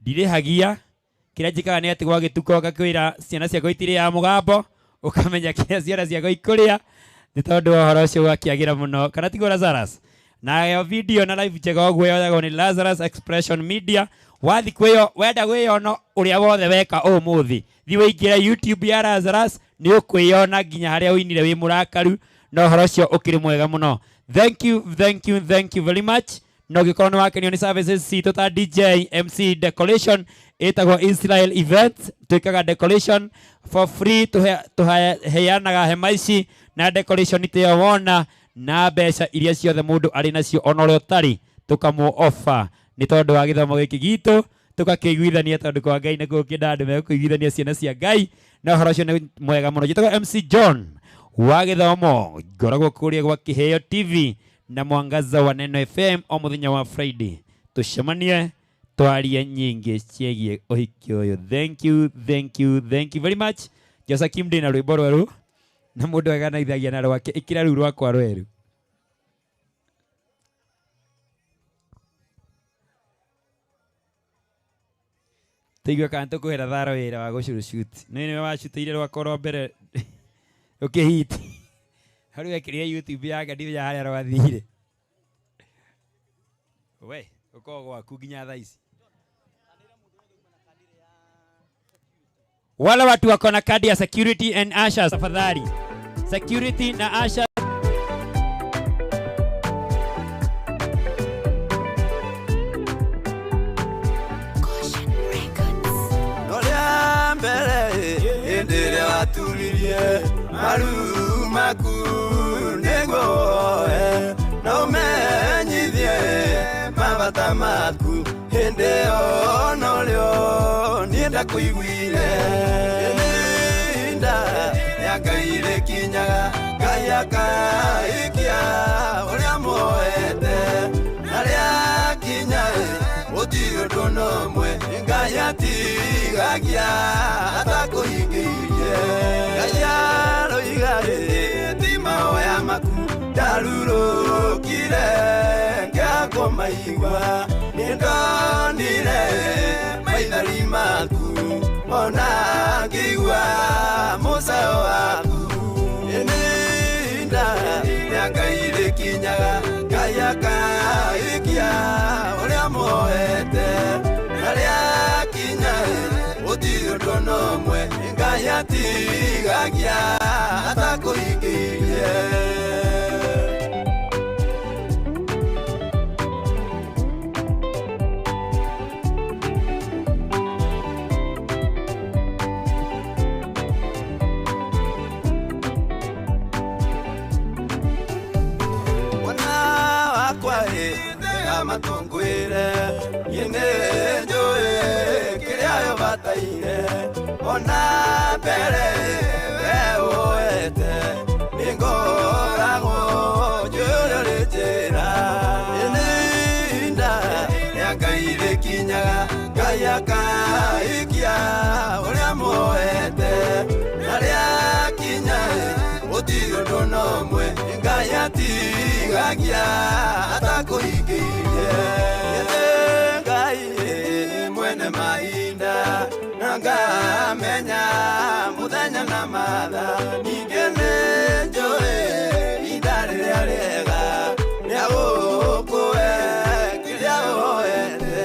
ndirihagia kira njikaga ni ati gwa gituko gakwira ciana ciako itire ya mugambo ukamenya kira ciana ciako ikuria nĩ tondũ ũhoro ũcio wakiagira mũno kana tiguo Lazarus. Na video na live njega ũguo yoyagwo nĩ Lazarus Expression Media. Wathi kwĩyo wenda kwĩyona ũrĩa wothe weka ũmũthĩ, thiĩ wĩingĩre YouTube ya Lazarus nĩ ũkwĩyona nginya harĩa ũinire wĩ mũrakaru na ũhoro ũcio ũkĩrĩ mwega mũno. Thank you very much. No gĩkorwo nĩ wakenio nĩ services citũ ta DJ MC decoration ĩtagwo Israel Events, twĩkaga decoration for free, tũheanaga hema ici na decoration ĩyo wona na mbeca iria ciothe mũndũ arĩ nacio ona ũrĩa ũtarĩ tũkamũ offer nĩ tondũ wa gĩthomo gĩkĩ gitũ tũgakĩiguithania tondũ kwa Ngai nĩguo kĩnda andũ megũkũiguithania ciana cia Ngai na ũhoro ũcio nĩ mwega mũno. Njĩtagwo MC John wa gĩthomo, ngoragwo kũrĩa gwa Kĩheo TV na Mwangaza wa Neno FM o mũthenya wa Friday. Tũcemanie twarie nyingĩ ciĩgiĩ ũhiki ũyũ. Thank you very much. Josa Kim ndĩ na rwĩmbo rwerũ na mũndũ aganaithagia na rwake, ĩkĩra rũu rwakwa rwerũ. Tĩigua kana tũkũhera thara wĩra wa gũcurushuti. Nĩwe wacutĩire rwakwa rwa mbere ũkĩhiti. Harĩ wekĩrire YouTube yake ndimenya harĩa rwathire. We, ũkoragwo gwaku nginya thaa ici. Wale watu wako na kadi ya security and ushers tafadhali. Security na ushers. Noria mbere ndire waturirie maru maku negoe no menyithie mabata maku hende onorio nienda kuiguire ninda yakaire kinyaga gayaka ikia uria moete naria kinyae utio donomwe gayatigagia atakuingirie gayaro igare timaoya maku darurukire ngako maigwa nindonire maithari maku ona ngigua musao waku ninda nyakaire kinyaga gayaka ikia uria moete naria kinyae utio donomwe gayatigagia atakuingirie matungwire yine njoe kiriayo bataire ona mbere weoete ningorago njũrĩrĩ njĩra ninda yakaire kinyaga gayakaikia ũrĩa moete narĩa kinyae ũtirĩ ũndũ nomwe ngayatigagia atakũingĩire Ngai mwene mahinda na ngamenya mũthenya na matha ningĩ nĩ njũĩ ihinda rĩrĩa rĩega rĩa gũkũhe kĩrĩa woete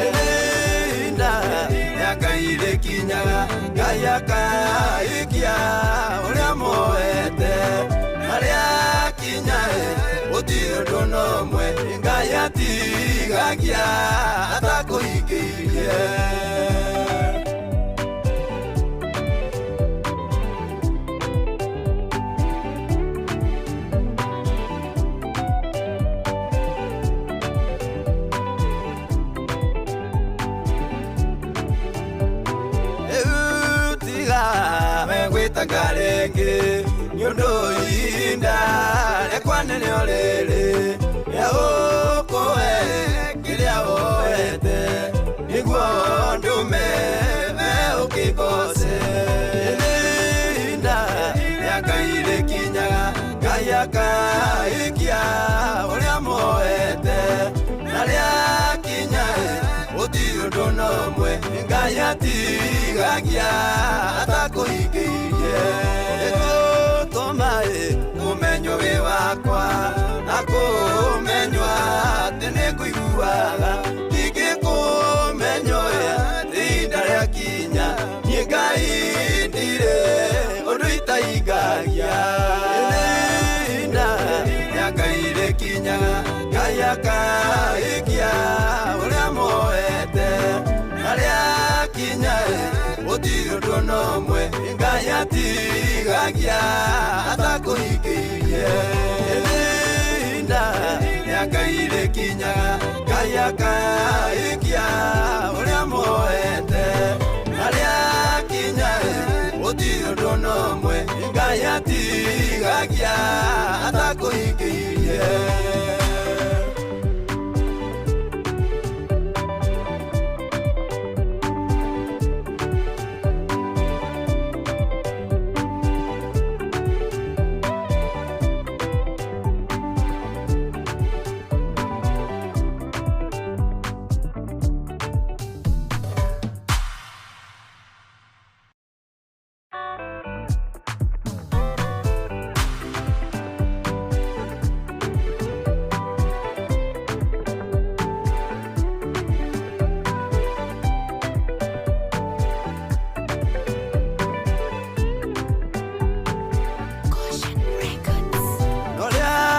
ihinda rĩa Ngai rĩkinyaga Ngai akaikia ũrĩa moete narĩa kinyae gũtirĩ ũndũ nomwe Ngai atigagia atakũingĩirie megwĩtaga rĩngĩ nĩũndũ ihinda rĩkwanĩrĩo rĩrĩ rĩa gũkũhe kĩrĩa woete nĩguo ndũme we ũkĩgoce ihinda rĩa Ngai rĩkinyaga Ngai akaikia ũrĩa moete narĩa kinyae gũtirĩ ũndũ nomwe Ngai atigagia atakũingĩirie ĩgũtũma akumenywa tene kuiguaga ingikumenyoya tinda ria kinya nie Ngai ndire undu itaigagia tinda ria Ngai rikinya Ngai akaikia uria moete aria kinya gutiri undu nomwe Ngai atigagia atakuhikirie tinda ria Ngai rikinya Ngai akaikia